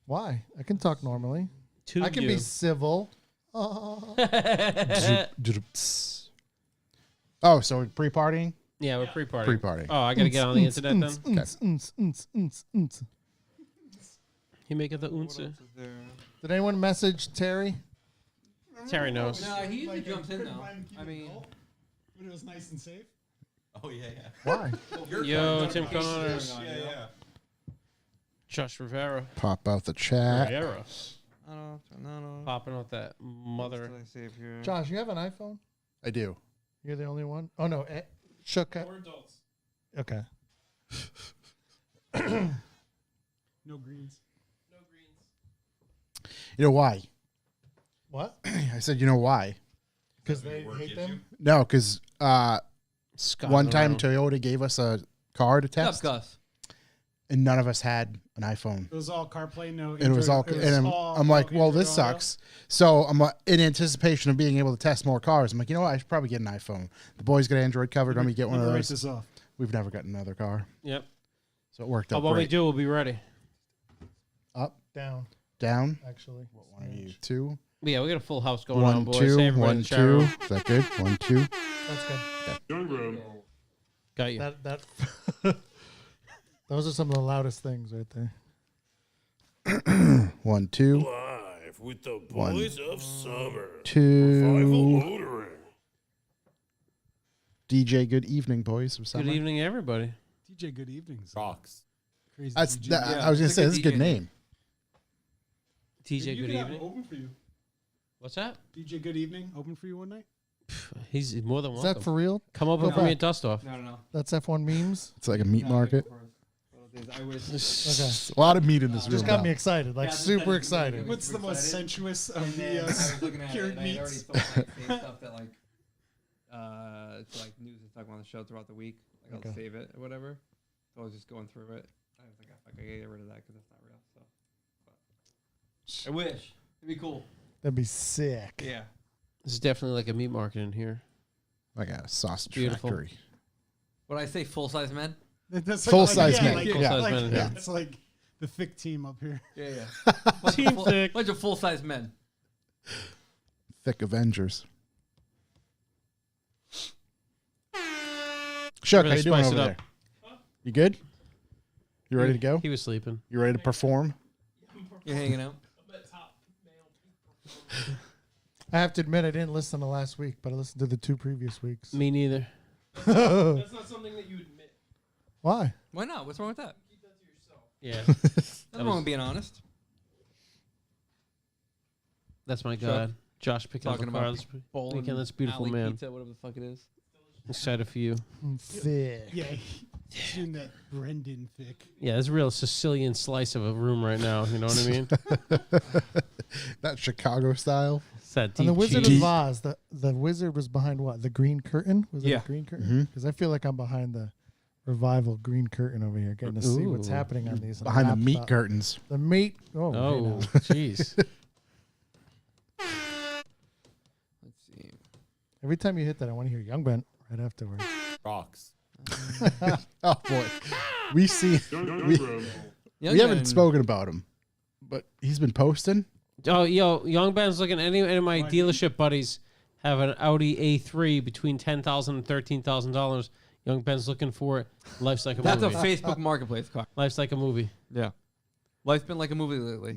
Why? I can talk normally. I can be civil. Oh, so we're pre-partying? Yeah, we're pre-partying. Pre-party. Oh, I got to get on the internet then? He making the unsa. Did anyone message Terry? Terry knows. No, he usually jumps in though. I mean, but it was nice and safe. Oh yeah. Why? Yo, Tim Connors. Yeah. Josh Rivera. Pop out the chat. Rivera. no. Popping with that mother. What did I save here? Josh, you have an iPhone? I do. You're the only one? Oh, no. Shook. We're adults. Okay. No greens. You know why? What? I said, you know why? Because they hate them? No, because Scott one time around. Toyota gave us a car to What's up, test, Gus? and none of us had an iPhone. It was all CarPlay, no. And it was all, and I'm like, well, this sucks. So I'm in anticipation of being able to test more cars. I'm like, you know what? I should probably get an iPhone. The boys got Android covered. Let me get one of Write those. this off. We've never gotten another car, Yep. so it worked Oh, out when we great. do, we'll be ready. Up, Down, down. actually. One of you, two. Yeah, we got a full house going on, One, boys. two. Hey, everybody in One, the chat two. room. Is that good? 1, 2. That's good. Got you. That those are some of the loudest things right there. 1, 2. Live with the boys of summer. 2. Motoring. DJ, good evening, boys. Of Good summer. evening, everybody. DJ, good evenings. Rocks. Crazy That's DJ. that, Yeah, I was gonna it's a say good this is a good DJ name. TJ, You good could have evening. Open for you. What's that? DJ, good evening. Open for you one night. He's more than Is welcome. that for real? Come over Go for me back. at Dust Off. No. That's F1 memes? It's like a meat market. I wish. Okay. A lot of meat in this room. Just got now. me excited. Like, Yeah, just super that- excited. What's the most sensuous of And then the I was looking at it, cured and I had already meats? thought like same stuff that like it's like news and talk on the show throughout the week. Like I'll Okay. save it or whatever. So I was just going through it. I was like, I gotta get rid of that because that's not real. So, but I wish it'd be cool. That'd be sick. Yeah. This is definitely like a meat market in here. Like a sausage Beautiful. factory. What I say, full size men. That's Full-size men. Like, Yeah. like, men, yeah. It's like the thick team up here. Yeah. Team thick. Bunch of full size men. Thick Avengers. Shuck, how Really you doing spice over it there? up. You good? You ready to go? He was sleeping. You ready to perform? You're hanging out. I have to admit, I didn't listen to last week, but I listened to the 2 previous weeks. Me neither. That's not something that you admit. Why? Why not? What's wrong with that? Keep that to yourself. Yeah. Nothing wrong with being honest. That's my Sure. god. Josh picking up Talking a car. about This Bowling, weekend. That's beautiful, alley man. Pizza, whatever the fuck it is. Excited for you. Thick. Yeah, he's doing that Brendan thick. Yeah, there's a real Sicilian slice of a room right now. You know what I mean? That Chicago style. It's that And the deep Wizard cheese. of Oz, the wizard was behind what? The green curtain? Was it Yeah. the green curtain? Mm-hmm. Because I feel like I'm behind the revival green curtain over here, getting to see what's Ooh. happening on these. Behind the meat laptop. curtains. The meat. Oh, hey Oh, now. jeez. Let's see. Every time you hit that, I want to hear Young Ben right afterwards. Rocks. Oh boy, we see. We haven't spoken about him, but he's been posting. Oh, yo, Young Ben's looking. Any of my dealership buddies have an Audi A3 between $10,000 and $13,000. Young Ben's looking for it. Life's like a That's a movie. Facebook Marketplace car. Life's like a movie. Yeah. Life's been like a movie lately.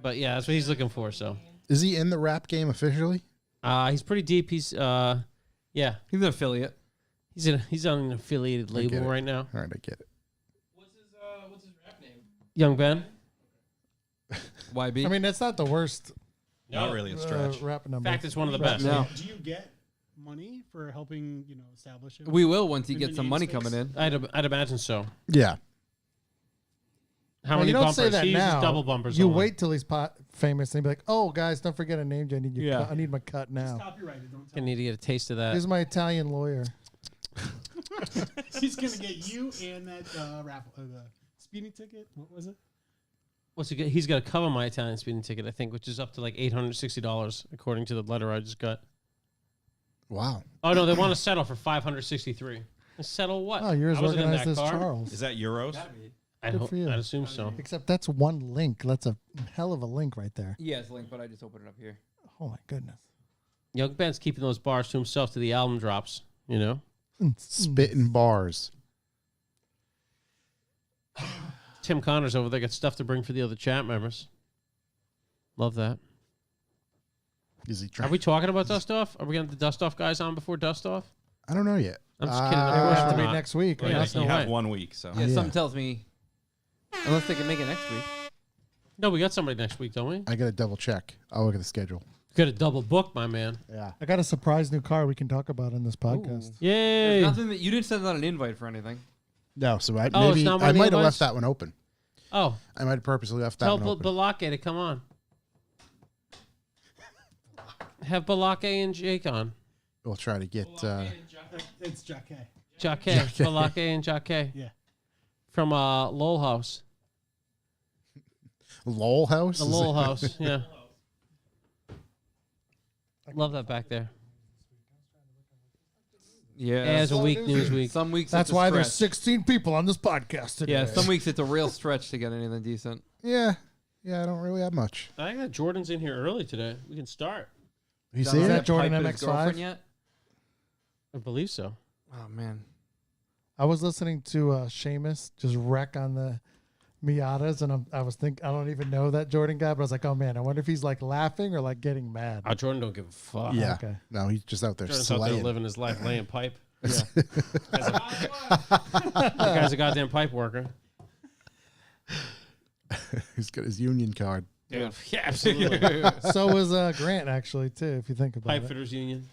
But yeah, that's what he's looking for. So Is he in the rap game officially? he's pretty deep. He's yeah, He's an affiliate. he's on an affiliated I label get it. right now. All right, I get it. What's his rap name? Young Ben. YB. I mean, that's not the worst Not really a stretch. rap In number. fact, it's one of the best. No. Do you get money for helping, establish it? we will once he Maybe gets some name money space. coming in. I'd imagine so. Yeah. How Well, many you don't bumpers? say that He uses now. double bumpers. You only. wait till he's famous and be like, "Oh, guys, don't forget I named you. I need your Yeah. cut. I need my cut It's now." copyrighted. Don't I tell need to get a taste of that. Here's my Italian lawyer. He's gonna get you and that raffle, the speeding ticket. What was it? What's he get? He's got to cover my Italian speeding ticket, I think, which is up to like $860 according to the letter I just got. Wow. Oh no, they want to settle for $563. Settle what? Oh, you're as I wasn't in organized that as car. Charles. Is that euros? Good for you. I'd assume so. Except that's one link. That's a hell of a link right there. Yes, link, but I just opened it up here. Oh my goodness. Young Ben's keeping those bars to himself to the album drops. You know. Spitting bars. Tim Connors over there got stuff to bring for the other chat members. Love that. Is he Are trying? we talking about Dust Off? Are we going to the Dust Off guys on before Dust Off? I don't know yet. I'm just kidding. It Of would course have to we're be not. next week. Yeah, right? that's you no have way. 1 week, so. Yeah, Yeah. something tells me, unless they can make it next week. No, we got somebody next week, don't we? I got to double check. I'll look at the schedule. Got a double book, my man. Yeah. I got a surprise new car we can talk about in this podcast. Yay! There's nothing that you didn't send out an invite for anything. No, so I, Oh, it's maybe not one I of the might have invites? left that one open. Oh, I might have purposely left that tell one open. Balake to come on. Have Balake and Jake on. We'll try to get. It's Jackie. Jake, Balake and Jake. Yeah. From Lowell House. Lowell House. The Is Lowell it- House, yeah. Love that back there. Yeah. As a week, Newsweek. Some weeks That's it's a why there's stretch. 16 people on this podcast today. Yeah, some weeks it's a real stretch to get anything decent. Yeah. Yeah, I don't really have much. I think that Jordan's in here early today. We can start. You John, see is it? that Jordan Pipe his girlfriend MX-5? yet? I believe so. Oh man. I was listening to Seamus just wreck on the Miatas, and I was thinking, I don't even know that Jordan guy, but I was like, oh man, I wonder if he's like laughing or like getting mad. Jordan don't give a fuck. Yeah. Okay. No, he's just out there Jordan's out there slaying. living his life laying pipe. Yeah. The guy's a goddamn pipe worker. He's got his union card. Yeah, absolutely. So was Grant actually too, if you think about Pipe it. Fitters Union.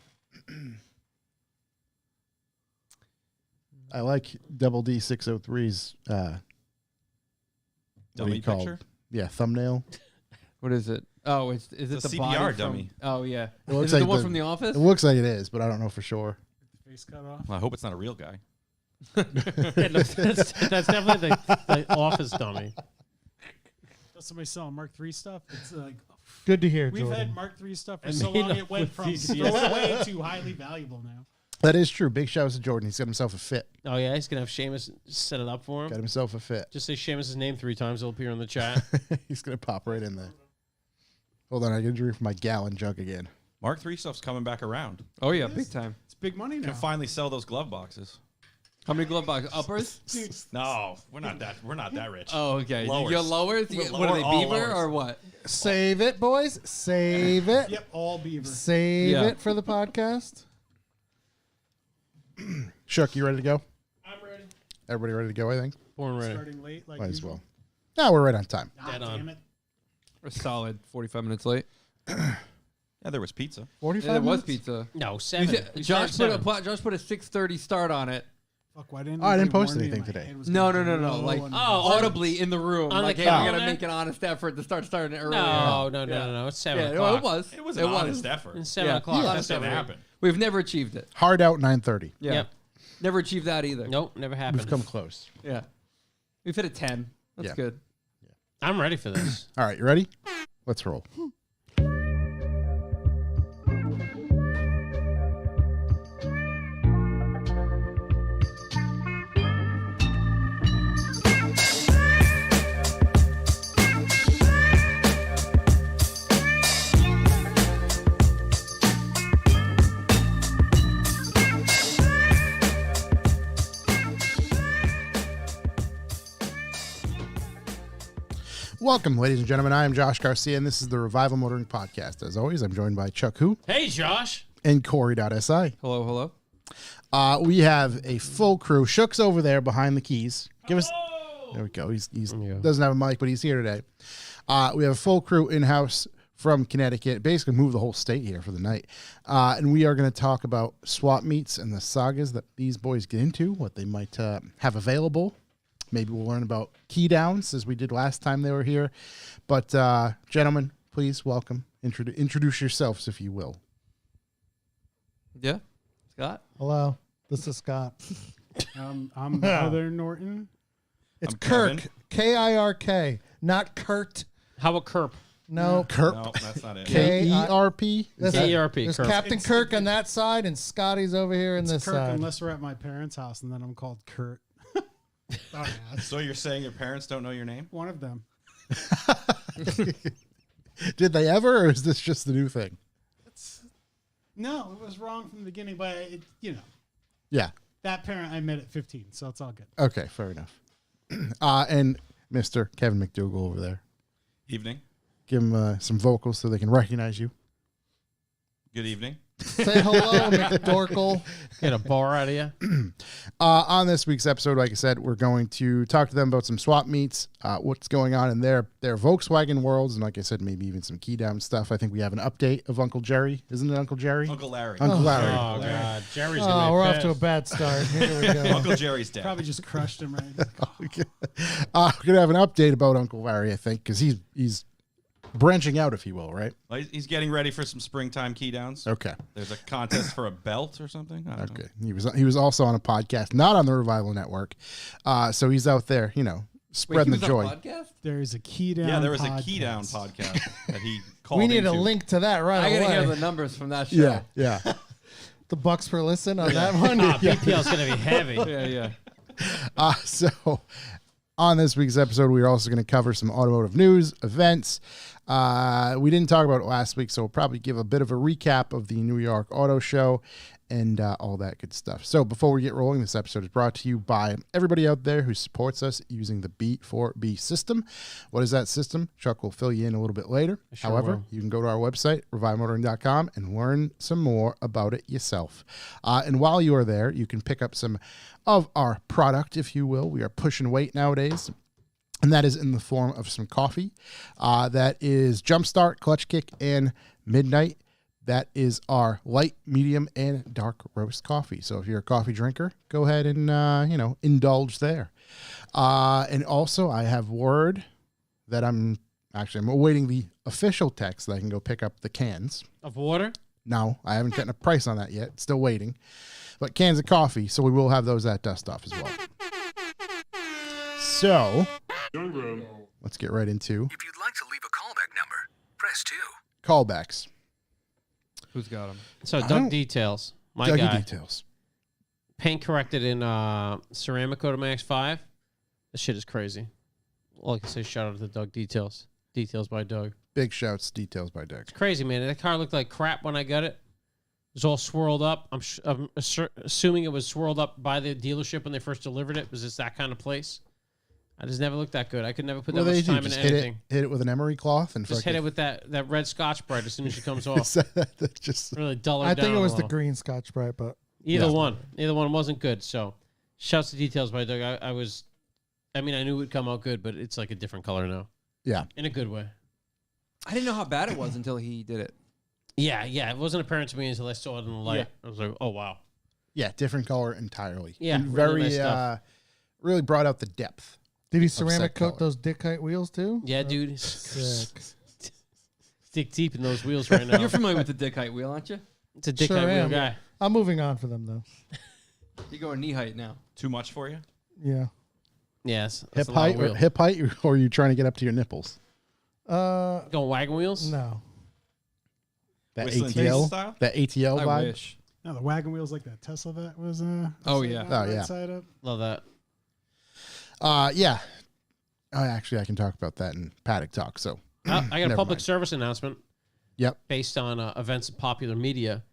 I like Double D 603's. What do Dummy you call picture? it? Yeah, thumbnail. What is it? Oh, is it It's a the CBR body dummy. From, oh yeah. It looks Is it the like one the- from The Office? It looks like it is, but I don't know for sure. Face cut off. Well, I hope it's not a real guy. That's definitely the office dummy. Does somebody selling Mark III stuff? It's like Good to hear, we've Jordan. had Mark III stuff for And so made long up it went with from these, throw yes. it away to highly valuable now. That is true. Big shout out to Jordan. He's got himself a fit. Oh yeah, he's gonna have Seamus set it up for him. Got himself a fit. Just say Seamus' name 3 times; it'll appear in the chat. He's gonna pop right in there. Hold on, I gotta drink from my gallon jug again. Mark III stuff's coming back around. Oh yeah, big time. It's big money You now. can finally sell those glove boxes. How many glove boxes? Uppers? No, we're not that rich. Oh, okay. Lowers. You're lowers? We're What are they, all beaver lowers. or what? Save it, boys. Save it. Yep, all beaver. Save Yeah. it for the podcast. Shuck, you ready to go? I'm ready. Everybody ready to go, I think? Born ready. Starting late, like Might as usual. well. No, we're right on time. Ah, Dead on. damn it. A solid 45 minutes late. Yeah, there was pizza. 45 Yeah, it was minutes? pizza. No, You 7. said- We Josh started put, 7. Josh put a 6:30 start on it. Fuck, why didn't Oh, I didn't anybody post warn me? anything My today. head was No, gonna no, be no, low like on- audibly in the room. on the Like, hey, we're calendar? gonna make an honest effort to start starting it earlier. No, no, Yeah. no. It's 7 Yeah, o'clock. it was. It was It an was. honest effort. It's 7 Yeah. o'clock. Yeah. That didn't That's happen. We've never achieved it. Hard out 9:30. Yeah. Yep. Never achieved that either. Nope, never happened. We've come close. Yeah. We've hit a 10. That's Yeah. good. I'm ready for this. All right, you ready? Let's roll. Welcome, ladies and gentlemen. I am Josh Garcia, and this is the Revival Motoring Podcast. As always, I'm joined by Chuck Hu Hey, Josh. and Corey.si. Hello, hello. We have a full crew. Shook's over there behind the keys. Give us. There we go. He's doesn't have a mic, but he's here today. We have a full crew in house from Connecticut. Basically, moved the whole state here for the night, and we are going to talk about swap meets and the sagas that these boys get into, what they might have available. Maybe we'll learn about key downs as we did last time they were here. But gentlemen, please welcome. Introduce yourselves, if you will. Yeah. Scott? Hello, this is Scott. I'm Heather Norton. It's I'm Kirk, Kevin. K-I-R-K, not Kurt. How about Kerp? No, Kerp. No, that's not it. K-E-R-P. There's K-E-R-P, There's Kirk. Captain Kirk on that side, and Scotty's over here in It's this Kirk side. unless we're at my parents' house, and then I'm called Kurt. Dumbass. So you're saying your parents don't know your name? One of them. Did they ever, or is this just the new thing? No, it was wrong from the beginning, but it, Yeah. that parent I met at 15, so it's all good. Okay, fair enough. And Mr. Kevin McDougal over there. Evening. Give him some vocals so they can recognize you. Good evening. Say hello, McDorkle. Get a bar out of you. On this week's episode, like I said, we're going to talk to them about some swap meets, what's going on in their Volkswagen worlds, and like I said, maybe even some key down stuff. I think we have an update of Uncle Jerry. Isn't it Uncle Jerry? Uncle Larry. Uncle Larry. Oh, God. Jerry's going to Oh, be we're off to a pissed. bad start. Here we go. Uncle Jerry's dead. Probably just crushed him right. We're going to have an update about Uncle Larry, I think, because he's branching out, if you will, right? Well, he's getting ready for some springtime key downs. Okay. There's a contest for a belt or something. I don't know. Okay. He was also on a podcast, not on the Revival Network. So he's out there, spreading the joy. There is a key down. Yeah, there was podcast. a key down podcast that he called We need a into. link to that right I gotta away. hear the numbers from that show. Yeah. The bucks per listen on that one. BPL's going to be heavy. Yeah. So on this week's episode, we're also going to cover some automotive news, events. We didn't talk about it last week, so we'll probably give a bit of a recap of the New York Auto Show and all that good stuff. So before we get rolling, this episode is brought to you by everybody out there who supports us using the B4B system. What is that system? Chuck will fill you in a little bit later. Sure However, will. you can go to our website, revivemotoring.com, and learn some more about it yourself. And while you are there, you can pick up some of our product, if you will. We are pushing weight nowadays. And that is in the form of some coffee. That is Jumpstart, Clutch Kick, and Midnight. That is our light, medium, and dark roast coffee. So if you're a coffee drinker, go ahead and, indulge there. And also, I have word that I'm awaiting the official text that I can go pick up the cans. Of water? No, I haven't gotten a price on that yet. Still waiting. But cans of coffee, so we will have those at Dust Off as well. So, let's get right into If you'd like to leave a callback number, press 2. callbacks. Who's got them? So, I Doug don't- Details. My Dougie guy. details. Paint corrected in ceramic coat of Max 5. This shit is crazy. All I can say is shout out to the Doug Details. Details by Doug. Big shouts, details by Doug. It's crazy, man. That car looked like crap when I got it. It was all swirled up. I'm assuming it was swirled up by the dealership when they first delivered it. It was just that kind of place. I just never looked that good. I could never put that much time into Just hit anything. hit it with an emery cloth and Just hit it with that red Scotch Brite as soon as it comes off. just Really dull her I down think it a was the little. green Scotch Brite, but Either one wasn't good. So, shouts to Details by Doug. I knew it would come out good, but it's like a different color now. Yeah. In a good way. I didn't know how bad it was until he did it. Yeah. It wasn't apparent to me until I saw it in the light. Yeah. I was like, oh, wow. Yeah, different color entirely. Yeah, And really very nice stuff. really brought out the depth. did he set ceramic coat color. those dick height wheels too? Yeah, dude. Sick. Stick deep in those wheels right now. You're familiar with the dick height wheel, aren't you? It's a dick Sure height wheel am. guy. I'm moving on for them though. You're going knee height now. Too much for you? Yeah. Yes. Hip height, or are you trying to get up to your nipples? Going wagon wheels? No. That Whistling ATL, Pieces style? that ATL I vibe. wish. No, the wagon wheels like that Tesla that was. Oh, yeah. Oh, yeah. Side up. Love that. Yeah. Actually, I can talk about that in Paddock Talk. So, I got a Never public mind. service announcement. Yep. Based on events in popular media.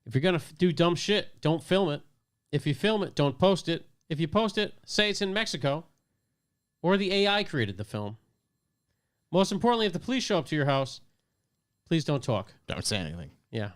If you're going to do dumb shit, don't film it. If you film it, don't post it. If you post it, say it's in Mexico or the AI created the film. Most importantly, if the police show up to your house, please don't talk. don't say anything. Yeah.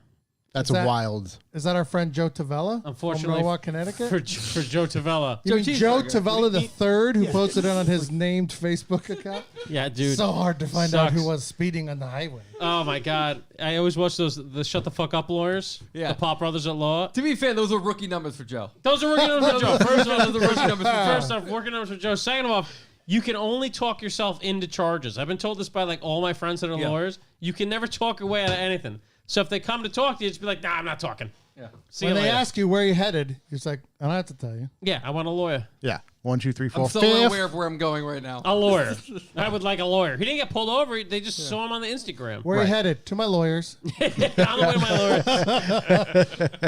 That's Is a that- wild. Is that our friend Joe Tavella? Unfortunately, from Norwalk, Connecticut. For Joe Tavella. You mean Joe Cheeseburger. Tavella the third, who posted it on his named Facebook account? Yeah, dude. So hard to find out Sucks. who was speeding on the highway. Oh my God! I always watch the shut the fuck up lawyers. Yeah. The Pop Brothers at Law. To be fair, those are rookie numbers for Joe. Those are working numbers for Joe. First off, Those are rookie numbers for Joe. first off, working numbers for Joe. Second of all, you can only talk yourself into charges. I've been told this by like all my friends that are Yeah. lawyers. You can never talk your way out of anything. So if they come to talk to you, just be like, nah, I'm not talking. Yeah. See When you they later. ask you where you headed, you're just like, I don't have to tell you. Yeah, I want a lawyer. Yeah. 1, 2, 3, 4, I'm so 5. unaware of where I'm going right now. A lawyer. I would like a lawyer. He didn't get pulled over. They just saw him on the Instagram. Where you headed? To my lawyers. On the way to my lawyer.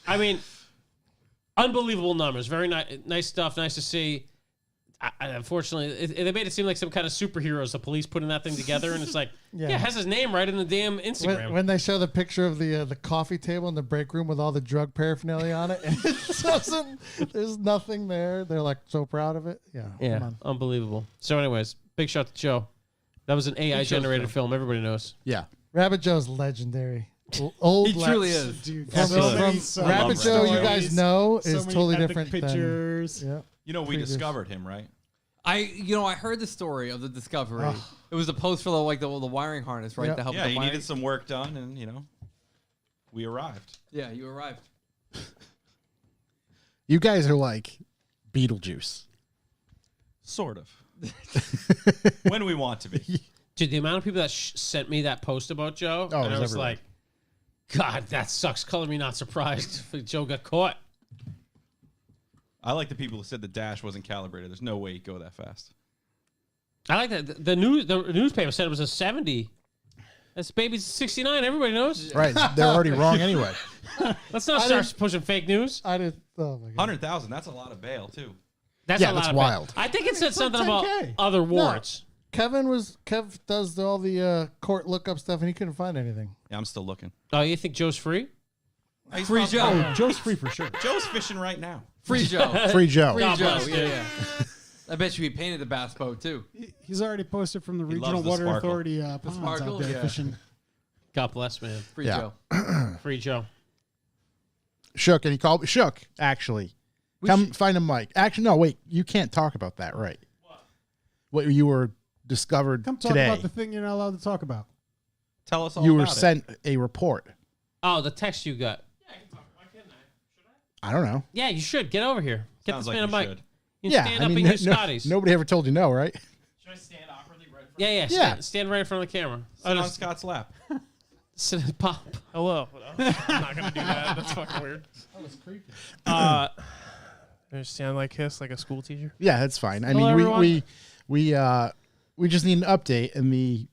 I mean, Unbelievable numbers. Very nice stuff. Nice to see. Unfortunately, they made it seem like some kind of superheroes. The police putting that thing together, and it's like, yeah, it has his name right in the damn Instagram. When they show the picture of the coffee table in the break room with all the drug paraphernalia on it, and it doesn't, there's nothing there. They're like so proud of it. Yeah, Unbelievable. So, anyways, big shout to Joe. That was an AI generated film. Everybody knows. Yeah, Rabbit Joe's legendary. Old He truly is. Dude, From Rabbit Joe, you guys know, is totally different pictures. than. Yeah. You know, we Previous. discovered him, right? I heard the story of the discovery. It was a post for the wiring harness, right? Yep. To help Yeah, the he wiring. needed some work done, and we arrived. Yeah, you arrived. you guys are like Beetlejuice. Sort of. When we want to be. Dude, the amount of people that sent me that post about Joe, and I was everywhere. like, God, that sucks. Color me not surprised. Joe got caught. I like the people who said the dash wasn't calibrated. There's no way he'd go that fast. I like that. The newspaper said it was a 70. This baby's 69. Everybody knows. Right, they're already wrong anyway. Let's not start pushing fake news. I did. Oh my god. 100,000. That's a lot of bail too. That's Yeah, a lot that's of wild. I think it said It's like something about 10K. other warrants. Kev does all the court lookup stuff, and he couldn't find anything. Yeah, I'm still looking. Oh, you think Joe's free? Free Joe. Oh, Joe's free for sure. Joe's fishing right now. Free Joe. Free Joe. Free God Joe. bless, Yeah, dude. yeah. I bet you he painted the bass boat too. He's already posted from the He Regional loves the Water sparkle. Authority ponds sparkle? out there Yeah. fishing. God bless, man. Free Yeah. Joe. Free Joe. Shook, and he called Shook. Actually, come find a mic. Actually, no, wait. You can't talk about that, right? What you were discovered Come talk today? about the thing you're not allowed to talk about. Tell us all You were about it. sent a report. Oh, the text you got. I don't know. Yeah, you should. Get over here. Get Sounds this like man you a mic. should. You Yeah, stand I up mean, and use Scotty's. nobody ever told you no, right? Should I stand awkwardly right in front Yeah. Yeah. Stand right in front of the camera. Sit on Scott's lap. Sit pop. Hello. I'm not gonna do that. That's fucking weird. That was creepy. Stand like kiss like a school teacher. Yeah, that's fine. I Hello, mean, everyone. we just need an update in the.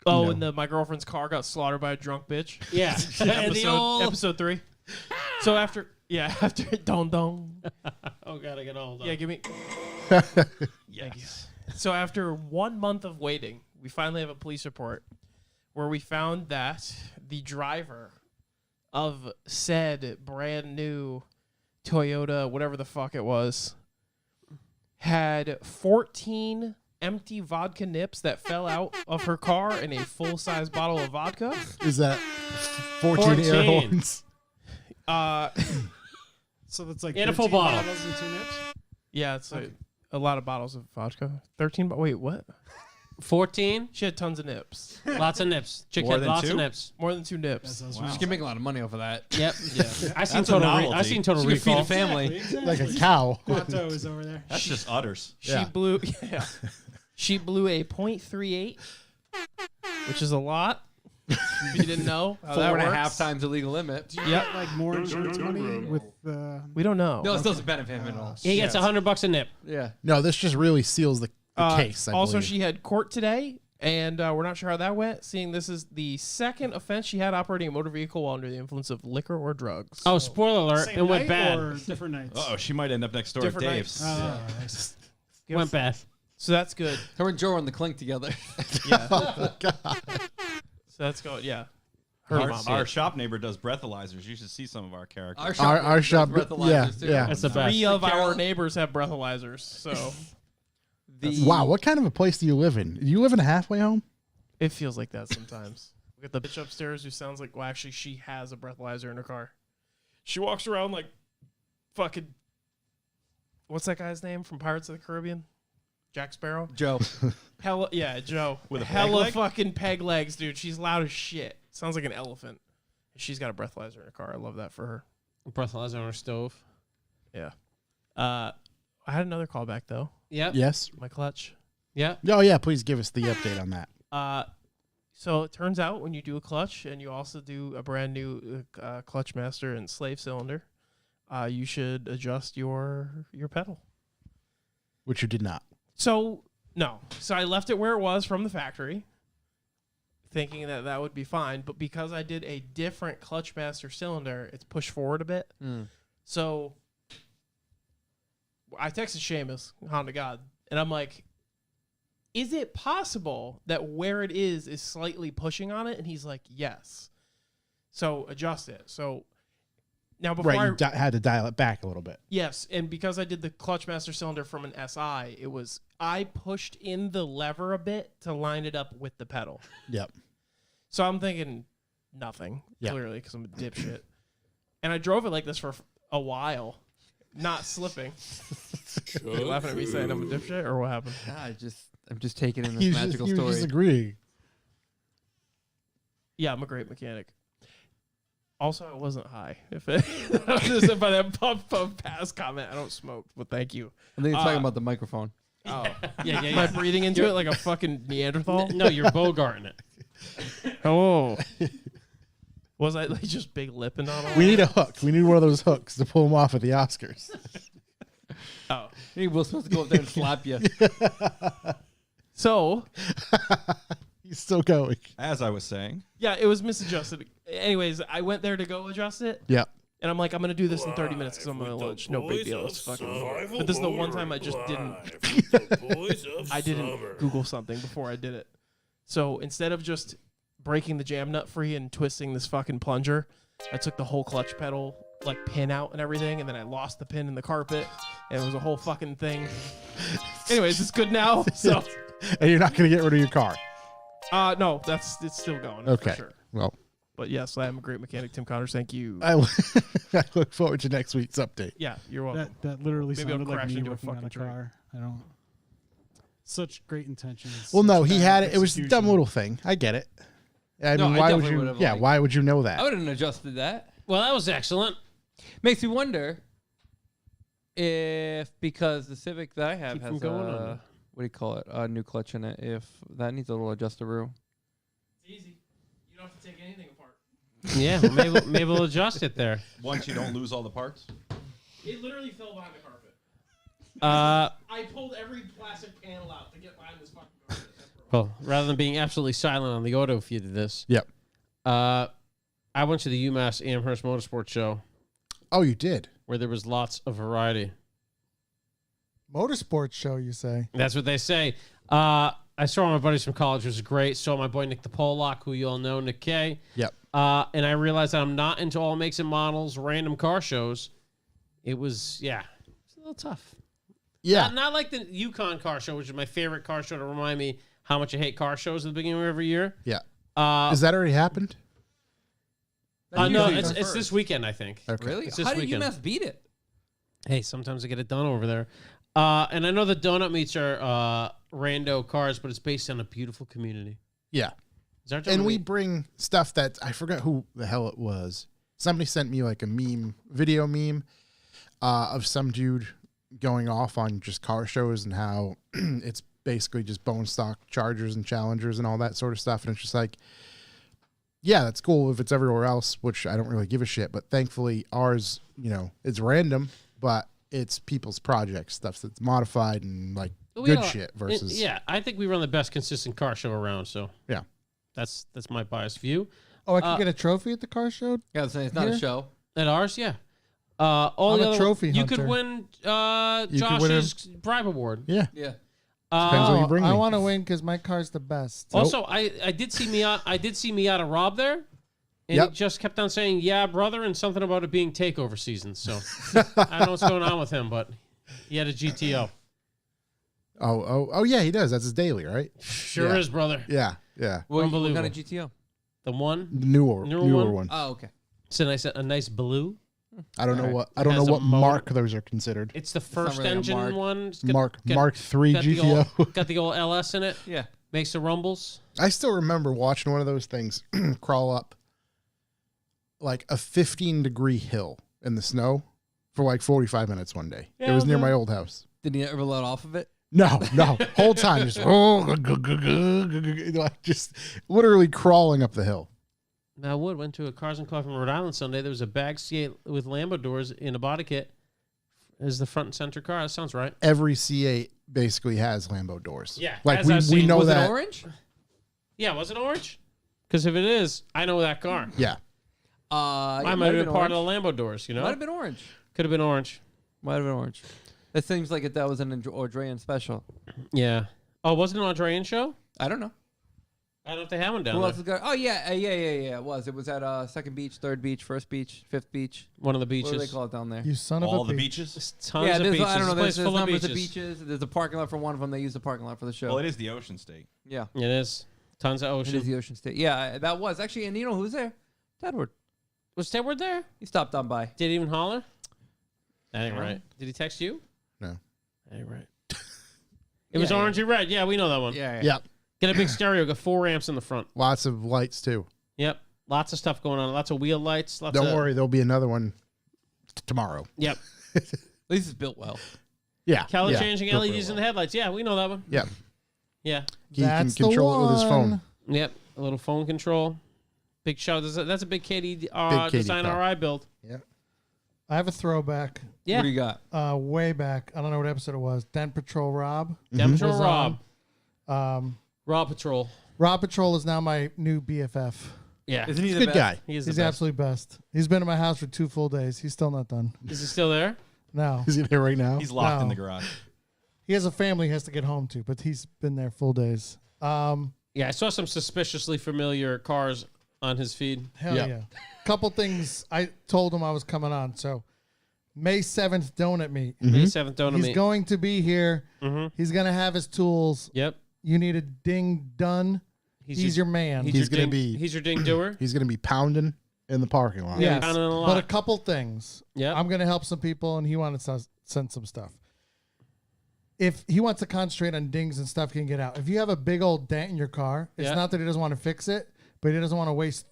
Oh, No. and my girlfriend's car got slaughtered by a drunk bitch. Yeah. The old- episode 3. So after don don. Oh god, I got all. Yeah, give me. Yes. So after 1 month of waiting, we finally have a police report where we found that the driver of said brand new Toyota, whatever the fuck it was, had 14 empty vodka nips that fell out of her car in a full-size bottle of vodka. Is that 14 air 14. horns? So that's like In a full 13 bottle. bottles and 2 nips. Yeah, it's a lot of bottles of vodka. 13, but wait, what? 14. She had tons of nips. Lots of nips. Chick More had than lots of two? nips. More than 2 nips. Wow. You can make a lot of money off of that. Yep. Yeah. I seen That's a total. novelty. I seen total You can feed recall. a family. Exactly. Like a cow. Quanto is over there. That's just udders. She Yeah. blew she blew a .38, which is a lot. If you didn't know how that 4.5 works. times the legal limit. Yep. Like more insurance money with We don't know. No, this doesn't benefit him at all. He gets $100 a nip. Yeah. No, this just really seals the case. I also, believe. she had court today, and we're not sure how that went, seeing this is the second offense she had operating a motor vehicle while under the influence of liquor or drugs. Oh, spoiler alert! same It went night bad. or different nights. Oh, she might end up next door at Different Dave's. Nice. Went bad. So that's good. Her and Joe are on the clink together. Yeah. So that's good. Yeah. Our shop neighbor does breathalyzers. You should see some of our characters. Our shop- yeah, breathalyzers, too. yeah. That's the best. 3 of our Carol- neighbors have breathalyzers, so Wow, what kind of a place do you live in? Do you live in a halfway home? it feels like that sometimes. We got the bitch upstairs who sounds like, well, actually, she has a breathalyzer in her car. She walks around like fucking. What's that guy's name from Pirates of the Caribbean? Jack Sparrow? Joe. Hella, yeah, Joe. With a peg hella leg? fucking peg legs, dude. She's loud as shit. Sounds like an elephant. She's got a breathalyzer in her car. I love that for her. Breathalyzer on her stove. Yeah. I had another callback though. Yep. Yes. My clutch. Yep. Oh yeah, please give us the update on that. So it turns out when you do a clutch and you also do a brand new clutch master and slave cylinder, you should adjust your pedal. Which you did not. So no. So I left it where it was from the factory, thinking that that would be fine. But because I did a different clutch master cylinder, it's pushed forward a bit. So I texted Seamus, Honda God, and I'm like, is it possible that where it is slightly pushing on it? And he's like, yes. So adjust it. So now before Right, you had to dial it back a little bit. yes, and because I did the clutch master cylinder from an SI, I pushed in the lever a bit to line it up with the pedal. Yep. So I'm thinking nothing, Yeah. clearly, because I'm a dipshit. And I drove it like this for a while, not slipping. You laughing at me saying I'm a dipshit, or what happened? I'm just taking in this He magical was story. just agreeing. Yeah, I'm a great mechanic. Also, I wasn't high. If by that puff pass comment, I don't smoke, but thank you. I think you're talking about the microphone. Oh, Yeah, am I breathing into it like a fucking Neanderthal? No, you're bogarting it. Oh, was I like just big lipping on all? We need a hook. We need one of those hooks to pull him off at the Oscars. Oh, He was supposed to go up there and slap you. so He's still going. As I was saying, yeah, it was misadjusted. Anyways, I went there to go adjust it, Yep. and I'm like, I'm gonna do this in 30 minutes because I'm on lunch. No big deal. It's fucking. But this is the one time I just didn't. I didn't Google something before I did it. So instead of just breaking the jam nut free and twisting this fucking plunger, I took the whole clutch pedal like pin out and everything, and then I lost the pin in the carpet, and it was a whole fucking thing. Anyways, it's good now. So And you're not going to get rid of your car. no, it's still going. Okay. For sure. Well, But yes, I am a great mechanic, Tim Connors. Thank you. I look forward to next week's update. Yeah, you're welcome. That literally Maybe I'll sounded like crash me into a working on fucking a tree. car. I don't. Such great intentions. Well, no, such he bad had it. It was a execution. dumb little thing. I get it. I No, mean, I why would definitely you? would've, Yeah, like- why would you know I that? wouldn't have adjusted that. Well, that was excellent. Makes me wonder if, because the Civic that I have Keep has from going on a, me. what do you call it, a new clutch in it, if that needs a little adjusteroo. It's easy. You don't have to take anything apart. Yeah, well, maybe we'll adjust it there. once you don't lose all the parts. It literally fell behind the carpet. Uh, I pulled every plastic panel out to get behind this fucking carpet. well, rather than being absolutely silent on the auto feed of this, Yep. I went to the UMass Amherst Motorsports Show Oh, you did. where there was lots of variety. Motorsports show, you say? That's what they say. I saw my buddies from college, which was great. Saw my boy Nick the Pollock, who you all know, Nick K. Yep. And I realized that I'm not into all makes and models, random car shows. It was, it's a little tough. Yeah. Not like the Yukon car show, which is my favorite car show to remind me how much I hate car shows at the beginning of every year. Yeah. Uh, Has that already happened? no, usually it's comes this first. weekend, I think. Okay. Really? It's this How did weekend. UMass beat it? Hey, sometimes I get it done over there. And I know the donut meets are rando cars, but it's based on a beautiful community. Yeah. Is that And we bring stuff that I forgot who the hell it was. Somebody sent me like a video meme of some dude going off on just car shows and how it's basically just bone stock Chargers and Challengers and all that sort of stuff. And it's just like, yeah, that's cool if it's everywhere else, which I don't really give a shit. But thankfully, ours, it's random, but it's people's projects, stuff that's modified and like good shit versus. I think we run the best consistent car show around. So Yeah. that's my biased view. Oh, I can get a trophy at the car show? Yeah, I was saying, it's not Here? a show. At ours, yeah. All I'm the a other, trophy You could hunter. win could win Josh's bribe award. Yeah. Yeah. Depends what you bring I me. want to win because my car's the best. Also, I did see Miata Rob there, and Yep. he just kept on saying, "Yeah, brother," and something about it being takeover season. So I don't know what's going on with him, but he had a GTO. Oh, yeah, he does. That's his daily, right? Sure Yeah. is, brother. Yeah. What Unbelievable. kind of GTO? The one. The newer Newer one. Oh, okay. It's a nice blue. I don't know Alright. what I don't Has know a what motor. mark those are considered. It's the not first really a engine Mark. one. It's Mark III got the GTO. old- got the old LS in it. Yeah. Makes the rumbles. I still remember watching one of those things crawl up like a 15-degree hill in the snow for like 45 minutes one day. It Yeah, was near dude. my old house. Did he ever let off of it? No, whole time just like just literally crawling up the hill. Now, Wood went to a Cars and Coffee in Rhode Island Sunday. There was a bag C8 with Lambo doors in a body kit as the front and center car. That sounds right. Every C8 basically has Lambo doors. Yeah, like as I've we seen. know Was that. it orange? Yeah, was it orange? Because if it is, I know that car. Yeah, I might have been part of the Lambo doors, you know? Might have been orange. Could have been orange. Might have been orange. That seems like that was an Audrey special. Yeah. Oh, wasn't it an Andrean show? I don't know. I don't know if they have one down Who there. else is going? Oh yeah. It was. It was at Second Beach, Third Beach, First Beach, Fifth Beach. One of the What beaches. do they call it down there? You son of All a the bitch. beaches. There's tons Yeah, of there's beaches. I don't know. This place There's full of numbers beaches. of beaches. There's a parking lot for one of them. They use the parking lot for the show. Well, it is the Ocean State. Yeah, It is. Tons of it is ocean. the Ocean State. Yeah, that was actually. And you know who's there? Tedward. Was Tedward there? He stopped on by. Did he even holler? That ain't No. right. Did he text you? No. That ain't right. It was orange and red. Yeah, we know that one. Yeah. Yep. Get a big stereo. Got 4 amps in the front. Lots of lights too. Yep. Lots of stuff going on. Lots of wheel lights. Lots Don't of, worry, there'll be another one tomorrow. Yep. At least it's built well. Yeah. Color yeah. changing Go for LEDs it. in the headlights. Yeah, we know that one. Yeah. Yeah. He That's can control the it with his phone. one. Yep. A little phone control. Big show. That's a big KD Big KD Design car. RI build. I have a throwback Yeah. What do you got? way back. I don't know what episode it was. Dent Patrol Rob. Dent Patrol was Rob. on. Rob Patrol. Rob Patrol is now my new BFF. Yeah. Isn't he He's the a good best? guy. He is He's the the best. absolute best. He's been in my house for 2 full days. He's still not done. Is he still there? No. Is he there right now? He's locked in No. the garage. He has a family he has to get home to, but he's been there full days. Yeah, I saw some suspiciously familiar cars on his feed. Hell Yeah. yeah. Couple things I told him I was coming on. So May 7th donut meet. May 7th donut He's meet. going to be here. Mhm. He's going to have his tools. Yep. You need a ding done. He's your man. He's, He's your gonna ding, be- He's your ding doer. He's going to be pounding in the parking lot. Yeah. Yes. Pounding a lot. But a couple things. Yep. I'm going to help some people, and he wanted to send some stuff. If he wants to concentrate on dings and stuff, he can get out. If you have a big old dent in your car, it's Yeah. not that he doesn't want to fix it, but he doesn't want to waste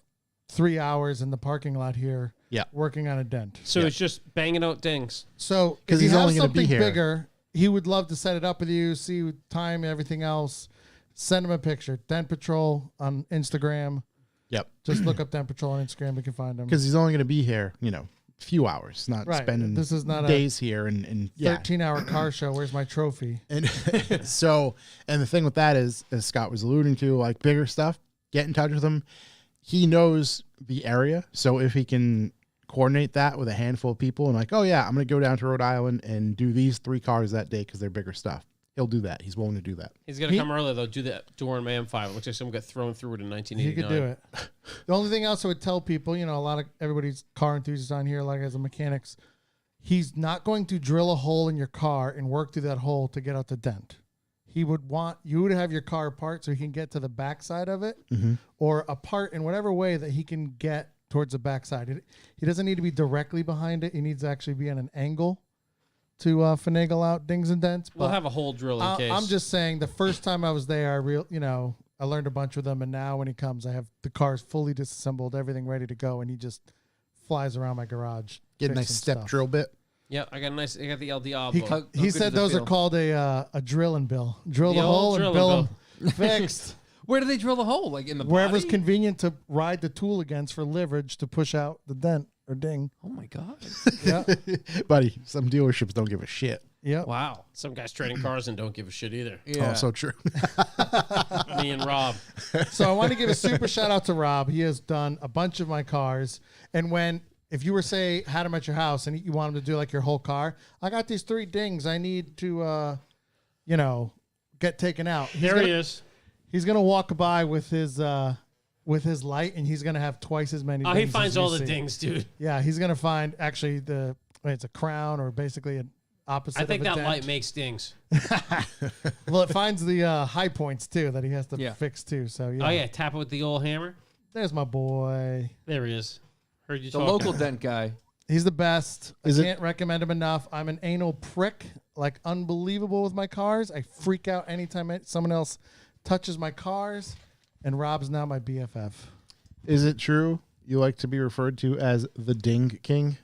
3 hours in the parking lot here Yeah. working on a dent. So it's just banging out dings. So 'Cause if you he's have only gonna be something here. bigger, he would love to set it up with you, see time and everything else. Send him a picture. Dent Patrol on Instagram. Yep. Just look up Dent Patrol on Instagram. We can find him. Because he's only going to be here, a few hours, not Right. spending This is not a days here. And yeah. 13-hour car show. Where's my trophy? And so, and the thing with that is, as Scott was alluding to, like bigger stuff, get in touch with him. He knows the area. So if he can coordinate that with a handful of people and like, oh yeah, I'm going to go down to Rhode Island and do these 3 cars that day because they're bigger stuff. He'll do that. He's willing to do that. He's gonna come early though. Do that door in May M5. It looks like someone got thrown through it in He 1989. could do it. The only thing else I would tell people, a lot of everybody's car enthusiasts on here, like as a mechanics, he's not going to drill a hole in your car and work through that hole to get out the dent. He would want you to have your car apart so he can get to the backside of it, or apart in whatever way that he can get towards the backside. He doesn't need to be directly behind it. He needs to actually be at an angle to finagle out dings and dents. We'll But have a hole drill in case. I'm just saying, the first time I was there, I learned a bunch with him, and now when he comes, I have the cars fully disassembled, everything ready to go, and he just flies around my garage. Get a nice fixing step stuff. drill bit. Yeah, I got the El Diablo. He, How he good said does it those are feel? called a drill and bill. Drill The the, old hole and drill bill and them fixed. Where do they drill the hole? Like in the Wherever's body? convenient to ride the tool against for leverage to push out the dent or ding. Oh my god! Yeah. Buddy, some dealerships don't give a shit. Yeah. Wow. Some guys trading cars and don't give a shit either. Yeah. Oh, so true. Me and Rob. So I want to give a super shout out to Rob. He has done a bunch of my cars. And if you were had him at your house and you want him to do like your whole car, I got these 3 dings I need to, get taken out. There he is. He's gonna walk by with his light, and he's gonna have twice as many. Oh, dings he as finds you all the see. dings, dude. Yeah, he's gonna find actually it's a crown or basically an opposite. I think of a that dent. light makes dings. Well, it finds the high points too that he has to Yeah. fix too. So yeah. Oh yeah, tap it with the old hammer. There's my boy. There he is. Heard you The talking. local dent guy. He's the best. Is I it- can't recommend him enough. I'm an anal prick, like unbelievable with my cars. I freak out anytime someone else touches my cars, and Rob's now my BFF. Is it true you like to be referred to as the Ding King?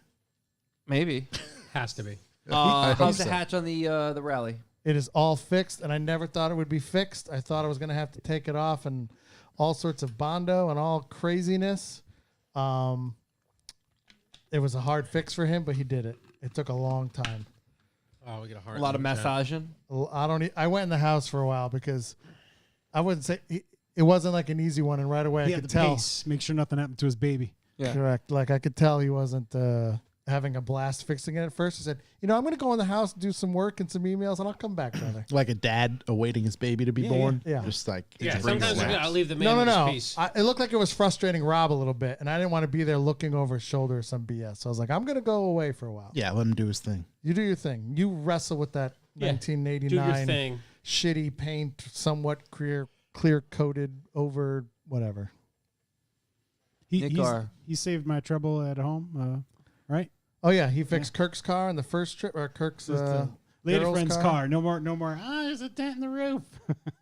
Maybe. Has to be. hope How's the so. hatch on the rally? It is all fixed, and I never thought it would be fixed. I thought I was going to have to take it off and all sorts of Bondo and all craziness. It was a hard fix for him, but he did it. It took a long time. Oh, we got a heart. A lot of in the chat. massaging. I went in the house for a while because I wouldn't say it wasn't like an easy one, and right away He I had could the tell. pace. Make sure nothing happened to his baby. Yeah. Correct. Like I could tell he wasn't having a blast fixing it at first. He said, I'm going to go in the house, do some work and some emails, and I'll come back, brother. Like a dad awaiting his baby to be born. yeah. Just like Yeah, bring sometimes it you back. gotta leave the man No. in his peace. It looked like it was frustrating Rob a little bit, and I didn't want to be there looking over his shoulder or some BS. So I was like, I'm going to go away for a while. Yeah, let him do his thing. You do your thing. You wrestle with that Yeah, do your 1989 thing. shitty paint, somewhat clear coated over whatever. He saved my trouble at home, right? Oh yeah, he fixed Kirk's car on the first trip, or Kirk's Just a lady girl's friend's car. No more. There's a dent in the roof.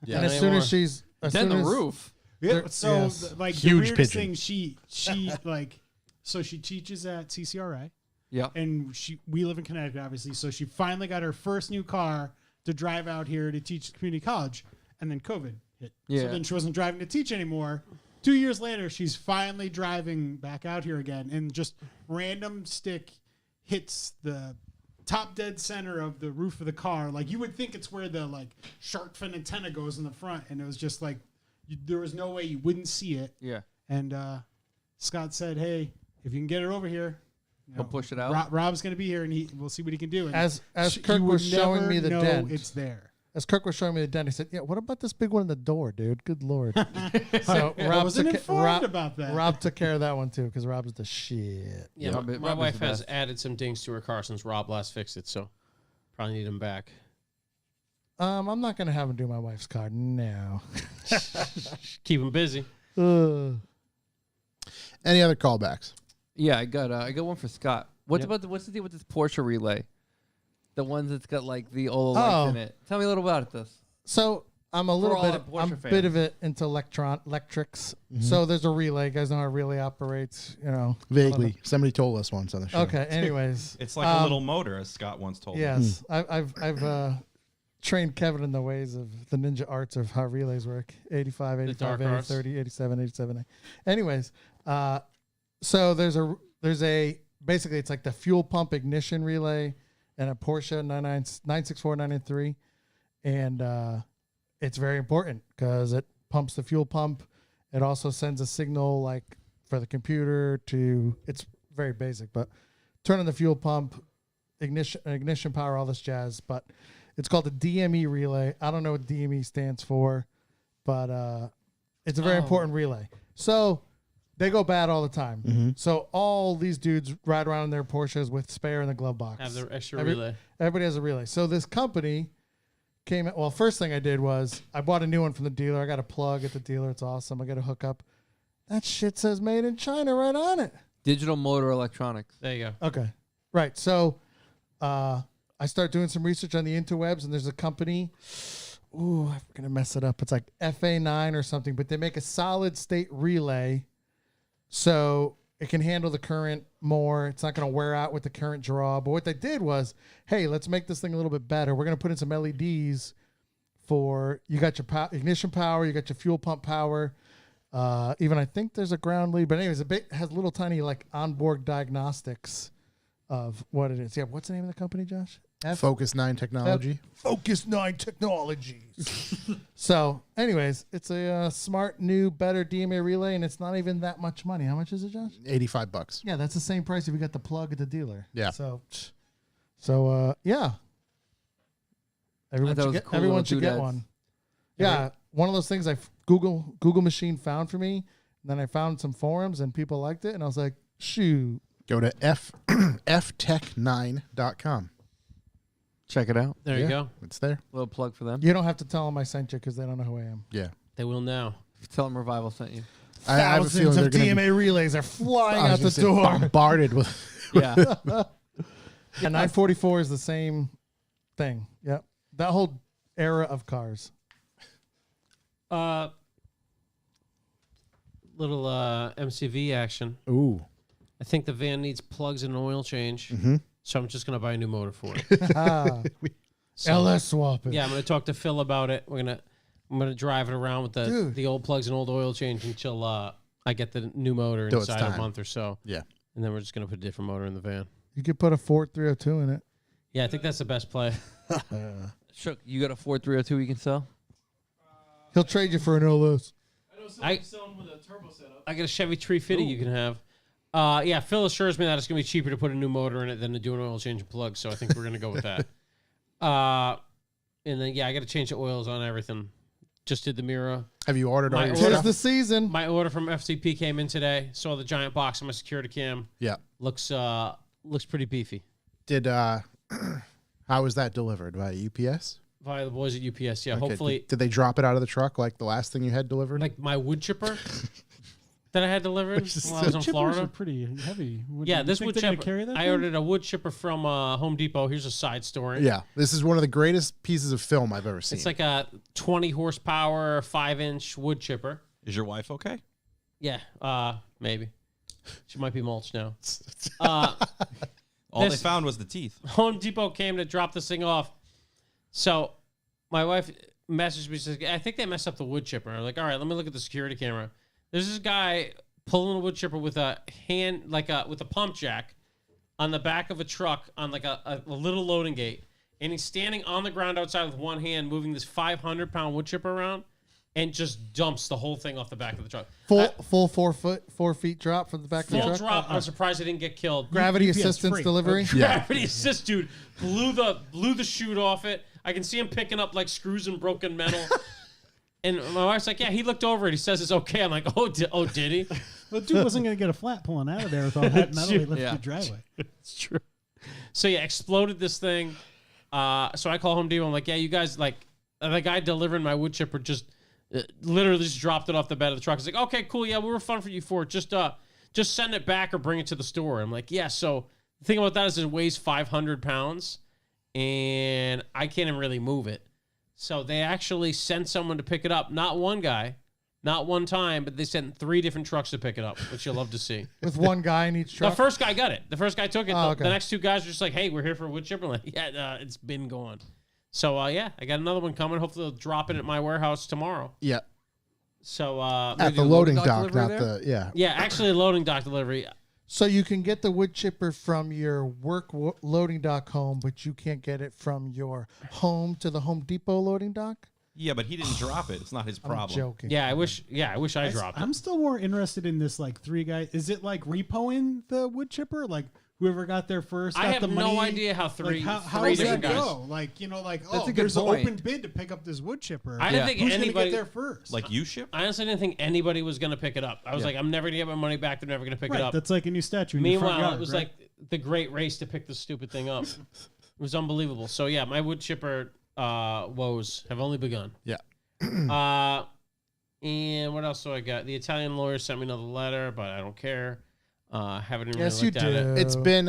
And as soon as she's Then the roof. Yeah. So yes. like Huge the weirdest pigeon. thing, she like, so she teaches at CCRI. Yeah. And we live in Connecticut, obviously. So she finally got her first new car to drive out here to teach at community college, and then COVID hit. Yeah. So then she wasn't driving to teach anymore. 2 years later, she's finally driving back out here again, and just random stick hits the top dead center of the roof of the car. Like you would think it's where the like shark fin antenna goes in the front, and it was just like there was no way you wouldn't see it. Yeah. And Scott said, "Hey, if you can get it over here, He'll push it out. Rob's going to be here, and we'll see what he can do." And as you Kirk would was showing never me the know dent. it's there. As Kirk was showing me the dent, he said, "Yeah, what about this big one in the door, dude? Good lord." So I wasn't informed about that. Rob took care of that one too, because Rob's the shit. Yeah, Rob- my Rob is wife the has best. added some dings to her car since Rob last fixed it, so probably need him back. I'm not gonna have him do my wife's car. No. Keep him busy. Any other callbacks? Yeah, I got one for Scott. What's Yep. what's the deal with this Porsche relay? The ones that's got like the old lights in it. Tell me a little about this. So I'm a little all bit. the Porsche I'm a fans. bit of it into electrics. So there's a relay. You guys know how a relay operates. Vaguely. Somebody told us once on the show. Okay. Anyways, It's like a little motor, as Scott once told me. Yes, I've trained Kevin in the ways of the ninja arts of how relays work. 85, 85, dark 80, arts. 30, 87, 87. Anyways, so there's a basically it's like the fuel pump ignition relay and a Porsche 964 993, and it's very important because it pumps the fuel pump. It also sends a signal like for the computer to. It's very basic, but turn on the fuel pump, ignition power, all this jazz. But it's called the DME relay. I don't know what DME stands for, but it's a very important relay. So they go bad all the time. So all these dudes ride around in their Porsches with spare in the glove box. Have their extra relay. Everybody has a relay. So this company came at, well, first thing I did was I bought a new one from the dealer. I got a plug at the dealer. It's awesome. I got a hookup. That shit says made in China right on it. Digital Motor Electronics. There you go. Okay. Right. So I start doing some research on the interwebs, and there's a company. Ooh, I'm going to mess it up. It's like FA9 or something, but they make a solid state relay so it can handle the current more. It's not going to wear out with the current draw. But what they did was, hey, let's make this thing a little bit better. We're going to put in some LEDs for, you got your ignition power, you got your fuel pump power. Even I think there's a ground lead, but anyways, it has little tiny like onboard diagnostics of what it is. Yeah, what's the name of the company, Josh? Focus 9 Technology. Focus 9 Technologies. So, anyways, it's a smart, new, better DMA relay, and it's not even that much money. How much is it, Josh? $85. Yeah, that's the same price if you got the plug at the dealer. Yeah. So yeah. Everyone thought it should was get, cool everyone little should get doodads. one. Yeah, one of those things Google machine found for me. And then I found some forums and people liked it, and I was like, shoot. Go to ftech9.com. Check it out. There you go. It's there. Little plug for them. You don't have to tell them I sent you because they don't know who I am. Yeah. They will now. Tell them Revival sent you. I have a feeling Thousands they're of going to DMA relays are flying out the be door. bombarded with. Yeah. And 944 is the same thing. Yep. That whole era of cars. Little MCV action. Ooh. I think the van needs plugs and an oil change, so I'm just gonna buy a new motor for it. So, LS swapping. yeah, I'm gonna talk to Phil about it. I'm gonna drive it around with Dude. the old plugs and old oil change until I get the new motor Till it's inside a time. month or so. Yeah. And then we're just gonna put a different motor in the van. You could put a Ford 302 in it. Yeah, I think that's the best play. Shook, you got a Ford 302 you can sell? He'll trade you for an LS. I got a Chevy 350 you can have. Yeah, Phil assures me that it's going to be cheaper to put a new motor in it than to do an oil change and plug, so I think we're going to go with that. And then, yeah, I got to change the oils on everything. Just did the mirror. Have you ordered all your Tis stuff? the season. My order from FCP came in today. Saw the giant box on my security cam. Yeah. Looks pretty beefy. Did how was that delivered? Via UPS? Via the boys at UPS, yeah. Okay. Hopefully, Did they drop it out of the truck like the last thing you had delivered? like my wood chipper that I had delivered while I was in Chippers Florida. are pretty heavy. Yeah, this would wood chipper. chipper. Carry that I thing? ordered a wood chipper from Home Depot. Here's a side story. Yeah, this is one of the greatest pieces of film I've ever seen. It's like a 20 horsepower, 5-inch wood chipper. Is your wife okay? Yeah, maybe. She might be mulched now. All they This- found was the teeth. Home Depot came to drop this thing off. So my wife messaged me, says, I think they messed up the wood chipper. I'm like, all right, let me look at the security camera. There's this guy pulling a wood chipper with a hand, with a pump jack on the back of a truck on like a little loading gate. And he's standing on the ground outside with one hand, moving this 500-pound wood chipper around and just dumps the whole thing off the back of the truck. Full 4 feet drop from the back of the Full truck. drop. I'm surprised I didn't get killed. Gravity UPS assistance free. delivery. Gravity assist, dude. Blew the chute off it. I can see him picking up like screws and broken metal. And my wife's like, yeah, he looked over it. He says it's okay. I'm like, oh, did he? The dude wasn't going to get a flat pulling out of there with all that metal he left Yeah. the driveway. It's true. So yeah, exploded this thing. So I call Home Depot. I'm like, yeah, you guys, like, the guy delivering my wood chipper just literally just dropped it off the bed of the truck. He's like, okay, cool. Yeah, we were fun for you for it. Just send it back or bring it to the store. I'm like, yeah. So the thing about that is it weighs 500 pounds and I can't even really move it. So they actually sent someone to pick it up. Not one guy, not one time, but they sent 3 different trucks to pick it up, which you'll love to see. With one guy in each The truck. first guy got it. The first guy took it. Oh, The- okay. The next 2 guys were just like, hey, we're here for a wood chipper. I'm like, yeah, it's been gone. So, yeah, I got another one coming. Hopefully they'll drop it at my warehouse tomorrow. yeah, So, at the do loading loading dock dock, not delivery the yeah. yeah, actually a loading dock delivery. So you can get the wood chipper from your loading dock home, but you can't get it from your home to the Home Depot loading dock? Yeah, but he didn't drop it. It's not his I'm problem. joking. Yeah, I wish I dropped it. I'm still more interested in this like 3 guys. Is it like repoing the wood chipper? Like whoever got there first got I have the money? no idea how three how three does that different guys. go? Like, That's oh, a good there's point. an open bid to pick up this wood chipper. I didn't think Who's anybody gonna get there first? Like you ship? I honestly didn't think anybody was going to pick it up. I was like, I'm never going to get my money back. They're never going to pick right, it up. that's like a new statue. In your front Meanwhile, yard, it was right? like the great race to pick this stupid thing up. It was unbelievable. So yeah, my wood chipper woes have only begun. Yeah. And what else do I got? The Italian lawyer sent me another letter, but I don't care. Haven't even Yes, really you looked at it. do. It's been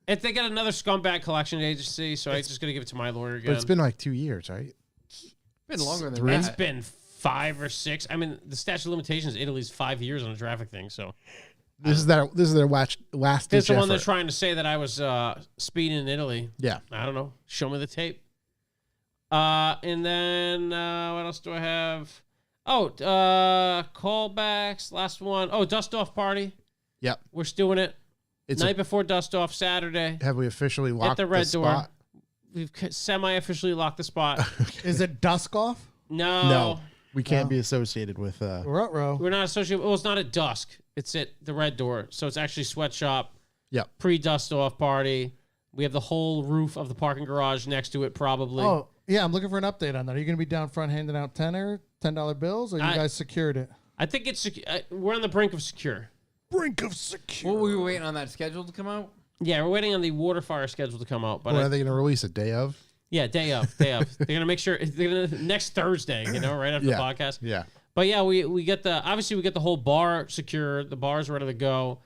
If they got another scumbag collection agency, so I'm just gonna give it to my lawyer again. but it's been like 2 years, right? been longer than It's that. been 5 or 6. I mean, the statute of limitations in Italy's 5 years on a traffic thing. So This is their last it's ditch the one that's effort. trying to say that I was speeding in Italy. Yeah. I don't know. Show me the tape. And then what else do I have? Oh, callbacks. Last one. Oh, dust off party. Yep. We're doing it. It's Night before dust off, Saturday. have we officially locked the red door. spot? We've semi-officially locked the spot. Is it dusk off? No. No, we can't be associated with. Ruh-roh. We're not associated. Well, it's not at dusk. It's at the red door. So it's actually sweatshop. Yep. Pre-dust off party. We have the whole roof of the parking garage next to it, probably. Oh, yeah, I'm looking for an update on that. Are you going to be down front handing out $10 bills, or you guys secured it? I think it's we're on the brink of secure. Brink of secure. Well, we were waiting on that schedule to come out. Yeah, we're waiting on the water fire schedule to come out. But When are they going to release it? Day of? yeah, day of. They're gonna make sure next Thursday. Right after Yeah. the podcast. Yeah. But yeah, we get the whole bar secure. The bar's ready to go.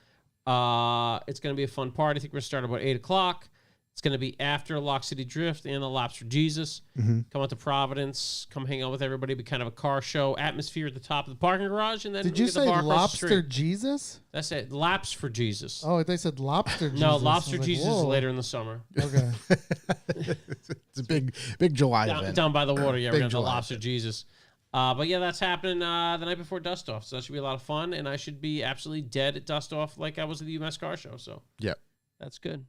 It's gonna be a fun party. I think we're gonna start about 8:00. It's gonna be after Lock City Drift and the Lobster Jesus. Mm-hmm. Come out to Providence. Come hang out with everybody. Be kind of a car show atmosphere at the top of the parking garage, and then Did we you get the say bar across the Lobster street. Jesus? That's it. Laps for Jesus. Oh, they said Lobster Jesus. No, I was Lobster like, Jesus is whoa. later in the summer. Okay. It's a big July event. Down by the water, yeah, we're Big gonna have the July Lobster Jesus. But yeah, that's happening the night before Dust Off, so that should be a lot of fun, and I should be absolutely dead at Dust Off like I was at the UMass Car Show, so Yep. that's good.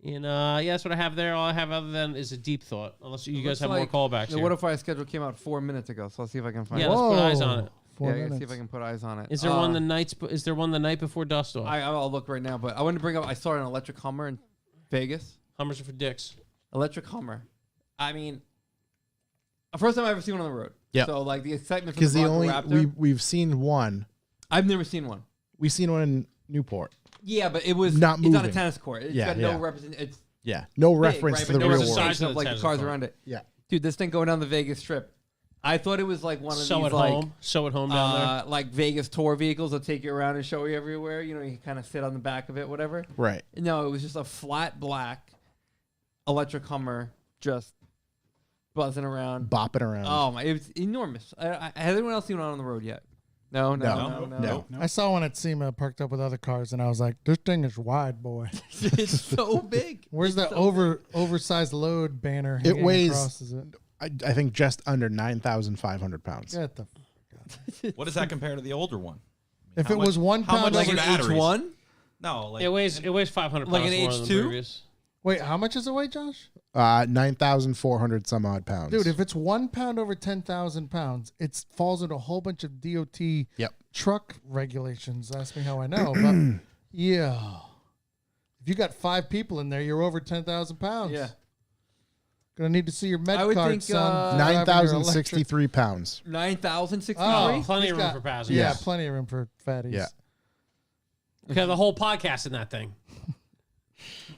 And yeah, that's what I have there. All I have other than is a deep thought, unless you guys have more callbacks The here. What If I schedule came out 4 minutes ago, so I'll see if I can find Yeah, it. let's put eyes on it. 4 Yeah, I gotta minutes. see if I can put eyes on it. Is there one the nights? Is there one the night before dust off? I'll look right now, but I wanted to bring up. I saw an electric Hummer in Vegas. Hummers are for dicks. Electric Hummer. I mean, first time I ever seen one on the road. Yep. So like the excitement for Because the the Bronco only Raptor. we've seen one. I've never seen one. We've seen one in Newport. Yeah, but it was Not It's on a moving. tennis court. It's Yeah, got yeah. no represent. It's Yeah, no big, reference right? to But the no real representation world. of representation of the like the tennis cars court. around it. Yeah. Dude, this thing going down the Vegas Strip. I thought it was like one of So these at like home. So at home down there. like Vegas tour vehicles that take you around and show you everywhere. You know, you kind of sit on the back of it, whatever. Right. No, it was just a flat black electric Hummer just buzzing around. Bopping around. Oh my, it was enormous. Has anyone else seen one on the road yet? No. No. I saw one at SEMA parked up with other cars, and I was like, "This thing is wide, boy." It's so big. Where's It's the so oversized load banner? It hanging weighs- across, is it? I think just under 9,500 pounds. Get the. What does that compare to the older one? If How it was much- 1 how pound much over Like an batteries? H1? No, like It weighs 500 Like pounds an more than the H2? previous. Wait, how much is it weigh, Josh? 9,400 some odd pounds. Dude, if it's 1 pound over 10,000 pounds, it falls into a whole bunch of DOT Yep. truck regulations. Ask me how I know. But yeah. If you got 5 people in there, you're over 10,000 pounds. Yeah. Gonna need to see your med I would card, think, son. 9,063 pounds. 9,063? Oh, Plenty he's of room got- for passengers. Yeah, Yeah. plenty of room for fatties. Yeah. Okay, the whole podcast in that thing.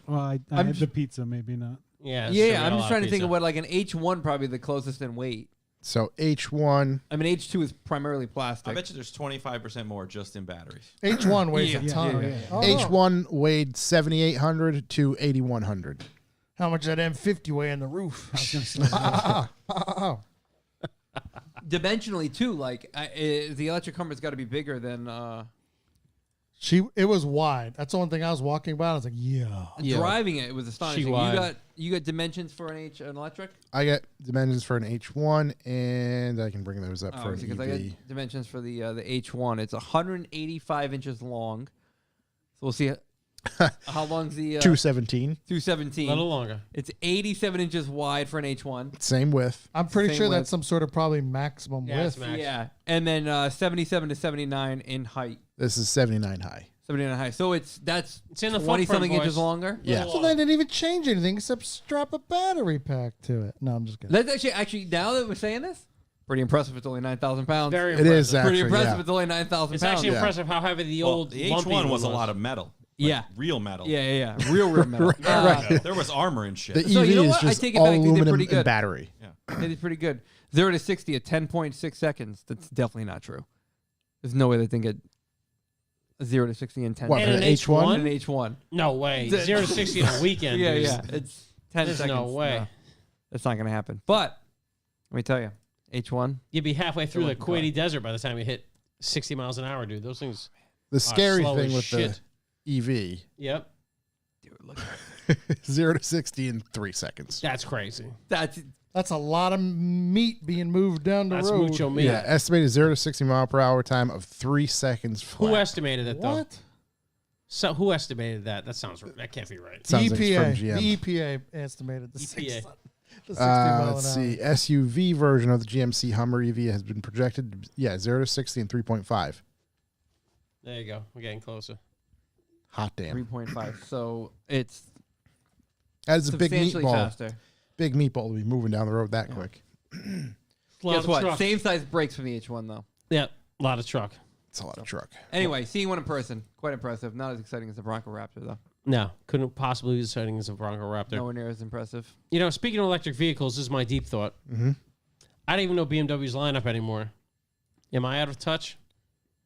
Well, I I'm had just- the pizza, maybe not. Yeah. so we Yeah, got I'm a just lot trying of to think pizza. of what like an H1 probably the closest in weight. So H1, I mean, H2 is primarily plastic. I bet you there's 25% more just in batteries. H1 weighs Yeah. a ton. Yeah. Oh, no. H1 weighed 7,800 to 8,100. How much that M50 weigh in the roof? Dimensionally, too, like the electric Hummer's got to be bigger than It was wide. That's the one thing I was walking by. I was like, yeah. driving it. It was astonishing. wide. You got dimensions for an electric? I got dimensions for an H1, and I can bring those up for an because I EV. got dimensions for the H1. It's 185 inches long. So we'll see how long's the 217, 217. A little longer. It's 87 inches wide for an H1. same width. I'm pretty Same sure width. that's some sort of probably maximum Yeah, width. it's max. Yeah, and then 77 to 79 in height. This is 79 high. 79 high. So that's It's in the 20 footprint, something inches boys. longer. Yeah. So they didn't even change anything except strap a battery pack to it. No, I'm just kidding. That's actually now that we're saying this, pretty impressive. It's only 9,000 pounds. Very It impressive. is pretty actually, impressive. yeah. It's only 9,000 It's pounds. actually Yeah. impressive how heavy the old the lumpy H1 one was a lot of metal. Like Yeah. real metal. Yeah, real metal. Right. There was armor and shit. The So EV you know is what? I just take it all back. They did aluminum pretty and good. battery. They did pretty good. 0 to 60 at 10.6 seconds. That's definitely not true. There's no way they think it 0 to 60 in 10 What, And for an an H1? An H1. No way. The- 0 to 60 in a weekend. Yeah, dude. yeah. It's 10 There's seconds. no way. No, that's not going to happen. But let me tell you, H1. You'd be halfway through the looking car. Kuwaiti desert by the time you hit 60 miles an hour, dude. Those things. The scary slow thing as with shit. the EV, Yep. Dude, look. 0 to 60 in 3 seconds. That's crazy. That's a lot of meat being moved down the That's road. mucho meat. Yeah, estimated 0 to 60 mile per hour time of 3 seconds flat. Who estimated it though? What? So who estimated that? That can't be right. Sounds like it's from GM. The EPA estimated the EPA. 60 mile an Let's hour. see. SUV version of the GMC Hummer EV has been projected, 0 to 60 in 3.5. There you go. We're getting closer. Hot damn. 3.5. So it's That is a big substantially meatball. faster. Big meatball to be moving down the road that quick. Guess what? Same size brakes from the H1 though. Yeah, a lot of truck. It's a lot of truck. Anyway, seeing one in person, quite impressive. Not as exciting as the Bronco Raptor though. No, couldn't possibly be as exciting as a Bronco Raptor. Nowhere near as impressive. You know, speaking of electric vehicles, this is my deep thought. Mm-hmm. I don't even know BMW's lineup anymore. Am I out of touch?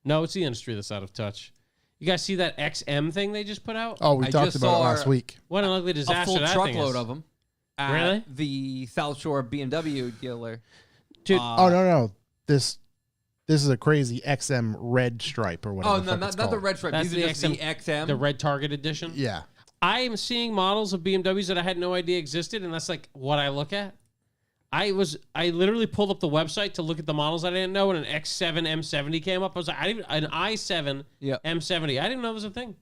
No, it's the industry that's out of touch. You guys see that XM thing they just put out? Oh, we I talked just about it saw last week. What an ugly A disaster full that thing truckload is. of them. At Really? The South Shore BMW dealer. Dude, Oh, no. This is a crazy XM red stripe or whatever. Oh the no, fuck not it's the called. red stripe. That's These are the just the XM. the red Target edition. Yeah. I am seeing models of BMWs that I had no idea existed, and that's like what I look at. I literally pulled up the website to look at the models I didn't know, and an X7 M70 came up. I was like, an i7 Yep. M70. I didn't know it was a thing.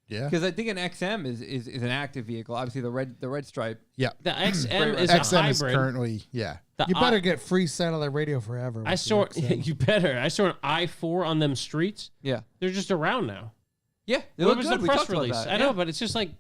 Yeah. Because I think an XM is an active vehicle. Obviously, the red stripe. Yeah. The XM is a XM hybrid. is currently, yeah. The You better get free satellite radio forever. I with saw the XM. you better. I saw an i4 on them streets. Yeah. They're just around now. Yeah. They What look was good. the We press talked about release? that. I know, Yeah. but it's just like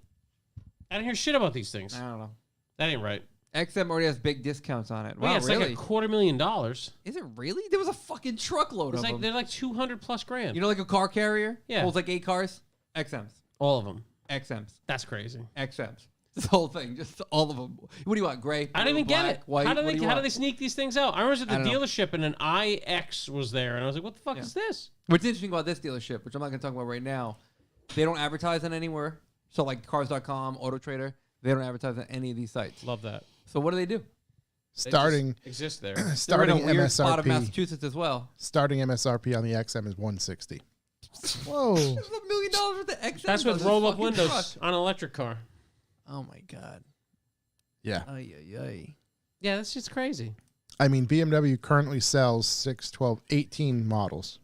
I don't hear shit about these things. I don't know. That ain't right. XM already has big discounts on it. Well, Wow, yeah, it's really? like $250,000. Is it really? There was a fucking truckload It's of like them. they're like 200 plus grand. You know, like a car carrier? Yeah. Holds like 8 cars? XMs. all of them. XMs. That's crazy. XMs. This whole thing. Just all of them. What do you want? Gray? I didn't even black, get it. White? How do What they you how do want? they sneak these things out? I was at the I don't know. dealership and an iX was there, and I was like, "What the fuck is this?" What's interesting about this dealership, which I'm not going to talk about right now, they don't advertise on anywhere. So like Cars.com, Auto Trader, they don't advertise on any of these sites. Love that. So what do? They Starting just exist there. starting They're in a weird spot of MSRP. Massachusetts as well. Starting MSRP on the XM is 160. Whoa. There's $1 million worth of XMs. That's on with this roll-up fucking windows truck. on an electric car. Oh my god. Yeah. Ay, ay, ay. Yeah, that's just crazy. I mean, BMW currently sells 6, 12, 18 models.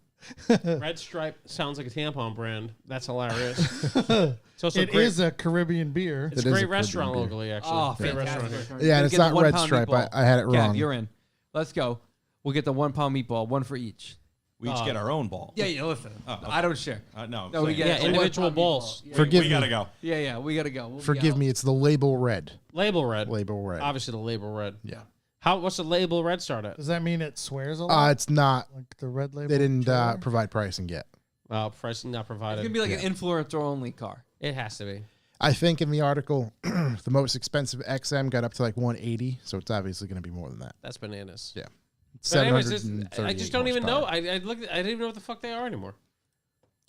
Red Stripe sounds like a tampon brand. That's hilarious. It's also It great. is a Caribbean beer. It's It a is great a restaurant Caribbean locally, actually. Oh, Great fantastic. restaurant. Yeah, and We'll it's get the not Red 1 pound Stripe. meatball. I had it Gav, wrong. you're in. Let's go. We'll get the 1 pound meatball, one for each. We each get our own ball. Yeah, listen. Oh, okay. I don't share. No, No, we same. get Yeah, a 1 individual pound bowls. meatball. Yeah, Forgive we me. gotta go. yeah, we gotta go. We'll be Forgive out. me. It's the label red. Label red. Label red. Obviously, the label red. Yeah. What's the label red start at? Does that mean it swears a lot? It's not. Like the red label? They didn't trailer? provide pricing yet. Pricing not It's provided. gonna be like an influencer only car. It has to be. I think in the article, the most expensive XM got up to like 180, so it's obviously going to be more than that. That's bananas. Yeah. But anyways, I 738 just don't even know. horsepower. I looked. I didn't even know what the fuck they are anymore.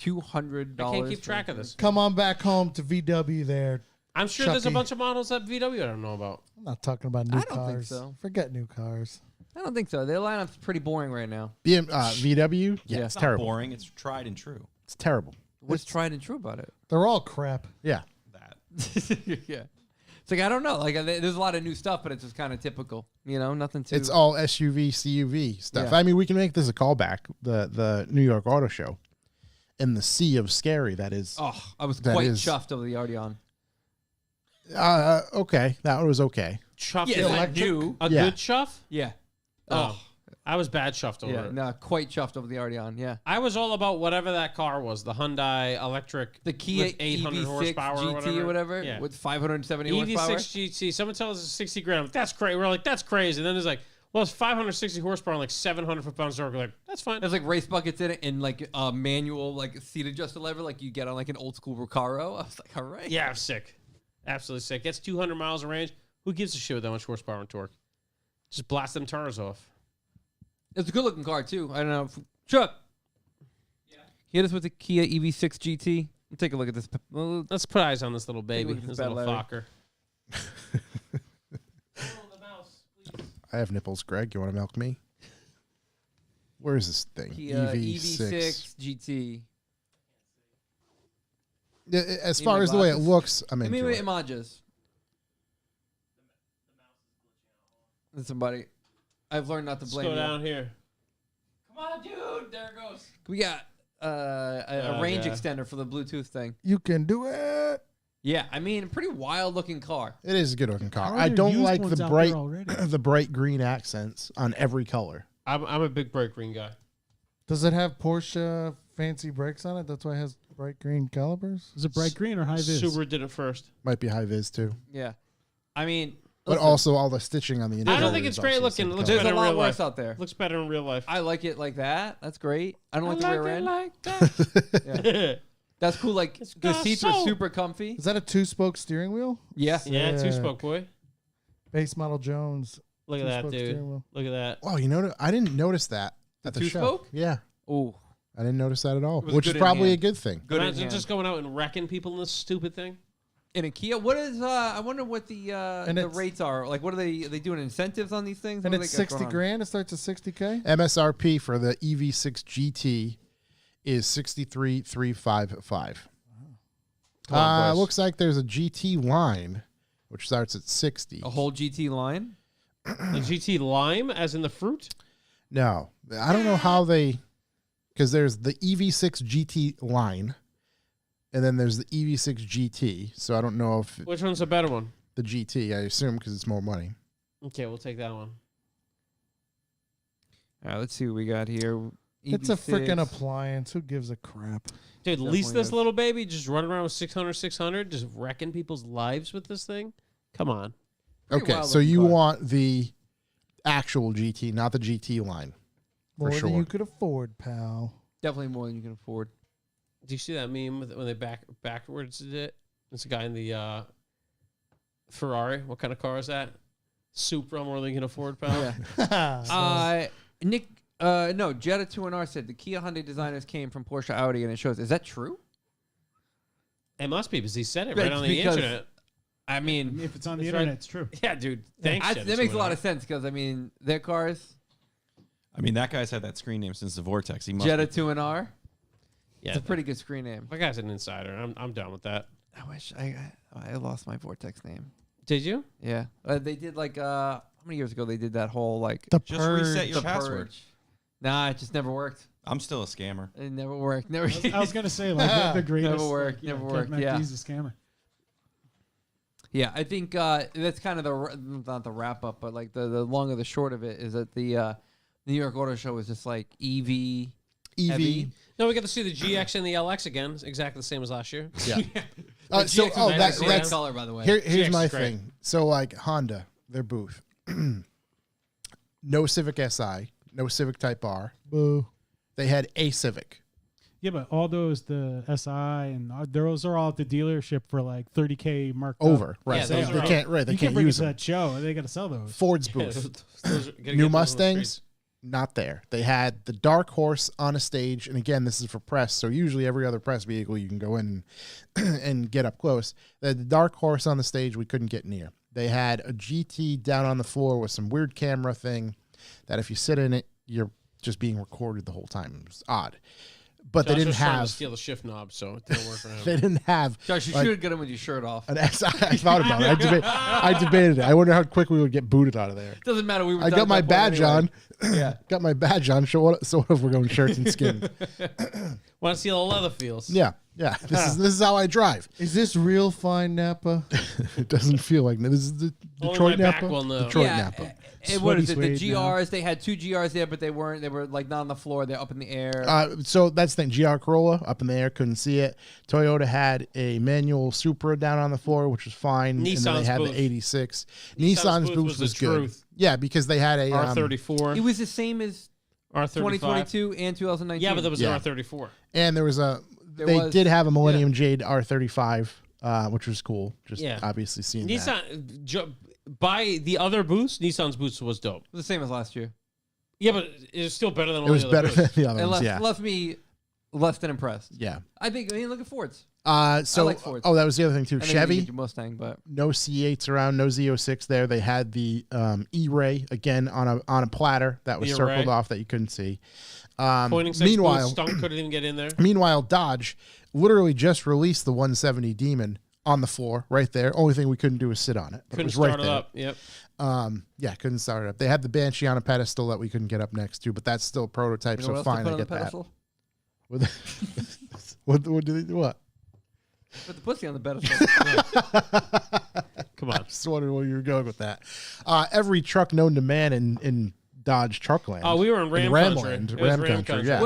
$200. I can't keep track of this. Come on back home to VW there. I'm sure there's a Chucky. bunch of models at VW I don't know about. I'm not talking about new I don't think cars. so. Forget new cars. I don't think so. Their lineup's pretty boring right now. VW? Yeah, Yeah. it's Not terrible. boring. It's tried and true. It's terrible. What's tried and true about it? They're all crap. Yeah. That. Yeah. It's like, I don't know. Like, there's a lot of new stuff, but it's just kind of typical. You know, nothing too. It's all SUV, CUV stuff. Yeah. I mean, we can make this a callback. The New York Auto Show. In the sea of scary, that is. Oh, I was That quite is- chuffed over the Arteon. Okay. That was okay. Chuffed Yeah, is like that new. a Yeah. good chuff? Yeah. Oh, I was bad chuffed over Yeah. it. No, quite chuffed over the Arteon. Yeah. I was all about whatever that car was, the Hyundai electric, The Kia with 800 EV6 horsepower GT or whatever. yeah. With 570 horsepower. EV6 GT. Someone tells us it's 60 grand. I'm like, that's crazy. We're like, that's crazy. And then there's like, well, it's 560 horsepower and like 700 foot-pounds torque. We're like, that's fine. There's like race buckets in it and like a manual like seat adjusted lever like you get on like an old school Recaro. I was like, all right. Yeah, I'm sick. Absolutely sick. Gets 200 miles of range. Who gives a shit with that much horsepower and torque? Just blast them tires off. It's a good looking car too. I don't know. Chuck. Yeah. Hit us with the Kia EV6 GT. We'll take a look at this. Let's put eyes on this little baby, look at this this little bad fucker. I have nipples, Greg. You want to milk me? Where is this thing? Kia EV6 GT. Yeah, as far as the way it glasses. looks, I'm Give into me it. images. Somebody. I've learned not to Let's blame go you. down here. Come on, dude. There it goes. We got a Oh, range God. extender for the Bluetooth thing. You can do it. Yeah, I mean, pretty wild looking car. It is a good looking car. How are I there don't used like ones the out bright, there already? the bright green accents on every color. I'm a big bright green guy. Does it have Porsche fancy brakes on it? That's why it has bright green calipers. Is it bright green or high vis? Subaru did it first. Might be high vis too, Yeah. I mean, but listen, also all the stitching on the I interior. don't think is it's great also the looking. same It looks color. there's better a in lot real worse life. out there. Looks better in real life. I like it like that. That's great. I don't like the rear end. Yeah. That's cool. Like It's the got seats are soul. super comfy. Is that a 2-spoke steering wheel? Yeah. Yeah, Sick. two-spoke boy. Base model Jones. Look at that, Two-spoke dude. steering wheel. Look at that. Oh, you know, I didn't notice that at the show. two-spoke? Yeah, Ooh. I didn't notice that at all, It was which is good in probably a hand. good thing. Good in Imagine hand. just going out and wrecking people in this stupid thing. In a Kia, what is? I wonder what the it's- rates are. Like, what are they doing incentives on these things? And What do it's they got 60 going on? grand. It starts at 60K. MSRP for the EV6 GT is 63,355. Come on, boys. Looks like there's a GT line, which starts at 60. A whole GT line. A GT Lime, as in the fruit. No, I don't know how they, because there's the EV6 GT line, and then there's the EV6 GT. So I don't know if Which one's a better one? the GT, I assume, because it's more money. Okay, we'll take that one. All right, let's see what we got here. It's a EV6. freaking appliance. Who gives a crap? Dude, lease Definitely this is. little baby, just running around with 600, just wrecking people's lives with this thing. Come on. Pretty Okay, wild so looking you car. want the actual GT, not the GT line. More For than sure. you could afford, pal. Definitely more than you can afford. Do you see that meme when they backwards did it? It's a guy in the Ferrari. What kind of car is that? Supra, more than you can afford, pal. Yeah. Nick, no, Jetta 2NR said the Kia Hyundai designers came from Porsche Audi, and it shows. Is that true? It must be because he said it Right, right on the because- internet. I mean, If it's on the It's internet, right. it's true. Yeah, dude. Thanks. that makes a lot of sense because, I mean, their cars, I mean, that guy's had that screen name since the Vortex. He must Jetta be- 2NR, Yeah, it's a pretty good screen name. My guy's an insider. I'm done with that. I wish I lost my Vortex name. Did you? Yeah. They did like, how many years ago they did that whole like The Just reset your the password. purge. Nah, it just never worked. I'm still a scammer. It never worked. Never. I was gonna say like the greatest. Never worked, Like, never Kev worked, yeah. McGee's a scammer. Yeah, I think that's kind of not the wrap up, but like the long of the short of it is that the New York Auto Show is just like EV. Heavy. No, we got to see the GX and the LX again. It's exactly the same as last year. Yeah. The So, GX oh, is that's great that's color, by the way. here's GX my is great. thing. So like Honda, their booth, no Civic Si, no Civic Type R. Boo. They had a Civic. Yeah, but all those the SI and those are all at the dealership for like $30K marked Over, up. right? Yeah, so those they are- can't, right? They You can't can't bring it use to them. that show. They got to sell those. Ford's Yeah, booth. those are- gotta get New those on the Mustangs, streets. not there. They had the Dark Horse on a stage, and again, this is for press. So usually, every other press vehicle you can go in and get up close. They had the Dark Horse on the stage. We couldn't get near. They had a GT down on the floor with some weird camera thing that if you sit in it, you're just being recorded the whole time. It was odd, but they Josh didn't was trying to have. steal the shift knob, so it didn't work for him. They didn't have. Josh, you like, should get him with your shirt off. an SI. I thought about it. I debated it. I wonder how quick we would get booted out of there. Doesn't matter. We were I done got at my that point badge anyway. on. Yeah. Got my badge on. So what if we're going shirts and skins? Want to see how the leather feels? Yeah, yeah. This is how I drive. Is this real fine Napa? It doesn't feel like this is the Only Detroit my back Napa. will know. Detroit Yeah, Napa. and what is it? Sweaty The suede now. GRs. They had two GRs there, but they weren't. They were like not on the floor. They're up in the air. So that's the thing. GR Corolla up in the air, couldn't see it. Toyota had a manual Supra down on the floor, which was fine. and then they Nissan's had booth. the 86. Nissan's Nissan's booth booth was was the good. truth. Yeah, because they had a R34, it was the same as R35. 2022 and 2019. Yeah, but there was Yeah. an R34. and there was a. There They was- did have a Millennium Jade R35, which was cool. Just Yeah. obviously seeing that. Nissan, by the other booths, Nissan's booths was dope. the same as last year. Yeah, but it was still better than all It was the other better than booths. the other It ones. left, Yeah, left me less than impressed. yeah. I mean, look at Fords. So like Fords. oh, that was the other thing too. I know you didn't Chevy. get your Mustang, but No C8s around, no Z06 there. They had the E-Ray again on a platter that was The circled Array. off that you couldn't see. Pointing six Meanwhile, booths, Stunk couldn't even get in there. meanwhile, Dodge literally just released the 170 Demon on the floor right there. Only thing we couldn't do was sit on it. But Couldn't it was right start it there. up. Yep. Yeah, couldn't start it up. They had the Banshee on a pedestal that we couldn't get up next to, but that's still a prototype, you know so what else fine, they I put on the get that. pedestal? What do they do? What? Put the pussy on the pedestal. Come on. Just wondering where you were going with that. Every truck known to man in Dodge Truckland. Oh, we were in Ram Country. Ramland, It was Ram Ram Country, Country. yeah.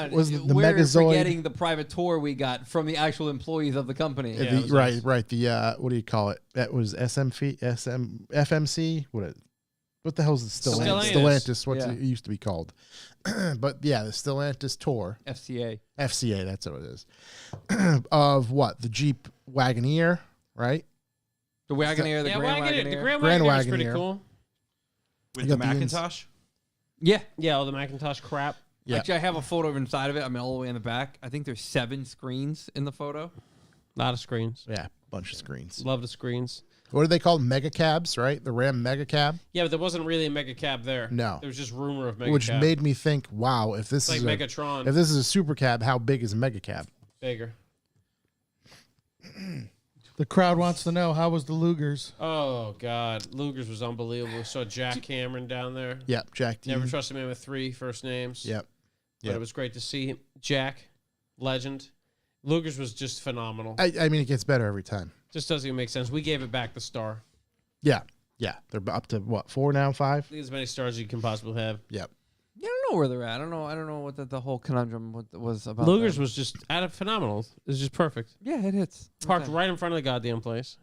Was the we're Megazoid- forgetting the private tour we got from the actual employees of the company. Yeah, it was right, nice. right. The what do you call it? That was FMC. What the hell's the Stellantis? Stellantis. Stellantis. What's Yeah. it used to be called? But yeah, the Stellantis tour, FCA. FCA. That's what it is. Of what? The Jeep Wagoneer, right? The Wagoneer, the Yeah, Grand Wagoneer. The Wagoneer. Grand Grand Wagoneer was pretty Wagoneer. cool. With You the got the ins- Macintosh? Yeah. Yeah, all the Macintosh crap. Yeah. Actually, I have a photo of inside of it. I mean, all the way in the back. I think there's 7 screens in the photo. A lot of screens. Yeah, bunch of screens. Love the screens. What are they called? Mega cabs, right? The Ram Mega Cab, Yeah, but there wasn't really a mega cab there. No. There was just rumor of mega which cab. made me think, wow, if this It's is like a, Megatron. if this is a super cab, how big is a mega cab? Bigger. The crowd wants to know, how was the Lugers? Oh, God. Luger's was unbelievable. We saw Jack Cameron down there. Yep, Jack. Never Dean. trusted a man with 3 first names. Yep. But Yep. it was great to see him. Jack, legend. Luger's was just phenomenal. I mean, it gets better every time. Just doesn't even make sense. We gave it back the star. Yeah. Yeah. They're up to what, 4 now, 5? I think as many stars as you can possibly have. Yep. Yeah, I don't know where they're at. I don't know what the whole conundrum was about. Luger's them. was just phenomenal. It was just perfect. Yeah, it hits. Parked right in front of the goddamn place.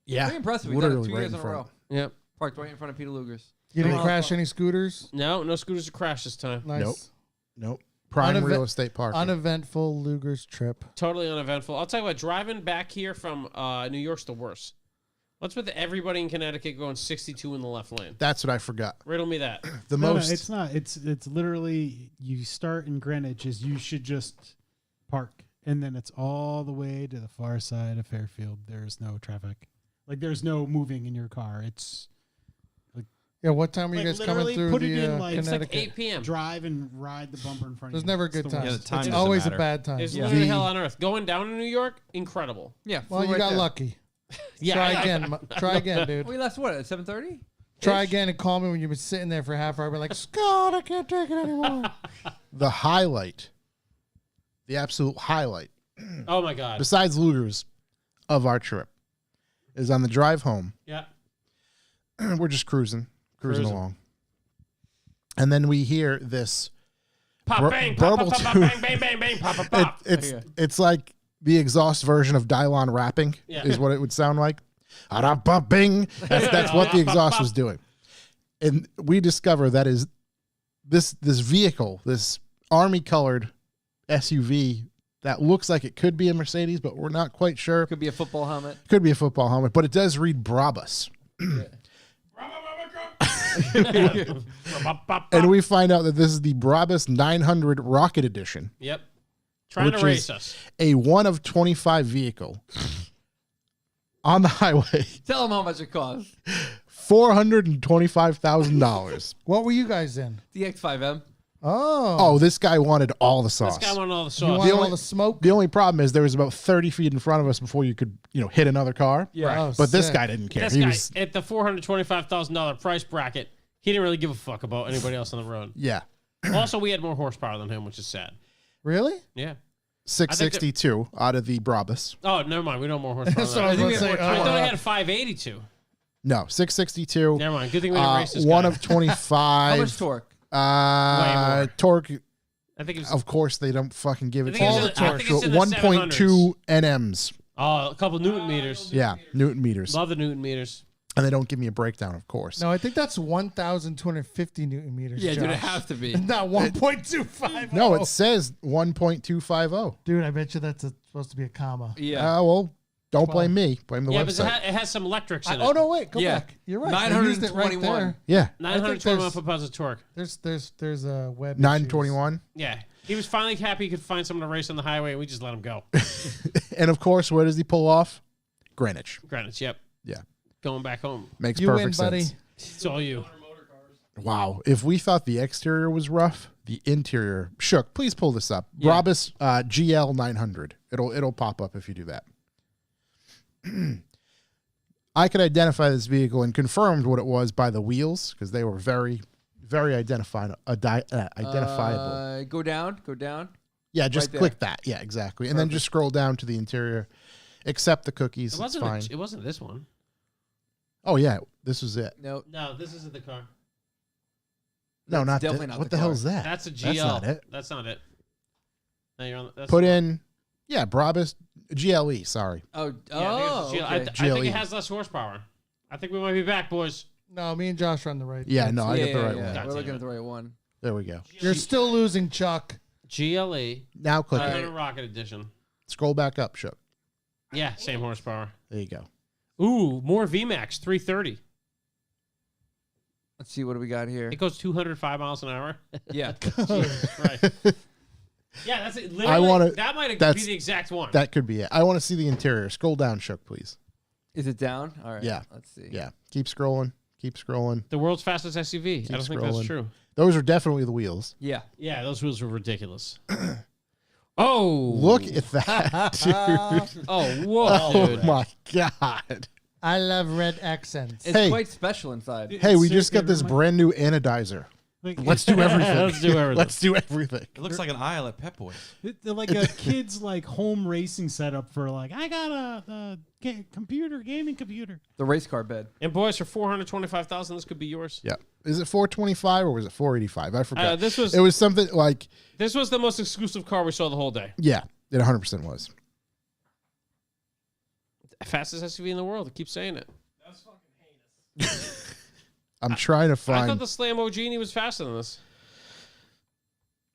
Yeah. Pretty impressive. We've done it Literally 2 right years in in a front. row. Yep. Parked right in front of Peter Luger's. You didn't crash any scooters? No scooters to crash this time. Nice. Nope. Prime Uneve- real estate parking. Uneventful Luger's trip. Totally uneventful. I'll tell you what, driving back here from New York's the worst. What's with everybody in Connecticut going 62 in the left lane? That's what I forgot. Riddle me that. The No, most. it's not. It's literally you start in Greenwich is you should just park, and then it's all the way to the far side of Fairfield. There's no traffic, like there's no moving in your car. It's Yeah, what time were you Like, guys coming literally through put it the in, like- It's like Connecticut? 8 p.m. drive and ride the bumper in front There's of you. never a It's good the time. Yeah, the worst. time It's doesn't always matter. a bad time. It's Yeah. literally The- hell on earth. Going down to New York, incredible. Yeah. Well, flew you right got there. lucky. Yeah, Try I- again. Try again, dude. We left what at 7:30? Try again and call me when you've been sitting there for a half hour. Be like, Scott, I can't take it anymore. The highlight. The absolute highlight. Oh my god. Besides Luger's of our trip is on the drive home. Yeah. We're just cruising Cruising. along. And then we hear this. Pop Bur- bang, pop, burble pop, pop, tune. bang, bang, bang, bang, pop, pop, pop. It's like the exhaust version of Dylon rapping Yeah. is what it would sound like. Bing. That's what the exhaust was doing. And we discover that is this vehicle, this army colored SUV that looks like it could be a Mercedes, but we're not quite sure. Could be a football helmet. Could be a football helmet, but it does read Brabus. And we find out that this is the Brabus 900 Rocket Edition, Yep. Trying which to race is us. a 1 of 25 vehicle on the highway. Tell them how much it costs. $425,000. What were you guys in? The X5M. Oh. Oh, this guy wanted all the This sauce. guy wanted all the You sauce. want all only- the smoke? The only problem is there was about 30 feet in front of us before you could, hit another car. Yeah. Oh, But this sick. guy didn't care. This He guy, was, at the $425,000 price bracket, he didn't really give a fuck about anybody else on the road. yeah, Also, we had more horsepower than him, which is sad. Really? Yeah. 662 out of the Brabus. Oh, never mind. We don't have more horsepower. So than I was that. gonna say, I thought oh, I had 582. No, 662. Never mind. Good thing we didn't race this guy. 1 of 25. How much torque? Way more. Torque, I think it was. of course, they don't fucking give I it think to it's you. in- I think it's in the 1.2 NMs. Oh, a couple Newton meters. Yeah, Newton meters. Love the Newton meters. And they don't give me a breakdown, of course. No, I think that's 1,250 Newton meters. Yeah, dude, it Josh. has to be. Not 1.25. No, it says 1.250. Dude, I bet you that's supposed to be a comma. Yeah. Well, don't blame me. Blame the Yeah, but website. it has some electrics in it. Oh no, wait, go Yeah. back. You're right. I used it right 921. there. Yeah, 921 there's- foot-pounds of torque. There's a web. 921. Yeah. He was finally happy he could find someone to race on the highway, and we just let him go. And of course, where does he pull off? Greenwich. Greenwich, yep. Yeah, Going back home. makes You win, perfect buddy. sense. It's all you. Wow. If we thought the exterior was rough, the interior shook. Please pull this up. Yeah. Brabus GL 900. It'll pop up if you do that. I could identify this vehicle and confirmed what it was by the wheels because they were very, very identifiable. Go down. Go down. Yeah, just right there. click that. Yeah, exactly. And then just scroll down to the interior. Accept the cookies. It It's wasn't. fine. It wasn't this one. Oh yeah, this was it. No. No, this isn't the car. No, That's not definitely that. not What the the hell car. is that? That's a GL. That's not it. That's not it. No, you're on. That's Put in, yeah, Brabus GLE. Sorry. Oh. Yeah, Oh. there's a GL. Okay. I think GLE. it has less horsepower. I think we might be back, boys. No, me and Josh are on the right. Yeah, no, I yeah, got the right yeah. one. God We're damn looking it. at the right one. There we go. You're still losing, Chuck. GLE. Now click it. 500 Rocket Edition. Scroll back up, Shook. Yeah, same horsepower. There you go. Ooh, more VMAX 330. Let's see what do we got here. It goes 205 miles an hour. Yeah. Right. Yeah, that's it. Literally, I wanna- that might be that's- the exact one. That could be it. I want to see the interior. Scroll down, Shook, please. Is it down? All right. Yeah. Let's see. Yeah. Keep scrolling. Keep scrolling. The world's fastest SUV. I don't think that's scrolling. true. Those are definitely the wheels. Yeah. Yeah, those wheels were ridiculous. Oh, Look at that, dude. Oh, whoa, Oh dude. my god. I love red accents. It's Hey. quite special inside. Hey, we Sick, just got it this remi- brand new anodizer. Like, Let's do everything. Let's do everything. Let's do everything. It looks like an aisle at Pep Boys. They're like a kid's like home racing setup for like I got a gaming computer. The race car bed. And boys, for $425,000, this could be yours. Yeah. Is it 425 or was it 485? I forgot. This was It was something like, this was the most exclusive car we saw the whole day. yeah, it 100% was. Fastest SUV in the world. I keep saying it. I'm trying to I thought find the Lamborghini was faster than this.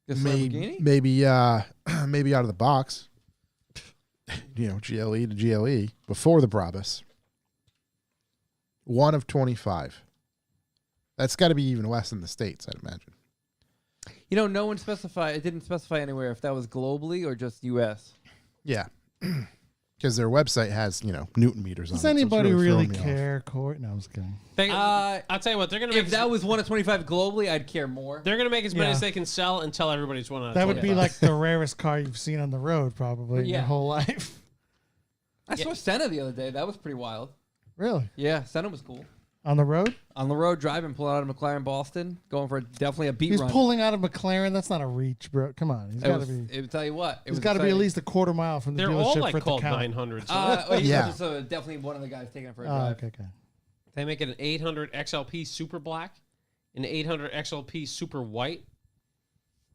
This maybe Lamborghini? maybe out of the box. GLE to GLE before the Brabus. 1 of 25. That's got to be even less in the States, I'd imagine. No one specified. It didn't specify anywhere if that was globally or just U.S. Yeah. Because their website has, Newton meters on Does it. so it's anybody really throwing me off. care, Court? No, I was kidding. I'll tell you what, they're gonna make If that was 1 of 25 globally, I'd care more. they're gonna make as many Yeah. as they can sell and tell everybody it's 1 out of That would 25. be like the rarest car you've seen on the road, probably in your Yeah. whole life. I saw Senna the other day. That was pretty wild. Really? Yeah, Senna was cool. On the road? On the road, driving, pulling out of McLaren Boston, going for definitely a beat He's run. pulling out of McLaren. That's not a reach, bro. Come on. He's It got to was, be. it would tell you what. He's got to be at least a quarter mile from the They're dealership all for like it to called count. 900. So Yeah. Just definitely one of the guys taking it for a Oh, drive. okay, okay. they make it an 800 XLP Super Black, an 800 XLP Super White.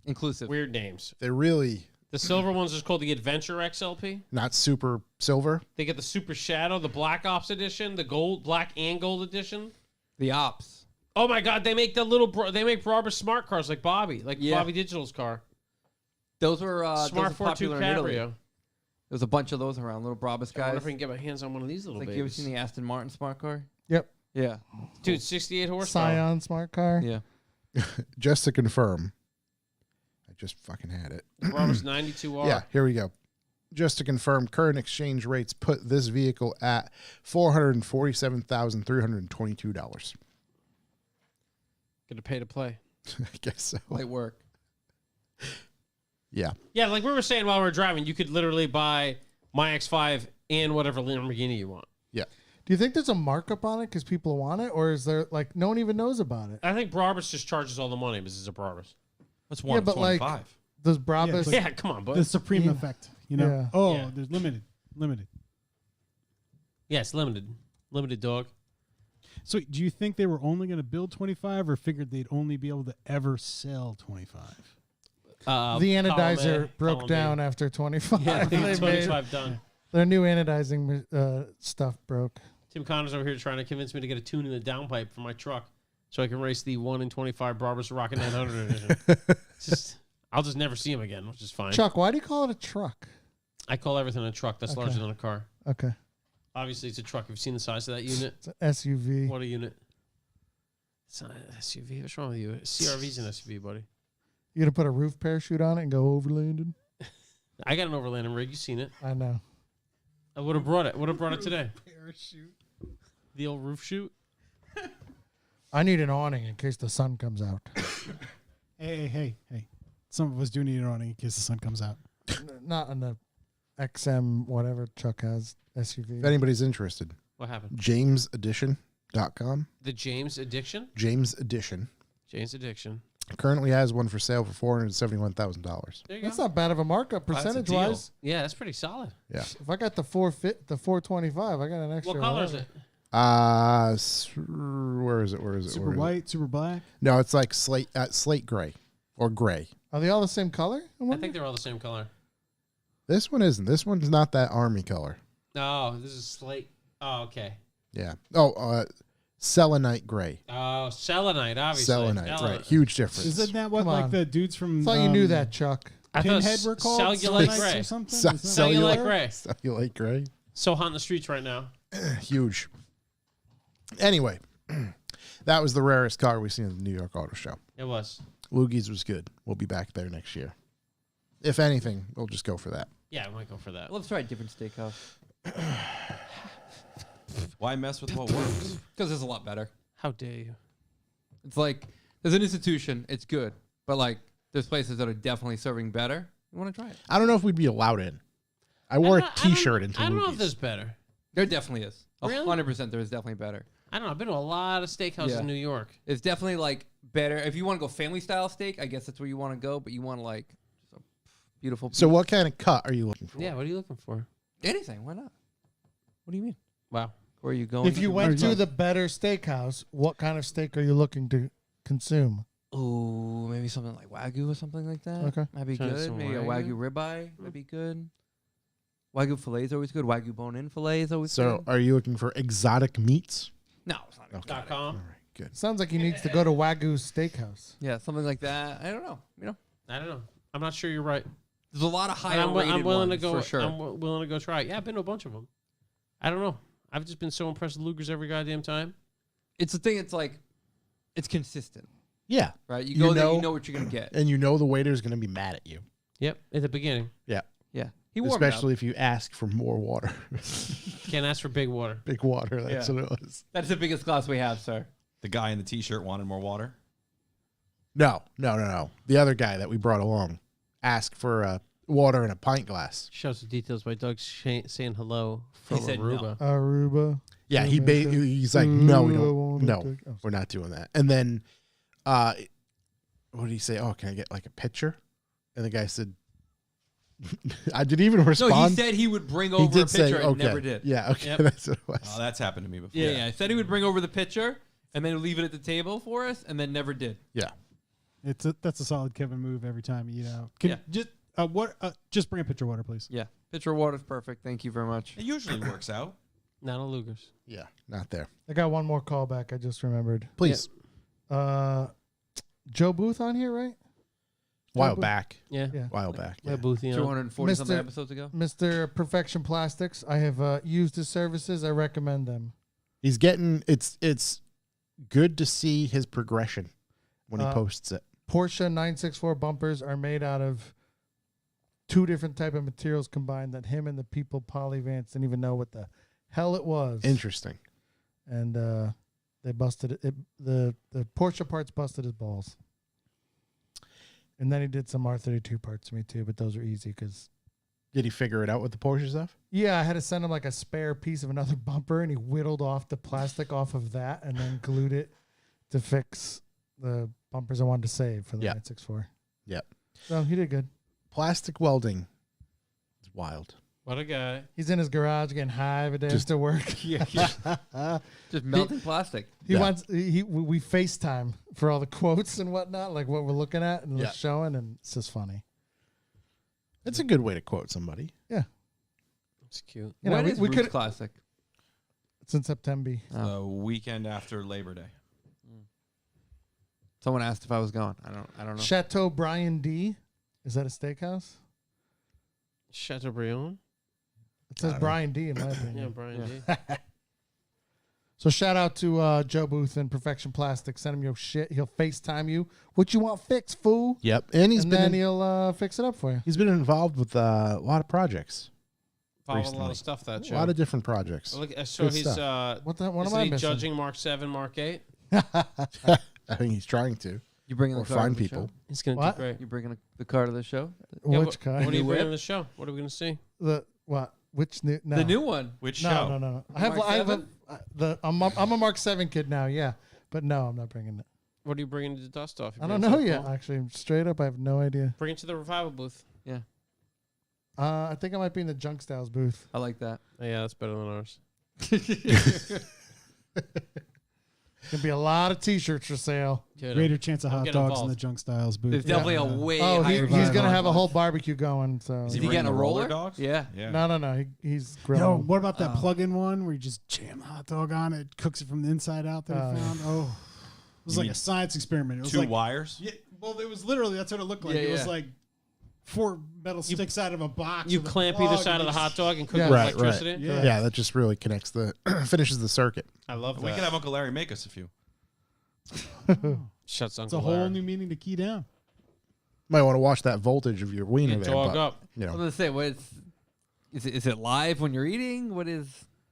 Inclusive. Weird names. They're really The silver one's just called the Adventure XLP. not super silver. They get the Super Shadow, the Black Ops edition, the gold, black and gold edition. The Ops. Oh my God! They make the they make Barber smart cars like Bobby, like Yeah. Bobby Digital's car. Those were Smart those were 42 popular in Italy. Cabrio. There's a bunch of those around, little Brabus I wonder guys. if I can get my hands on one of these little Like you ever babies. seen the Aston Martin smart car? Yep. Yeah. Dude, 68 horsepower. Scion smart car. Yeah. Just to confirm, I just fucking had it. Brabus 92R. Yeah, here we go. Just to confirm, current exchange rates put this vehicle at $447,322. Gonna pay to play. I guess so. Light work. Yeah. Yeah, like we were saying while we were driving, you could literally buy my X5 and whatever Lamborghini you want. Yeah. Do you think there's a markup on it because people want it, or is there like no one even knows about it? I think Brabus just charges all the money because it's a Brabus. That's Yeah, one of but like 25. those Brabus. but- Yeah, come on, bud. The Supreme Yeah. effect, Yeah. Oh, Yeah. there's limited. Yeah, it's limited. Limited, dog. So, do you think they were only going to build 25, or figured they'd only be able to ever sell 25? The anodizer Column A, broke column down B. after 25. Yeah, I think They it's made- 25 done. Their new anodizing stuff broke. Tim Connor's over here trying to convince me to get a tune in the downpipe for my truck so I can race the 1 in 25 Brabus Rocket 900 edition. I'll just never see him again, which is fine. Chuck, why do you call it a truck? I call everything a truck. That's Okay. larger than a car. Okay. Obviously, it's a truck. Have you seen the size of that unit? It's an SUV. What a unit. It's not an SUV. What's wrong with you? CRV's an SUV, buddy. You gonna put a roof parachute on it and go overlanded? I got an overlanding rig. You've seen it. I know. I would have brought it. Would have brought it today. Parachute. The old roof chute. I need an awning in case the sun comes out. Hey. Some of us do need an awning in case the sun comes out. Not on the XM whatever Chuck has SUV. If anybody's interested, What happened? jamesedition.com. The James Addiction. James Edition James Addiction. currently has one for sale for $471,000. There you That's go. not bad of a markup That's a percentage deal. wise. Yeah, that's pretty solid. Yeah. If I got the 425, I got an extra. What color is 11. it? Where is it? Where is it? Super Where is it? white, super black. No, it's like slate gray or gray. Are they all the same color? I think they're all the same color. This one isn't. This one's not that army color. No, this is slate. Oh, okay. Yeah. Oh, selenite gray. Oh, selenite, obviously. Selenite, right. Huge difference. Isn't that what Come like on. the dudes from? I thought you knew that, Chuck. I thought Pinhead were called Cellulite Cellulite gray. or something. Ce- Is that- Cellulite gray. Cellulite gray. So hot in the streets right now. Huge. Anyway, that was the rarest car we've seen at the New York Auto Show. It was. Lugie's was good. We'll be back there next year. If anything, we'll just go for that. Yeah, I might go for that. Let's try a different steakhouse Why mess with what works? because it's a lot better. How dare you? It's like there's an institution, it's good, but like there's places that are definitely serving better. You want to try it? I don't know if we'd be allowed in. I wore a T-shirt into I don't know if Lugie's. there's better. There definitely is. Really? 100% there is definitely better. I don't know. I've been to a lot of steakhouses Yeah. in New York. It's definitely like better if you want to go family style steak. I guess that's where you want to go, but you want to like just a beautiful. So what kind of cut are you looking for? Yeah, what are you looking for? Anything? Why not? What do you mean? Wow. Where are you going? If you went to the better steakhouse, what kind of steak are you looking to consume? Ooh, maybe something like Wagyu or something like that. Okay. That'd be Try good. some Maybe a Wagyu. Wagyu ribeye. That'd be good. Wagyu fillet is always good. Wagyu bone-in fillet is always So good. are you looking for exotic meats? No, it's not. Okay. .com. All right, good. Sounds like he needs to go to Wagyu Steakhouse. Yeah, something like that. I don't know. You know, I don't know. I'm not sure you're right. there's a lot of higher I'm rated willing to ones go. for sure. I'm willing to go try it. Yeah, I've been to a bunch of them. I don't know. I've just been so impressed with Luger's every goddamn time. It's the thing. It's like, it's consistent, Yeah, right? You You go there, know- you know what you're gonna get. and you know the waiter's going to be mad at you. Yep, at the beginning. Yeah, Yeah, he warmed especially up. if you ask for more water. Can't ask for big water. Big water. That's Yeah. what it was. That's the biggest glass we have, sir. The guy in the T-shirt wanted more water. No. The other guy that we brought along asked for water in a pint glass. Shows the details by Doug saying hello from He said no. Aruba. Aruba. Yeah, he's like, no, we don't. No, we're not doing that. And then, what did he say? Oh, can I get like a pitcher? And the guy said, I didn't even respond. No, he said he would bring He over a did say, pitcher and okay. never did. Yeah, okay, Yep. that's what it was. Oh, that's happened to me before. Yeah. He said he would bring over the pitcher and then leave it at the table for us, and then never did. Yeah. That's a solid Kevin move every time you eat out. Can Yeah. just bring a pitcher of water, please. Yeah, pitcher of water is perfect. Thank you very much. It usually works out. Not on Luger's. Yeah, not there. I got one more callback. I just remembered. Please. Joe Booth on here, right? While Booth. back. Yeah. Yeah. While back. Yeah, Boothie. 240 something Mr. episodes ago. Mr. Perfection Plastics. I have used his services. I recommend them. He's getting it's good to see his progression when he posts it. Porsche 964 bumpers are made out of 2 different type of materials combined that him and the people Polyvance didn't even know what the hell it was. Interesting. And they busted it. The Porsche parts busted his balls. And then he did some R32 parts to me too, but those are easy because Did he figure it out with the Porsche stuff? yeah, I had to send him like a spare piece of another bumper, and he whittled off the plastic off of that and then glued it to fix the bumpers I wanted to save for the Yeah. 964. Yep. So he did good. Plastic welding is wild. What a guy. He's in his garage getting high every day Just- to work. Just melting plastic. He Yeah. wants we FaceTime for all the quotes and whatnot, like what we're looking at and Yeah. showing, and it's just funny. It's a good way to quote somebody. It's cute. You know, When we is Roots could. Classic? It's in September. The weekend after Labor Day. Someone asked if I was going. I don't know. Chateau Brian D. Is that a steakhouse? Chateaubriand. It says Brian D. in my opinion. Yeah, Brian Yeah. D. So shout out to Joe Booth and Perfection Plastic. Send him your shit. He'll FaceTime you. What you want fixed, fool? Yep. And And then he'll fix it up for you. he's been involved with a lot of projects. Followed a lot Recently. of stuff that A show. lot of different projects. Look, so Good he's stuff. What am isn't I he missing? judging Mark 7, Mark 8? I think he's trying to. You bringing Or the card find to the people. show? He's gonna What? do great. You bringing the card to the show? Yeah, Which what, kind? What are you New bringing whip? to the show? What are we gonna see? The what? Which new? No. The new one. Which No, show? no. Mark I have 7? I'm a Mark 7 kid now. Yeah, but no, I'm not bringing it. What are you bringing to the dust off? You I don't bringing know something yet. cool? Actually, straight up, I have no idea. Bring it to the revival booth. I think I might be in the Junk Styles booth. I like that. Oh, yeah, that's better than ours. There'll be a lot of T-shirts for sale. Dude, Greater chance of Don't hot get dogs in involved. the Junk Styles booth. There's definitely a way Oh, higher. he's gonna vibe. have a whole barbecue going. So Is Is he bringing getting a the roller? dogs? Yeah. Yeah. no. He's Yo, grilling. what about that Oh. plug-in one where you just jam the hot dog on it, cooks it from the inside out that Oh, he yeah. found? Oh, it was You like mean a science experiment. It was 2 like, wires? yeah, well, it was literally, that's what it looked like. Yeah, it was yeah. like 4 metal sticks out of a box. You with a clamp plug either side and of the you hot dog and cook Yeah. it with Right, right. electricity. Yeah. Yeah, that just really connects finishes the circuit. I love We that. could have Uncle Larry make us a few. Shuts It's a Uncle whole Larry. new meaning to key down. Might want to watch that voltage of your wiener Yeah, there. dog but, up. You I was know, gonna say, is it live when you're eating? What is?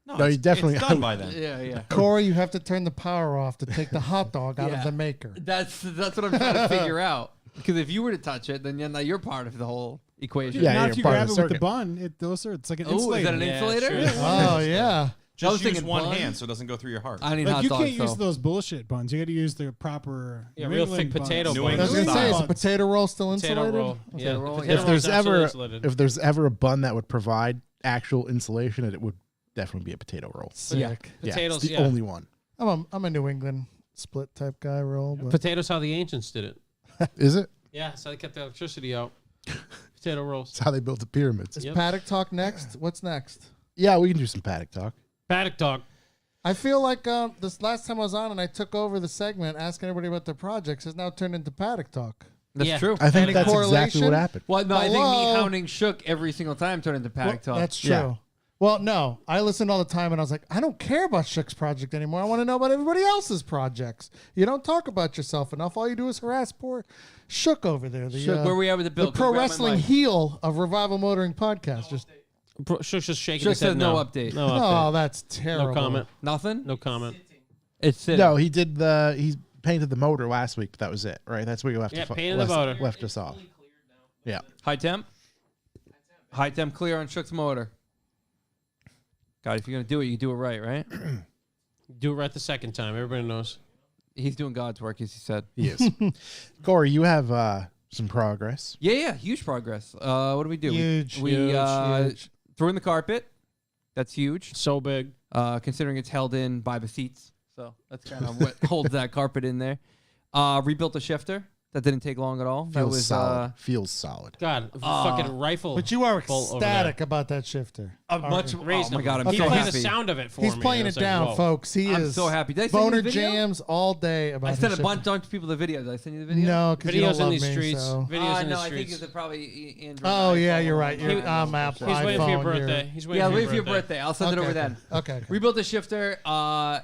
No, No, it's, you definitely- it's done by then. Yeah. Corey, you have to turn the power off to take the hot dog out of Yeah. the maker. That's what I'm trying to figure out. Because if you were to touch it, then now you're part of the whole equation. Yeah, now you're if you part of grab the it with the circuit. bun, it's like an Oh, is insulator. that an Yeah, insulator? sure. Oh yeah. I was Just use thinking one bun. hand so it doesn't go through your heart. I need Like hot you dogs. can't use so. those bullshit buns. You got to use the proper Yeah, New real England thick potato buns. New buns. I was England gonna say, is style. a potato roll still Potato insulated? roll. Yeah, the roll, potato If there's roll's absolutely ever insulated. if there's ever a bun that would provide actual insulation, it would definitely be a potato roll. Sick. Yeah. Potatoes, it's the yeah. only one. I'm a New England split type guy roll. But Potatoes how the ancients did it. Is it? Yeah, so they kept the electricity out. Potato rolls. It's how they built the pyramids. is Yep. paddock talk next? What's next? Yeah, we can do some paddock talk. Paddock talk. I feel like this last time I was on and I took over the segment asking everybody about their projects has now turned into paddock talk. That's Yeah. true. I think Any that's exactly correlation? what happened. Well, no, I think me Hello? hounding Shook every single time turned into paddock talk. That's true. Yeah. Well, no, I listened all the time and I was like, I don't care about Shook's project anymore. I want to know about everybody else's projects. You don't talk about yourself enough. All you do is harass poor Shook over there. The, Shook, where we at with the the bill? pro Grab my wrestling mic. heel of Revival Motoring Podcast. Just Shook's just shaking Shook his head says no update. No oh, update. that's terrible. No comment. Nothing. No comment. It's sitting. No, he did he painted the motor last week, but that was it, right? That's where you left Yeah, to painted the motor. left us off. Yeah. High temp. High temp clear on Shook's motor. God, if you're gonna do it, you do it right? Do it right the second time. Everybody knows. He's doing God's work, as he said. He is. Corey, you have some progress. Yeah, huge progress. What do we do? Huge, We huge. threw in the carpet. That's huge. So big. Considering it's held in by the seats, so that's kind of what holds that carpet in there. Rebuilt the shifter. That didn't take long at all. That Feels was solid. Feels solid. God, fucking rifle. But you are bolt over ecstatic about that shifter. much. Raised Oh my him. God, I'm He so played happy. the sound of it for He's me. playing and I it was like, down, whoa. folks. He I'm is so happy. Did I send you boner the video? jams all day about I his sent a shifter. bunch of people the video. Did I send you the video? No, because you Videos don't in love these me. streets. So. Videos in No, the I think streets. it's probably Android. Oh yeah, iPhone. you're right. You're He's Apple, He's waiting for your iPhone, birthday. He's waiting Yeah, for wait your for your birthday. birthday. I'll send it Okay, over then. Okay. Rebuilt the shifter. I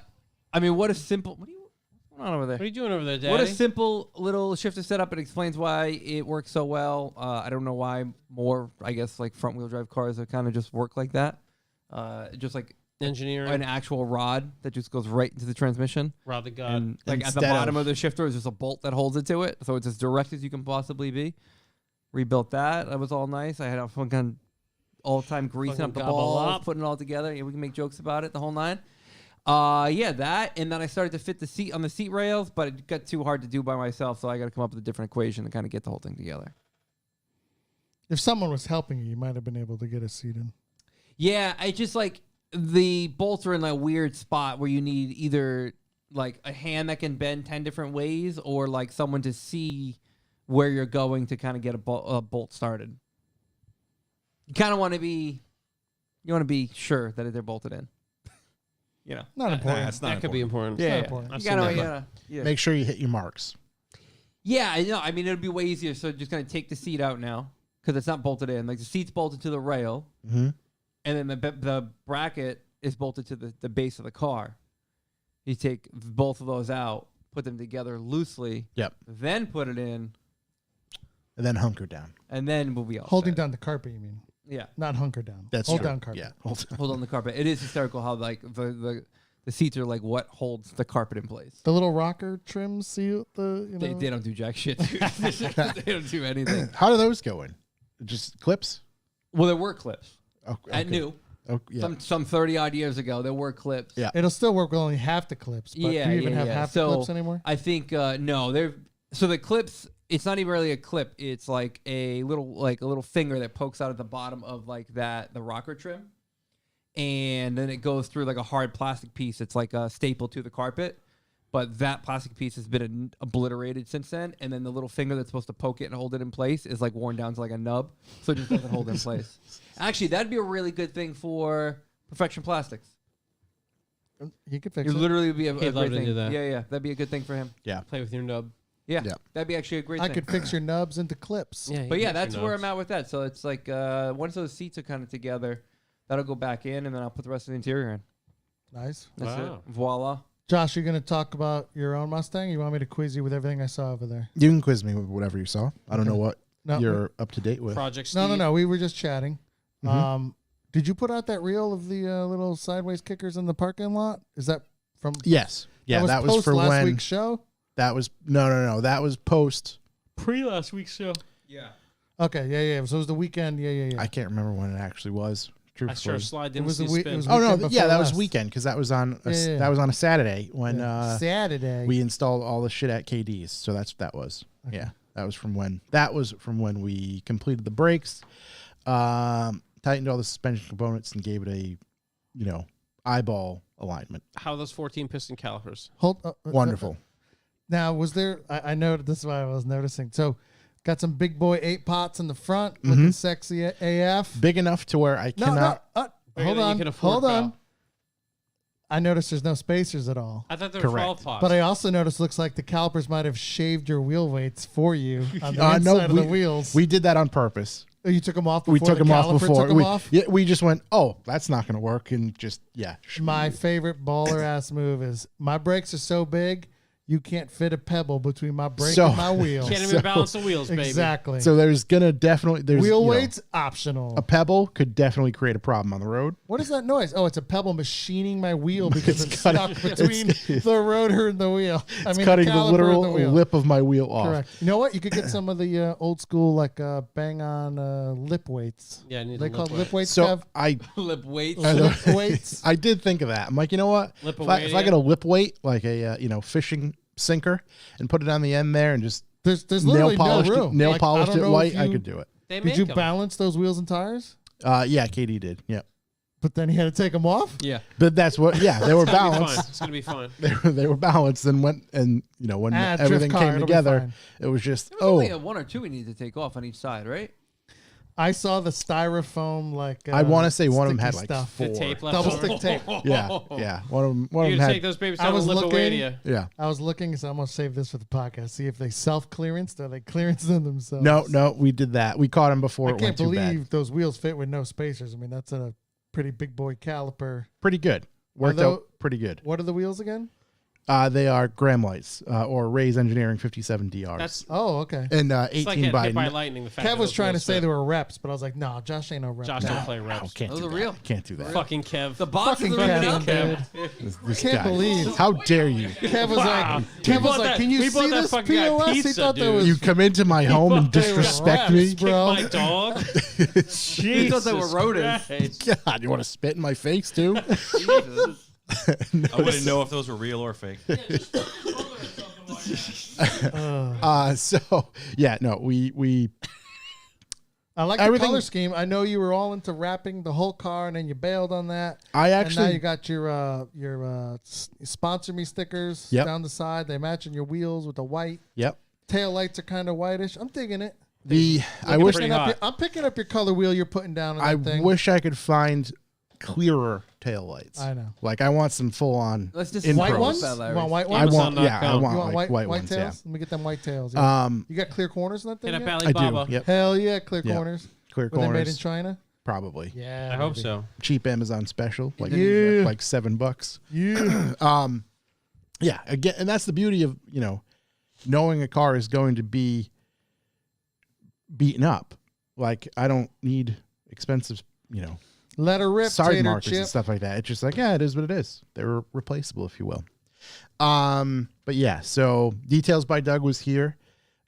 mean, what a simple. What's going on over there? What are you doing over there, Daddy? What a simple little shifter setup. It explains why it works so well. I don't know why more, I guess, like front wheel drive cars that kind of just work like that. Just like Engineering. an actual rod that just goes right into the transmission. Rod the God. And like at the Instead bottom of- of the shifter is just a bolt that holds it to it. So it's as direct as you can possibly be. Rebuilt that. That was all nice. I had a fucking all-time greasing Fucking up the gobble balls, up. putting it all together. Yeah, we can make jokes about it, the whole nine. Yeah, that. And then I started to fit the seat on the seat rails, but it got too hard to do by myself. So I got to come up with a different equation to kind of get the whole thing together. If someone was helping you, you might have been able to get a seat in. Yeah, I just like the bolts are in a weird spot where you need either like a hand that can bend 10 different ways or like someone to see where you're going to kind of get a bolt started. You kind of want to be sure that they're bolted in. You know. Not important. That's not That could be important. not Yeah. important. You I've gotta, seen that. yeah. Make sure you hit your marks. Yeah, I know. I mean, it'd be way easier. So just gonna take the seat out now because it's not bolted in. Like the seat's bolted to the rail, Mm-hmm. and then the bracket is bolted to the base of the car. You take both of those out, put them together loosely, Yep. then put it in, And then hunker down. and then we'll be all Holding set. down the carpet, you mean? Yeah, Not hunker down. That's Hold true. down carpet. Yeah. Hold down. hold on the carpet. It is hysterical how like the seats are like what holds the carpet in place. The little rocker trims, see the you know. They don't do jack shit. Dude. They don't do anything. How do those go in? Just clips? Well, there were clips. Oh, At okay. new. Oh, yeah. Some 30 odd years ago, there were clips. Yeah. It'll still work with only half the clips. But Yeah, do you even yeah, have yeah. half So, the clips anymore? I think no. So the clips. It's not even really a clip. It's like a little finger that pokes out at the bottom of like the rocker trim, and then it goes through like a hard plastic piece. It's like a staple to the carpet, but that plastic piece has been obliterated since then. And then the little finger that's supposed to poke it and hold it in place is like worn down to like a nub, so it just doesn't hold it in place. Actually, that'd be a really good thing for Perfection Plastics. You could fix It it. literally would be a He'd love great to thing. do that. Yeah, that'd be a good thing for him. Play with your nub. Yeah, Yeah. that'd be actually a great I thing. could fix your nubs into clips. Yeah, But yeah, that's where I'm at with that. So it's like once those seats are kind of together, that'll go back in, and then I'll put the rest of the interior in. Nice. That's Wow. it. Voila. Josh, you're going to talk about your own Mustang? You want me to quiz you with everything I saw over there? You can quiz me with whatever you saw. I don't know what No, you're up to date with. Project Steve. no. We were just chatting. Mhm. Did you put out that reel of the little sideways kickers in the parking lot? Is that from? Yes. Yeah, that was post for last when. week's show. That was no. That was post. Pre last week's show. Yeah. Okay, yeah. So it was the weekend. Yeah. I can't remember when it actually was. I sure slide didn't was see a a week- spin. it was Oh no, weekend yeah, before that was last. weekend because that was on Yeah. that was on a Saturday when Saturday. we installed all the shit at KD's. So that was that was from when we completed the brakes, tightened all the suspension components, and gave it a eyeball alignment. How are those 14 piston calipers? Wonderful. Now, was there? I know this is what I was noticing. So, got some big boy 8 pots in the front, looking sexy AF. Big enough to where I cannot. Bigger Hold than you on, can afford, hold on. pal. I noticed there's no spacers at all. I thought there were Correct. 12 pots. But I also noticed looks like the calipers might have shaved your wheel weights for you on the inside of the wheels. We did that on purpose. Oh, you took them off before We took the them off caliper before. took them off? Yeah, we just went, oh, that's not going to work, and just My favorite baller ass move is my brakes are so big you can't fit a pebble between my brake So- and my wheel. Can't even balance the wheels, baby. Exactly. So there's gonna definitely wheel weights optional. A pebble could definitely create a problem on the road. What is that noise? Oh, it's a pebble machining my wheel because it's cutting- stuck between the rotor and the wheel. It's cutting the caliper literal and the wheel. lip of my wheel off. Correct. You know what? You could get some of the old school like bang on lip weights. Yeah, I need They a called lip lip weights. So Kev? I Lip weights. Lip weights. I did think of that. I'm like, you know what? Lip If I weight, get a lip weight, like a fishing sinker, and put it on the end there, and just There's nail literally polished no room. nail Like, polished I don't it know white, if I you- could do it. They Did make you 'em. balance those wheels and tires? Yeah, Katie did. Yeah, But then he had to take them off. Yeah. but that's what. Yeah, they were It's gonna be balanced. fine. It's gonna be fine. They were balanced, and when Drift everything car, came it'll be together, fine. it was just There was only oh. a 1 or 2 we needed to take off on each side, right? I saw the styrofoam like. I want to say one of them sticky had like stuff. 4. The tape left Double over. stick tape. Yeah. One of them You're gonna had. take those babies I down was and lip away to looking- you. Yeah. I was looking, so I'm gonna save this for the podcast. See if they self-clearanced or they clearance them themselves. No, we did that. We caught him before I it went can't too bad. believe those wheels fit with no spacers. I mean, that's a pretty big boy caliper. Pretty good. Worked Although- out pretty good. What are the wheels again? They are Graham lights or Ray's Engineering 57 DRs. That's Oh, okay. and it's like 18 getting by. hit by lightning. The fact Kev that was those trying to wheels say fit. they were reps, but I was like, no, Josh ain't no rep. Josh No. don't play reps. Can't Those do are that. real. Can't do that. Fucking Kev. The box Fucking is already Kevin, out there. dude. This Can't guy. believe. How dare you? Kev was like, We Kev was bought like, that- can you we bought see that this fucking guy POS? He pizza, thought that dude. was You come into my home and they were disrespect reps, me? bro. My dog. He thought they were rodents. Christ. God, you want to spit in my face too? Jesus. I wouldn't know if those were real or fake. So yeah, no, we I like Everything- the color scheme. I know you were all into wrapping the whole car, and then you bailed on that. I And now actually you got your sponsor me stickers Yep. down the side. They matching your wheels with the white. yep. Tail lights are kind of whitish. I'm digging it. I wish pretty hot. I'm picking up your color wheel you're putting down on I that thing. wish I could find clearer tail lights. I know. Like I want some full on. Let's just White Intros. ones? That, You Larry. want white I ones? want I Amazon.com. want You want like white ones. tails? Let me get them white tails. Yeah. You got clear corners in that thing Hit up yet? I Alibaba. do. Yep. Hell yeah, clear Yeah. corners. Clear Were they made in corners. China? Probably. Yeah. I hope baby. so. Cheap Amazon special. Like Yeah. like $7. Yeah. Yeah, again, and that's the beauty of knowing a car is going to be beaten up. Like I don't need expensive, Let her rip, side tater markers and chip. stuff like that. It's just like, yeah, it is what it is. They're replaceable, if you will. But yeah, so Details by Doug was here.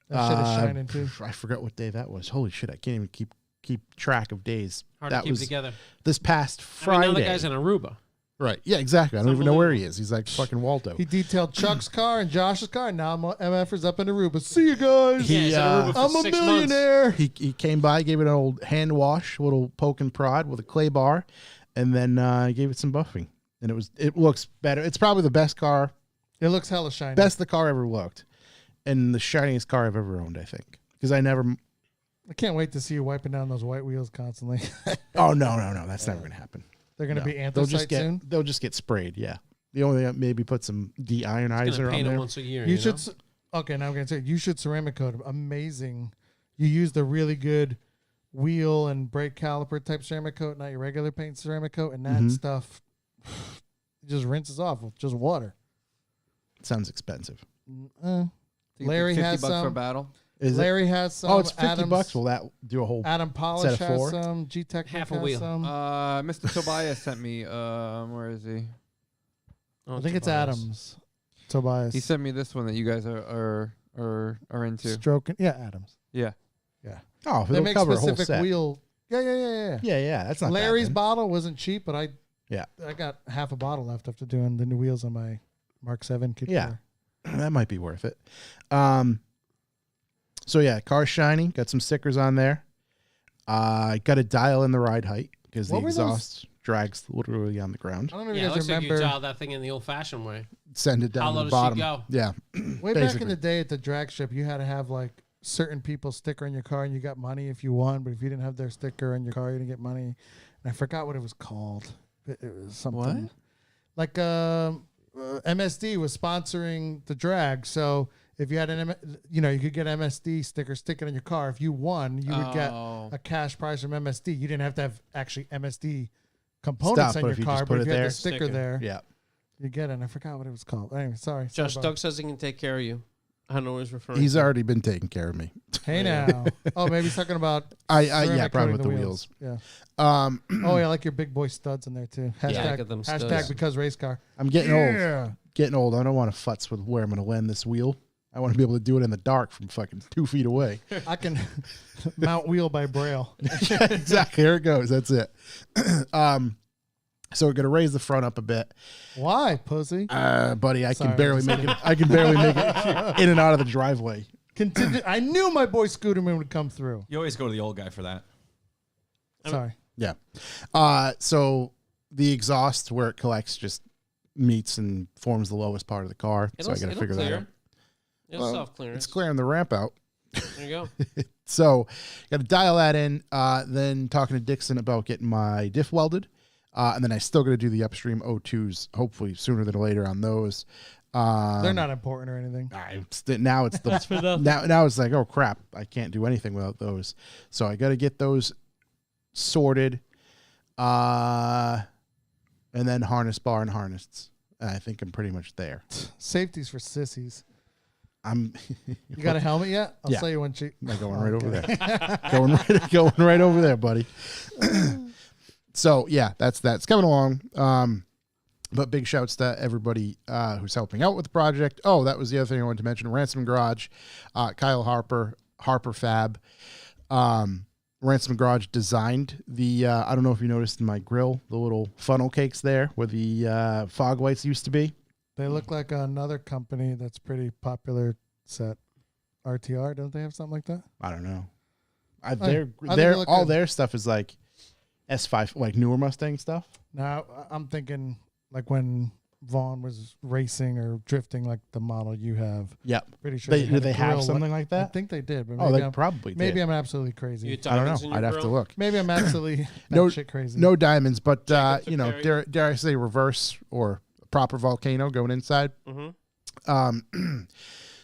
That shit is shining too. I forgot what day that was. Holy shit, I can't even keep track of days. Hard that to keep was together. this past I Friday. mean, now the guy's in Aruba. Right. Yeah, exactly. I don't even know where he is. He's like fucking Waldo. He detailed Chuck's car and Josh's car. Now MFers up in Aruba. See you guys. Yeah, he's in Aruba for I'm a 6 months. millionaire. He came by, gave it an old hand wash, a little poke and prod with a clay bar, and then gave it some buffing. And it looks better. It's probably the best car, It looks hella shiny. best the car ever looked, and the shiniest car I've ever owned, I think. Because I never. I can't wait to see you wiping down those white wheels constantly. Oh no, that's never gonna happen. They're going to No. be They'll just anthracite get soon. they'll just get sprayed. Yeah. The only thing, maybe put some Gonna de-ionizer on paint him there. once a year. You You should. know? Okay, now I'm going to say you should ceramic coat them. Amazing. You use the really good wheel and brake caliper type ceramic coat, not your regular paint ceramic coat, and that Mhm. stuff just rinses off with just water. Sounds expensive. Larry $50 has for a some. battle. Is it? Larry has some. Oh, it's $50. Adams, Will that do a whole? Adam Polish set of has 4? some. G-Tech Half a has wheel. some. Mr. Tobias sent me. Where is he? Oh, I think it's Tobias. Adams. Tobias. He sent me this one that you guys are into. Stroking. Yeah, Adams. Yeah. Oh, They it'll make cover a whole specific set. wheel. Yeah. Yeah. That's not bad Larry's then. bottle wasn't cheap, but I Yeah. got half a bottle left after doing the new wheels on my Mark 7 kit. Yeah. That might be worth it. So yeah, car's shiny. Got some stickers on there. Got to dial in the ride height because the What were those? exhaust drags literally on the ground. I don't know if Yeah, you it guys looks like you remember. dialed that thing in the old-fashioned way. Send it down How to low the does she bottom. go? Yeah. Way back in basically. the day at the drag strip, you had to have like certain people's sticker on your car, and you got money if you won. But if you didn't have their sticker on your car, you didn't get money. And I forgot what it was called. It was something like MSD was sponsoring the drag, so if you had you could get MSD sticker sticking on your car. If you won, you would get a cash prize from MSD. You didn't have to have actually MSD components Stuff, on but your if you car, just but put if it you had there, the sticker sticker. there, Yeah. you get it. And I forgot what it was called. Anyway, sorry. Josh, Sorry Doug about- says he can take care of you. I don't know what he's referring He's to. already been taking care of me. Hey now. Oh, maybe he's talking about. Yeah, ceramic probably coating with the wheels. Yeah. Um, Oh yeah, I like your big boy studs in there too. Hashtag, look at them hashtag studs. because race car. I'm getting old. Yeah. Getting old. I don't want to futz with where I'm going to land this wheel. I want to be able to do it in the dark from fucking 2 feet away. I can mount wheel by braille. Exactly. Here it goes. That's it. So we're going to raise the front up a bit. Why, pussy? Buddy, I Sorry, can barely I'm make it. I can barely make it in and out of the driveway. Contingent. I knew my boy Scooterman would come through. You always go to the old guy for that. Sorry. Yeah. So the exhaust where it collects just meets and forms the lowest part of the car. So I got to figure that out. It'll Well, self-clearance. It's clearing the ramp out. There you go. So got to dial that in. Then talking to Dixon about getting my diff welded. And then I still got to do the upstream O2s, hopefully sooner than later on those. They're not important or anything. Now it's the now it's like, oh crap, I can't do anything without those. So I got to get those sorted, and then harness bar and harnessed. And I think I'm pretty much there. Safety's for sissies. I'm You got a helmet yet? I'll Yeah. show you when she. I'm going right over there. going right over there, buddy. So yeah, that's coming along. But big shouts to everybody who's helping out with the project. Oh, that was the other thing I wanted to mention. Ransom Garage, Kyle Harper Fab. Ransom Garage designed the, I don't know if you noticed in my grill, the little funnel cakes there where the fog lights used to be. They look like another company that's pretty popular set. RTR, don't they have something like that? I don't know. I They're think they look all good. their stuff is like S5, like newer Mustang stuff. Now, I'm thinking like when Vaughn was racing or drifting like the model you have. Yep. Pretty sure Do had a they have grill something like I that? think they did, but Oh, maybe they I'm, probably maybe did. I'm absolutely crazy. You I don't diamonds in know. your I'd have to grill? look. Maybe I'm absolutely No- shit crazy. No diamonds, but Jacobs you know, Perry. dare I say reverse or proper volcano going inside. Mhm.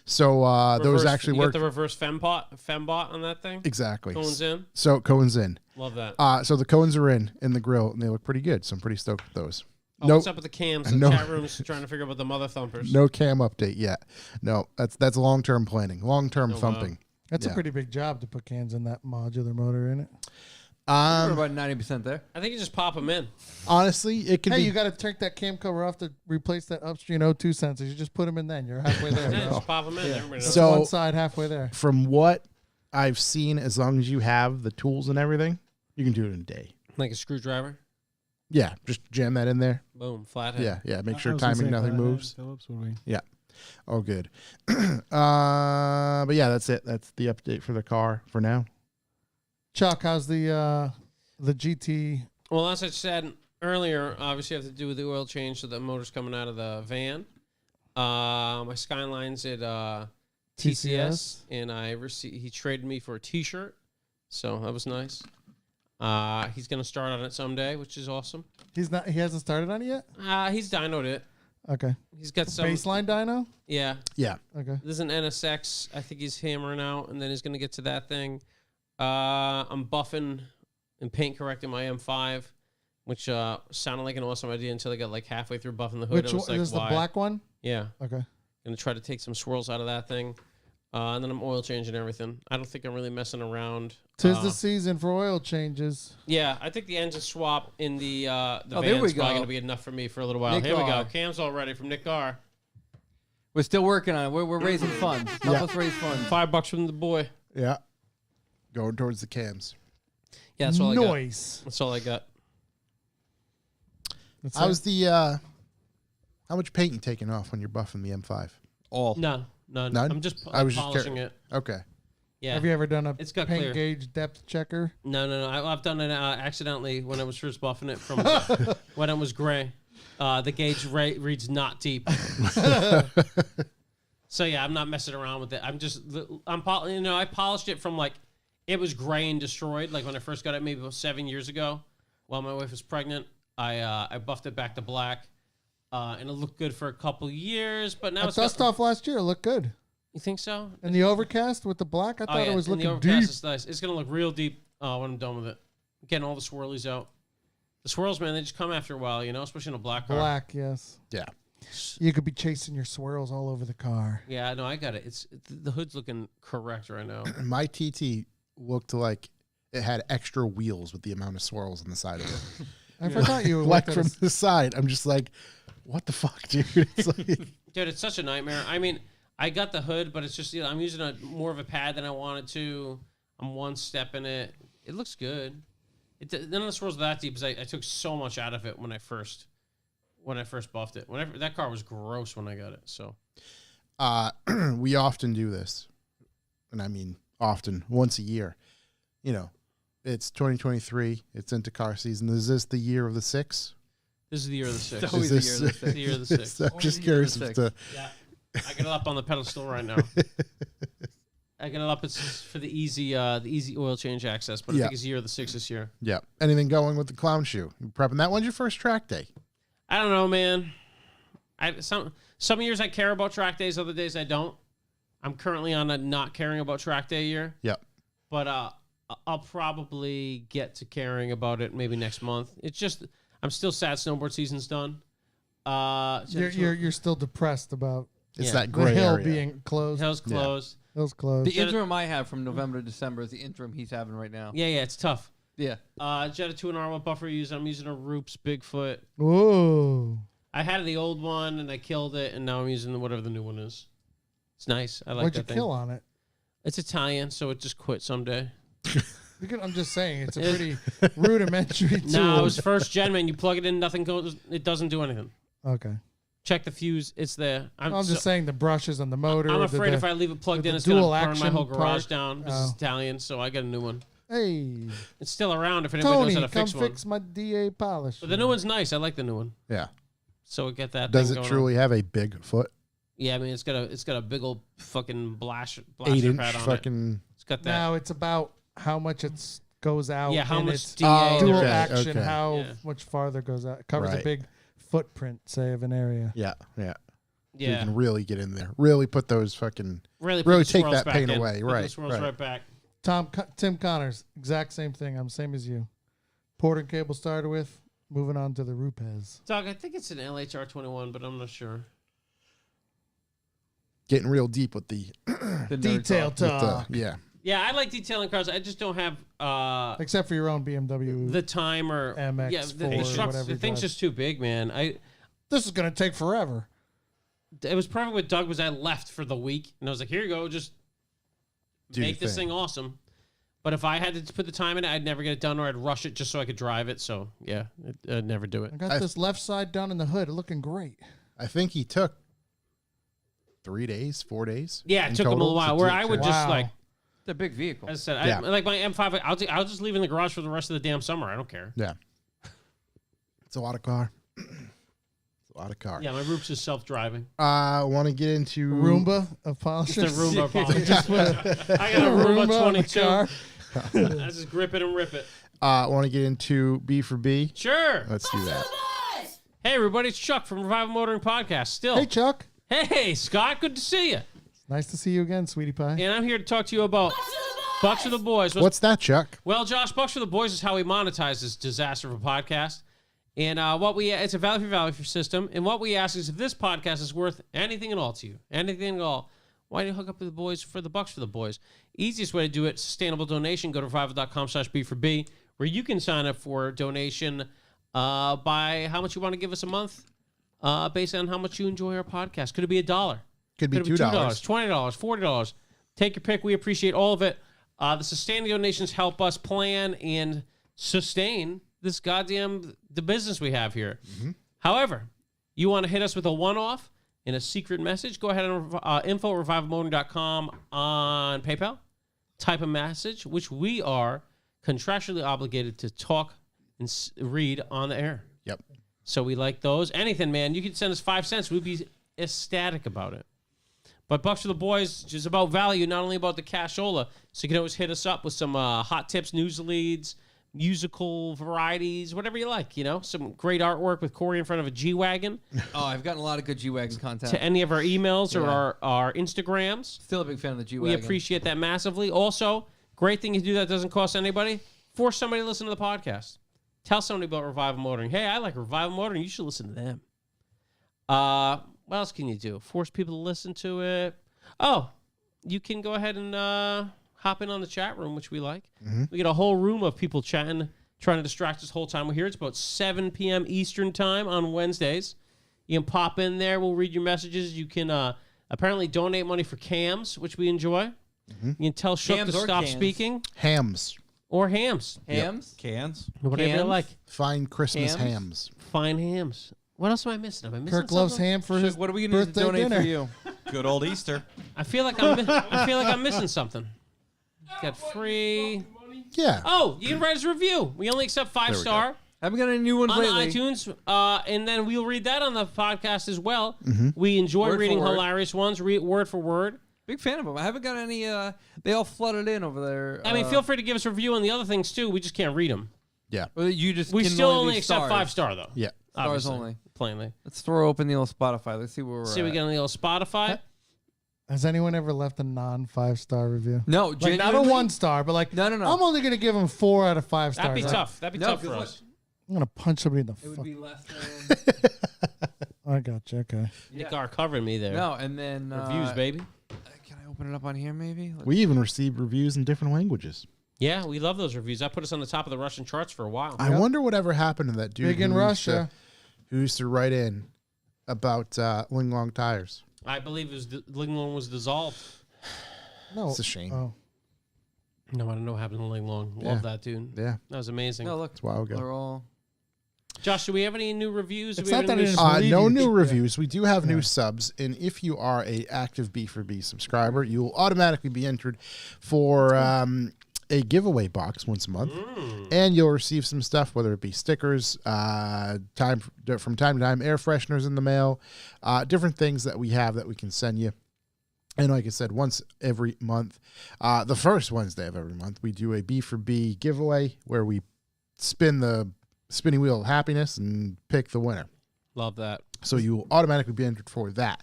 So those Reverse- actually you work got the reverse fembot on that thing. exactly. Cones in. So cones in. Love that. So the cones are in the grill and they look pretty good. So I'm pretty stoked with those. Oh, no, what's up with the cams? The no- chat room's trying to figure out what the mother thumpers. no cam update yet. No, that's long term planning, long term Oh, wow. thumping. That's Yeah. a pretty big job to put cans in that modular motor in it. We're about 90% there. I think you just pop them in. Honestly, it can Hey, be. you got to take that cam cover off to replace that upstream O2 sensors. You just put them in then. You're halfway there. Yeah, bro. just pop them in. Everybody knows. So- One side halfway there. from what I've seen, as long as you have the tools and everything, you can do it in a day. Like a screwdriver. Yeah, just jam that in there. Boom. Flathead. Yeah. Make I sure was gonna timing say nothing Flathead, moves. Phillips, what do we- Yeah. Oh, good. But yeah, that's it. That's the update for the car for now. Chuck, how's the GT? Well, as I said earlier, obviously I have to do with the oil change, so the motor's coming out of the van. My Skyline's at TCS, and he traded me for a T-shirt, so that was nice. He's gonna start on it someday, which is awesome. He hasn't started on it yet. He's dynoed it. Okay. He's got some Baseline dyno. Yeah, Yeah. Okay. there's an NSX. I think he's hammering out, and then he's gonna get to that thing. I'm buffing and paint correcting my M5, which sounded like an awesome idea until I got like halfway through buffing the hood. Which I was one like, is the why? black one? Yeah, Okay. gonna try to take some swirls out of that thing, and then I'm oil changing everything. I don't think I'm really messing around. Tis the season for oil changes. Yeah, I think the engine swap in the Oh, there van's we probably go. gonna be enough for me for a little while. Nick Here we go. R. Cam's all ready from Nick Gar. We're still working on it. We're raising funds. Help Yeah. us raise funds. $5 from the boy. Yeah. Going towards the cams. Yeah, that's all I got. Noise. That's all I got. That's How's it. the how much paint you taking off when you're buffing the M5? All. No, none. None? I'm just I was just polishing curious. it. Okay. Yeah. Have you ever done a It's got paint clear. gauge depth checker? No. I've done it accidentally when I was first buffing it from when it was gray. The gauge reads not deep. So yeah, I'm not messing around with it. I polished it from like it was gray and destroyed. Like when I first got it, maybe about 7 years ago, while my wife was pregnant. I buffed it back to black, and it looked good for a couple years. But now That it's got, dust off last year. It looked good. You think so? And the overcast with the black, I thought it was and the looking overcast deep. is nice. It's gonna look real deep when I'm done with it. Getting all the swirlies out. The swirls, man, they just come after a while, you know, especially in a black car. Black, yes. Yeah. You could be chasing your swirls all over the car. Yeah, no, I got it. It's the hood's looking correct right now. My TT looked like it had extra wheels with the amount of swirls on the side of it. I forgot you Like looked at from us. the side, I'm just like, what the fuck, dude? It's like, Dude, it's such a nightmare. I mean, I got the hood, but it's just I'm using more of a pad than I wanted to. I'm one step in it. It looks good. None of the swirls are that deep because I took so much out of it when I first buffed it. That car was gross when I got it. So we often do this, and I mean often, once a year. You know, it's 2023. It's into car season. Is this the year of the 6? this is the year of the 6. It's always Is the year of the the year of the 6. I'm just curious as to. Yeah, I got it up on the pedestal right now. I got it up. It's for the easy oil change access, but I Yeah. think it's year of the 6 this year. Yeah. Anything going with the clown shoe? You prepping that? When's your first track day? I don't know, man. Some years I care about track days, other days I don't. I'm currently on a not caring about track day year, Yep. but I'll probably get to caring about it maybe next month. It's just I'm still sad snowboard season's done. You're still depressed about It's Yeah. that the gray hill area. being closed. hell's closed. Hill's closed. The interim I have from November to December is the interim he's having right now. Yeah, it's tough. Yeah. Jetta 2.R, what buffer you use? I'm using a Roops Bigfoot. Whoa. I had the old one and I killed it, and now I'm using whatever the new one is. It's nice. I like What'd you that thing. kill on it? It's Italian, so it just quit someday. I'm just saying, it's a pretty rudimentary tool. No, it was first gen, man. You plug it in, nothing goes. It doesn't do anything. Okay. Check the fuse. It's there. I'm just saying the brushes on the motor. I'm the- afraid the- if I leave it plugged the in, it's going to dual burn my action whole garage part. down. This is Italian, so I got a new one. Hey, It's still around if anybody Tony, knows how to come fix one. fix my DA polish. But the new one's nice. I like the new one. Yeah. So we get that. Does thing it going truly have a big foot? On. Yeah, I mean it's got a big old fucking blaster 8-inch pad on it. fucking. It's got that. Now it's about how much it goes out. Yeah, how in much its DA Oh, dual okay, action. okay. How Yeah. much farther goes out? It covers a Right. big footprint, say, of an area. Yeah. Yeah. So you Yeah, can really get in there. Really put those fucking. really really the take swirls that back pain in. away. Put Right, The swirls right. right back. Tim Connors, exact same thing. I'm same as you. Port and cable started with. Moving on to the Rupes. Doug, I think it's an LHR 21, but I'm not sure. Getting real deep with the. The nerd Detail talk. with the talk. yeah. Yeah, I like detailing cars. I just don't have Except for your own BMW. the time or MX4 yeah, or trucks, whatever the you thing's drive. just too big, man. This is going to take forever. It was perfect with Doug was I left for the week and I was like, here you go, just Do make your this thing. thing awesome. But if I had to put the time in it, I'd never get it done or I'd rush it just so I could drive it. So yeah, I'd never do it. I got this left side down in the hood looking great. I think he took 3 days, 4 days. Yeah, it in took him a total while. to Where do I it. would just Wow. like, It's a big vehicle. as I said, Yeah. I like my M5. I'll just leave it in the garage for the rest of the damn summer. I don't care. Yeah. It's a lot of car. It's a lot of car. Yeah, my Roops is self-driving. I want to get into Roomba of It's polishers. a Roomba polish. Just put a I got a Roomba on the 22. car. I just grip it and rip it. I want to get into B for B. Sure. Let's do that. Hey, everybody, it's Chuck from Revival Motoring Podcast. Still. Hey, Chuck. Hey, Scott, good to see you. Nice to see you again, sweetie pie. And I'm here to talk to you about Bucks for the Boys. What's that, Chuck? Well, Josh, Bucks for the Boys is how we monetize this disaster of a podcast. And it's a value for value for system. And what we ask is if this podcast is worth anything at all to you, anything at all, why do you hook up with the boys for the Bucks for the Boys? Easiest way to do it, sustainable donation. Go to revival.com/B4B, where you can sign up for a donation by how much you want to give us a month, based on how much you enjoy our podcast. Could it be $1? Could be Could it $2. $2, $20, $40. Take your pick. We appreciate all of it. The sustaining donations help us plan and sustain this the business we have here. However, you want to hit us with a one-off and a secret message, go ahead and info@revivalmotoring.com on PayPal. Type a message, which we are contractually obligated to talk and read on the air. Yep. So we like those. Anything, man. You can send us 5 cents. We'd be ecstatic about it. But Bucks for the Boys is about value, not only about the cashola. So you can always hit us up with some hot tips, news leads, musical varieties, whatever you like, some great artwork with Corey in front of a G-Wagon. Oh, I've gotten a lot of good G-Wagon content. To any of our emails or our Instagrams. Still a big fan of the We G-Wagon. appreciate that massively. Also, great thing you do that doesn't cost anybody. Force somebody to listen to the podcast. Tell somebody about Revival Motoring. Hey, I like Revival Motoring. You should listen to them. What else can you do? Force people to listen to it. Oh, you can go ahead and hop in on the chat room, which we like. We get a whole room of people chatting, trying to distract us the whole time we're here. It's about 7 p.m. Eastern time on Wednesdays. You can pop in there. We'll read your messages. You can apparently donate money for cams, which we enjoy. You can tell Shook Hams to or stop cans? speaking. Hams. Or hams. Hams? Cans. Whatever you Cans? like. Fine Christmas Hams? hams. Fine hams. What else am I missing? Am I missing Kirk loves something? ham for his What are we going to birthday donate dinner. for you? Good old Easter. I feel like I'm missing something. Got free. Yeah. Oh, you can write us a review. We only accept 5-star Haven't got any new ones on lately. iTunes, and then we'll read that on the podcast as well. We enjoy Word for reading word. hilarious ones, word for word. Big fan of them. I haven't got any. They all flooded in over there. I mean, feel free to give us a review on the other things too. We just can't read them. Yeah. You just We can still only only leave accept stars. 5-star though. Yeah. Stars Obviously, only. plainly. Let's throw open the old Spotify. Let's see where we're See, at. we get on the old Spotify. Has anyone ever left a non-5-star review? No, Like not a genuinely? 1-star, but like No. I'm only gonna give him 4 out of 5 stars. That'd be tough. That'd be No, tough for 'cause us. I'm gonna punch somebody in the It would fuck. be less than. I got you. Okay. Nick are covering me there. No, and then Reviews, baby. Can I open it up on here? Maybe. We even received reviews in different languages. Yeah, we love those reviews. That put us on the top of the Russian charts for a while. I wonder whatever happened to that dude Big in who used to- Russia. who used to write in about Ling Long tires. I believe Linglong was dissolved. No. It's a shame. Oh. No, I don't know what happened to Linglong. Yeah. Love that dude. Yeah, That was amazing. No, look. it's a while ago. They're all. Josh, do we have any new reviews? Do It's we have not any that new I didn't believe No you. new Yeah. reviews. We do have new subs, and if you are a active B4B subscriber, you will automatically be entered for a giveaway box once a month, and you'll receive some stuff, whether it be stickers, from time to time, air fresheners in the mail, different things that we have that we can send you. And like I said, once every month, the first Wednesday of every month, we do a B4B giveaway where we spin the spinning wheel of happiness and pick the winner. Love that. So you will automatically be entered for that.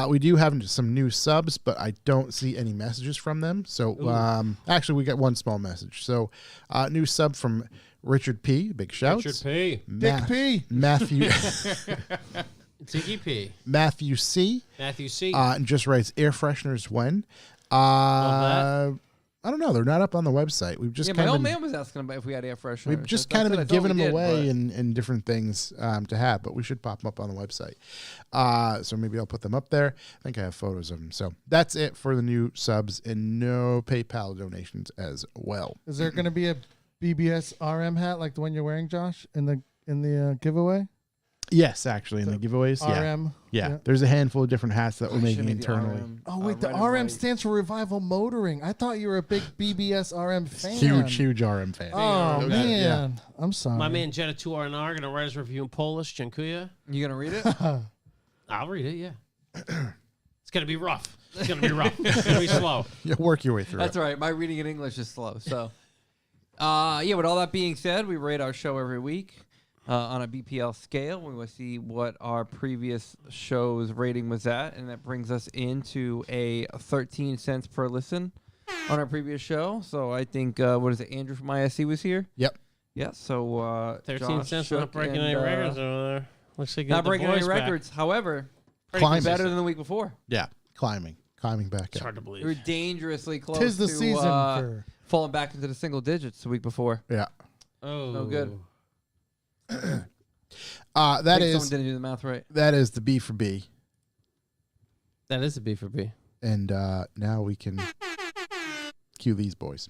We do have some new subs, but I don't see any messages from them. So actually, we got one small message. So new sub from Richard P. Big shouts. Richard P. Dick P. Matthew Tiki P. Matthew C. Matthew C. And just writes air fresheners when. Love I don't know. They're not up on the website. We've just Yeah, kind my of old man was asking about if we had air fresheners. we've just That's kind of what I been thought giving we them did, away but- in different things to have, but we should pop them up on the website. So maybe I'll put them up there. I think I have photos of them. So that's it for the new subs and no PayPal donations as well. Is there gonna be a BBS RM hat like the one you're wearing, Josh, in the giveaway? Yes, actually, in the giveaways. Yeah. RM. Yeah. There's a handful of different hats that we're I should making make the internally. RM, Oh wait, the red and RM white. stands for Revival Motoring. I thought you were a big BBS RM fan. Huge RM fan. Oh Okay, man, yeah. I'm sorry. My man Jetta 2RNR going to write his review in Polish. Dziękuję. You gonna read it? I'll read it, yeah. It's going to be rough. It's going to be rough. It's going to be slow. You'll work your way through That's it. all right. My reading in English is slow. So, yeah. With all that being said, we rate our show every week on a BPL scale. We want to see what our previous show's rating was at, and that brings us into a 13 cents per listen on our previous show. So I think what is it? Andrew from ISC was here. Yep. Yeah. So 13 Josh, cents, Shook, not breaking and, any records over there. Looks like you Not got the breaking any boys back. records. However, Climbing. better than the week before. Yeah. Climbing back It's up. hard to We were believe. dangerously close Tis the to season for. falling back into the single digits the week before. Yeah. Oh. No good. That I think is someone didn't do the math right. that is the B for B. That is a B for B. And now we can Cue these boys.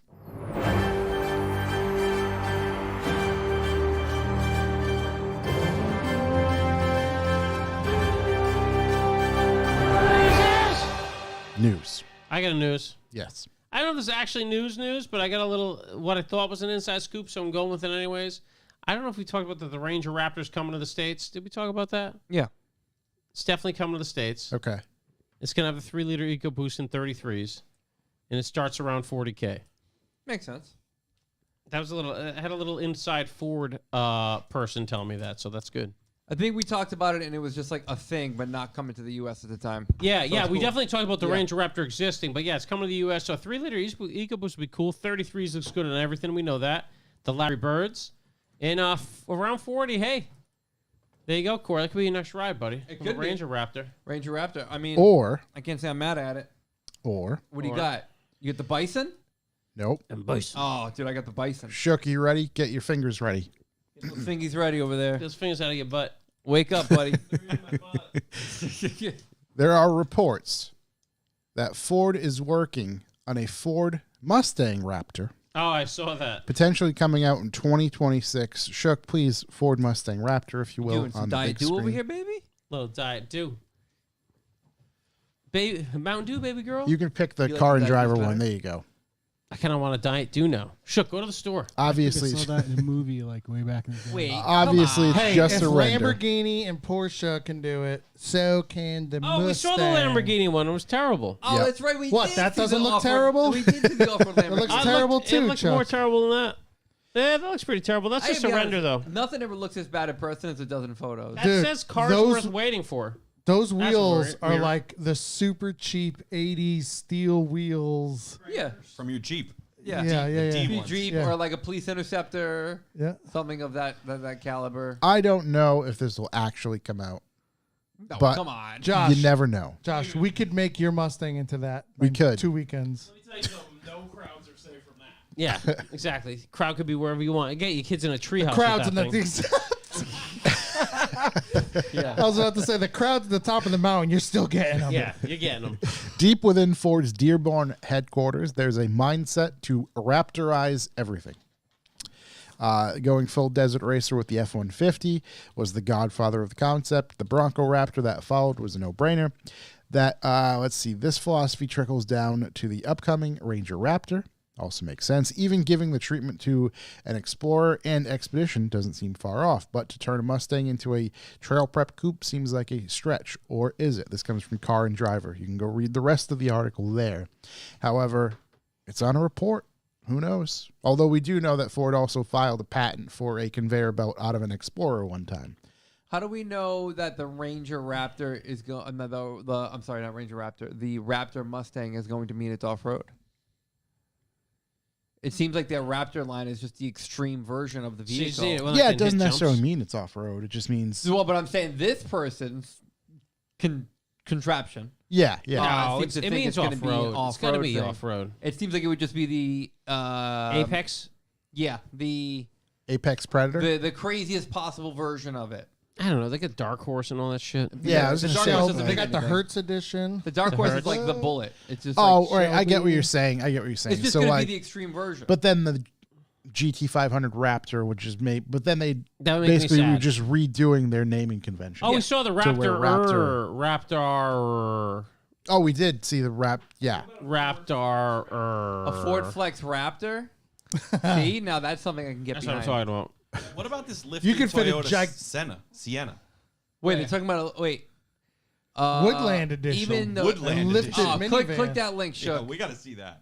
News. I got a news. Yes. I don't know if this is actually news, but I got a little what I thought was an inside scoop, so I'm going with it anyways. I don't know if we talked about the Ranger Raptors coming to the States. Did we talk about that? Yeah. It's definitely coming to the States. Okay. It's going to have a 3-liter EcoBoost in 33s, and it starts around $40K. Makes sense. That was I had a little inside Ford person tell me that, so that's good. I think we talked about it, and it was just like a thing, but not coming to the U.S. at the time. Yeah, So yeah, it's we cool. definitely talked about the Yeah. Ranger Raptor existing, but yeah, it's coming to the U.S., so a 3-liter EcoBoost would be cool. 33s looks good on everything, we know that. The Larry Birds, and around 40, hey. There you go, Corey. That could be your next ride, buddy. It With a could be. Ranger Raptor. Ranger Raptor. I mean, Or, I can't say I'm mad at it. or, What do you got? You get the bison? nope. And boost. Oh, dude, I got the bison. Shook, you ready? Get your fingers ready. Fingy's ready over there. Those fingers out of your butt. Wake up, buddy. There are reports that Ford is working on a Ford Mustang Raptor, Oh, I saw that. potentially coming out in 2026. Shook, please, Ford Mustang Raptor, if you will, Doing some on the Diet big Dew over screen. here, baby? Little Diet Dew. Baby, Mountain Dew, baby girl? You can pick the You like car the and Diet driver Dew's one. better? There you go. I kind of want a Diet Dew now. Shook, go to the store. Obviously, I saw that in a movie like way back in the day. Wait. obviously, it's Hey, just if a render. Lamborghini and Porsche can do it, so can the Oh, Mustang. we saw the Lamborghini one. It was terrible. Oh, Yep. that's right. We What, did that see the doesn't look off-road- terrible? We did see the off-road Lamborghini. looks terrible It too, looks Chuck. more terrible than that. Yeah, that looks pretty terrible. That's I just a gotta be render, though. honest, Nothing ever looks as bad in person as it does in photos. That Dude, says cars those- worth waiting for. Those That's wheels weird. are Weird. like the super cheap 80s steel wheels. Yeah. From your Jeep. Yeah. Yeah, yeah, D yeah. ones. Jeep Yeah. or like a police interceptor, Yeah. something of that caliber. I don't know if this will actually come out. Oh, But- come on. Josh, You never know. Josh, we could make your Mustang into that. We in could. 2 weekends. Let me tell you something. No crowds are safe from that. Yeah, exactly. Crowd could be wherever you want. Get your kids in a treehouse. Crowds in with the that thing. I was about to say the crowds at the top of the mountain. You're still getting them. Yeah, you're getting them. Deep within Ford's Dearborn headquarters, there's a mindset to raptorize everything. Going full desert racer with the F-150 was the godfather of the concept. The Bronco Raptor that followed was a no-brainer. That let's see, this philosophy trickles down to the upcoming Ranger Raptor. Also makes sense. Even giving the treatment to an Explorer and Expedition doesn't seem far off. But to turn a Mustang into a trail prep coupe seems like a stretch. Or is it? This comes from Car and Driver. You can go read the rest of the article there. However, it's on a report. Who knows? Although we do know that Ford also filed a patent for a conveyor belt out of an Explorer one time. How do we know that the Ranger Raptor is going? I'm sorry, not Ranger Raptor. The Raptor Mustang is going to mean it's off road. It seems like their Raptor line is just the extreme version of the vehicle. Yeah, it doesn't necessarily mean it's off-road. It just means... Well, but I'm saying this person's contraption. Yeah, yeah. No, seems to it think means it's gonna be off-road. It's got to off-road be thing. off-road. It seems like it would just be the Apex? Yeah, the Apex Predator? the craziest possible version of it. I don't know. They got Dark Horse and all that shit. Yeah, I was the gonna Dark say, Horse Oh, doesn't they make got the anything. Hertz edition. The Dark The Horse Hertz? is like the Bullet. It's just Oh, like, right. I get what Shelby. you're saying. I get what you're saying. it's just So, gonna like, be the extreme version. but then the GT500 Raptor, which is made, but then they That would make me basically were sad. just redoing their naming convention. Oh, we saw the To where Raptor. Raptor. Oh, we did see the Raptor. a Ford Flex Raptor. See, now that's something I can get That's what I'm behind. talking about. What about this lifted You can fit a Toyota Sienna? Wait, they're talking about wait. Woodland edition. Even the Woodland lifted edition. minivan. click that link, Yeah, Shook. we got to see that.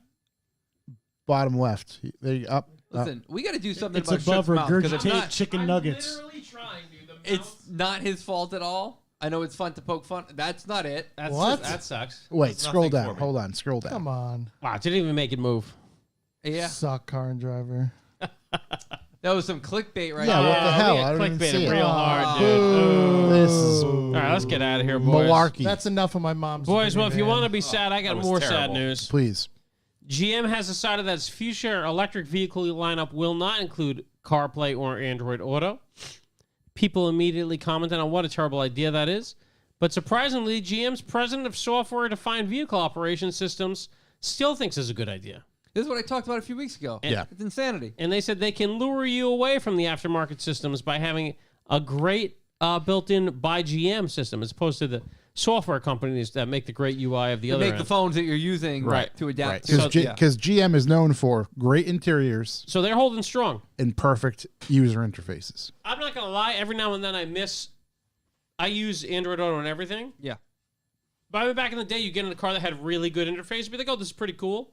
bottom left. There you up. Listen, we got to do something It's about above Shook's mouth, 'cause it's regurgitate not, chicken nuggets. Literally trying, dude. The it's mouse- not his fault at all. I know it's fun to poke fun. That's not it. That's What? That sucks. Wait, That's scroll nothing down. for me. Hold on, scroll down. Come on. Wow, didn't even make it move. Yeah, Suck car and driver. that was some clickbait right Yeah, there. what the hell? We I got don't even clickbaited see it. real hard, dude. Boo. This is All right, let's get out of here, boys. malarkey. That's enough of my mom's. Boys, well, if you minivan. want to be sad, I got that was more sad terrible. news. Please. GM has decided that its future electric vehicle lineup will not include CarPlay or Android Auto. People immediately commented on what a terrible idea that is. But surprisingly, GM's president of software-defined vehicle operation systems still thinks it's a good idea. This is what I talked about a few weeks ago. Yeah. It's insanity. And they said they can lure you away from the aftermarket systems by having a great built-in by GM system as opposed to the software companies that make the great UI of the To other make end. the phones that you're using to adapt to. Because GM is known for great interiors So they're holding strong. and perfect user interfaces. I'm not going to lie. Every now and then I use Android Auto and everything. Yeah. But I mean, back in the day, you get in a car that had really good interface. You'd be like, oh, this is pretty cool.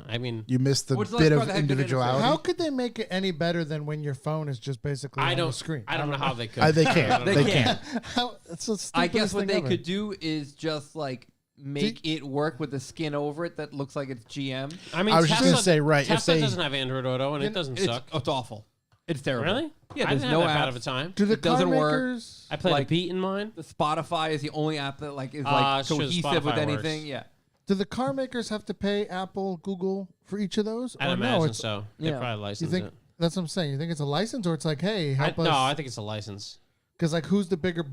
I mean, You missed the What's the bit last car of that had good individuality. How could they make it any better than when your phone is just basically on the screen? I don't know how they could. They can't. They can't. How, that's the I stupidest guess what thing they ever. could do is just like make it work with the skin over it that looks like it's GM. I mean, I was just Tesla, gonna say, right, if Tesla they- doesn't have Android Auto, and it doesn't suck. It's awful. It's terrible. Really? Yeah, I there's didn't no have that bad apps. of a time. Do the It car doesn't work. makers? I played like- a beat in mine. The Spotify is the only app that like is Ah, like sure, cohesive with Spotify anything. works. Yeah. Do the car makers have to pay Apple, Google for each of those? I'd Or imagine no, it's, so. They Yeah. probably You license think it. that's what I'm saying? You think it's a license, or it's like, hey, help us? No, I think it's a license. Because like, who's the bigger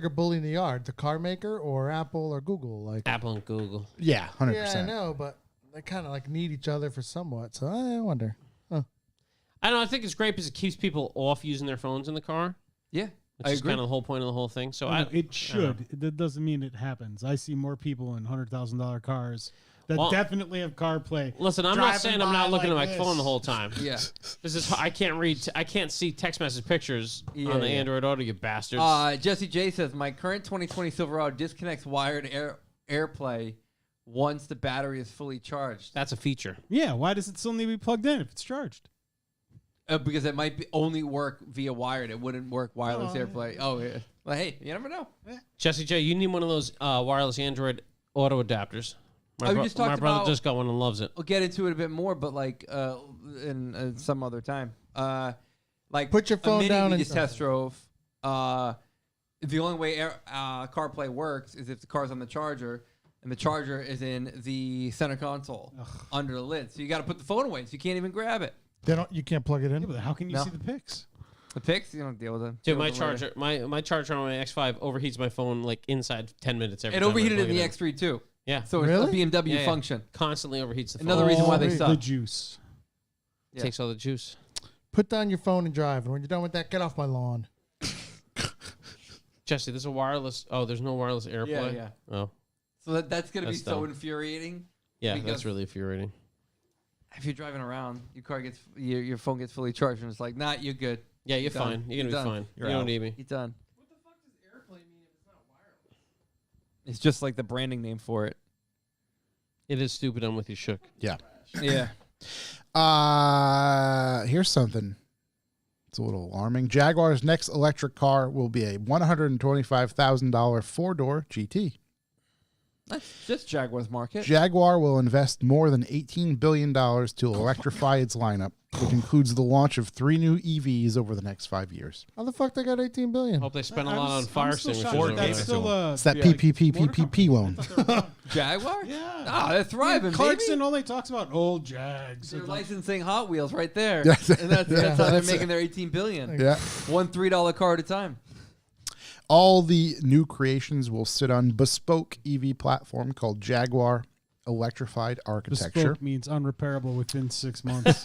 bully in the yard? The car maker or Apple or Google? Like, Apple and Google. Yeah, 100%. yeah, I know, but they kind of like need each other for somewhat. So I wonder. I don't know. I think it's great because it keeps people off using their phones in the car. Yeah. Which I is agree. kind of the whole point of the whole thing. So No, I it I don't should. know. That doesn't mean it happens. I see more people in $100,000 cars that Well, definitely have CarPlay. Listen, I'm not driving saying I'm by not looking like at my phone the this. whole time. Yeah. This is I can't read. I can't see text message pictures Yeah, on the yeah. Android Auto. You bastards. Jesse J says my current 2020 Silverado disconnects wired AirPlay once the battery is fully charged. That's a feature. Yeah, why does it still need to be plugged in if it's charged? Because it might only work via wired. It wouldn't work wireless AirPlay. Oh, yeah. Well, hey, you never know. Jesse J, you need one of those wireless Android Auto adapters. My, We just talked my brother about- just got one and loves it. We'll get into it a bit more, but like in some other time. Like Put your a phone Mini down we and- just test drove. The only way CarPlay works is if the car's on the charger and the charger is in the center console under the lid. So you got to put the phone away, so you can't even grab it. You can't plug it in. Yeah, but how can you No. see the pics? The pics, you don't deal with them. Dude, Deal my with them later. charger, my charger on my X5 overheats my phone like inside 10 minutes every It time I overheated plug in the in. X3 too. Yeah. So it's Really? a BMW Yeah, yeah. function. Constantly overheats the phone. Another reason why they The suck. juice. Yeah. Takes all the juice. Put down your phone and drive. And when you're done with that, get off my lawn. Jesse, there's a wireless. Oh, there's no wireless AirPlay. yeah. Oh, So that's going to be That's so dumb. infuriating. yeah, Because- that's really infuriating. If you're driving around, your phone gets fully charged, and it's like, nah, you're good. Yeah, you're Done. fine. You're You're gonna done. be fine. You're you don't out. need me. You're done. What the fuck does AirPlay mean if it's not wireless? It's just like the branding name for it. It is stupid. I'm with you, shook. Yeah. Yeah. Here's something. It's a little alarming. Jaguar's next electric car will be a $125,000 four-door GT. That's just Jaguar's market. Jaguar will invest more than $18 billion to electrify its lineup, which includes the launch of 3 new EVs over the next 5 years. How the fuck they got 18 billion? Hope they spend a lot I'm on s- fire I'm still extinguishers. shocked over that there. That's still It's that yeah, PPP loan. Jaguar? Yeah. Ah, they're thriving, Clarkson baby. only talks about old Jags. They're It's like- licensing Hot Wheels right there. Yeah. And that's how they're that's making their $18 billion. Yeah. One $3 car at a time. All the new creations will sit on bespoke EV platform called Jaguar Electrified Architecture. Bespoke means unrepairable within 6 months.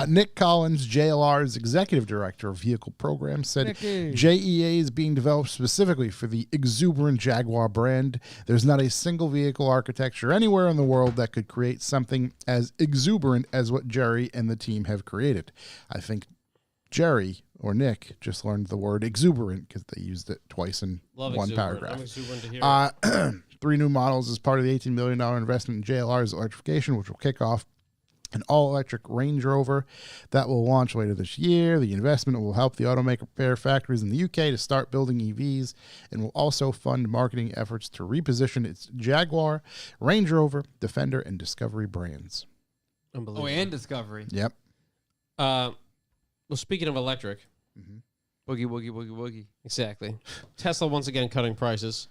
Nick Collins, JLR's executive director of vehicle programs, said Nicky. JEA is being developed specifically for the exuberant Jaguar brand. There's not a single vehicle architecture anywhere in the world that could create something as exuberant as what Jerry and the team have created. I think Jerry or Nick just learned the word exuberant because they used it twice in Love one exuberant. paragraph. I'm exuberant to hear it. 3 new models as part of the $18 million investment in JLR's electrification, which will kick off an all-electric Range Rover that will launch later this year. The investment will help the automaker prepare factories in the UK to start building EVs and will also fund marketing efforts to reposition its Jaguar, Range Rover, Defender, and Discovery brands. Unbelievable. Oh, and Discovery. Yep. Well, speaking of electric, Boogie, woogie, woogie, woogie. exactly. Tesla once again cutting prices.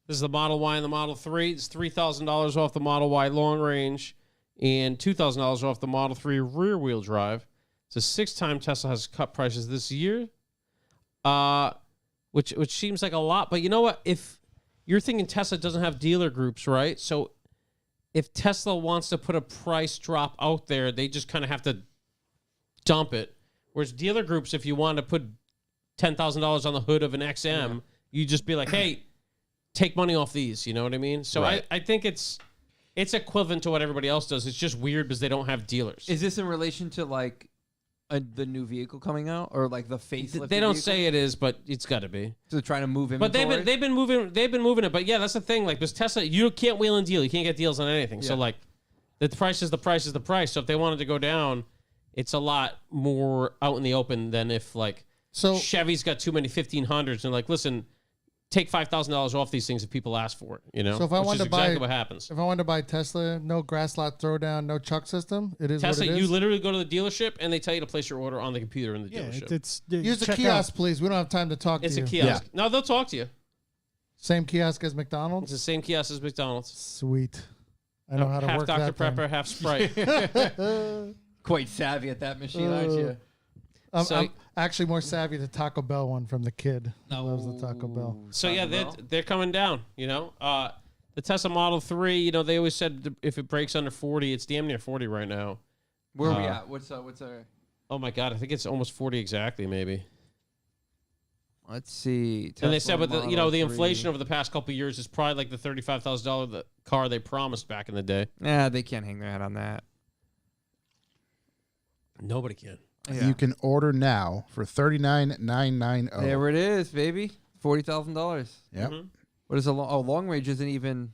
This is the Model Y and the Model 3. It's $3,000 off the Model Y long range and $2,000 off the Model 3 rear wheel drive. It's the 6th time Tesla has cut prices this year, which seems like a lot. But you know what? If you're thinking Tesla doesn't have dealer groups, right? So if Tesla wants to put a price drop out there, they just kind of have to dump it. Whereas dealer groups, if you want to put $10,000 on the hood of an XM, you just be like, hey, take money off these. You know what I mean? So Right. I think it's equivalent to what everybody else does. It's just weird because they don't have dealers. Is this in relation to like the new vehicle coming out or like the facelift? They don't vehicle? say it is, but it's got to be. So they're trying to move But inventory. they've been moving it. But yeah, that's the thing. Like, because Tesla, you can't wheel and deal. You can't get deals on anything. So Yeah. like, the price is the price is the price. So if they wanted to go down, it's a lot more out in the open than if like Chevy's got too many 1500s and like, listen, take $5,000 off these things if people ask for it. You know. So if I Which wanted is to buy, exactly what happens. if I wanted to buy Tesla, no grass lot throwdown, no chuck system. It is Tesla, what it you is. literally go to the dealership and they tell you to place your order on the computer in the dealership. Use the check kiosk, out. please. We don't have time to talk It's to a you. kiosk. No, they'll talk to you. Same kiosk as It's McDonald's. the same kiosk as McDonald's. Sweet. I know how to half work Dr. that thing. Pepper, half Sprite. Quite savvy at that machine, aren't you? I'm actually more savvy the Taco Bell one from the kid. He loves the Taco Bell. So yeah, they're coming down. You know, the Tesla Model 3. You know, they always said if it breaks under 40, it's damn near 40 right now. Where are we at? What's our? Oh my God, I think it's almost 40 exactly, maybe. Let's see. And they said, with the, you know, the Model 3. inflation over the past couple of years is probably like the $35,000 car they promised back in the day. Yeah, they can't hang their head on that. Nobody can. Yeah. You can order now for $39,990. There it is, baby. $40,000. Yep. What is a long range isn't even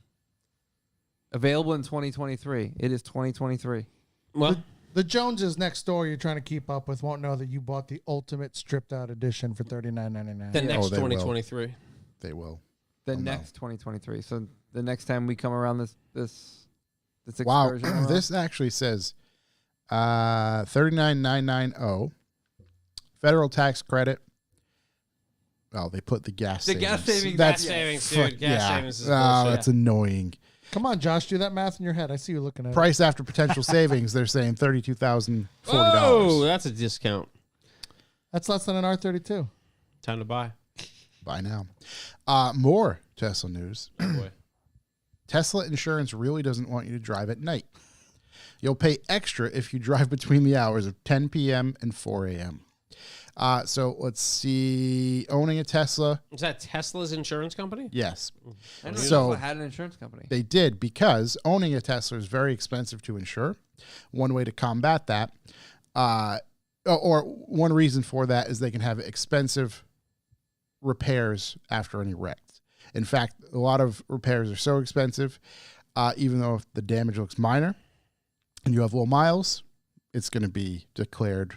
available in 2023. It is 2023. Well, The Joneses next door you're trying to keep up with won't know that you bought the ultimate stripped out edition for $39.99. the next they will. 2023. They will. The Oh, no. next 2023. So the next time we come around this Wow. excursion. This actually says $39,990 federal tax credit. Oh, they put the gas The savings. gas savings, That's gas savings, fuck- dude. Gas savings is Oh, bullshit. that's annoying. Come on, Josh, do that math in your head. I see you looking at Price after potential savings, they're saying $32,040. Oh, that's a discount. it. That's less than an R32. Time to buy. By now. More Tesla news. Oh boy. Tesla insurance really doesn't want you to drive at night. You'll pay extra if you drive between the hours of 10 p.m. and 4 a.m. So let's see. Owning a Tesla. Is that Tesla's insurance company? Yes. I didn't So- know Tesla had an insurance company. They did because owning a Tesla is very expensive to insure. One way to combat that, or one reason for that, is they can have expensive repairs after any wrecks. In fact, a lot of repairs are so expensive, even though if the damage looks minor and you have low miles, it's going to be declared,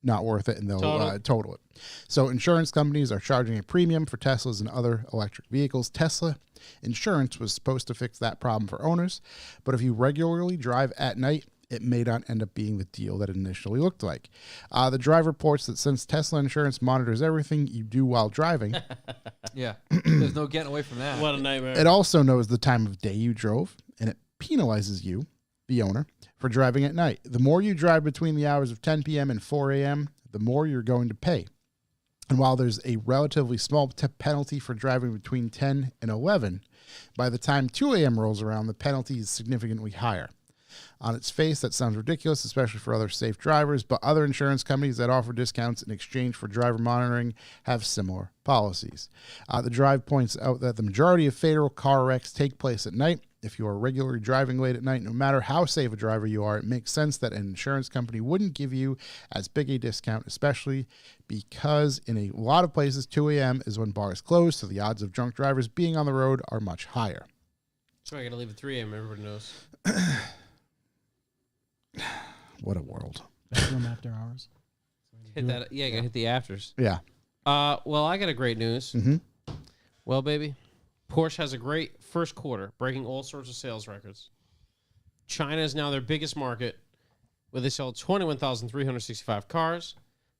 not worth it, and they'll total it. So insurance companies are charging a premium for Teslas and other electric vehicles. Tesla insurance was supposed to fix that problem for owners, but if you regularly drive at night, it may not end up being the deal that it initially looked like. The drive reports that since Tesla insurance monitors everything you do while driving, Yeah. There's no getting away from that. What a nightmare. it also knows the time of day you drove, and it penalizes you, the owner, for driving at night. The more you drive between the hours of 10 p.m. and 4 a.m., the more you're going to pay. And while there's a relatively small penalty for driving between 10 and 11, by the time 2 a.m. rolls around, the penalty is significantly higher. On its face, that sounds ridiculous, especially for other safe drivers, but other insurance companies that offer discounts in exchange for driver monitoring have similar policies. The drive points out that the majority of fatal car wrecks take place at night. If you are regularly driving late at night, no matter how safe a driver you are, it makes sense that an insurance company wouldn't give you as big a discount, especially because in a lot of places, 2 a.m. is when bars close, so the odds of drunk drivers being on the road are much higher. So I got to leave at 3 a.m. Everybody knows. What a world. Bedroom after hours. Hit that. Yeah, you got to hit the afters. Yeah. Well, I got a great news. Mm-hmm. Well, baby, Porsche has a great first quarter, breaking all sorts of sales records. China is now their biggest market, where they sold 21,365 cars.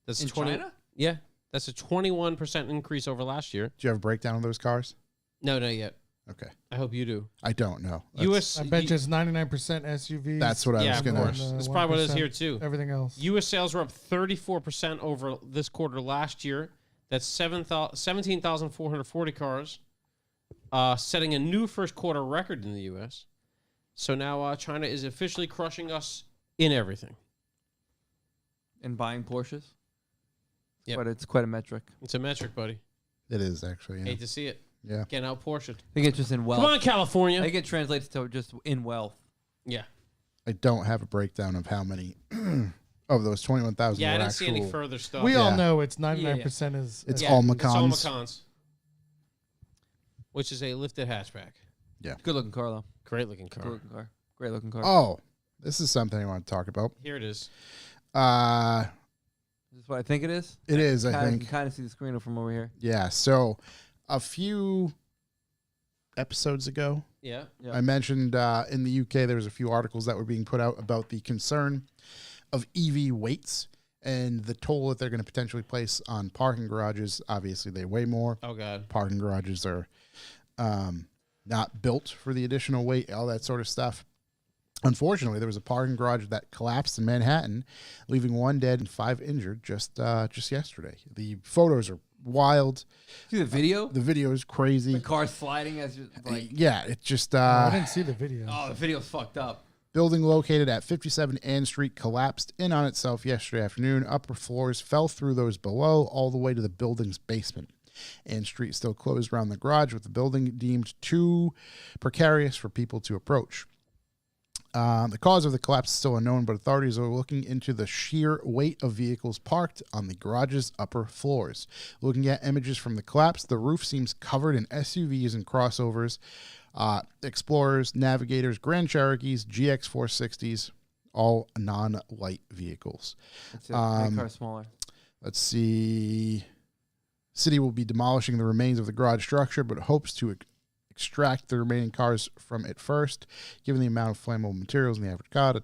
That's In China? Yeah, that's a 21% increase over last year. Do you have a breakdown of those cars? No, not yet. Okay. I hope you do. I don't know. U.S. I bet you it's 99% SUVs. That's what I Yeah, was of going course. to. That's probably what it is here, too. Everything else. U.S. sales were up 34% over this quarter last year. That's 17,440 cars, setting a new first quarter record in the U.S. So now China is officially crushing us in everything. And buying Porsches. Yep. But it's quite a metric. It's a metric, buddy. It is actually. Yeah. Hate to see it. Yeah. Getting out Porsche. I think it's just in wealth. Come on, California. I think it translates to just in wealth. Yeah. I don't have a breakdown of how many of those 21,000 Yeah, I were didn't actual. see any further stuff. We all Yeah. know it's 99% is. It's Yeah, all It's all Macans. Macans. Which is a lifted hatchback. Good looking car, though. Great looking car. Good looking car. Great looking car. Oh, this is something I want to talk about. Here it is. Is this what I think it is? It is, I You think. can kind of see the screen from over here. Yeah. So a few episodes ago, Yeah. Yeah. I mentioned in the UK there was a few articles that were being put out about the concern of EV weights and the toll that they're going to potentially place on parking garages. Obviously, they weigh more. Oh, God. Parking garages are not built for the additional weight, all that sort of stuff. Unfortunately, there was a parking garage that collapsed in Manhattan, leaving 1 dead and 5 injured just yesterday. The photos are wild. See the video? The video is crazy. The car sliding as you like. Yeah, it just I didn't see the video. Oh, the video's fucked up. building located at 57 Ann Street collapsed in on itself yesterday afternoon. Upper floors fell through those below all the way to the building's basement. Ann Street still closed around the garage, with the building deemed too precarious for people to approach. The cause of the collapse is still unknown, but authorities are looking into the sheer weight of vehicles parked on the garage's upper floors. Looking at images from the collapse, the roof seems covered in SUVs and crossovers, Explorers, Navigators, Grand Cherokees, GX 460s, all non-light vehicles. That's it. That car's smaller. Let's see. City will be demolishing the remains of the garage structure, but hopes to extract the remaining cars from it first, given the amount of flammable materials in the average car.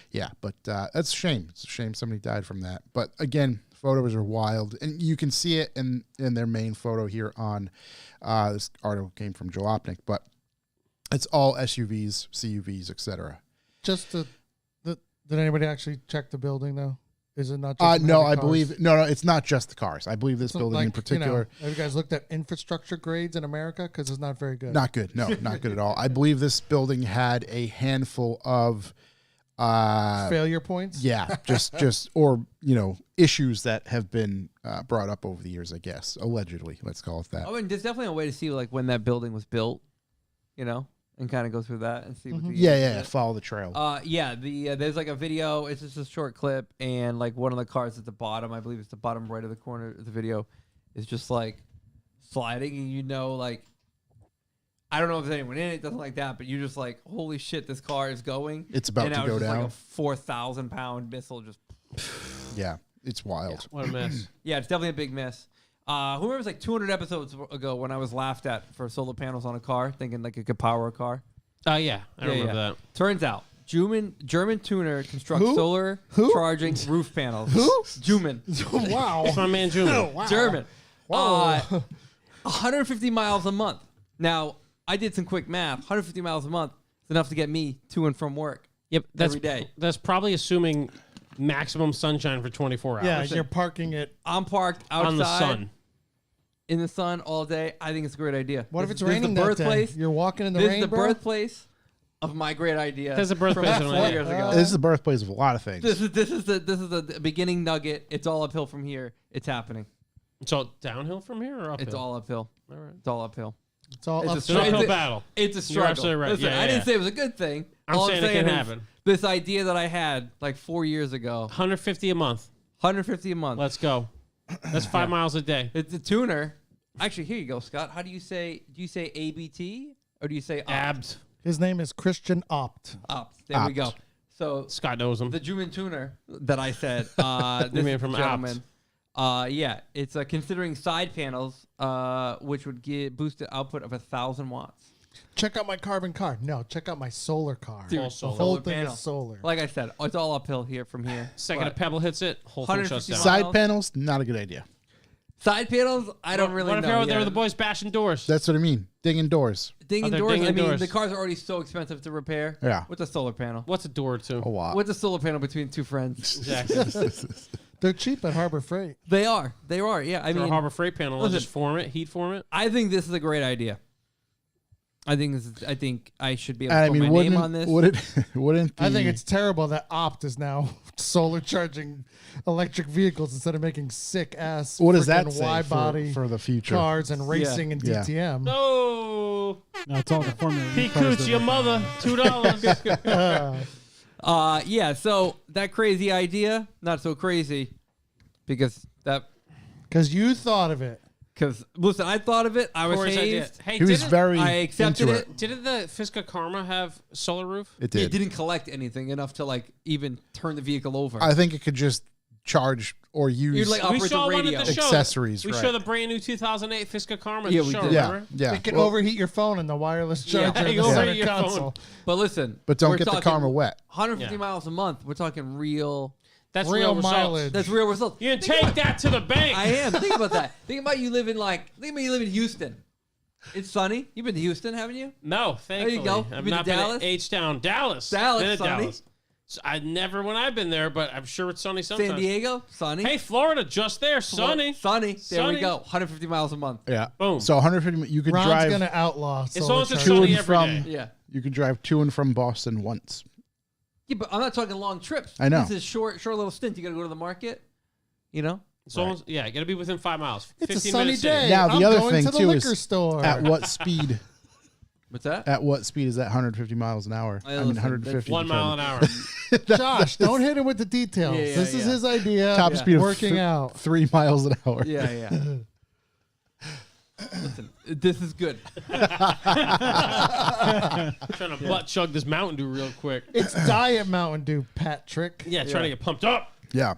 Yeah, but that's a shame. It's a shame somebody died from that. But again, photos are wild, and you can see it in their main photo here on this article came from Jalopnik, but it's all SUVs, CUVs, etc. Just did anybody actually check the building though? Is it not? Just No, heavy I cars? believe no. It's not just the cars. I believe this So, building in particular. have you guys looked at infrastructure grades in America? Because it's not very good. Not good. No, not good at all. I believe this building had a handful of failure points. Yeah, just issues that have been brought up over the years. I guess allegedly, let's call it that. I mean, there's definitely a way to see like when that building was built, and kind of go through that and see what the Yeah. Follow the trail. There's like a video. It's just a short clip, and like one of the cars at the bottom, I believe it's the bottom right of the corner of the video, is just like sliding, and like I don't know if there's anyone in it, doesn't like that, but you're just like, holy shit, this car is going. It's about and to now go it's just down. like a 4,000-pound missile just. Yeah, it's wild. What a mess. Yeah, it's definitely a big mess. Who remembers like 200 episodes ago when I was laughed at for solar panels on a car, thinking like it could power a car? Yeah, I remember that. Turns out, German tuner constructs solar charging roof panels. Who? German. Wow. It's my man Junior. Wow. German. Whoa. 150 miles a month. Now, I did some quick math. 150 miles a month is enough to get me to and from work. Yep, that's every day. That's probably assuming maximum sunshine for 24 hours. Yeah, you're parking it. I'm parked outside on the sun. in the sun all day. I think it's a great idea. What if it's This is raining the that day? birthplace. You're walking in the This rain, is the bro? birthplace of my great idea. There's a birthplace from of 4 an idea. years ago. This is the birthplace of a lot of things. This is the beginning nugget. It's all uphill from here. It's happening. It's all downhill from here or uphill? It's all uphill. All right. It's all uphill. It's all It's up a It's an uphill It's a- battle. It's a struggle. You're absolutely right. Listen, Yeah, I didn't yeah. say it was a good thing. I'm All saying it can is happen. This idea that I had like 4 years ago, 150 a month. 150 a month. Let's go. That's 5 miles a day. It's a tuner. Actually, here you go, Scott. How do you say? Do you say ABT or do you say opt? Abs. His name is Christian Opt. Opt. There we go. Opt. So Scott knows him. the German tuner that I said, You mean from gentleman, it's considering side panels, which would give boosted output of 1,000 watts. Check out my carbon car. No, check out my solar car. Dude, All the solar. whole solar thing panel. is solar. Like I said, it's all uphill here from here. Second a But pebble hits it, whole thing shuts 150 down. miles. Side panels, not a good idea. Side panels, I don't really What if know. you're out there yet. with the boys bashing doors? That's what I mean. Dinging doors. Dinging they're doors. dinging I mean, doors. the cars are already so expensive to repair. Yeah. With a solar panel. What's a door to? A lot. With a solar panel between two friends. Exactly. They're cheap at Harbor Freight. They are. They are. Yeah. I For a mean, Harbor Freight panel, listen. just form it, heat form it. I think this is a great idea. I think I should be able to I put mean, my name on this. wouldn't I think the- it's terrible that Opt is now solar charging electric vehicles instead of making sick ass what does that freaking say wide body for the future? cars and racing and Yeah. DTM. No. No, it's all the formula. P. Cooch, your mother, $2. Yeah, so that crazy idea, not so crazy, because You thought of it. listen, I thought of it. I was Corey's idea. hazed. Hey, He was didn't- very I accepted into it. Didn't the Fisker Karma have solar roof? It It did. didn't collect anything enough to like even turn the vehicle over. I think it could just charge or use You'd like We operate saw the one radio. at the show. accessories. We right. show the brand new 2008 Fisker Karma at Yeah, the we show, did. yeah, remember? yeah. It can Well, overheat your phone and the wireless Yeah. charger in Hey, the overheat center your phone. console. But listen, but don't we're get the talking Karma wet. 150 Yeah. miles a month. We're talking real. That's Real real results. mileage. That's real results. You can Think take about- that to the bank. I am. Think about that. Think about you live in Houston. It's sunny. You've been to Houston, haven't you? No, thankfully. you go. I've You been not to been Dallas? to H-Town. Dallas. Dallas, Been to sunny. Dallas. So I never when I've been there, but I'm sure it's sunny sometimes. San Diego, sunny. Hey, Florida, just there, sunny. Sunny. There Sunny. we go. 150 miles a month. Yeah. Boom. So 150. You could Ron's drive. gonna outlaw As solar long as it's charging. sunny and every from- day. Yeah. You could drive to and from Boston once. Yeah, but I'm not talking long trips. I know. This is short little stint. You got to go to the market. You know. So yeah, you got to be within 5 miles. It's a 15 sunny minutes day. Now, the I'm other going thing, to the too, liquor is store. At what speed? What's that? At what speed is that 150 miles an hour? Hey, I mean, listen, 150. 1 mile an hour. Josh, don't hit him with the details. Yeah, yeah, This is yeah. his idea. Top speed of working out. 3 miles an hour. Yeah, yeah. Listen, this is good. Trying to butt chug this Mountain Dew real quick. It's Diet Mountain Dew, Patrick. Yeah, trying to get pumped up. Yeah.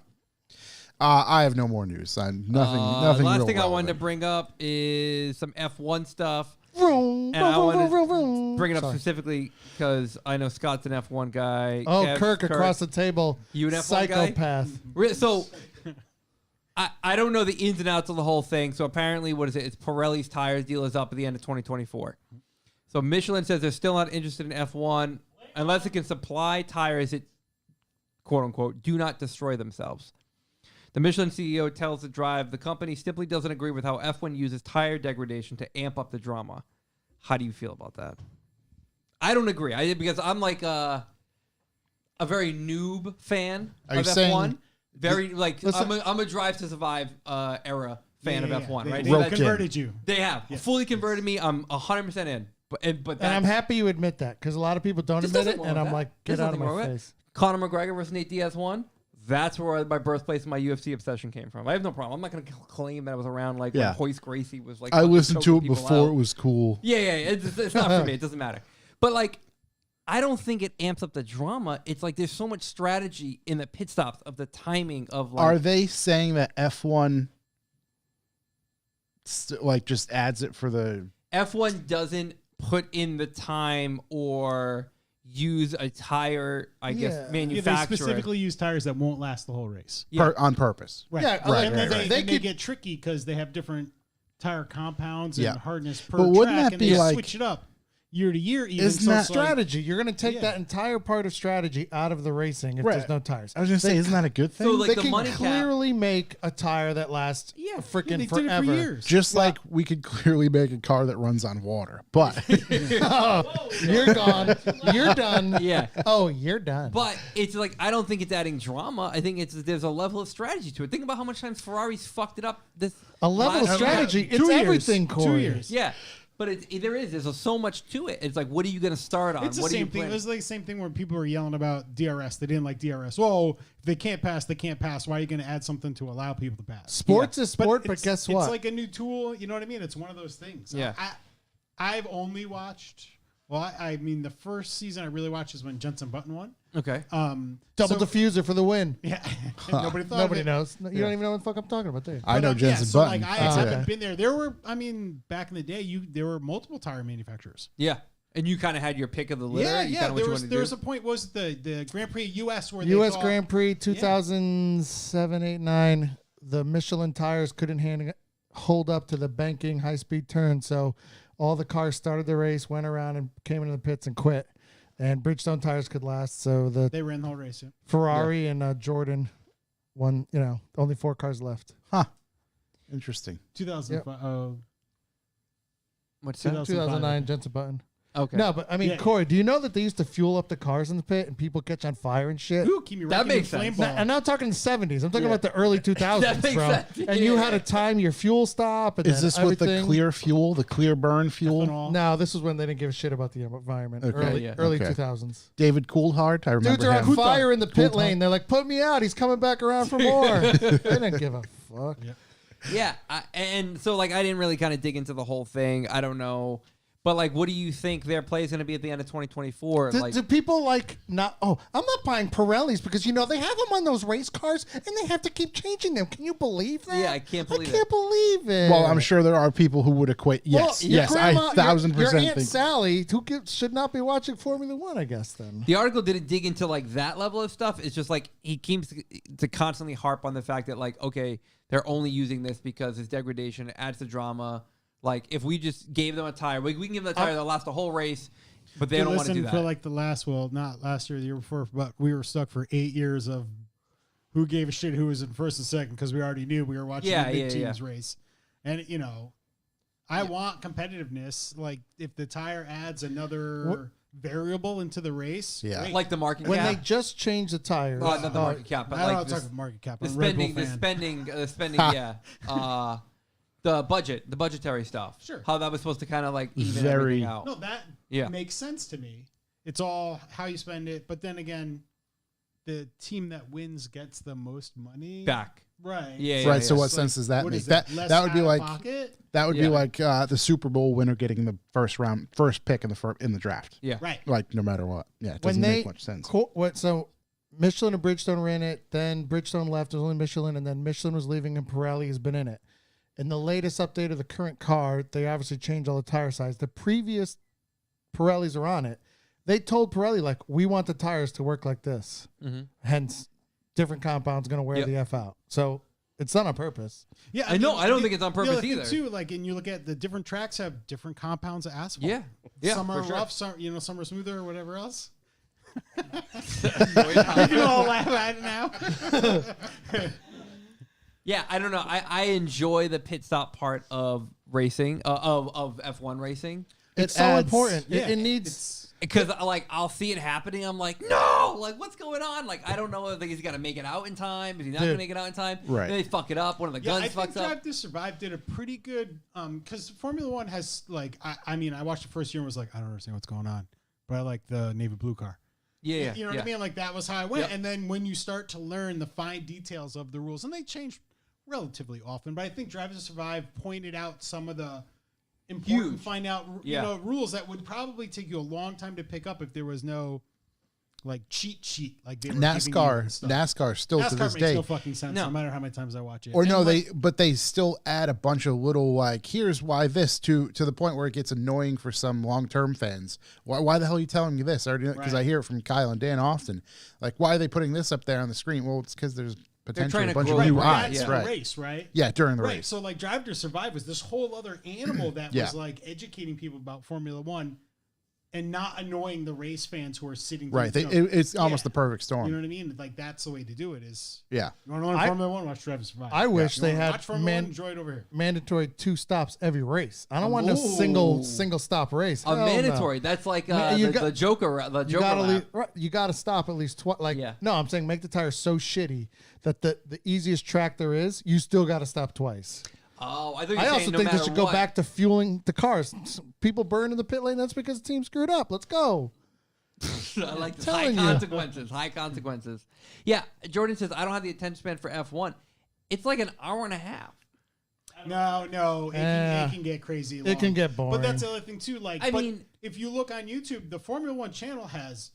I have no more news. Nothing. Nothing. Last real thing I wanted to relevant. bring up is some F1 stuff. Vroom, And I vroom, wanted vroom, vroom. Bring it up Sorry. specifically because I know Scott's an F1 guy. Oh, Kev's Kirk across the table. You an F1 guy? Psychopath. So I don't know the ins and outs of the whole thing. So apparently, what is it? It's Pirelli's tires deal is up at the end of 2024. So Michelin says they're still not interested in F1 unless it can supply tires that, quote unquote, do not destroy themselves. The Michelin CEO tells The Drive the company simply doesn't agree with how F1 uses tire degradation to amp up the drama. How do you feel about that? I don't agree. Because I'm like a very noob fan Are you of F1. saying- Very like Listen- I'm a Drive to Survive era fan of F1, right? They Roped in. converted you. They have fully converted me. I'm 100% in. But And I'm that's- happy you admit that because a lot of people don't There's admit nothing it, wrong and with I'm that. like, There's get out of nothing wrong my with it. face. Conor McGregor versus Nate Diaz won. That's where my birthplace, my UFC obsession came from. I have no problem. I'm not going to claim that I was around like Yeah. when Hoist Gracie was like. I fucking listened to choking it people before out. it was cool. Yeah. It's not for me. It doesn't matter. But like, I don't think it amps up the drama. It's like there's so much strategy in the pit stops of the timing of like. Are they saying that F1 like just adds it for the? F1 doesn't put in the time or use a tire, I Yeah. guess, Yeah, they manufacturer. specifically use tires that won't last the whole race. Yeah. On purpose. Right. Yeah, and right, then right, they, right. they They could- get tricky because they have different tire compounds and Yeah. hardness per But wouldn't track, that and be they like- switch it up year to year. Even Isn't so that it's like- Strategy. You're going to take Yeah. that entire part of strategy out of the racing if Right. there's no tires. I was gonna say, isn't that a good thing? So, like, they the can money cap- clearly make a tire that lasts Yeah, freaking they did forever. it for years. Just like we could clearly make a car that runs on water, but Oh, you're gone. You're done. Yeah. Oh, you're done. But it's like I don't think it's adding drama. I think there's a level of strategy to it. Think about how much times Ferrari's fucked it up. This A level of last- strategy. 2 It's years. everything, 2 Corey. years. Yeah, but there's so much to it. It's like, what are you going to start on? It's the what are you same thing. planning? It's like the same thing when people were yelling about DRS. They didn't like DRS. Oh, if they can't pass, they can't pass. Why are you going to add something to allow people to pass? Sports is sport, but it's- guess what? It's like a new tool. You know what I mean? It's one of those things. Yeah. I've only watched. Well, I mean, the first season I really watched is when Jensen Button won. Okay. Double so- diffuser for the win. Yeah. Nobody thought. Nobody of it. knows. You don't even know what the fuck I'm talking about, do you? I know But, yeah, Jensen so, Button. Like, I That's it. haven't been there. There were, I mean, back in the day, there were multiple tire manufacturers. Yeah, and you kind of had your pick of the litter. Yeah, you yeah. kinda what There you was wanted to there do. was a point was the Grand Prix US where they U.S. thought- Grand Prix 2007, 8, 9. The Michelin tires couldn't hold up to the banking high-speed turn, so all the cars started the race, went around, and came into the pits and quit. And Bridgestone tires could last, so the They ran the whole race. Yeah. Ferrari and Jordan won. You know, only 4 cars left. Huh. Interesting. 2005. What's that? 2009 Jensen Button. Okay. No, but I mean, Yeah. Corey, do you know that they used to fuel up the cars in the pit and people catch on fire and shit? Ooh, keep me That rocking makes the flame sense. ball. I'm not talking the 70s. I'm talking about the early 2000s, That makes bro. sense. And you Yeah. had to time your fuel stop. And Is then this with the everything. clear fuel, the clear burn fuel? Ethanol. No, this was when they didn't give a shit about the environment. Okay, Early Okay. 2000s. David Coulthard, I remember Dudes are on him. fire in the pit lane. They're like, put me out. He's coming back around for more. They didn't give a fuck. Yeah, and so like I didn't really kind of dig into the whole thing. I don't know, but like, what do you think their play is going to be at the end of 2024? Do, Like, do people like not? Oh, I'm not buying Pirellis because they have them on those race cars and they have to keep changing them. Can you believe that? Yeah, I can't believe I can't believe it. Well, I'm sure there are people who would equate. Yes, Well, your yes, grandma- I 1000% Your Aunt think. Sally, should not be watching Formula One, I guess. Then the article didn't dig into like that level of stuff. It's just like he keeps to constantly harp on the fact that like, okay, they're only using this because it's degradation, it adds to drama. Like if we just gave them a tire, we can give them a tire that'll last the whole race, but they Dude, don't want to do listen, that. for like the last, not last year, the year before, but we were stuck for 8 years of who gave a shit who was in first and second because we already knew we were watching the big teams race. And, I want competitiveness. Like if the tire adds another variable into the race. Yeah. great. Like the market when cap. they just changed the tires, Not the market cap, but I don't like talk this, about market cap. the I'm a Red Bull spending, fan. the spending, yeah. The budgetary stuff. Sure. How that was supposed to kind of like even Very- everything out. No, that Yeah. makes sense to me. It's all how you spend it. But then again, the team that wins gets the most money Back. Right. Yeah, Right. So It's what like, sense does that what make? is it, less That would be out of like pocket? the Super Bowl winner getting the first pick in the draft. Yeah. Right. Like no matter what. Yeah. It doesn't when they make much sense. So Michelin and Bridgestone ran it. Then Bridgestone left. It was only Michelin, and then Michelin was leaving, and Pirelli has been in it. In the latest update of the current car, they obviously changed all the tire size. The previous Pirellis are on it. They told Pirelli, like, we want the tires to work like this. Mm-hmm. Hence, different compound's going to wear Yep. the F out. So it's done on purpose. Yeah, I know. I don't think it's on purpose like, either. Too, like, and you look at the different tracks have different compounds of asphalt. Yeah. Yeah. Some are for sure. rough, some are smoother, or whatever else. You can all laugh at it now. Yeah, I don't know. I enjoy the pit stop part of racing, of F1 racing. It's so adds- important. Yeah, It needs. Because like I'll see it happening, I'm like, no, like what's going on? Like I don't know if he's gonna make it out in time. Is he not gonna Dude. make it out in time? Right. Then they fuck it up. One of the Yeah, guns I think fucks up. Drive to Survive did a pretty good because Formula One has like I mean I watched the first year and was like I don't understand what's going on, but I like the navy blue car. Yeah, You know what yeah. I mean? Like that was how I went. Yep. And then when you start to learn the fine details of the rules, and they change relatively often, but I think Drive to Survive pointed out some of the important Huge. find out Yeah. rules that would probably take you a long time to pick up if there was no like cheat sheet like they were giving you NASCAR, and stuff. NASCAR still to NASCAR this makes day. no fucking sense no. No. matter how many times I watch it. Or And no, like- they still add a bunch of little like here's why this to the point where it gets annoying for some long term fans. Why the hell are you telling me this? Because Right. I hear it from Kyle and Dan often. Like why are they putting this up there on the screen? Well, it's because there's potentially trying a to bunch grow of it, new right, eyes. That's yeah. the race, right? Yeah, during the Right. race. So like Drive to Survive was this whole other animal that Yeah. was like educating people about Formula One and not annoying the race fans who are sitting Right. through, you know, It's almost Yeah. the perfect storm. You know what I mean? Like that's the way to do it. Is Yeah. you want to learn I- Formula One? Watch Drive to Survive. I wish You they wanna had watch Formula One, enjoy it over here. mandatory 2 stops every race. I don't want no Ooh. single stop race. A Hell no. mandatory. That's like Man, you got- the Joker. The You Joker gotta lap. you gotta stop at least twice. Like Yeah. no, I'm saying make the tires so shitty that the easiest track there is, you still gotta stop twice. Oh, I thought you were I saying also no think they matter should go what. back to fueling the cars. People burn in the pit lane. That's because the team screwed up. Let's go. I like this. telling High you. consequences. High consequences. Yeah, Jordan says I don't have the attention span for F1. It's like an hour and a half. No, it can get crazy. It can long. get boring. But that's the other thing too. Like, I but mean- if you look on YouTube, the Formula One channel has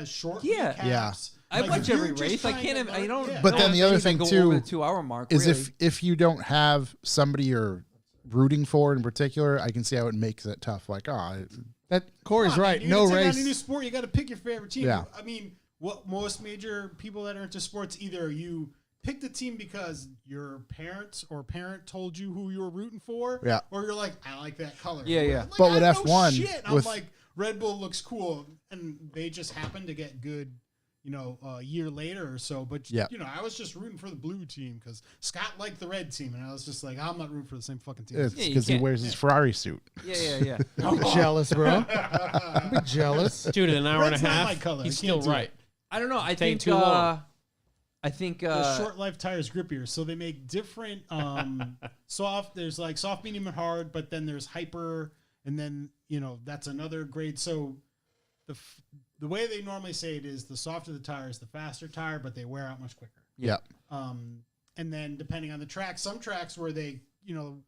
short Yeah. recaps. Yeah. I Like, watch if you're every just race. I trying can't. to Even, I learn- don't. yeah. But know then if the I other need to thing, go too, over the 2-hour mark Is really. if you don't have somebody you're rooting for in particular, I can see how it makes it tough. Like, That Corey's Come on, right. man, No you're gonna take on a new race. sport. You got to pick your favorite team. Yeah. I mean, what most major people that are into sports, either you pick the team because your parents or parent told you who you were rooting for, Yeah. or you're like, I like that color. Yeah, yeah. Like, But with I know F1, shit. I'm with- like, Red Bull looks cool, and they just happen to get good, a year later or so. But Yeah. I was just rooting for the blue team because Scott liked the red team, and I was just like, I'm not rooting for the same fucking team. It's Yeah, you because he can't- wears his Ferrari suit. Yeah. I'm jealous, bro. I'm jealous. Dude, in an hour Red's and a not half, my color. he's I still can't do right. I don't know. I Take think too long. I think The short life tires grippier, so they make different soft. There's like soft, medium, and hard, but then there's hyper, and then that's another grade. So the way they normally say it is the softer the tire is the faster tire, but they wear out much quicker. Yeah. And then depending on the track, some tracks where they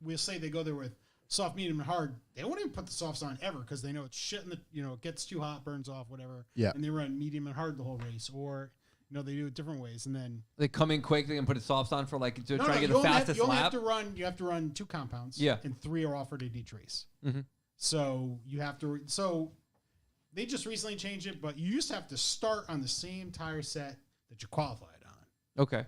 we'll say they go there with soft, medium, and hard, they won't even put the softs on ever because they know it's shit in the it gets too hot, burns off, whatever. Yeah. And they run medium and hard the whole race, or they do it different ways, and then they come in quick. They can put the softs on for like to try to get you the only fastest you only lap. you have to run 2 compounds. Yeah. And 3 are offered at each race. Mhm. So you have to. So they just recently changed it, but you used to have to start on the same tire set that you qualified on. Okay.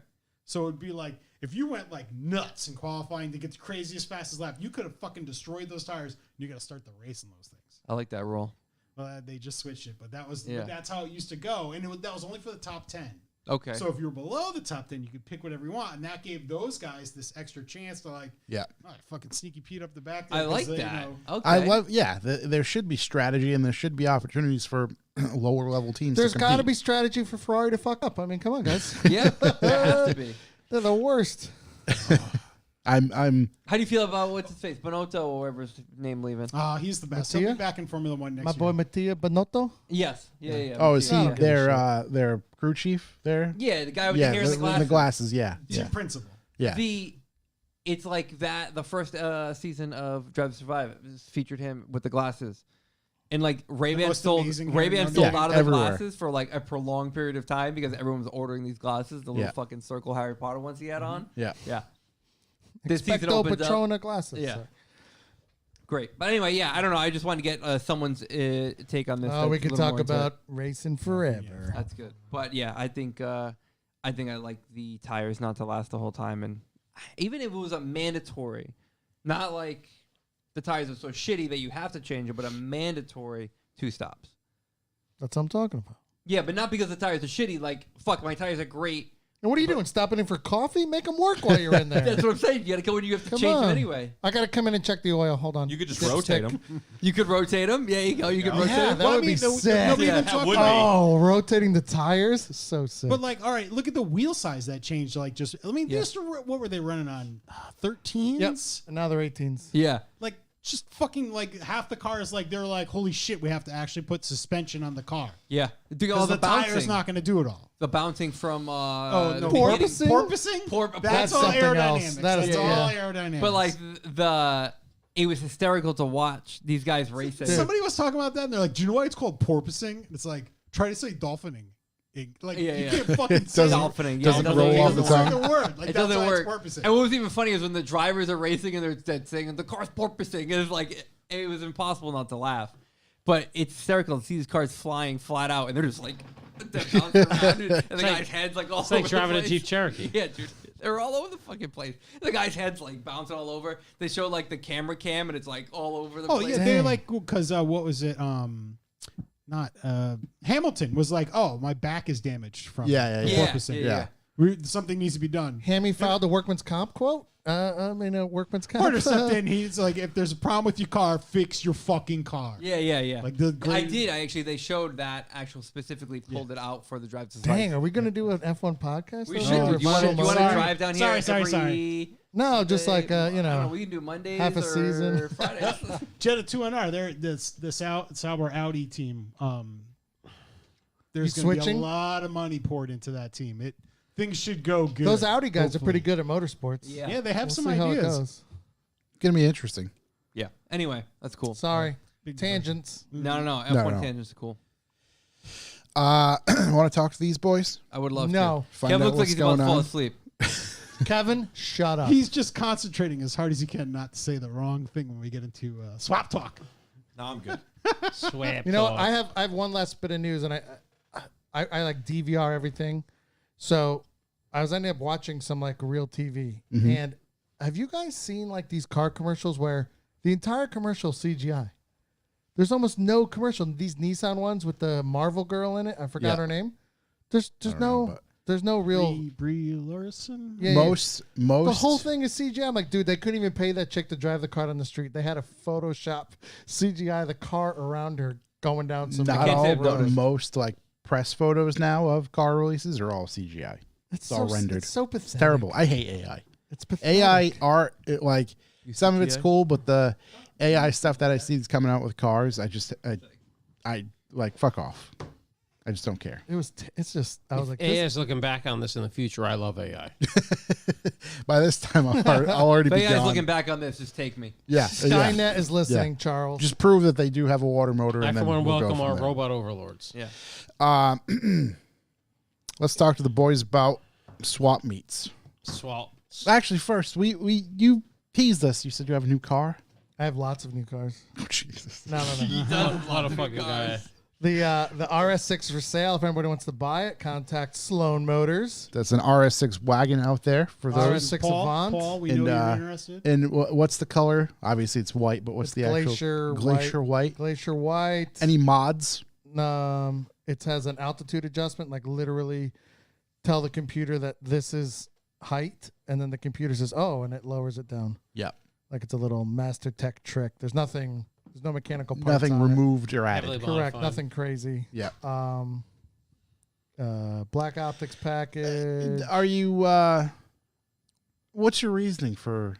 So it'd be like if you went like nuts in qualifying to get the craziest fastest lap, you could have fucking destroyed those tires. And you got to start the race in those things. I like that rule. Well, they just switched it, but Yeah. that's how it used to go, and that was only for the top 10. Okay. So if you were below the top 10, you could pick whatever you want, and that gave those guys this extra chance to Yeah. fucking sneaky Pete up the back. There I like 'cause they, that. you Okay. I love, there should be strategy and there should be opportunities for lower level teams. There's to got to compete. be strategy for Ferrari to fuck up. I mean, come on, guys. Yeah, there has to be. They're the worst. I'm How do you feel about what's his face, Bonotto or whatever his name leaving? he's the best. He'll Mattia? be back in Formula One next My boy year. Mattia Bonotto. Yes. Yeah. Oh, is he Yeah. their crew chief there? Yeah, the guy with Yeah, the hair and the glasses. the glasses. Yeah, Team yeah, principal. yeah. It's like that. The first season of Drive to Survive featured him with the glasses, and like Ray-Ban most sold amazing hair Ray-Ban in sold the- out of Yeah, the everywhere. glasses for like a prolonged period of time because everyone was ordering these glasses, the little Yeah. fucking circle Harry Potter ones he had on. Yeah. Yeah. This season Expecto opens up. Patrona glasses. Yeah. Sorry. Great, but anyway, yeah, I don't know. I just wanted to get someone's take on this. Oh, we that's a could little talk more into it. about racing forever. That's good. But yeah, I think I like the tires not to last the whole time, and even if it was a mandatory, not like the tires are so shitty that you have to change it, but a mandatory 2 stops. That's what I'm talking about. Yeah, but not because the tires are shitty. Like fuck, my tires are great. And what are you doing? Stopping in for coffee? Make them work while you're in there. That's what I'm saying. You got to go when you have to Come change them on. anyway. I got to come in and check the oil. Hold on. You could just Dipstick. rotate them. You could rotate them. Yeah, you go. You could rotate Yeah, them. that would be sick. Nobody Yeah, even that talked would about be. Oh, rotating the tires? So sick. But like, all right, look at the wheel size that changed. Like, just what were they running on? 13s. Yep. And now they're 18s. Yeah. Like, just fucking like half the cars. Like, they're like, holy shit, we have to actually put suspension on the car Yeah. Do all because the the bouncing. tire's not going to do it all. The bouncing from Oh no, the beginning. Porpoising? porpoising. That's That's all something else. aerodynamics. That is- That's all yeah. aerodynamics. But like it was hysterical to watch these guys racing. somebody was talking about that, and they're like, "Do you know why it's called porpoising?" And it's like, try to say dolphining. Like, Yeah, you yeah. can't fucking say doesn't- Dolphining. doesn't yeah, it roll off doesn't the work. tongue. say the word. Like, It that's doesn't why work. it's porpoising. And what was even funny is when the drivers are racing and they're saying the car's porpoising. And it's like it was impossible not to laugh. But it's hysterical to see these cars flying flat out, and they're just like they're bouncing around, dude, and the guy's head's like all It's like over driving the a place. Jeep Cherokee. Yeah, dude. They're all over the fucking place. The guy's head's like bouncing all over. They show like the camera cam, and it's like all over the Oh place. yeah, they're like because what was it? Not Hamilton was like, oh, my back is damaged from Yeah, the yeah. porpoising. Yeah. Something needs to be done. Hammy filed a workman's comp quote? I mean, a workman's comp. Porter stepped in. He's like, if there's a problem with your car, fix your fucking car. Yeah. Like the I great, did. They showed that specifically pulled it out for the Drive to Survive. Dang, are we going to do an F1 podcast? We though? should. Or You want to final drive down here? Sorry. every No, just like, Monday? you I don't know, we can do Mondays half a or season. Fridays. Jetta 2NR. They're the Sauber Audi team. There's You going to be a switching? lot of money poured into that team. Things should go good. those Audi guys are hopefully. pretty good at motorsports. Yeah, they have We'll some see how it ideas. goes. Gonna be interesting. Yeah. Anyway, that's cool. Sorry. Big Tangents. No. F1 no. tangents are cool. Want to talk to these boys? I would love No. to. Find Kevin out looks like what's he's about to going fall on. asleep. Kevin, shut up. He's just concentrating as hard as he can not to say the wrong thing when we get into swap talk. No, I'm good. Swap You know, talk. I have one last bit of news, and I like DVR everything. So I was ending up watching some like real TV. And have you guys seen like these car commercials where the entire commercial is CGI? There's almost no commercial. These Nissan ones with the Marvel girl in it, I forgot Yeah. her name. There's I don't know, but there's no real. Brie Larson. Yeah, most the whole thing is CGI. I'm like, dude, they couldn't even pay that chick to drive the car down the street. They had to Photoshop CGI the car around her going down some. not can't all, say I've but noticed. most like press photos now of car releases are all CGI. It's all rendered. It's so pathetic. It's terrible. I hate AI. It's pathetic. AI art, like some of it's CGI? cool, but the AI stuff that I see that's coming out with cars, I like fuck off. I just don't care. It's just. I was like, AI is looking back on this in the future. I love AI. By this time, I'll already But be yeah, gone. looking back on this, just take me. Yeah, Skynet yeah. is listening, Charles. Just prove that they do have a water motor, I, and for then one, we'll go welcome from our there. robot overlords. Yeah. Let's talk to the boys about swap meets. Swap. Actually, first, you teased us. You said you have a new car. I have lots of new cars. Oh, Jesus. No. What a fucking guy. The RS6 for sale. If anybody wants to buy it, contact Sloan Motors. That's an RS6 wagon out there for those. RS6 Paul, Avant. Paul, we And, know you're uh, interested. And what's the color? Obviously, it's white, but what's It's the actual Glacier white? Glacier White. Any mods? It has an altitude adjustment, like literally tell the computer that this is height, and then the computer says, "Oh," and it lowers it down. Yeah. Like it's a little master tech trick. There's no mechanical parts. Nothing on it. removed or Heavily added. Correct. modified. Nothing crazy. Yeah. Black optics package. Are you? What's your reasoning for?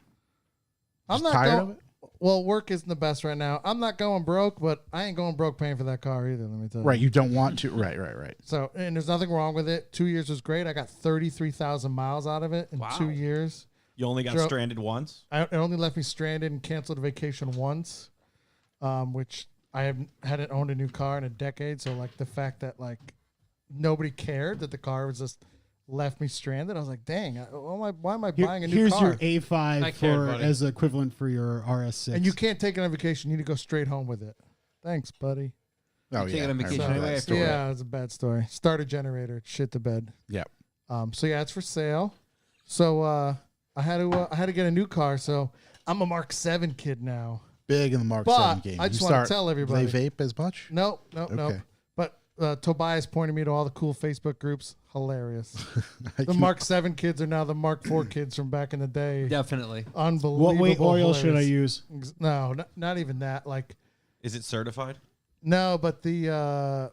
I'm just not tired going. of it. Well, work isn't the best right now. I'm not going broke, but I ain't going broke paying for that car either. Let me tell you. Right. You don't want to. Right. So, and there's nothing wrong with it. 2 years was great. I got 33,000 miles out of it in 2 years. You only got stranded once? It only left me stranded and canceled a vacation once, which I hadn't owned a new car in a decade. So, like, the fact that, like, nobody cared that the car was just left me stranded, I was like, dang, why am I buying a new Here's car? your A5 buddy. as equivalent for your RS6. And you can't take it on vacation. You need to go straight home with it. Thanks, buddy. Oh Take yeah. it on I vacation remember anyway that after story. Yeah, it's a bad story. Start a generator, shit to bed. Yeah. So yeah, it's for sale. So I had to get a new car. So I'm a Mark 7 kid now. Big in the Mark But 7 game. I just You wanna start- tell do everybody. they vape as much? Nope. Okay. But Tobias pointed me to all the cool Facebook groups. Hilarious. I The can- Mark 7 kids are now the Mark 4 kids from back in the day. Definitely. Unbelievable. What weight oil should I hilarious. use? No, not even that. Like, Is it certified? no, but the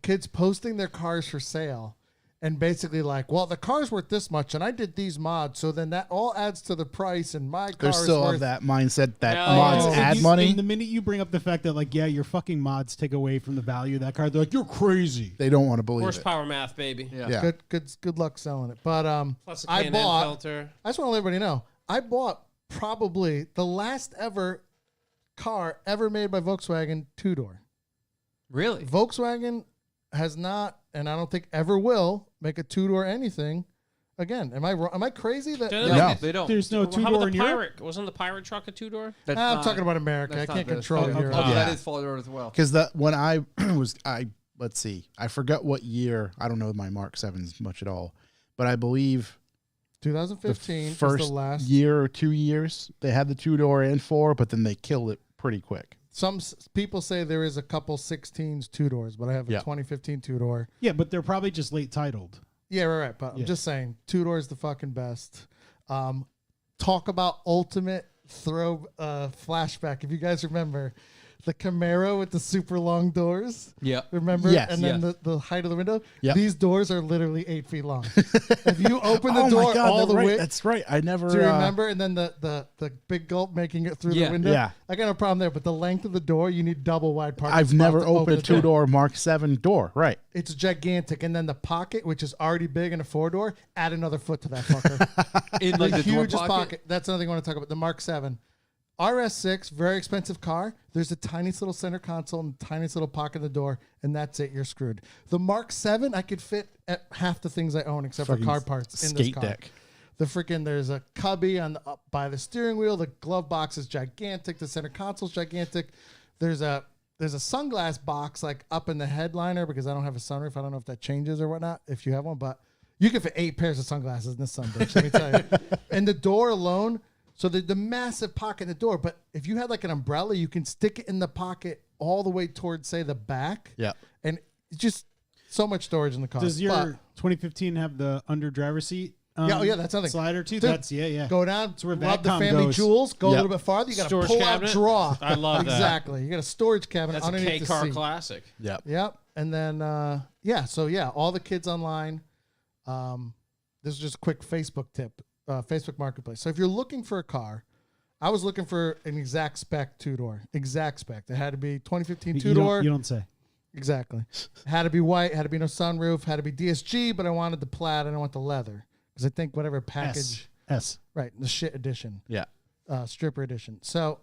kids posting their cars for sale and basically like, well, the car's worth this much and I did these mods, so then that all adds to the price and my car They're is still worth of that mindset that Hell mods yeah. add And money. And the minute you bring up the fact that, like, yeah, your fucking mods take away from the value of that car, they're like, you're crazy. They don't want to believe it. Horsepower math, baby. Yeah. Yeah. good luck selling it. But Plus a I K&N bought filter. I just want to let everybody know, I bought probably the last ever car ever made by Volkswagen 2-door. Really? Volkswagen has not, and I don't think ever will, make a 2-door anything again. Am I crazy? That Didn't No, No. they don't. There's no Well, how two-door about in the Europe. Pirate? Wasn't the Pirate truck a 2-door? That's I'm not- talking about America. I that's not can't this. control Okay. Europe. Oh, Yeah. that is followed as well. Because when I let's see, I forgot what year. I don't know my Mark 7s much at all, but I believe 2015 the is first the last. year or 2 years they had the 2-door and 4, but then they killed it pretty quick. Some people say there is a couple 16s 2-doors, but I have a Yeah. 2015 2-door. Yeah, but they're probably just late titled. Yeah, right. But Yeah. I'm just saying, 2-door is the fucking best. Talk about ultimate throw flashback. If you guys remember, the Camaro with the super long doors. Yeah. Remember? Yes. And then Yes. the height of the window. Yep. These doors are literally 8 feet long. If you open the door all the way, That's right. I never. do you remember? And then the big gulp making it through Yeah. the window. Yeah. I got no problem there. But the length of the door, you need double wide parking. I've spots never to opened a the door. 2-door Mark 7 door. Right. It's gigantic, and then the pocket, which is already big in a 4-door, add another foot to that fucker. In like the door hugest pocket. That's another thing I want to talk about. The Mark 7. RS6, very expensive car. There's a tiniest little center console and tiniest little pocket in the door, and that's it. You're screwed. The Mark 7, I could fit at half the things I own except Fucking for car parts in this skate car. deck. The freaking, there's a cubby on the, up by the steering wheel. The glove box is gigantic. The center console's gigantic. There's a sunglass box like up in the headliner because I don't have a sunroof. I don't know if that changes or whatnot if you have one, but you can fit 8 pairs of sunglasses in this sunbitch. Let me tell you. And the door alone, so the massive pocket in the door, but if you had like an umbrella, you can stick it in the pocket all the way towards, say, the back. Yeah. And it just so much storage in the car. Does your But 2015 have the under driver seat? yeah, that's another thing. Slider too. Dude, That's yeah. Go down, where rub the Vacom family goes. jewels, go a Yep. little bit farther. You got to Storage pull cabinet? out drawer. I love that. Exactly. You got a storage cabinet That's a underneath K the car seat. classic. Yep. Yep. And then all the kids online. This is just a quick Facebook tip, Facebook Marketplace. So if you're looking for a car, I was looking for an exact spec two-door. Exact spec. It had to be 2015 two-door. You don't say. Exactly. Had to be white, had to be no sunroof, had to be DSG, but I wanted the plaid, I don't want the leather. Because I think whatever package. S. Right, the shit edition. Yeah. Stripper edition. So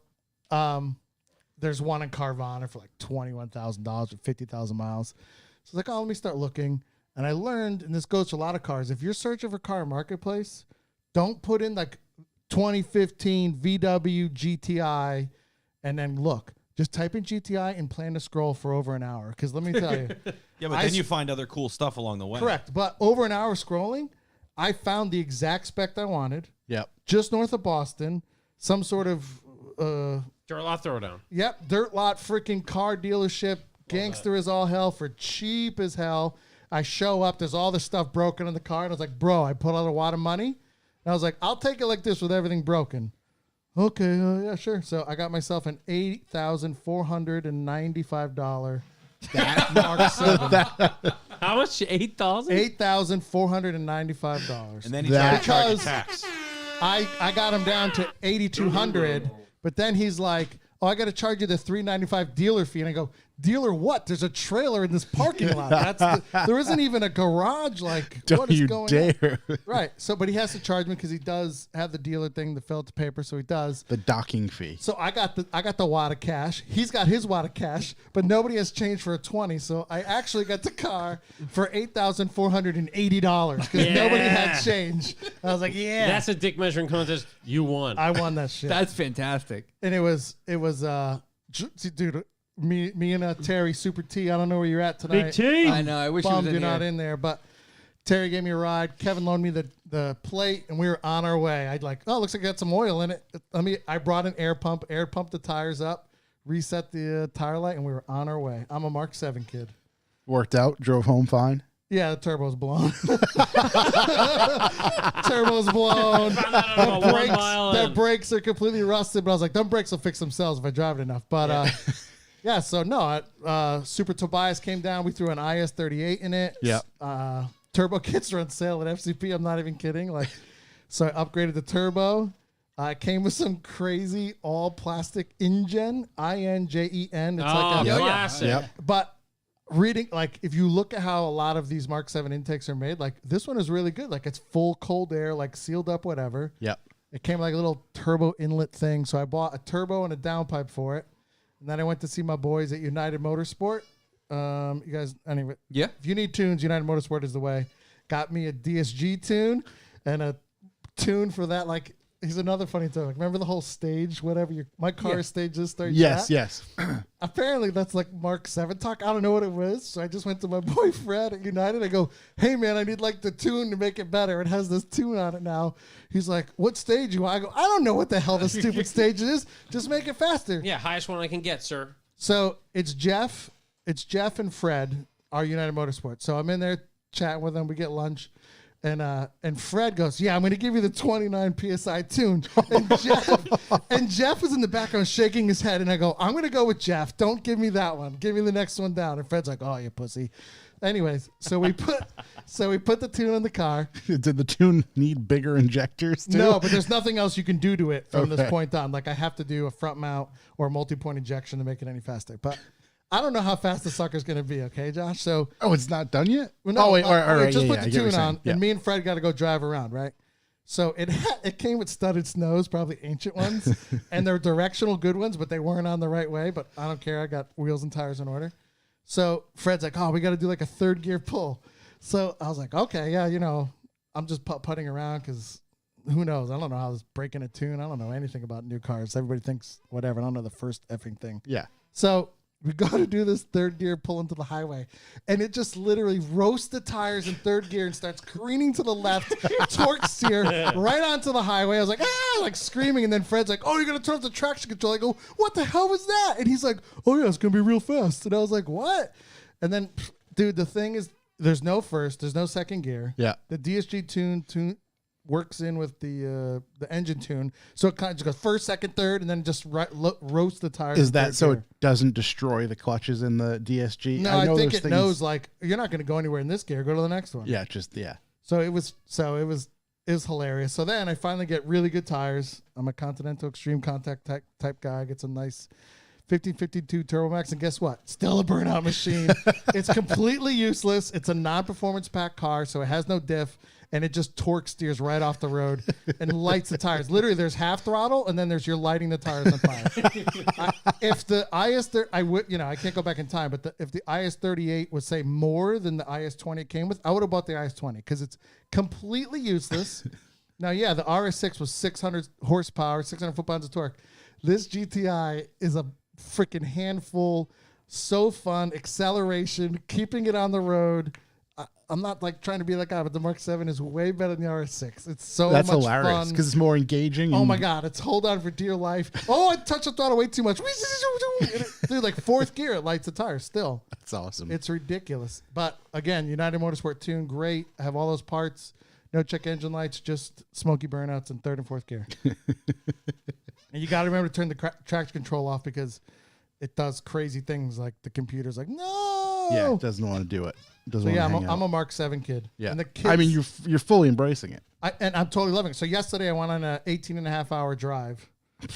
there's one in Carvana for like $21,000 with 50,000 miles. So it's like, oh, let me start looking. And I learned, and this goes to a lot of cars, if you're searching for car marketplace, don't put in like 2015 VW GTI and then look. Just type in GTI and plan to scroll for over an hour. Because let me tell you. Yeah, but then you find other cool stuff along the way. Correct. But over an hour scrolling, I found the exact spec I wanted. Yep. Just north of Boston. Some sort of Dirt lot throwdown. Yep, dirt lot freaking car dealership. Gangster is all hell for cheap as hell. I show up, there's all the stuff broken in the car, and I was like, bro, I put out a lot of money. And I was like, I'll take it like this with everything broken. Okay, yeah, sure. So I got myself an $8,495 Mark 7. How much? 8,000? $8,495. And then he tried to charge you Because tax. I got him down to 8,200, but then he's like, "Oh, I got to charge you the $395 dealer fee." And I go, "Dealer what? There's a trailer in this parking lot. There isn't even a garage. Like, Don't what is you going dare. on?" Right. So, but he has to charge me because he does have the dealer thing to fill out the paper. So he does. The docking fee. So I got the wad of cash. He's got his wad of cash, but nobody has change for a 20. So I actually got the car for $8,480 because nobody had change. I was like, yeah, That's a dick measuring contest. You won. I won that shit. That's fantastic. And it was dude, me and Terry Super T. I don't know where you're at tonight. Big T. I know. I wish he was Bummed in you're here. not in there, but Terry gave me a ride. Kevin loaned me the plate, and we were on our way. I'd like, oh, looks like it got some oil in it. I brought an air pump the tires up, reset the tire light, and we were on our way. I'm a Mark 7 kid. Worked out. Drove home fine. Yeah, the turbo's blown. Turbo's blown. Found that out about 1 mile The in. brakes are completely rusted, but I was like, them brakes will fix themselves if I drive it enough. But yeah, so no, Super Tobias came down. We threw an IS-38 in it. Yep. Turbo kits are on sale at FCP. I'm not even kidding. Like, so I upgraded the turbo. It came with some crazy all plastic InGen, INJEN. It's like a classic. Yep. but reading, like, if you look at how a lot of these Mark 7 intakes are made, like, this one is really good. Like, it's full cold air, like, sealed up, whatever. Yep. It came like a little turbo inlet thing. So I bought a turbo and a downpipe for it. And then I went to see my boys at United Motorsport. You guys, anyway. Yeah. If you need tunes, United Motorsport is the way. Got me a DSG tune and a tune for that, like, here's another funny thing. Like, remember the whole stage, whatever my car stage is? Yes. Yes. Apparently that's like Mark 7 talk. I don't know what it was. So I just went to my boy Fred at United. I go, hey man, I need like the tune to make it better. It has this tune on it now. He's like, what stage you want? I go, I don't know what the hell the stupid stage is. Just make it faster. Yeah, highest one I can get, sir. So it's Jeff and Fred, our United Motorsport. So I'm in there chatting with them. We get lunch. And Fred goes, yeah, I'm going to give you the 29 PSI tune. And Jeff is in the background shaking his head. And I go, I'm going to go with Jeff. Don't give me that one. Give me the next one down. And Fred's like, oh, you pussy. Anyways, so we put the tune in the car. Did the tune need bigger injectors too? No, but there's nothing else you can do to it from this Okay. point on. Like, I have to do a front mount or a multi-point injection to make it any faster. But I don't know how fast the sucker's going to be, okay, Josh? So, Oh, it's not done yet? well, no, oh, wait. All right. just yeah, put yeah, the I get what you're tune saying. on, Yeah. and me and Fred got to go drive around, right? So it came with studded snows, probably ancient ones, and they're directional good ones, but they weren't on the right way. But I don't care. I got wheels and tires in order. So Fred's like, oh, we got to do like a third gear pull. So I was like, okay, yeah, I'm just putting around because who knows? I don't know how this breaking a tune. I don't know anything about new cars. Everybody thinks whatever. I don't know the first effing thing. Yeah. So we got to do this third gear pull into the highway. And it just literally roasts the tires in third gear and starts careening to the left, torque steer right onto the highway. I was like, like screaming. And then Fred's like, oh, you're going to turn off the traction control. I go, what the hell was that? And he's like, oh, yeah, it's going to be real fast. And I was like, what? And then, dude, the thing is there's no first, there's no second gear. Yeah. The DSG tune works in with the engine tune, so it kind of just goes first, second, third, and then just roast the tires. Is in that third so gear. it doesn't destroy the clutches in the DSG? No, I know think those it knows like you're not going to go anywhere in this gear. Go to the next one. Yeah, just yeah. So it was hilarious. So then I finally get really good tires. I'm a Continental Extreme Contact type guy. I get some nice 1552 Turbo Max, and guess what? Still a burnout machine. It's completely useless. It's a non-performance pack car, so it has no diff, and it just torque steers right off the road and lights the tires. Literally, there's half throttle, and then there's you're lighting the tires on fire. If the I can't go back in time, but if the IS-38 was say more than the IS-20 it came with, I would have bought the IS-20 because it's completely useless. Now, yeah, the RS6 was 600 horsepower, 600 foot-pounds of torque. This GTI is a freaking handful. So fun, acceleration, keeping it on the road. I'm not like trying to be that guy, but the Mark 7 is way better than the RS6. It's so That's much hilarious fun. because it's more engaging. Oh and- my God, it's hold on for dear life. Oh, I touched the throttle way too much. Dude, like fourth gear, it lights the tires still. That's awesome. It's ridiculous. But again, United Motorsport tune, great. Have all those parts. No check engine lights, just smoky burnouts in third and fourth gear. And you got to remember to turn the traction control off because it does crazy things like the computer's like, no. Yeah, it doesn't want to do it. Doesn't So want yeah, to hang out. I'm a Mark 7 kid. Yeah. And the kids, I mean, you're fully embracing it. and I'm totally loving it. So yesterday I went on an 18 and a half hour drive.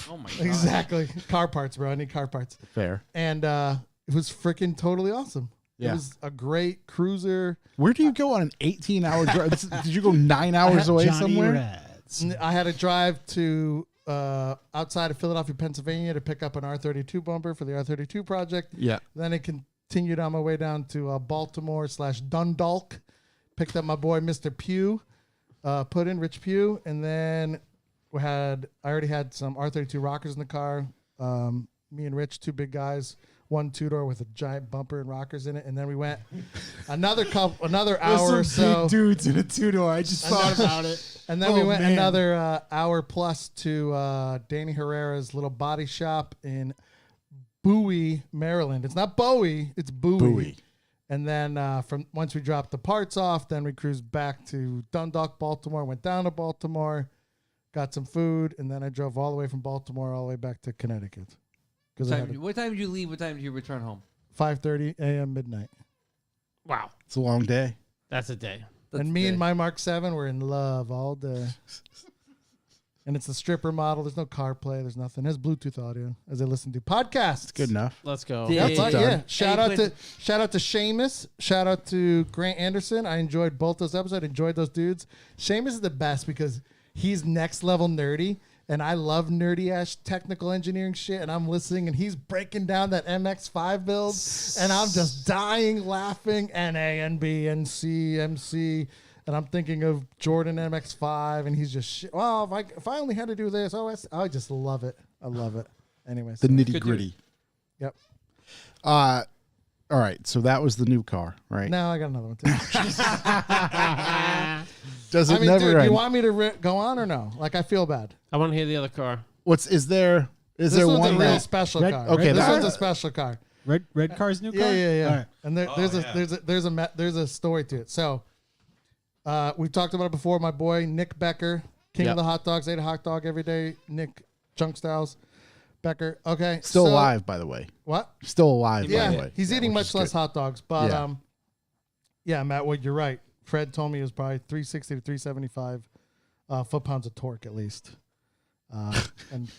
Oh my god. Exactly. Car parts, bro. I need car parts. Fair. And it was freaking totally awesome. It Yeah. was a great cruiser. Where do you go on an 18-hour drive? Did you go 9 hours away Johnny somewhere? Reds. I had to drive to outside of Philadelphia, Pennsylvania to pick up an R32 bumper for the R32 project. Yeah. Then I continued on my way down to Baltimore/Dundalk. Picked up my boy, Mr. Pugh, put in Rich Pugh. And then I already had some R32 rockers in the car. Me and Rich, two big guys. One two-door with a giant bumper and rockers in it. And then we went another hour or so. Big dudes in a two-door. I just thought about it. And then Oh, we went man. another hour plus to Danny Herrera's little body shop in Bowie, Maryland. It's not Bowie, it's Bowie. Bowie. And then once we dropped the parts off, then we cruised back to Dundalk, Baltimore, went down to Baltimore, got some food, and then I drove all the way from Baltimore all the way back to Connecticut. What time did you leave? What time did you return home? 5:30 a.m. midnight. Wow. It's a long day. That's a day. And me and my Mark 7 were in love all day. And it's the stripper model. There's no CarPlay. There's nothing. It has Bluetooth audio as I listen to podcasts. Good enough. Let's go. Yeah. That's all, done. yeah. Shout Hey, out to Seamus. Shout out to Grant Anderson. I enjoyed both those episodes. Enjoyed those dudes. Seamus is the best because he's next level nerdy, and I love nerdy ass technical engineering shit. And I'm listening, and he's breaking down that MX5 build, and I'm just dying laughing. NA, NB, NC, MC. And I'm thinking of Jordan MX5, and he's just well, if I only had to do this, I just love it. I love it. Anyway, The so- nitty gritty. Yep. All right. So that was the new car, right? Now I got another one too. Does it I mean, never dude, do end? you want me to go on or no? Like, I feel bad. I want to hear the other car. Is there This there one's one a real that special Red- car. okay, this that- one's a special car. Red car's new car? Yeah, yeah, yeah. All right. And there's a story to it. So, we've talked about it before. My boy Nick Becker, king Yep. of the hot dogs, ate a hot dog every day. Nick Junk Styles Becker. Okay, still so- alive, by the way? What? Still alive, by the Yeah, way. he's eating which much is less good. hot dogs, but Yeah. yeah, Matt, well, you're right. Fred told me it was probably 360 to 375 foot-pounds of torque at least. And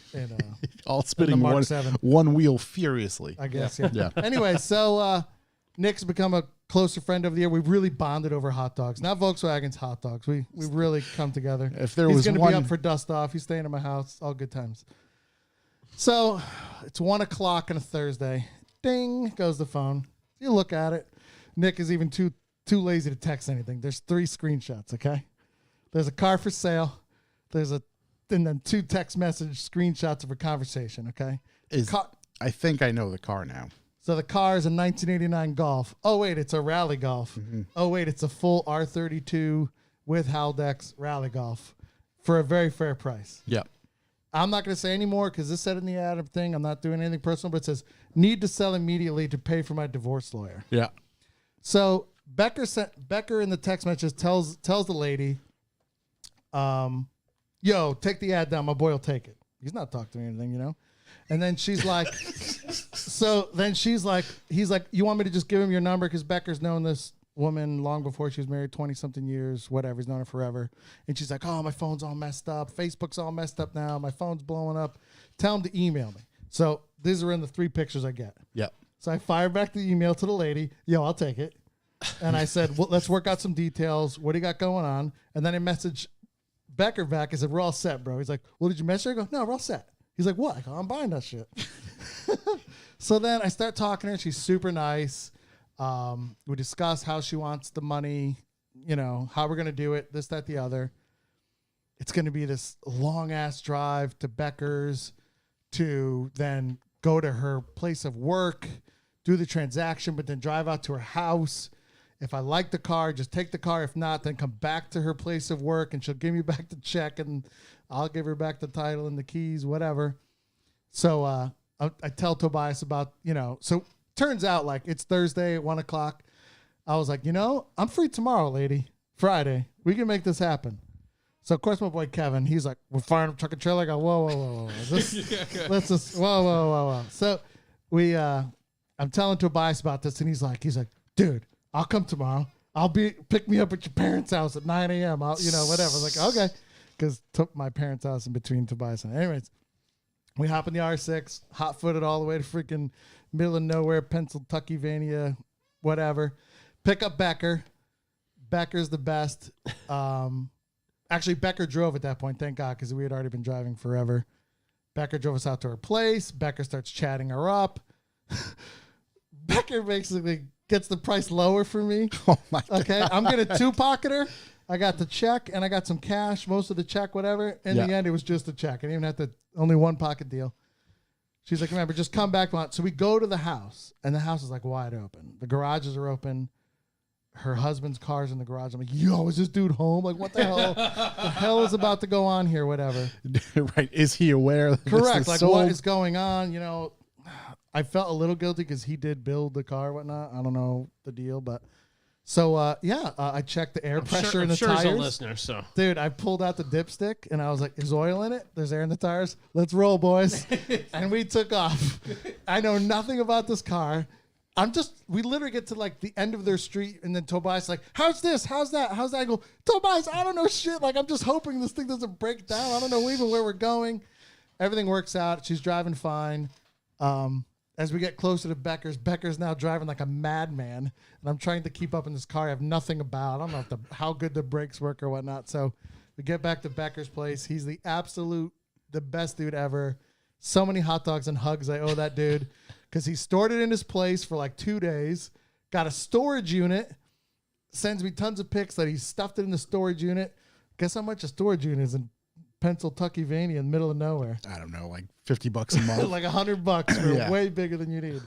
All spinning Mark one, 7. one wheel furiously. I guess, yeah. Yeah. Anyway, so Nick's become a closer friend over the year. We've really bonded over hot dogs. Not Volkswagen's hot dogs. We've really come together. If there He's was going to one, be up for dust off. He's staying at my house. All good times. So it's 1:00 on a Thursday. Ding goes the phone. You look at it. Nick is even too lazy to text anything. There's 3 screenshots. Okay. There's a car for sale. And then 2 text message screenshots of a conversation. Okay. I think I know the car now. So the car is a 1989 Golf. Oh, wait, it's a Rally Golf. Oh, wait, it's a full R32 with Haldex Rally Golf for a very fair price. Yep. I'm not going to say any more because this said in the ad thing, I'm not doing anything personal, but it says, need to sell immediately to pay for my divorce lawyer. Yeah. So Becker in the text message tells the lady, yo, take the ad down. My boy will take it. He's not talking to me or anything, you know? And then she's like, he's like, you want me to just give him your number? Because Becker's known this woman long before she was married, 20 something years, whatever. He's known her forever. And she's like, oh, my phone's all messed up. Facebook's all messed up now. My phone's blowing up. Tell him to email me. So these are in the 3 pictures I get. Yep. So I fired back the email to the lady. Yo, I'll take it. And I said, well, let's work out some details. What do you got going on? And then I messaged Becker back. I said, we're all set, bro. He's like, well, did you message her? I go, no, we're all set. He's like, what? I go, I'm buying that shit. So then I start talking to her. She's super nice. We discuss how she wants the money, you know, how we're going to do it, this, that, the other. It's going to be this long-ass drive to Becker's to then go to her place of work, do the transaction, but then drive out to her house. If I like the car, just take the car. If not, then come back to her place of work and she'll give me back the check and I'll give her back the title and the keys, whatever. So I tell Tobias about, you know, so turns out like it's Thursday at 1 o'clock. I was like, you know, I'm free tomorrow, lady. Friday. We can make this happen. So, of course, my boy Kevin, he's like, we're firing up truck and trailer. I go, whoa. Let's just, whoa. So I'm telling Tobias about this, and he's like, dude, I'll come tomorrow. Pick me up at your parents' house at 9 a.m. I'll, you know, whatever. I was like, okay. Because my parents' house in between Tobias and anyways, we hop in the R6, hot-footed all the way to freaking middle of nowhere, Pennsylvania, whatever. Pick up Becker. Becker's the best. Actually, Becker drove at that point, thank God, because we had already been driving forever. Becker drove us out to her place. Becker starts chatting her up. Becker basically gets the price lower for me. Oh, my God. Okay, I'm going to 2-pocket her. I got the check, and I got some cash, most of the check, whatever. In the end, it was just a check. I didn't even have to, only 1-pocket deal. She's like, remember, just come back. So we go to the house, and the house is like wide open. The garages are open. Her husband's car's in the garage. I'm like, yo, is this dude home? Like, what the hell? The hell is about to go on here? Whatever. Right. Is he aware that Correct. this Like, sold? what is going on? You know, I felt a little guilty because he did build the car, whatnot. I don't know the deal, but so I checked the air pressure in the tires. He's a listener, so Dude, I pulled out the dipstick and I was like, "Is oil in it? There's air in the tires. Let's roll, boys!" And we took off. I know nothing about this car. We literally get to like the end of their street, and then Tobias like, how's this? How's that? How's that? I go, Tobias, I don't know shit. Like, I'm just hoping this thing doesn't break down. I don't know even where we're going. Everything works out. She's driving fine. As we get closer to Becker's now driving like a madman, and I'm trying to keep up in this car I have nothing about. I don't know how good the brakes work or whatnot. So we get back to Becker's place. He's the best dude ever. So many hot dogs and hugs I owe that dude. Because he stored it in his place for like 2 days, got a storage unit, sends me tons of pics that he stuffed it in the storage unit. Guess how much a storage unit is in Pennsylvania in the middle of nowhere? I don't know, like $50 a month. Like $100 for Yeah. way bigger than you need.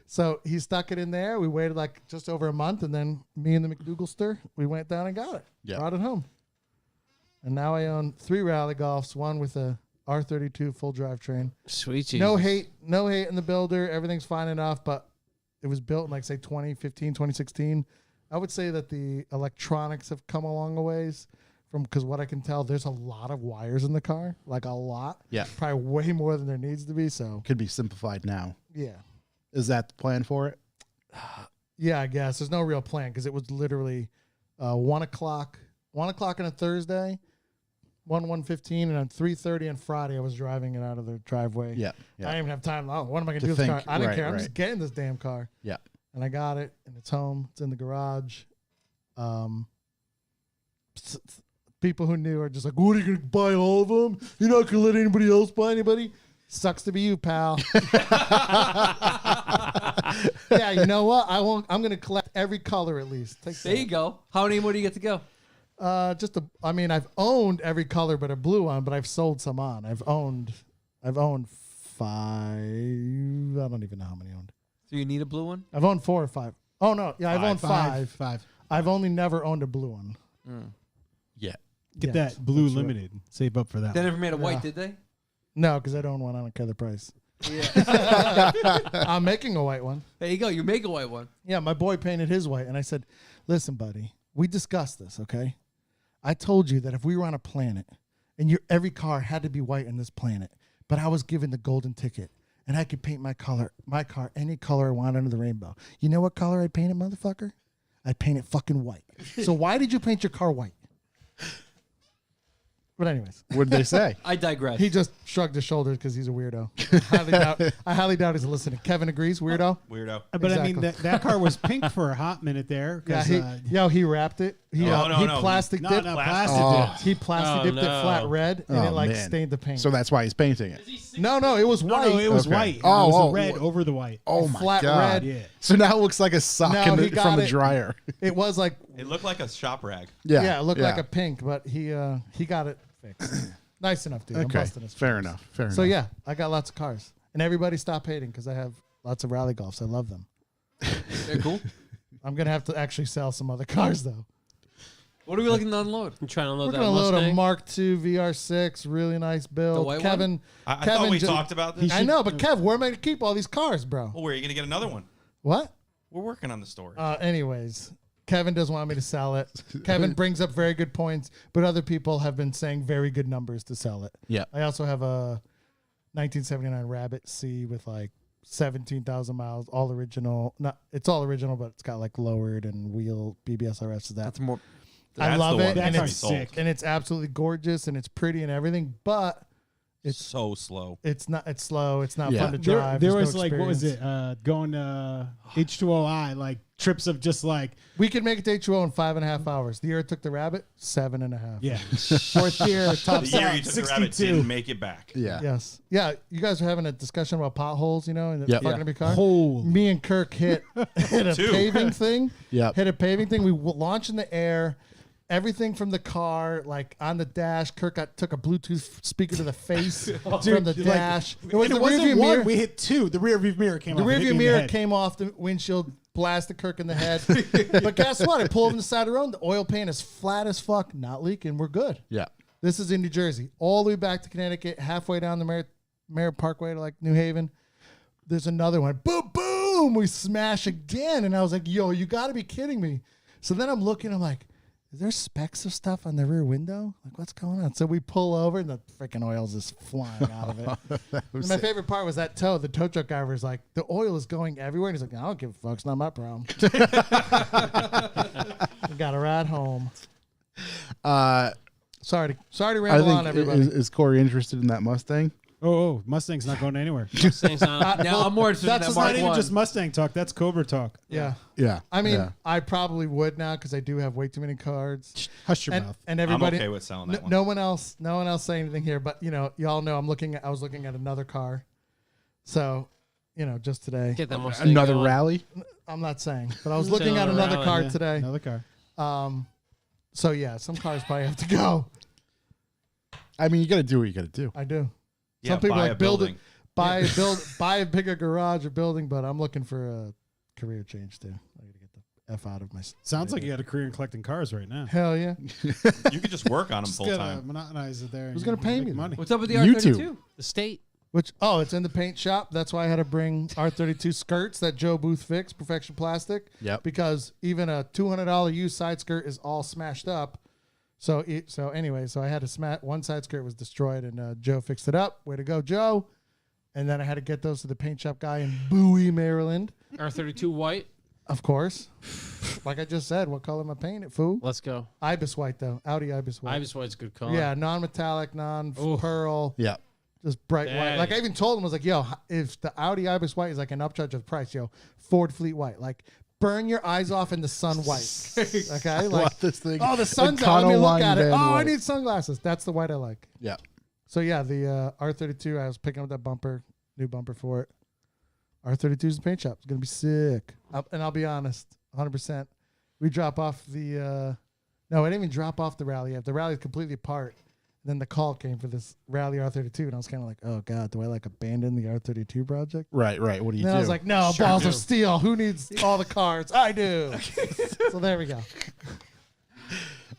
So he stuck it in there. We waited like just over a month, and then me and the McDougalster, we went down and got it. Yeah. Brought it home. And now I own 3 Rally Golfs, one with a R32 full drivetrain. Sweet Jesus. No hate in the builder. Everything's fine enough, but it was built in like say 2015, 2016. I would say that the electronics have come a long ways because what I can tell, there's a lot of wires in the car, like a lot. Yeah. Probably way more than there needs to be. So Could be simplified now. yeah. Is that the plan for it? Yeah, I guess there's no real plan because it was literally 1 o'clock on a Thursday, 1:15, and on 3:30 on Friday I was driving it out of the driveway. Yeah. I didn't even have time. Oh, what am I going to To do with this car? think, I didn't right, care. I'm right. just getting this damn car. Yeah. And I got it, and it's home. It's in the garage. People who knew are just like, what, are you going to buy all of them? You're not going to let anybody else buy anybody? Sucks to be you, pal. Yeah, you know what? I'm going to collect every color at least. Take There you go. How many more do you get to go? I've owned every color but a blue one, but I've sold some on. I've owned 5. I don't even know how many I owned. Do you need a blue one? I've owned 4 or 5. Oh no, yeah, I've owned 5. 5. I've only never owned a blue one. Yeah. Get Yeah, that blue that's right. limited. Save up for that. They one. never made a white, Yeah. did they? No, because I don't own one. I don't care the price. Yeah. I'm making a white one. There you go. You make a white one. Yeah, my boy painted his white, and I said, Listen, buddy, we discussed this, okay? I told you that if we were on a planet and every car had to be white on this planet, but I was given the golden ticket and I could paint my car any color I want under the rainbow. You know what color I'd paint it, motherfucker? I'd paint it fucking white. So why did you paint your car white? But anyways, What did they say? I digress. he just shrugged his shoulders because he's a weirdo. I highly doubt he's listening. Kevin agrees. Weirdo. Weirdo. But I mean, Exactly. that car was pink for a hot minute there. Yeah, 'Cause, he wrapped it. He No, he no. plastic no, dipped. no, plastic Oh. dipped. He plastic dipped it no. flat red, and Oh, it like man. stained the paint. So that's why he's painting it. No, it was No, white. no, it was Okay. white. Oh, it was oh, the red wh- over the white. Oh my flat god! red. Yeah. So now it looks like a sock No, he got from the it. dryer. It was like It looked like a shop rag. yeah, it looked like a pink, but he got it fixed. Nice enough, dude. I'm Okay, busting his fair chops. enough. Fair So enough. yeah, I got lots of cars, and everybody stop hating because I have lots of rally golfs. I love them. They're cool. I'm gonna have to actually sell some other cars though. What are we looking to unload? I'm trying to load We're that gonna load a Mustang. Mark II VR6, really nice build. The white Kevin, I Kevin thought we ju- talked about this. I know, but Kev, where am I gonna keep all these cars, bro? Well, where are you going to get another one? What? We're working on the story. Anyways, Kevin doesn't want me to sell it. Kevin brings up very good points, but other people have been saying very good numbers to sell it. Yeah. I also have a 1979 Rabbit C with like 17,000 miles, all original. Not, it's all original, but it's got like lowered and wheel BBS RS. So That's more. I That's love the it, one that and can be it's sold. sick. and it's absolutely gorgeous, and it's pretty and everything. But It's so slow. it's not. It's slow. It's not Yeah. fun to drive. There There's was no like, what was experience. it? Going to H2OI, like trips of just like, We could make it to H2O in 5.5 hours. The year it took the Rabbit, 7.5. yeah, fourth year, top The year side, you took the rabbit 62. didn't make it back. Yeah. Yes. Yeah. You guys are having a discussion about potholes, you know, and Yep. fucking up your car. Holy. Me and Kirk hit a Two. paving thing. Yep. Hit a paving thing. We launched in the air. Everything from the car, like on the dash. Kirk took a Bluetooth speaker to the face from the Like, dash. and the it wasn't rearview one. mirror. We hit two. The rear view mirror came The off. It hit rearview me in the mirror head. came off the windshield, blasted Kirk in the head. But guess what? I pulled him to the side of the road. The oil pan is flat as fuck, not leaking. We're good. Yeah. This is in New Jersey, all the way back to Connecticut, halfway down the Merritt Parkway to like New Haven. There's another one. Boom, boom. We smash again. And I was like, yo, you got to be kidding me. So then I'm looking, I'm like, is there specks of stuff on the rear window? Like, what's going on? So we pull over and the freaking oil's just flying out of it. And my favorite part was that tow. The tow truck driver was like, the oil is going everywhere. And he's like, I don't give a fuck. It's not my problem. We got to ride home. Sorry to I ramble on, think everybody. is Corey interested in that Mustang? Oh, Mustang's not going anywhere. Mustang's not- Now I'm more interested in that's that not Mark Not even One. just Mustang talk. That's Cobra talk. Yeah. Yeah. I mean, yeah. I probably would now because I do have way too many cards. Hush your And, mouth. and everybody, I'm okay with selling that one. no one else say anything here. But you know, y'all know I was looking at another car. So, you know, just today, Get that Mustang Another going. rally. I'm not saying, but I was looking at Another another rally, car Yeah, today. Another car. So yeah, some cars probably have to go. I mean, you got to do what you got to do. I do. Yeah, Some people buy like a build it, building. buy a bigger garage or building, but I'm looking for a career change too. I got to get the F out of my. Sounds like you got a career in collecting cars right now. Hell yeah. You could just work on them Just full gotta time. monetize it there. Who's and gonna pay make me? money? What's up with the YouTube. R32? The state. It's in the paint shop. That's why I had to bring R32 skirts that Joe Booth fixed, Perfection Plastic. Yep. Because even a $200 used side skirt is all smashed up. So anyway, I had to smash one side skirt was destroyed, and Joe fixed it up. Way to go, Joe! And then I had to get those to the paint shop guy in Bowie, Maryland. R32 white. Of course, like I just said, what color am I painting it, fool? Let's go. Ibis white though, Audi Ibis white. Ibis white's a good color. Yeah, non-metallic, non-pearl. Yeah. Just bright white. Daddy. Like I even told him, I was like, yo, if the Audi Ibis white is like an upcharge of price, yo, Ford Fleet white. Like burn your eyes off in the sun white. Okay? Like, Want this thing. oh, the sun's out. Let me look at it. Van Oh, I white. need sunglasses. That's the white I like. Yeah. So yeah, the R32, I was picking up that bumper, new bumper for it. R32 is the paint shop. It's going to be sick. And I'll be honest, 100%. We drop off the, no, I didn't even drop off the rally yet. The rally is completely apart. Then the call came for this rally R32, and I was kind of like, "Oh God, do I like abandon the R32 project?" Right. What do you And then do? I was like, "No, Sure balls do. of steel. Who needs all the cards? I do." So there we go.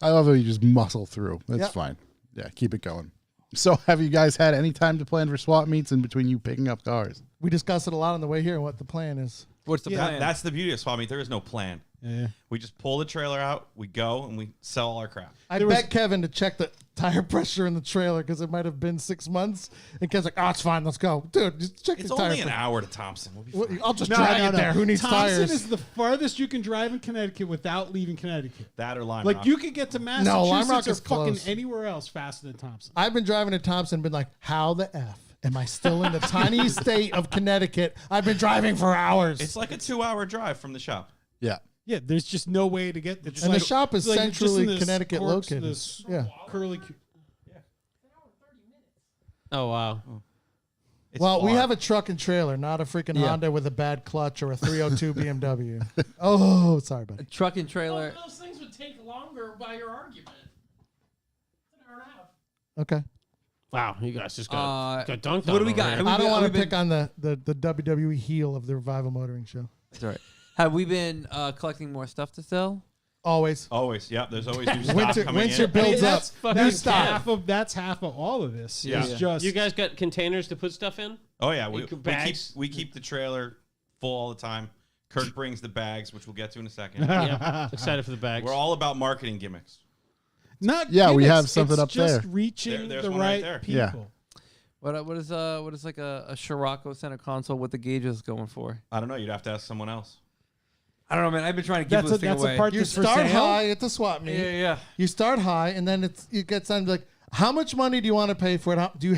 I love how you just muscle through. That's Yep. fine. Yeah, keep it going. So, have you guys had any time to plan for swap meets in between you picking up cars? We discussed it a lot on the way here and what the plan is. What's the plan? That's the beauty of swap meet. There is no plan. Yeah. We just pull the trailer out, we go, and we sell all our crap. I bet Kevin to check the tire pressure in the trailer because it might have been 6 months. And Kevin's like, "Oh, it's fine. Let's go, dude. Just check It's the tire only an pressure." hour to Thompson. We'll be Well, fine. I'll just drag it there. Who needs Thompson tires? is the farthest you can drive in Connecticut without leaving Connecticut. That or Lime Like Rock. you could get to Lime Massachusetts Rock or is fucking close. anywhere else faster than Thompson. I've been driving to Thompson and been like, how the F am I still in the tiny state of Connecticut? I've been driving for hours. It's like a 2-hour drive from the shop. Yeah. Yeah, there's just no way to get there. And the shop is you're just in centrally this Connecticut corks, located. this Yeah. curly. Oh wow. It's Well, we far. have a truck and trailer, not a freaking Yeah. Honda with a bad clutch or a 302 BMW. Oh, sorry, buddy. Truck and trailer. Those things would take longer by your argument. It's an hour and a half. Okay. Wow, you guys just got dunked on. what do we over got? here. Have we I don't been- want to have we pick on the WWE heel of the Revival Motoring Show. That's all right. Have we been collecting more stuff to sell? Always. Always, yeah. There's always new stuff Winter coming winter in. builds up. That's half of all of this. Yeah. It's just You guys got containers to put stuff in? Oh yeah, Bags? we keep the trailer full all the time. Kirk brings the bags, which we'll get to in a second. Yeah. Excited for the bags. We're all about marketing gimmicks. not. Yeah, we gimmicks, have something it's up just there. reaching There's the one right right there. people. Yeah. What is like a Scirocco center console with the gauges going for? I don't know. You'd have to ask someone else. I don't know, man. I've been trying to give That's this a, thing that's away. a part You that's for start sale. high at the swap meet. yeah. You start high, and then it gets down to like, how much money do you want to pay for it? Do you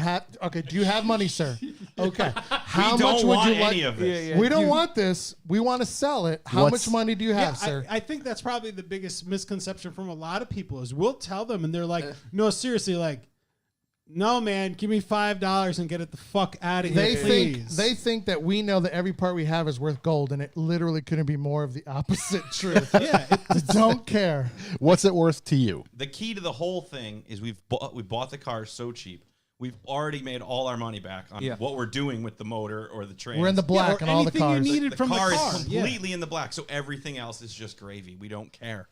have money, sir? Okay. How we don't much want would you like? any of this. We don't want this. We want to sell it. How What's- much money do you have, Yeah, sir? I think that's probably the biggest misconception from a lot of people is we'll tell them and they're like, no, seriously, like, no, man, give me $5 and get it the fuck out of here, please. they think that we know that every part we have is worth gold, and it literally couldn't be more of the opposite truth. yeah, They don't care. What's it worth to you? The key to the whole thing is we bought the car so cheap. We've already made all our money back on what we're doing with the motor or the trans. We're in the black or on all the anything you cars. needed The from car the car. is completely in the black, so everything else is just gravy. We don't care.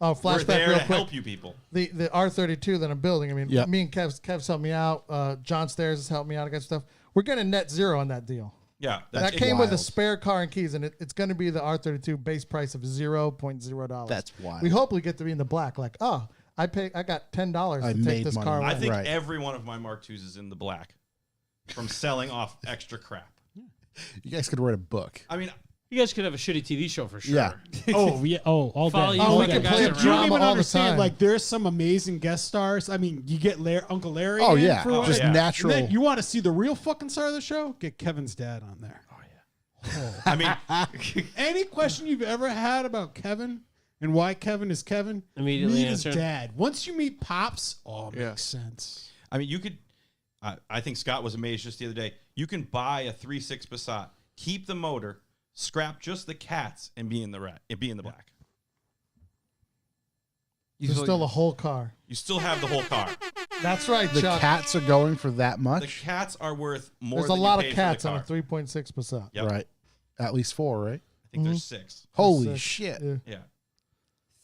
Oh, We're flashback there real to quick. help you people. The R32 that I'm building. I mean, Yep. me and Kev's helped me out. John Stairs has helped me out. I got stuff. We're getting net zero on that deal. Yeah, That came with a wild. spare car and keys, and it's going to be the R32 base price of $0.0. That's wild. We hopefully get to be in the black. Like, oh, I got $10 I to made take this money. car away. I think Right. every one of my Mark IIs is in the black from selling off extra crap. You guys could write a book. I mean, You guys could have a shitty TV show for sure. Yeah. Oh yeah. Oh, all Follow day. you Oh, with we the can guys play around. You don't drama even all the understand. time. Like, there's some amazing guest stars. I mean, you get Uncle Larry. Oh in yeah, for just yeah. And natural. then you want to see the real fucking star of the show? Get Kevin's dad on there. I mean, Any question you've ever had about Kevin and why Kevin is Kevin, Immediately meet his answer. dad. Once you meet Pops, it makes sense. I mean, you could. I think Scott was amazed just the other day. You can buy a 3.6 Passat, keep the motor, scrap just the cats, and be in the black. There's still a whole car. You still have the whole car. That's right, the Chuck. cats are going for that The much, cats are worth more. There's a than lot you of paid for the cats on a car. 3.6%. Yep. right? At least 4, right? I think there's 6. Holy Six. shit! Yeah. Yeah,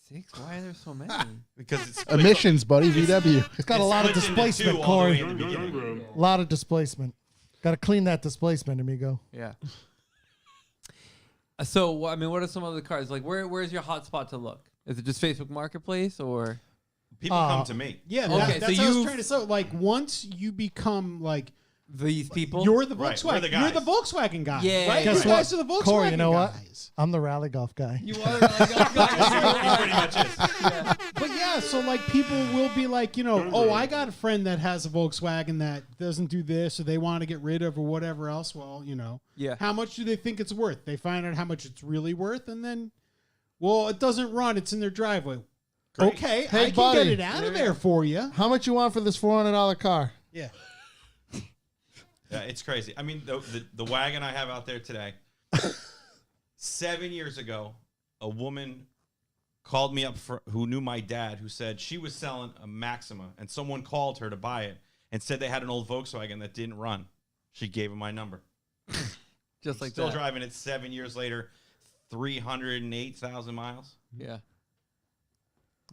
6? Why are there so many? because it's Emissions, buddy. VW. It's got a lot of split into displacement, two all the way Corey. in the beginning. A lot of displacement. Got to clean that displacement, amigo. Yeah. So, I mean, what are some other cars? Like, where's your hot spot to look? Is it just Facebook Marketplace or? People come to me. Yeah, Okay, that's so what I was you- trying to say. Like, once you become like These people? you're the Right, Volkswagen, we're the you're the guys. Volkswagen guy. Yeah, right? yeah, You right. guys are the Volkswagen Corey, you know what? guys. I'm the rally golf guy. You are like, He pretty much is. But yeah, so like people will be like, oh, I got a friend that has a Volkswagen that doesn't do this or they want to get rid of or whatever else. Well, Yeah. how much do they think it's worth? They find out how much it's really worth and then, well, it doesn't run. It's in their driveway. Great. Okay, Hey, I can buddy. get it out of there for you. How much you want for this $400 car? Yeah. Yeah, it's crazy. I mean, the wagon I have out there today. 7 years ago, a woman called me up who knew my dad, who said she was selling a Maxima, and someone called her to buy it and said they had an old Volkswagen that didn't run. She gave him my number. just like Still that. driving it 7 years later, 308,000 miles. Yeah.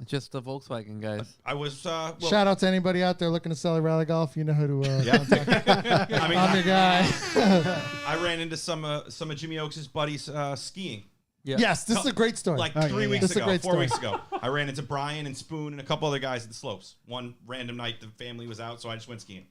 Just the Volkswagen guys. I was Shout out to anybody out there looking to sell a rally golf. You know who to Yeah. contact. I mean, I'm your guy. I ran into some of Jimmy Oaks' buddies skiing. Yeah. Yes, this is a great story. Like Oh, 3 yeah, weeks This is a ago, great 4 story. weeks ago. I ran into Brian and Spoon and a couple other guys at the slopes. One random night, the family was out, so I just went skiing.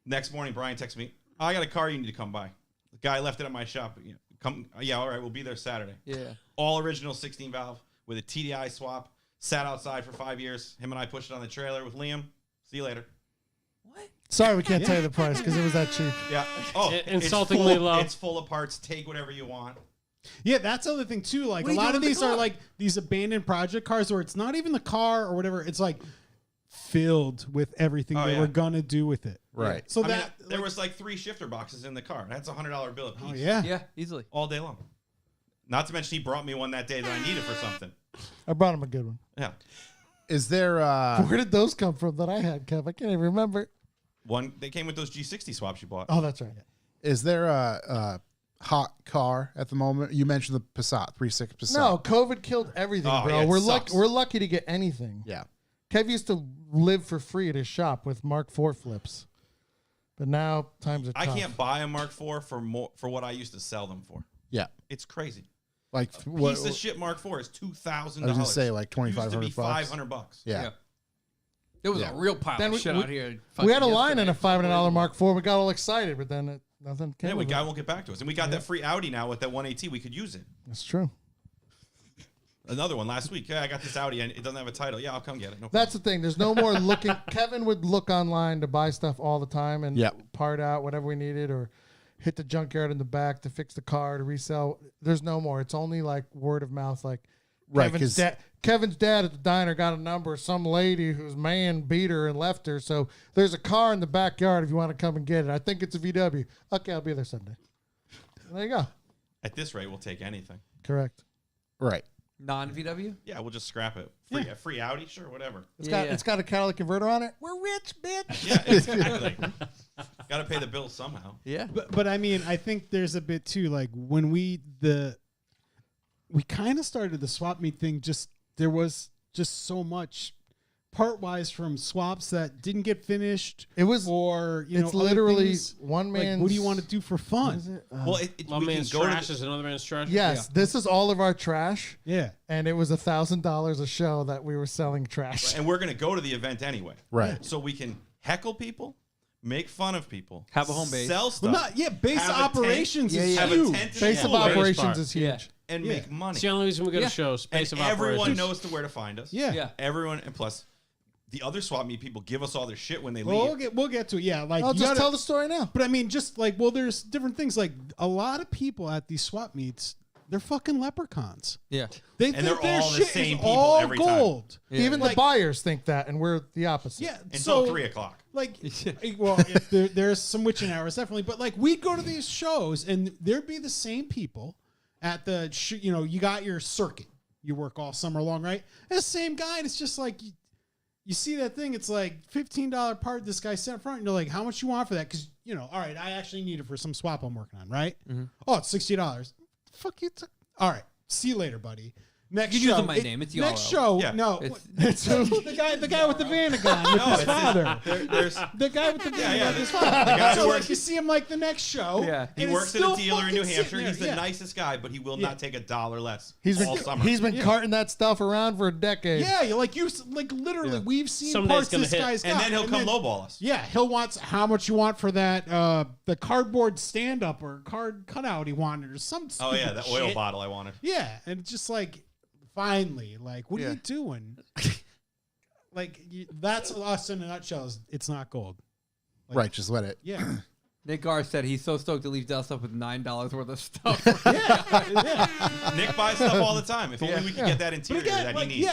Next morning, Brian texts me, I got a car you need to come by. The guy left it at my shop. Come, yeah, all right, we'll be there Saturday. Yeah. All original 16 valve with a TDI swap. Sat outside for 5 years. Him and I pushed it on the trailer with Liam. See you later. Sorry, we can't tell you the price because it was that cheap. Yeah. Oh, Insultingly it's full, low. It's full of parts. Take whatever you want. Yeah, that's the other thing too. Like What a are you lot doing of with these the are car? like these abandoned project cars where it's not even the car or whatever. It's like filled with everything Oh, they yeah. were gonna do with it. Right. So I mean, that there was like 3 shifter boxes in the car. That's a $100 bill a piece. oh yeah. Yeah, easily. All day long. Not to mention he brought me one that day that I needed for something. I brought him a good one. Yeah. Is there Where did those come from that I had, Kev? I can't even remember. One, they came with those G60 swaps you bought. Oh, that's right. a hot car at the moment? You mentioned the Passat 3.6 Passat. No, COVID killed everything, Oh, bro. yeah, it we're sucks. we're lucky to get anything. Yeah. Kev used to live for free at his shop with Mark IV flips, but now times are I tough. can't buy a Mark IV for what I used to sell them for. Yeah. It's crazy. Like Piece of shit Mark IV is $2,000. I was gonna say, like, Used to be $2,500. $500. Yeah. There was Yeah. a real pile Then of we- shit we- out here. We had a line in a yesterday. $500 Mark IV. We got all excited, but then nothing came. Yeah, of it. guy won't get back to us. And we got that free Audi now with that 1AT. We could use it. That's true. Another one last week. Yeah, I got this Audi and it doesn't have a title. Yeah, I'll come get it. No That's the thing. There's no more looking. Kevin would look online to buy stuff all the time and Yep. part out whatever we needed or hit the junkyard in the back to fix the car to resell. There's no more. It's only like word of mouth. Like Right, Kevin's dad at the diner got a number of some lady whose man beat her and left her. So there's a car in the backyard if you want to come and get it. I think it's a VW. Okay, I'll be there Sunday. There you go. At this rate, we'll take anything. Correct. Right. Non-VW? Yeah, we'll just scrap it. Free Audi? Sure, whatever. It's got a catalytic converter on it. We're rich, bitch. Yeah, exactly. Got to pay the bills somehow. Yeah. But I mean, I think there's a bit too. Like when we kind of started the swap meet thing. Just there was just so much part wise from swaps that didn't get finished. It was or it's other literally things. one Like, man's. what do you want to do for fun? Is it? Well, One we man's can go to trash the- is another man's treasure. Yes, this is all of our trash, Yeah. and it was $1,000 a show that we were selling trash. and we're going to go to the event anyway. Right. So we can heckle people, make fun of people, Have a home base. sell stuff, Well, not base Have a tent- operations is have a huge. tent in Base the of pool, operations part. is huge. Yeah. and Yeah. make money. It's the only reason we go Yeah. to shows. Space And of everyone operations. knows where to find us. Yeah. Yeah. Everyone, and plus, the other swap meet people give us all their shit when they Well, leave. we'll get to it. Yeah, like I'll you just gotta- tell the story now. But I mean, just like, well, there's different things. Like a lot of people at these swap meets, they're fucking leprechauns. Yeah. They And think they're their all the shit same is people all every time. gold. Even the buyers think that, and we're the opposite. Yeah. Until so 3 o'clock. like, well, if there's some witching hours definitely, but like we go to these shows and there'd be the same people at the you got your circuit. You work all summer long, right? And the same guy, and it's just like you see that thing. It's like $15 part. This guy sent front, and you're like, how much you want for that? Because all right, I actually need it for some swap I'm working on, right? Oh, it's $60. Fuck you. All right, see you later, buddy. Next You're show, using my name. It's next Yarrow. show. Yeah. No, It's- the guy with the Vanagon with No, his it's father. There's The guy with the Vanagon yeah, with his the father. guy who So works- like you see him like the next show. Yeah. He and works it's at a still dealer in New fucking Hampshire. sitting He's the there. nicest guy, but he will not take $1 less He's all been summer. he's been carting that stuff around for a decade. Yeah, you're like literally we've seen Someday it's parts gonna this hit. guy's and got. then he'll come lowball us. Yeah, he'll want how much you want for that the cardboard stand up or card cutout he wanted or some Oh yeah, stupid that oil shit. bottle I wanted. Yeah, and it's just like finally, like what are Yeah. you doing? That's us in a nutshell. It's not gold. Right. Just let it. Yeah. Nick Gar said he's so stoked to leave Dust up with $9 worth of stuff. Nick buys stuff all the time. If only we could get that interior that he needs.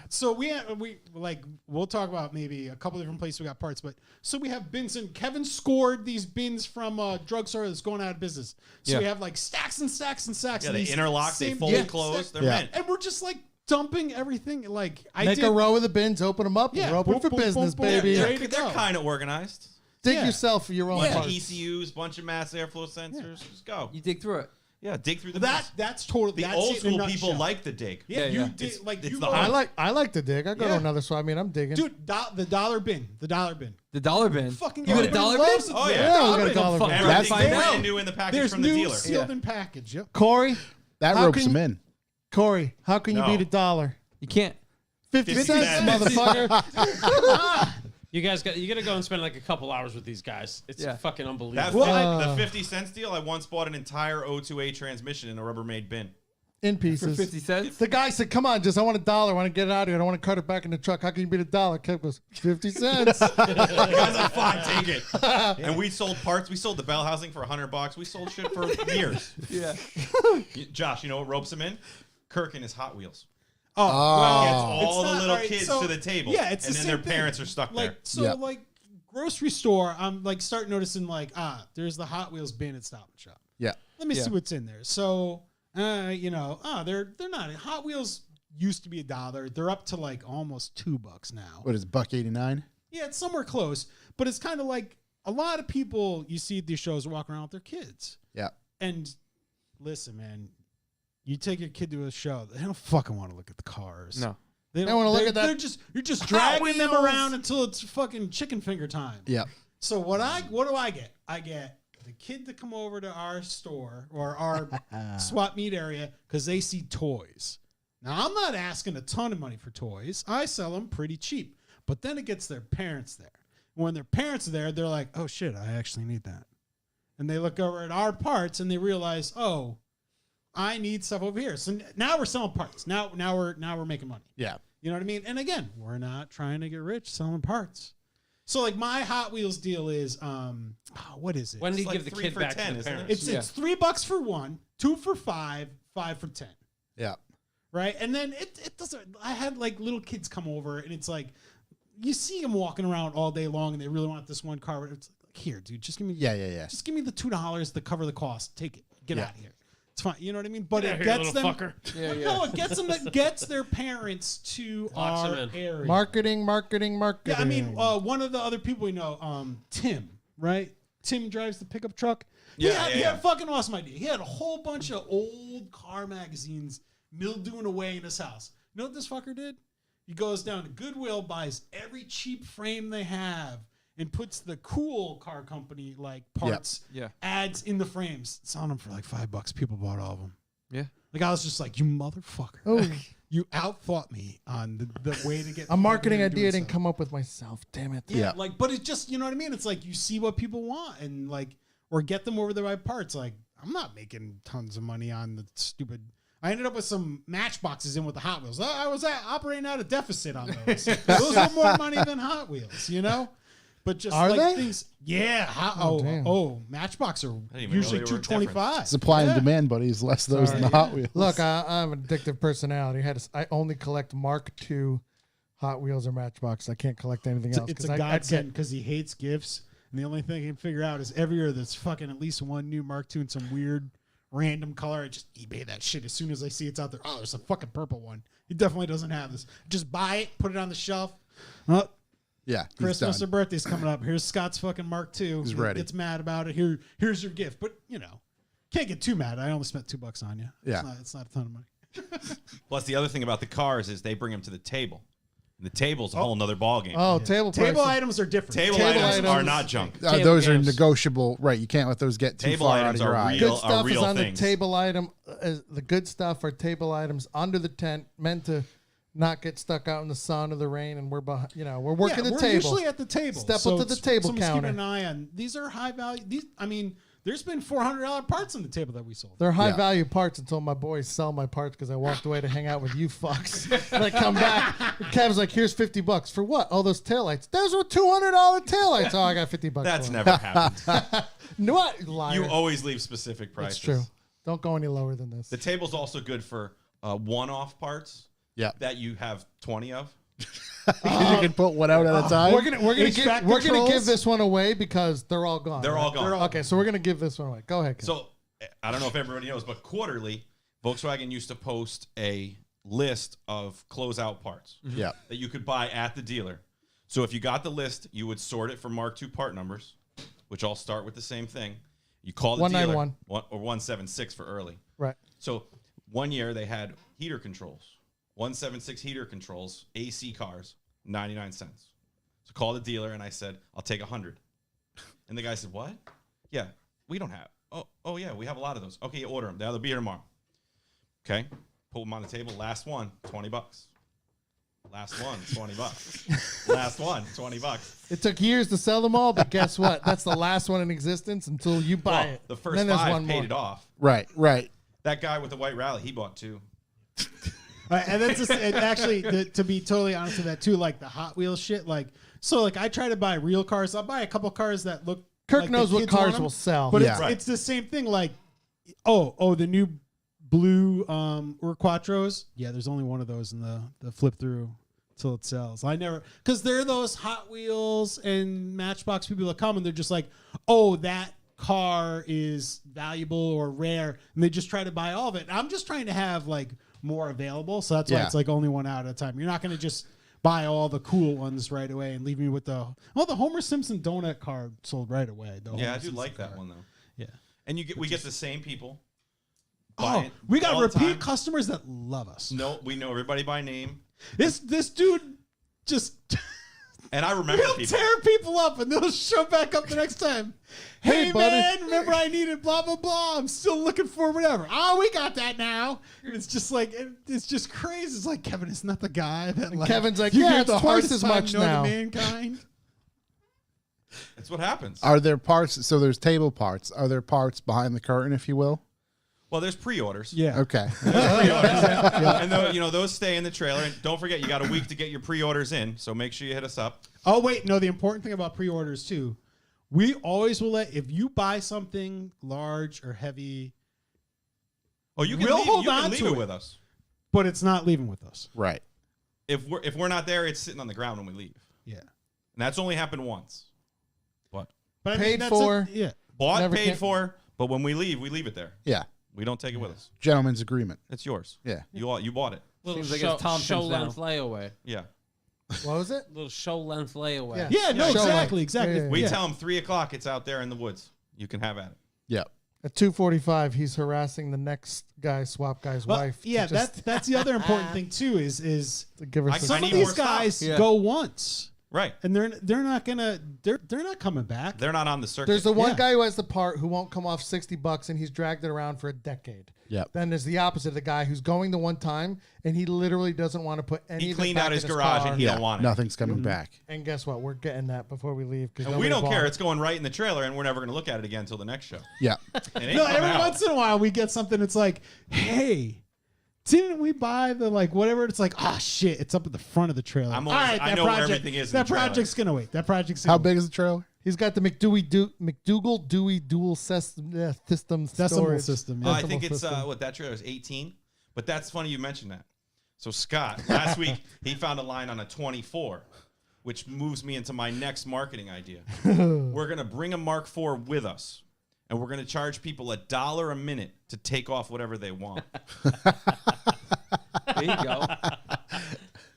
So we'll talk about maybe a couple different places we got parts, but so we have bins and Kevin scored these bins from a drugstore that's going out of business. So Yeah. we have like stacks and stacks and stacks. Yeah, of they these interlock, they same- fully yeah, close, stack- they're mint. and we're just like dumping everything. Like I Make did a row of the bins, open them up, Yeah, and we're open boom, for boom, business, boom, boom. baby. Yeah. They're, ready to go. kind of organized. Dig Yeah. yourself your own Bunch of parts. ECUs, bunch of mass airflow sensors. Just go. You dig through it. Yeah, dig through the That's totally The that's old it in a school people nutshell. like the dig. Yeah, you did It's- like it's you the go- hard- I like to dig. I go to Yeah. another, so I mean, I'm digging. dude. The dollar bin. The dollar bin. The dollar bin. Fucking You got a everybody dollar loves bin? it. Oh, yeah. Yeah, we got a dollar bin. Everything's Find brand out. new in the package There's from the new dealer. sealed in package. Yep. Corey, That How ropes can him you- in. Corey, how can you No. beat $1? You can't. 50 50 cents, cents. motherfucker. You guys you gotta go and spend like a couple hours with these guys. It's Yeah. fucking unbelievable. That the 50 cents deal, I once bought an entire O2A transmission in a Rubbermaid bin. In For pieces. 50 cents? The guy said, "Come on, just I want $1. I want to get it out of here. I don't want to cut it back in the truck. How can you beat $1?" Kev goes, 50 cents. The guy's like, fine, take it. And we sold parts. We sold the bell housing for $100. We sold shit for years. Yeah. Josh, you know what ropes him in? Kirk and his Hot Wheels. Oh, well, Gets it's all the not- little alright, kids so- to the table. Yeah, it's and the then same their thing. parents are stuck like, there. So Yep. like grocery store, I'm like start noticing like there's the Hot Wheels bin at Stop and Shop. Yeah. Let me Yeah. see what's in there. So they're not. Hot Wheels used to be $1. They're up to like almost $2 now. What is $1.89? Yeah, it's somewhere close, but it's kind of like a lot of people you see at these shows walk around with their kids. Yeah. And listen, man, you take your kid to a show, they don't fucking want to look at the cars. No. They wanna look at that You're just dragging them Wheels. around until it's fucking chicken finger time. Yeah. So what do I get? I get the kid to come over to our store or our swap meet area because they see toys. Now I'm not asking a ton of money for toys. I sell them pretty cheap. But then it gets their parents there. When their parents are there, they're like, "Oh shit, I actually need that." And they look over at our parts and they realize, "Oh, I need stuff over here." So now we're selling parts. Now we're making money. Yeah. You know what I mean? And again, we're not trying to get rich selling parts. So like my Hot Wheels deal is what is it? When do you It's give like the 3 kid for back 10, to the isn't it? parents? It's $3 for 1, 2 for 5, 5 for 10. Yeah. Right? And then it doesn't I had like little kids come over and it's like you see them walking around all day long and they really want this one car. It's like, here, dude, just give me Yeah. just give me the $2 to cover the cost. Take it. Get Yeah. out of here. It's fine. You know what I mean? But Get it out here, gets little them. fucker. Yeah, yeah. No, it gets them. It gets their parents to Locks our them in. area. Marketing. Yeah, I mean, one of the other people we know, Tim, right? Tim drives the pickup truck. He had a fucking awesome idea. He had a whole bunch of old car magazines mildewing away in his house. You know what this fucker did? He goes down to Goodwill, buys every cheap frame they have, and puts the cool car company like parts Yeah. ads in the frames. Selling them for like $5. People bought all of them. Yeah. Like I was just like, you motherfucker. Oh, You outthought me on the way to get a marketing doing idea didn't stuff. come up with myself. Damn it. Yeah, like, but it just, you know what I mean? It's like you see what people want and like, or get them over the right parts. Like, I'm not making tons of money on the stupid. I ended up with some Matchboxes in with the Hot Wheels. I was operating out a deficit on those. Those were more money than Hot Wheels, you know? But just Are like they? things. Yeah. damn. Matchbox are didn't even know usually they were $225. Supply and Yeah. demand, buddy, is less those than the Hot Wheels. Look, I'm an addictive personality. I only collect Mark II Hot Wheels or Matchbox. I can't collect anything else. It's 'cause a I'd godsend because he hates gifts. And the only thing he can figure out is every year there's fucking at least one new Mark II in some weird random color. I just eBay that shit as soon as I see it's out there. Oh, there's a fucking purple one. He definitely doesn't have this. Just buy it, put it on the shelf. Oh, Yeah. He's Christmas done. or birthday's coming up. Here's Scott's fucking Mark II. He's He ready. gets mad about it. Here's your gift. But you know, can't get too mad. I only spent $2 on you. Yeah. It's not a ton of money. Plus, the other thing about the cars is they bring them to the table. And the table's a whole nother ballgame. Oh, table Table prices. items are different. Table table items are items- not junk. Table Those are games. negotiable. Right. You can't let those get too Table far out of items your are eye. Good real- stuff is real on things. the table item. The good stuff are table items under the tent, meant to not get stuck out in the sun or the rain. And we're behind, we're working the we're table. usually at the table. Step up to the table someone's counter. keeping an eye on. These are high value. There's been $400 parts on the table that we sold. They're high Yeah. value parts until my boys sell my parts because I walked away to hang out with you fucks. And I come back. Kev's like, here's $50 for what? Oh, those taillights. Those were $200 taillights. Oh, I got $50. That's for never happened. it. No, what? Liar. You always leave specific prices. That's true. Don't go any lower than this. The table's also good for one-off parts Yeah. that you have 20 of. You can put one out at a time. We're gonna HVAC give controls? this one away because they're all gone. They're right? all gone. Okay, so we're gonna give this one away. Go ahead. Kev. So I don't know if everybody knows, but quarterly, Volkswagen used to post a list of closeout parts Yeah. that you could buy at the dealer. So if you got the list, you would sort it for Mark II part numbers, which all start with the same thing. You call the dealer 191. or 176 for early. Right. So one year they had heater controls, 176 heater controls, AC cars, 99 cents. So call the dealer and I said, I'll take 100. And the guy said, what? Yeah, we don't have. Oh yeah, we have a lot of those. Okay, you order them. They'll be here tomorrow. Okay, put them on the table. Last one, $20. Last one, $20. Last one, $20. It took years to sell them all, but guess what? That's the last one in existence until you buy it. The first Then there's 5 one paid more. it off. Right. That guy with the white rally, he bought 2. And that's just, and actually, to be totally honest with that too, like the Hot Wheels shit. Like, so like I try to buy real cars. I'll buy a couple cars that look. Kirk like knows the what kids want cars them, will sell. but Yeah. it's the same thing. Like, the new blue Urquattros. Yeah, there's only one of those in the flip through till it sells. I never, because they're those Hot Wheels and Matchbox people that come and they're just like, oh, that car is valuable or rare, and they just try to buy all of it. I'm just trying to have like more available, so that's why Yeah. it's like only one out at a time. You're not going to just buy all the cool ones right away and leave me with the Homer Simpson donut card sold right away. The Yeah, Homer I do Simpson like that card. one though. Yeah. And we get the same people. Oh, buying we got all the repeat time. customers that love us. No, we know everybody by name. This dude just And I remember he'll people. tear people up and they'll show back up the next time. Hey, buddy. man, remember I needed blah blah blah. I'm still looking for whatever. Oh, we got that now. And it's just like it's just crazy. It's like Kevin is not the guy that like Kevin's like, you yeah, give it's the twice hardest as time much known to now. mankind. That's what happens. Are there parts? So there's table parts. Are there parts behind the curtain, if you will? Well, there's pre-orders. Yeah. Okay. And those stay in the trailer. And don't forget, you got a week to get your pre-orders in. So make sure you hit us up. Oh wait, no. The important thing about pre-orders too, we always will let if you buy something large or heavy, Oh, you can We'll leave, hold you can on leave to it it. with us. but it's not leaving with us. Right. If we're not there, it's sitting on the ground when we leave. Yeah. And that's only happened once. What? But Paid that's for. yeah. Bought, Never paid can- for, but when we leave it there. Yeah. We don't take it with us. Gentleman's agreement. It's yours. Yeah. You bought it. Little Seems like show, it's Thompson's show now. length layaway. Yeah. What was it? Little show length layaway. Yeah. Yeah, no, Show exactly, length. exactly. Yeah, yeah, We Yeah. tell them 3:00 it's out there in the woods. You can have at it. Yeah. At 2:45, he's harassing the next guy, swap guy's Well, wife. to yeah, just that's the other important thing too. Is to give her I- some. some need of these more stuff. guys Yeah. go once Right. and they're not gonna they're not coming back. They're not on the circuit. There's the one Yeah. guy who has the part who won't come off $60 and he's dragged it around for a decade. Yep. Then there's the opposite, the guy who's going the one time and he literally doesn't want to put any He of it cleaned back out in his garage car. and he Yeah. don't want it. Nothing's coming back. And guess what? We're getting that before we leave. And we don't care. It's going right in the trailer, and we're never going to look at it again until the next show. Yeah. It ain't No, coming every out. once in a while we get something. It's like, hey, didn't we buy the like whatever? It's like, ah, shit, it's up at the front of the trailer. I'm All always- right, I that know where project, everything is in That the trailer. project's gonna wait. That project's How gonna big is the trailer? He's got the McDougal Dewey dual system decimal storage. system. I Yeah. think it's system. that trailer is 18, but that's funny you mentioned that. So Scott last week he found a line on a 24, which moves me into my next marketing idea. We're gonna bring a Mark IV with us, and we're gonna charge people $1 a minute to take off whatever they want. There you go.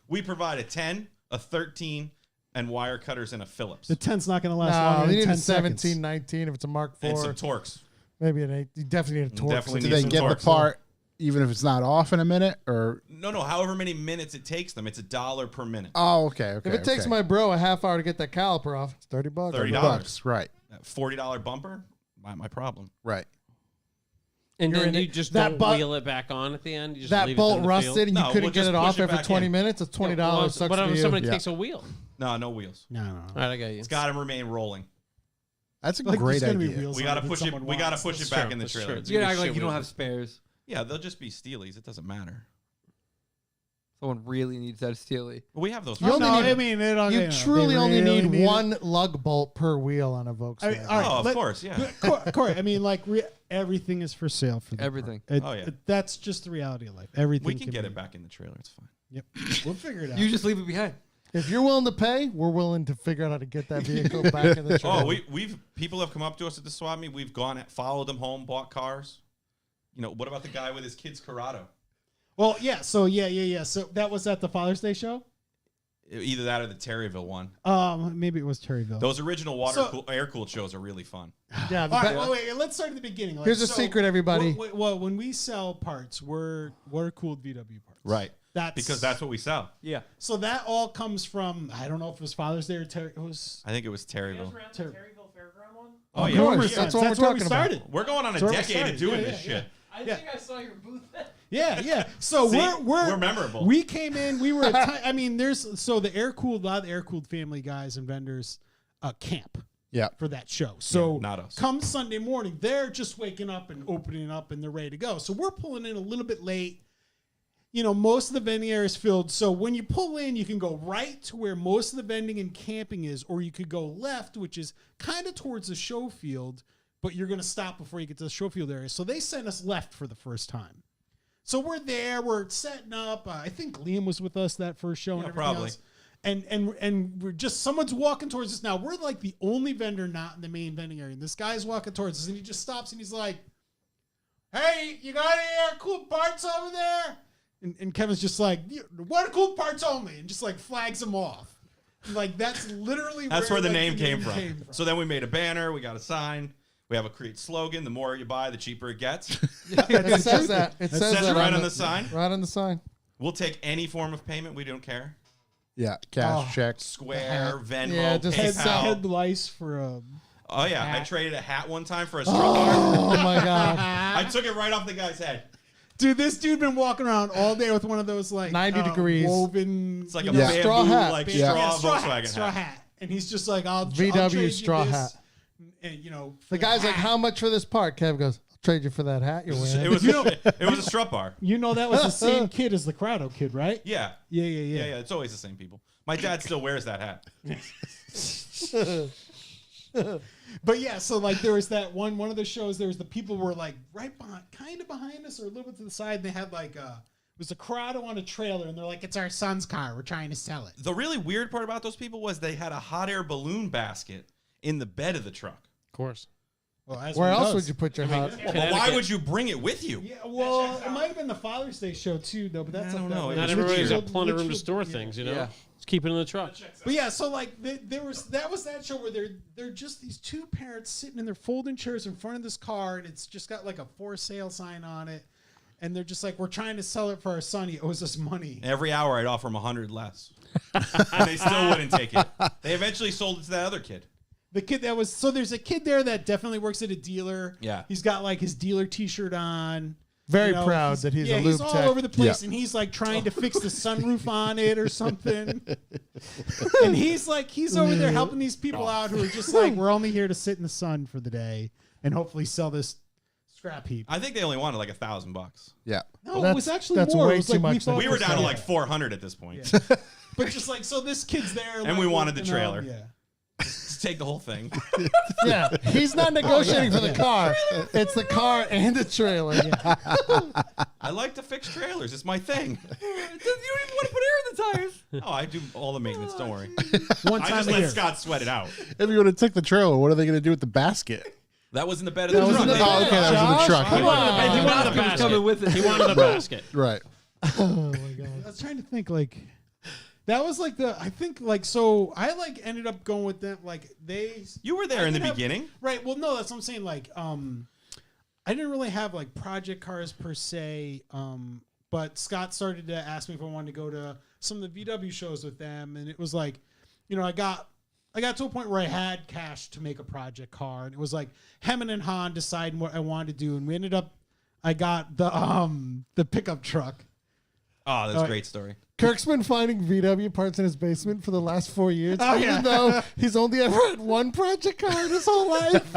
We provide a 10, a 13, and wire cutters and a Phillips The 10's not gonna last No, longer you than need 10 a 17, seconds. 19 if it's a Mark and IV. some Torx. Maybe an 8. You definitely need a torque. Definitely Do need they some get the Torx. part even if it's not off in a minute? Or No, however many minutes it takes them, it's $1 per minute. oh, okay, okay. If it takes okay. my bro a half hour to get that caliper off, it's $30. $30. bucks, right, That $40 bumper, not my problem. right. And You're then in you it. just That don't bolt- wheel it back on at the end. You just That leave bolt it in the rusted field. and you No, couldn't we'll get just it push off it after back 20 in. minutes. It's $20. Sucks But for you. somebody Yeah. takes a wheel. No wheels. No. All right, I got you. It's got to remain rolling. That's a Like, great there's gonna be idea. wheels We on got to it that push it. someone We got to wants. push That's it back true, in the that's trailer. true. You're Shit acting like you don't wheels. have spares. Yeah, they'll just be Steelies. It doesn't matter. Someone really needs that Steely. But we have those. You only no, need- I mean, they don't, You know, truly they only really need one lug bolt per wheel on a Volkswagen. I mean, all right, Oh, of let- course, yeah. Corey, I mean, like everything is for sale for the Everything. car. Oh, yeah. That's just the reality of life. Everything We can get be- it back in the trailer. It's fine. Yep, we'll figure it out. You just leave it behind. If you're willing to pay, we're willing to figure out how to get that vehicle back in the trailer. Oh, we've people have come up to us at the swap meet. We've gone, followed them home, bought cars. You know, what about the guy with his kid's Corrado? Well, yeah. So yeah. So that was at the Father's Day show. Either that or the Terryville one. Maybe it was Terryville. Those original air cooled shows are really fun. Yeah. All right, wait, let's start at the beginning. Here's a secret, everybody. Well, when we sell parts, we're water-cooled VW parts. Right. Because that's what we sell. Yeah. So that all comes from, I don't know if it was Father's Day or it was. I think it was Terryville. Terryville Fairground one? Oh, Of yeah. course, that's what we're where we talking about. started. We're going on a That's where we decade of started. doing Yeah, this yeah, shit. I think I saw your booth then. Yeah. So See, we're memorable. We came in. We were. I mean, there's a lot of the air cooled family guys and vendors camp. Yeah. For that show. So not us. Come Sunday morning, they're just waking up and opening up and they're ready to go. So we're pulling in a little bit late. You know, most of the vending area is filled. So when you pull in, you can go right to where most of the vending and camping is, or you could go left, which is kind of towards the show field, but you're going to stop before you get to the show field area. So they sent us left for the first time. So we're there, we're setting up. I think Liam was with us that first show and everything probably. else. And we're just, someone's walking towards us now. We're like the only vendor not in the main vending area. And this guy's walking towards us and he just stops and he's like, "Hey, you got any air-cooled parts over there?" And Kevin's just like, "Water-cooled parts only," and just like flags him off. Like that's literally That's where the like, name came from. So then we made a banner. We got a sign. We have a Creed slogan. The more you buy, the cheaper it gets. It says that. It says says that it right on the sign. Right on the sign. We'll take any form of payment. We don't care. Yeah, cash, checks. Square, Venmo, Yeah, just PayPal. head lice for a. Oh yeah, hat. I traded a hat one time for a straw bar. Oh my god. I took it right off the guy's head. Dude, this dude been walking around all day with one of those like 90 degrees. woven. It's like a you know, bamboo, straw hat. like Yeah. straw straw Volkswagen straw hat. hat. And he's just like, I'll VW I'll trade you straw this. hat. And you know, The guy's like, "How much for this part?" Kev goes, "I'll trade you for that hat you're wearing." It was it was a strut bar. You know that was the same kid as the Crowdo kid, right? Yeah. Yeah. Yeah, it's always the same people. My dad still wears that hat. But yeah, so like there was that one of the shows. There was the people were like right behind, kind of behind us, or a little bit to the side. And they had like it was a Corrado on a trailer, and they're like, "It's our son's car. We're trying to sell it." The really weird part about those people was they had a hot air balloon basket in the bed of the truck. Of course. Well, as Where one else does. would you put your hat? Well, why would you bring it with you? Yeah, well, it might have been the Father's Day show too, though. But that's I don't like know. that. Not Not Litchfield- everybody's got plenty of room to Litchfield- store yeah. things, you know? Yeah. Let's keep it in the truck. But yeah, so like there was that show where they're just these two parents sitting in their folding chairs in front of this car, and it's just got like a for sale sign on it, and they're just like, "We're trying to sell it for our son. He owes us money." Every hour I'd offer them 100 less. And they still wouldn't take it. They eventually sold it to that other kid. The kid that was so there's a kid there that definitely works at a dealer. Yeah. He's got like his dealer T-shirt on. Very proud that he's a he's lube all tech. over the place, Yeah. and he's like trying to fix the sunroof on it or something. And he's over there helping these people out who are just like, "We're only here to sit in the sun for the day and hopefully sell this scrap heap." I think they only wanted like $1,000. Yeah. No, it That's- was actually that's more. way It was too like much, thought though. We were down to yeah. like 400 at this point. But just like so, this kid's there, And like, we wanted the you know, trailer. Yeah. Just take the whole thing. Yeah, he's not negotiating for the car. It's the car and the trailer. I like to fix trailers. It's my thing. You don't even want to put air in the tires. Oh, I do all the maintenance. Don't worry. One I time just a let year. Scott sweat it out. If you would have took the trailer, what are they going to do with the basket? That was in the bed of That the was truck. in the Oh, okay, that was in the Josh, truck. come Okay. on. He wanted the He was coming basket. with it. He wanted the basket. Right. Oh my god. I was trying to think like that was like I think like so I like ended up going with them like they You were there in the didn't have- beginning. right? Well, no, that's what I'm saying. Like I didn't really have like project cars per se, but Scott started to ask me if I wanted to go to some of the VW shows with them, and it was like, you know, I got to a point where I had cash to make a project car, and it was like Hemming and Han deciding what I wanted to do, and we ended up. I got the pickup truck. Oh, that's a great story. Kirk's been finding VW parts in his basement for the last 4 years, Oh, even yeah. though he's only ever had one project car in his whole life.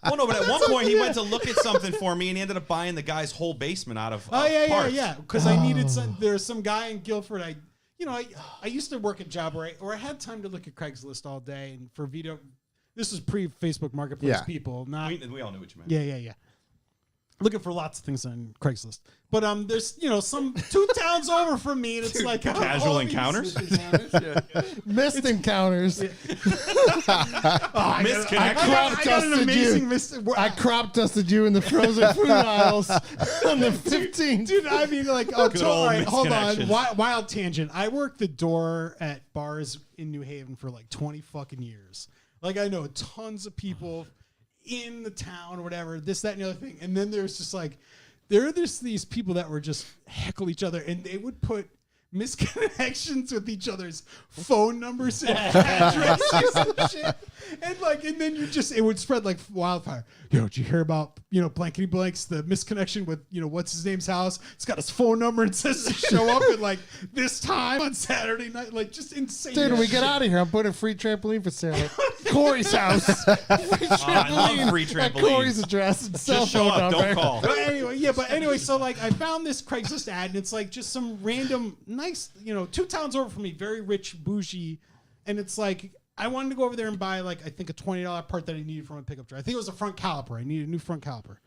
Well, no, but at one point he went to look at something for me, and he ended up buying the guy's whole basement out of Oh yeah, parts. yeah. Because I needed some. There's some guy in Guilford. I used to work a job where I had time to look at Craigslist all day, and for VW, this was pre Facebook Marketplace Yeah. people. Not We all knew what you meant. yeah. looking for lots of things on Craigslist. But there's some 2 towns over from me, and it's like Casual all these- encounters? Missed encounters. I got an amazing I crop dusted you in the frozen food aisles on the 15th. Dude, I mean, like, Good all old right, hold on. misconnections. Wild tangent. I worked the door at bars in New Haven for like 20 fucking years. Like, I know tons of people in the town or whatever, this, that, and the other thing. And then there's just like, there's these people that were just heckle each other, and they would put misconnections with each other's phone numbers and addresses and shit. And then it would spread like wildfire. Did you hear about, blankety blanks, the misconnection with, what's his name's house? It's got his phone number and says to show up at like this time on Saturday night. Like, just insane. Dude, when we get shit. out of here, I'm putting a free trampoline for sale at Corey's house. I love free At Corey's trampolines. address and cell Just show phone up, number. don't call. But anyway, so like I found this Craigslist ad, and it's like just some random nice, 2 towns over from me, very rich, bougie, and it's like I wanted to go over there and buy like I think a $20 part that I needed from a pickup truck. I think it was a front caliper. I needed a new front caliper,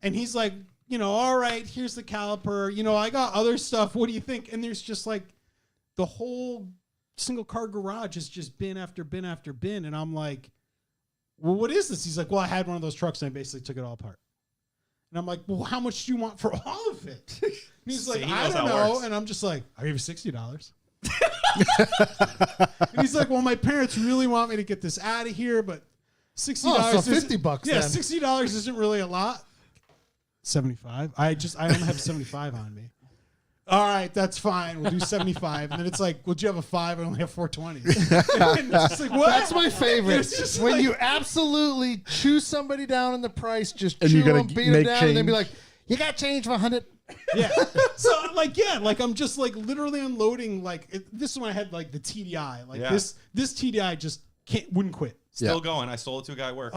and he's like, all right, here's the caliper. I got other stuff. What do you think? And there's just like the whole single car garage is just bin after bin after bin, and I'm like, well, what is this? He's like, well, I had one of those trucks and I basically took it all apart. And I'm like, well, how much do you want for all of it? And he's like, See, he I knows don't how it know. works. And I'm just like, I'll give you $60. And he's like, well, my parents really want me to get this out of here, but $60. Oh, so isn't- $50 Yeah, then. $60 isn't really a lot. 75. I only have 75 on me. All right, that's fine. We'll do 75. And then it's like, would you have a 5? I only have 420. And it's just like, what? That's my favorite. It's just When like- you absolutely chew somebody down in the price, just And chew you gotta them, beat them make down, and then be change. like, you got change for 100. Yeah. So like I'm just like literally unloading this is when I had like the TDI. Like Yeah. this TDI just wouldn't quit. Still going. I sold it to a guy at work.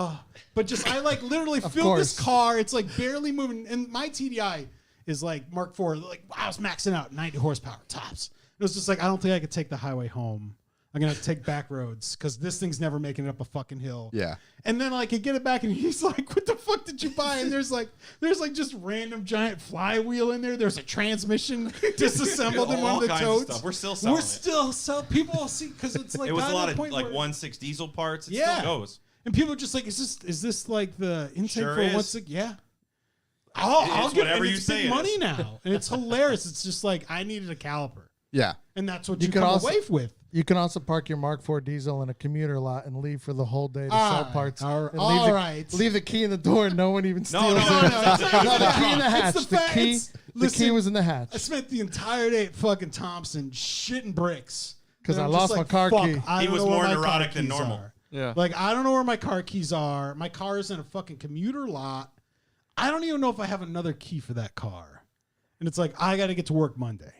But just I like literally filled course. this car. It's like barely moving, and my TDI is like Mark IV. Like I was maxing out 90 horsepower tops. It was just like I don't think I could take the highway home. I'm gonna take back roads because this thing's never making it up a fucking hill. Yeah. And then I could get it back, and he's like, "What the fuck did you buy?" And there's like just random giant flywheel in there. There's a transmission disassembled in one All of the kinds of totes. stuff. We're still selling We're it. still sell. People will see because it's like It was gotten a lot to the of point like where- 1.6 diesel parts. It Yeah. still goes. And people are just like, is this like the intake Sure for is. 1.6? Yeah. I'll It's get whatever and you it's say big it money is. now, and it's hilarious. It's just like I needed a caliper, Yeah. and that's what You you could come also- away with. You can also park your Mark IV diesel in a commuter lot and leave for the whole day to All sell right, parts. all right, and all leave the, right. leave the key in the door and no one even steals no, it. no, No, the key in the It's hatch. the The fact- key, it's- the key listen, was in the hatch. I spent the entire day at fucking Thompson shitting bricks 'Cause And I I'm lost just my like, car fuck, key. I He don't was know where more my car neurotic than keys normal. are. Yeah. Like, I don't know where my car keys are. My car is in a fucking commuter lot. I don't even know if I have another key for that car. And it's like, I got to get to work Monday.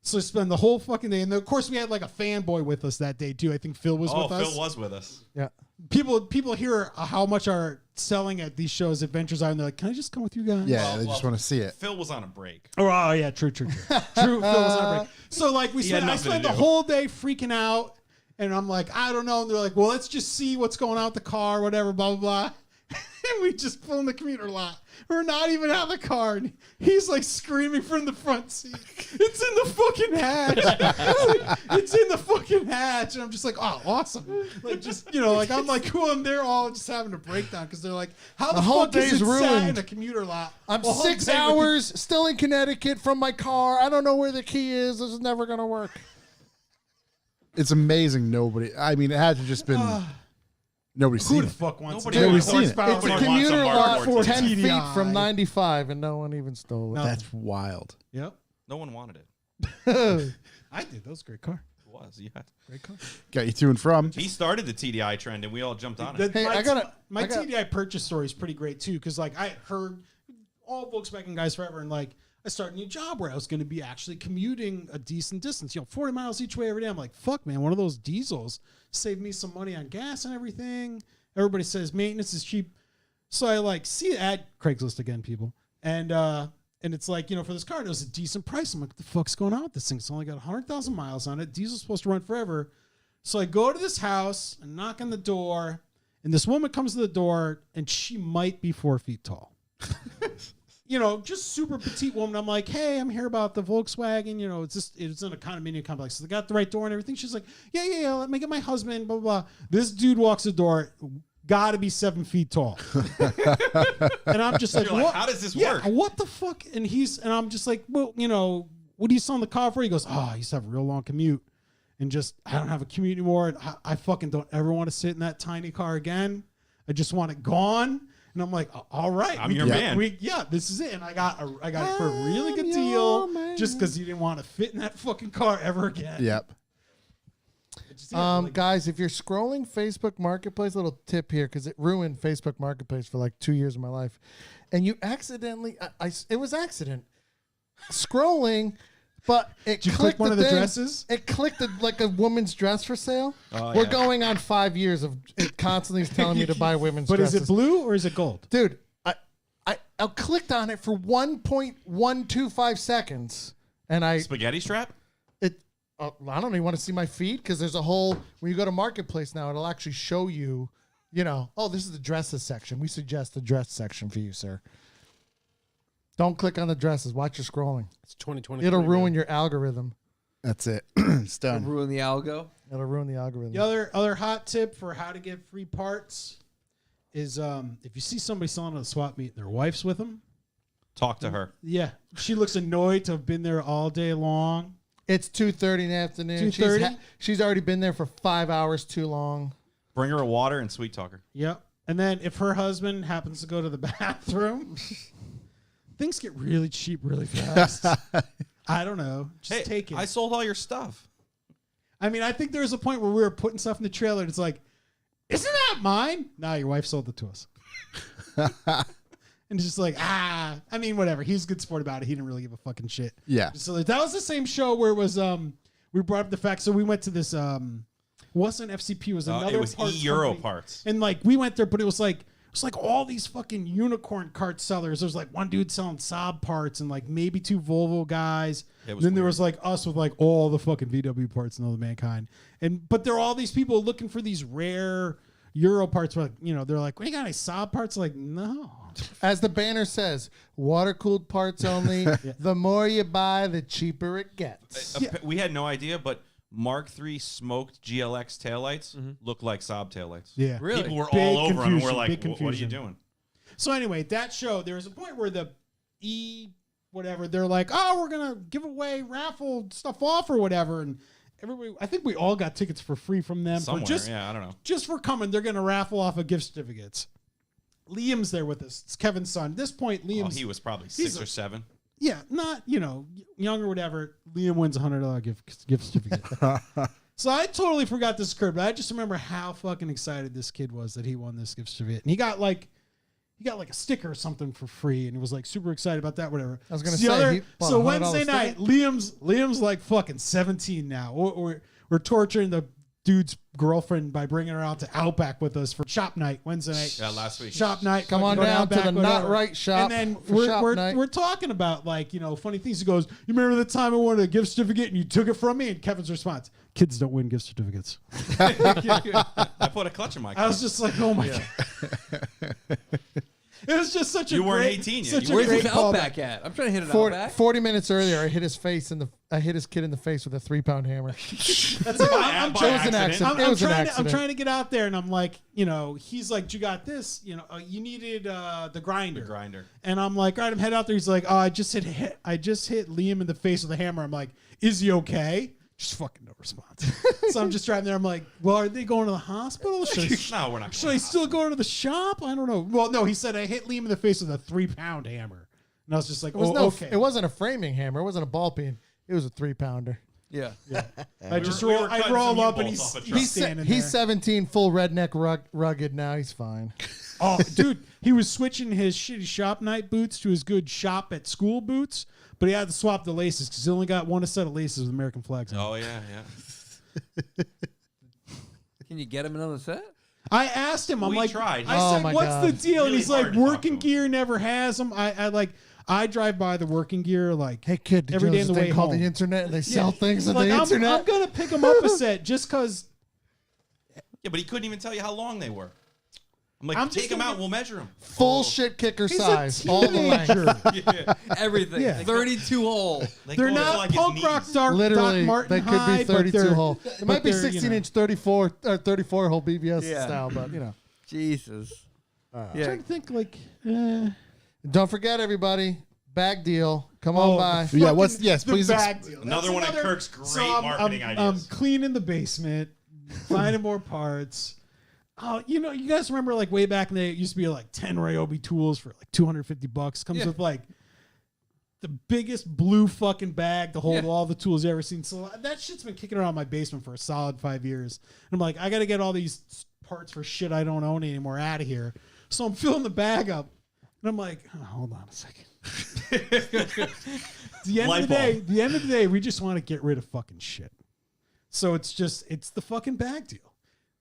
So I spend the whole fucking day. And then, of course, we had like a fanboy with us that day, too. I think Phil was with us. Phil was with us. Yeah. People hear how much our selling at these shows adventures are, and they're like, can I just come with you guys? Yeah, they just want to see it. Phil was on a break. Oh yeah, true. True, Phil was on break. So like He had I nothing spent to the do. whole day freaking out, and I'm like, I don't know. And they're like, well, let's just see what's going on with the car, whatever, blah blah blah. And we just pull in the commuter lot. We're not even out of the car. And he's like screaming from the front seat. It's in the fucking hatch. It's in the fucking hatch. And I'm just like, oh, awesome. Like, just, like, I'm like, cool. And they're all just having a breakdown because they're like, how the whole fuck is day's it sat ruined. in a commuter lot? I'm a whole 6 day with hours still in Connecticut from my car. I don't know where the key is. This is never going to work. It's amazing. Nobody. I mean, it had to just been. Nobody's Who seen the it. fuck wants Nobody to Nobody's do seen it. horsepower It's a Nobody for- wants commuter a lot Mark IV 10 feet TDI. from 95, and no one even stole it. No. That's wild. Yep. No one wanted it. I did. That was a great car. It was, yeah. Great car. Got you to and from. He started the TDI trend, and we all jumped on it. Hey, my I got- TDI purchase story is pretty great too, because like I heard all Volkswagen guys forever, and like I started a new job where I was going to be actually commuting a decent distance, 40 miles each way every day. I'm like, fuck, man, one of those diesels saved me some money on gas and everything. Everybody says maintenance is cheap, so I like see it at Craigslist again, people, and it's like, for this car, and it was a decent price. I'm like, what the fuck's going on with this thing? It's only got 100,000 miles on it. Diesel's supposed to run forever. So I go to this house and knock on the door, and this woman comes to the door, and she might be 4 feet tall. just super petite woman. I'm like, hey, I'm here about the Volkswagen. It's in a condominium complex. So they got the right door and everything. She's like, yeah. Let me get my husband. Blah blah. Blah. This dude walks the door. Got to be 7 feet tall. And I'm just like, You're like, what? how does this Yeah, work? what the fuck? And I'm just like, well, what are you selling the car for? He goes, I used to have a real long commute, and I don't have a commute anymore. And I fucking don't ever want to sit in that tiny car again. I just want it gone. And I'm like, all right, I'm your man. This is it. And I got it for a really good deal, just because you didn't want to fit in that fucking car ever again. Yep. Guys, if you're scrolling Facebook Marketplace, little tip here, because it ruined Facebook Marketplace for like 2 years of my life, and you accidentally, it was accident, scrolling, but it Did you clicked click one of the thing- dresses? It clicked like a woman's dress for sale. Oh, We're yeah. going on 5 years of it constantly is telling me to buy women's But dresses. is it blue or is it gold? Dude, I clicked on it for 1.125 seconds, and Spaghetti strap? I don't even want to see my feed because there's a whole, when you go to Marketplace now, it'll actually show you, this is the dresses section. We suggest the dress section for you, sir. Don't click on the dresses. Watch your scrolling. It's 2020. It'll ruin your algorithm. That's it. It's done. Ruin the algo. It'll ruin the algorithm. The other hot tip for how to get free parts is if you see somebody selling at a swap meet, their wife's with them. Talk to her. Yeah, she looks annoyed to have been there all day long. It's 2:30 in the afternoon. 2:30? She's already been there for 5 hours too long. Bring her a water and sweet talk her. Yep. And then if her husband happens to go to the bathroom, things get really cheap really fast. I don't know. Just take it. I sold all your stuff. I mean, I think there was a point where we were putting stuff in the trailer and it's like, isn't that mine? No, your wife sold it to us. And it's just like, I mean, whatever. He's a good sport about it. He didn't really give a fucking shit. Yeah. So that was the same show where it was, we brought up the fact. So we went to this, wasn't FCP, it was another It was parts E-Euro company. parts. And like, we went there, but it was like all these fucking unicorn cart sellers. There's like one dude selling Saab parts and like maybe two Volvo guys. It was Then there weird. was like us with like all the fucking VW parts and all the mankind. But there are all these people looking for these rare Euro parts. Where, they're like, we got any Saab parts? Like, no. As the banner says, water-cooled parts only. The more you buy, the cheaper it gets. We had no idea, but Mark III smoked GLX taillights look like Saab taillights. Yeah. Really? People were Big all over them. And we're confusion, like, big what are you confusion. doing? So anyway, that show, there was a point where the whatever, they're like, oh, we're going to give away raffle stuff off or whatever. And everybody, I think we all got tickets for free from them. Somewhere, For I don't know. just for coming, they're going to raffle off of gift certificates. Liam's there with us. It's Kevin's son. At this point, Liam's... He was probably he's 6 or 7. Yeah, not, young or whatever. Liam wins a $100 gift certificate. So I totally forgot this occurred, but I just remember how fucking excited this kid was that he won this gift certificate. And he got like a sticker or something for free, and he was like super excited about that, whatever. I was gonna The say, he bought so a $100 Wednesday night, Liam's like fucking 17 now. We're torturing the dude's girlfriend by bringing her out to Outback with us for shop night Wednesday night. Yeah, last week. Shop night. Come on go down to Outback, the whatever. Not Right shop And then for shop night. we're talking about like, funny things. He goes, you remember the time I wanted a gift certificate and you took it from me? And Kevin's response, kids don't win gift certificates. I put a clutch in my car. I was just like, oh my God. It was just such a You weren't great, 18 yet. such You a Where's great this callback. Outback at? I'm trying to hit an 40, Outback. 40 minutes earlier, I hit his kid in the face with a 3-pound hammer. That's like, I'm It was trying, an accident. I'm, It I'm was an trying to, I'm accident. trying to get out there, and I'm like, he's like, you got this, you needed the grinder. The grinder. And I'm like, all right, I'm heading out there. He's like, oh, I just hit Liam in the face with a hammer. I'm like, is he okay? Just fucking no response. So I'm just driving there. I'm like, well, are they going to the hospital? No, we're not. Should I still go to the shop? I don't know. Well, no, he said I hit Liam in the face with a 3-pound hammer. And I was just like, okay. It wasn't a framing hammer. It wasn't a ball peen. It was a 3-pounder. Yeah. I just we were roll, I cutting roll some up and U-bolts off a truck. he's standing He's there. 17, full redneck rugged now. He's fine. Oh, dude, he was switching his shitty shop night boots to his good shop at school boots, but he had to swap the laces because he only got one set of laces with American flags on. Oh, yeah. Can you get him another set? I asked him, I'm We like, tried. I Oh said, my what's God. the deal? And Really he's like, hard to talk working to him. gear never has them. I drive by the working gear like, Hey, kid, did Every you know day there's on a the thing way called home. the internet and they sell things on like, the I'm internet? going to pick him up a set just because. Yeah, but he couldn't even tell you how long they were. I'm like, I'm take just him gonna out. We'll measure him. Full shit kicker He's size. a All the length. teenager. Everything. Yeah. 32 hole. They They're go up to, not like, his punk rock knees. Doc Literally, Martin they could high, be but 32 they're- hole. It but might be they're, 16 inch 34 or 34 hole BBS Yeah. style, but Jesus. I'm trying to think like. Don't forget, everybody, bag deal. Come on by. Yeah, what's fucking- yes, the please. bag deal. Another That's one of Kirk's great marketing I'm ideas. cleaning the basement, finding more parts. Oh, you guys remember like way back in the day, it used to be like 10 Ryobi tools for like $250. Comes with like the biggest blue fucking bag to hold all the tools you ever seen. So that shit's been kicking around my basement for a solid 5 years. And I'm like, I got to get all these parts for shit I don't own anymore out of here. So I'm filling the bag up. And I'm like, oh, hold on a second. The end of the day, we just want to get rid of fucking shit. So it's the fucking bag deal.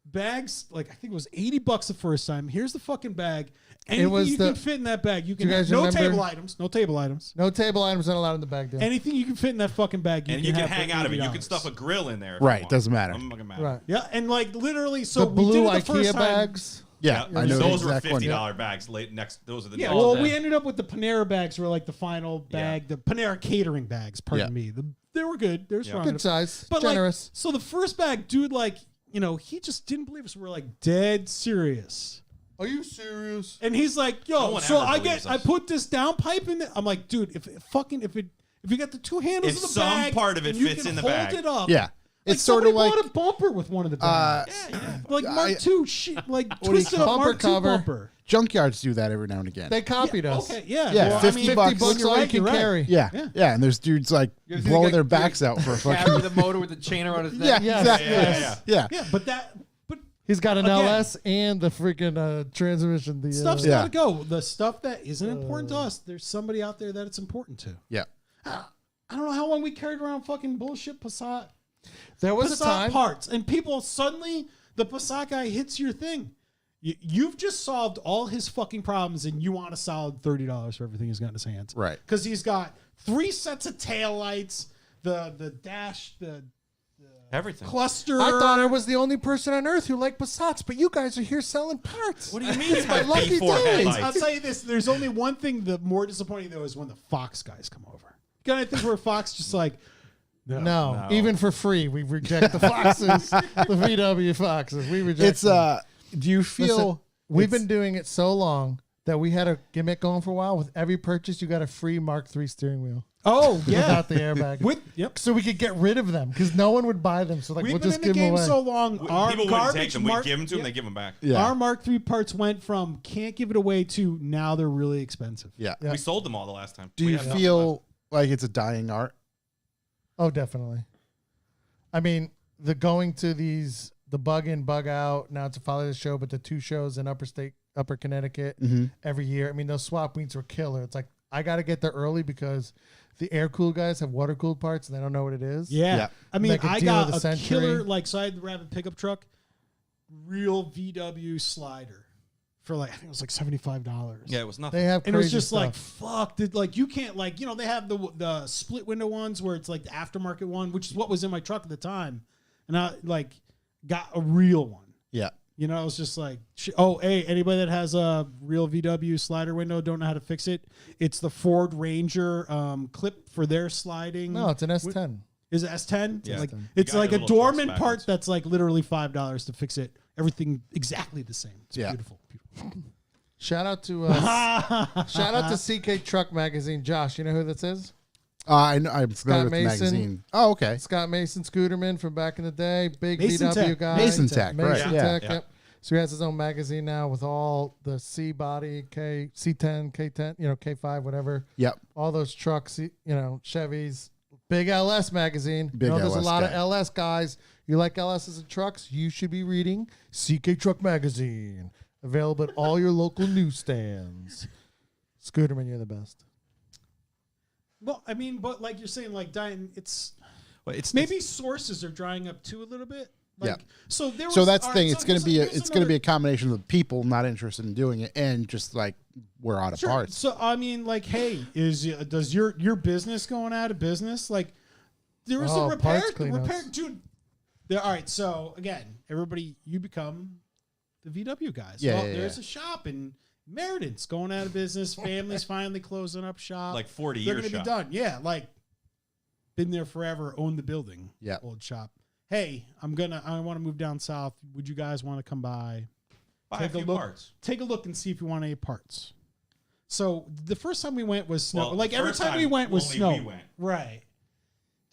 Bags, like I think it was $80 the first time. Here's the fucking bag. Anything was you can fit in that bag, you can you have. guys No remember? table items. No table items. No table items not allowed in the bag deal. Anything you can fit in that fucking bag, And you can have hang for out of it. You $80. can stuff a grill in there. If Right, you want. doesn't matter. I'm not gonna matter. Right. Yeah, and like literally, so The we blue did it the IKEA first time. bags. Yeah, I know Those the were exact one. $50 bags. Late next. Those are the Yeah, next well, day. we ended up with the Panera bags were like the final bag, the Panera catering bags, pardon me. They were good. They were strong Good enough. size. But generous. like, so the first bag, dude, like, he just didn't believe us. We're like dead serious. Are you serious? And he's like, No yo, one so ever I believes I us. put this downpipe in it. I'm like, dude, if you got the two handles If of the some bag, part of it and you fits can in the hold bag. it up. Yeah, Like it's sort of somebody like bought a bumper with one of the bags. like Mark II, like do you twisted up call it? Mark Bumper II cover. bumper. junkyards do that every now and again. They copied us. Okay, yeah. Yeah, well, 50 I mean, bucks. 50 bucks You're all right, you can you're right. carry. Yeah, and there's dudes like You see, blowing like, their backs out for a Carry fucking. the motor with the chain around his Yeah, neck. Yes, exactly. yes. Yeah. Yeah, but He's got an Again. LS and the freaking transmission. The stuff's Yeah. gotta go. The stuff that isn't important to us, there's somebody out there that it's important to. Yeah. I don't know how long we carried around fucking bullshit Passat. there was Passat a time. parts, and people suddenly the Passat guy hits your thing. You've just solved all his fucking problems, and you want a solid $30 for everything he's got in his hands, Right. Because he's got 3 sets of taillights, the dash, the Everything. cluster. I thought I was the only person on earth who liked Passats, but you guys are here selling parts. What do you mean? It's my lucky before days. I'll headlights. tell you this: there's only one thing the more disappointing though is when the Fox guys come over. Kind of think where Fox just like. No, even for free, we reject the Foxes, the VW Foxes. We reject. It's them. Do you feel Listen, we've it's- been doing it so long that we had a gimmick going for a while. With every purchase, you got a free Mark III steering wheel Oh yeah, without the airbag. Yep. So we could get rid of them because no one would buy them. So like, We've we'll been just in the give them game away. so long. Our People wouldn't take garbage them. We Mark, give them to them. They give them back. Yeah. Our Mark III parts went from can't give it away to now they're really expensive. Yeah. Yeah. We sold them all the last time. Do We you had enough feel like it's a dying art? Oh, definitely. I mean, the going to the bug in, bug out. Now it's a Follow the Show, but the 2 shows in Upper Connecticut every year. I mean, those swap meets were killer. It's like I got to get there early because the air cooled guys have water cooled parts and they don't know what it is. Yeah. Yeah. I mean, Make a I deal got with a the Century. killer, like, so I had the Rapid pickup truck, real VW slider for like, I think it was like $75. Yeah, it was nothing. They have And it was crazy just like, stuff. fuck, dude, like, you can't, like, they have the split window ones where it's like the aftermarket one, which is what was in my truck at the time. And I, like, got a real one. Yeah. I was just like, oh, hey, anybody that has a real VW slider window, don't know how to fix it. It's the Ford Ranger clip for their sliding. No, it's an S10. Is it S10? Yeah. Like, You it's gotta like get a a little trucks Dorman part backwards. that's like literally $5 to fix it. Everything exactly the same. It's Yeah. beautiful. Shout out to CK Truck Magazine. Josh, you know who this is? I know. I'm familiar with the Mason. magazine. Oh, okay. Scott Mason Scooterman from back in the day, big Mason VW Tech. guy. Mason Tech, right. Mason Yeah. Tech, Yeah. yep. So he has his own magazine now with all the C body, C10, K10, K5, whatever. Yep. All those trucks, Chevys. Big LS magazine. Big there's a LS lot of guy. LS guys. You like LSs and trucks? You should be reading CK Truck Magazine. Available at all your local newsstands. Scooterman, you're the best. Well, I mean, but like you're saying, like dying, it's Well, it's maybe sources are drying up too a little bit. Like, Yeah. So there was, So that's the all thing. right, It's so going to here's- be here's a another- combination of people not interested in doing it and just like we're out of Sure. parts. So I mean, like, hey, does your business going out of business? Like, there was Oh, a repair, parts cleanouts. dude. All right. So again, everybody, you become the VW guys. Yeah, Well, yeah, there's yeah. a shop in Meriden. Going out of business. Family's finally closing up shop. Like 40 They're years gonna shop. be done. Yeah, like been there forever. Own the building. Yeah. Old shop. Hey, I want to move down south. Would you guys want to come by? Buy a Take a few look. parts. Take a look and see if you want any parts. So the first time we went was snow. Well, like the every first time we time went was only snow. we went. Right.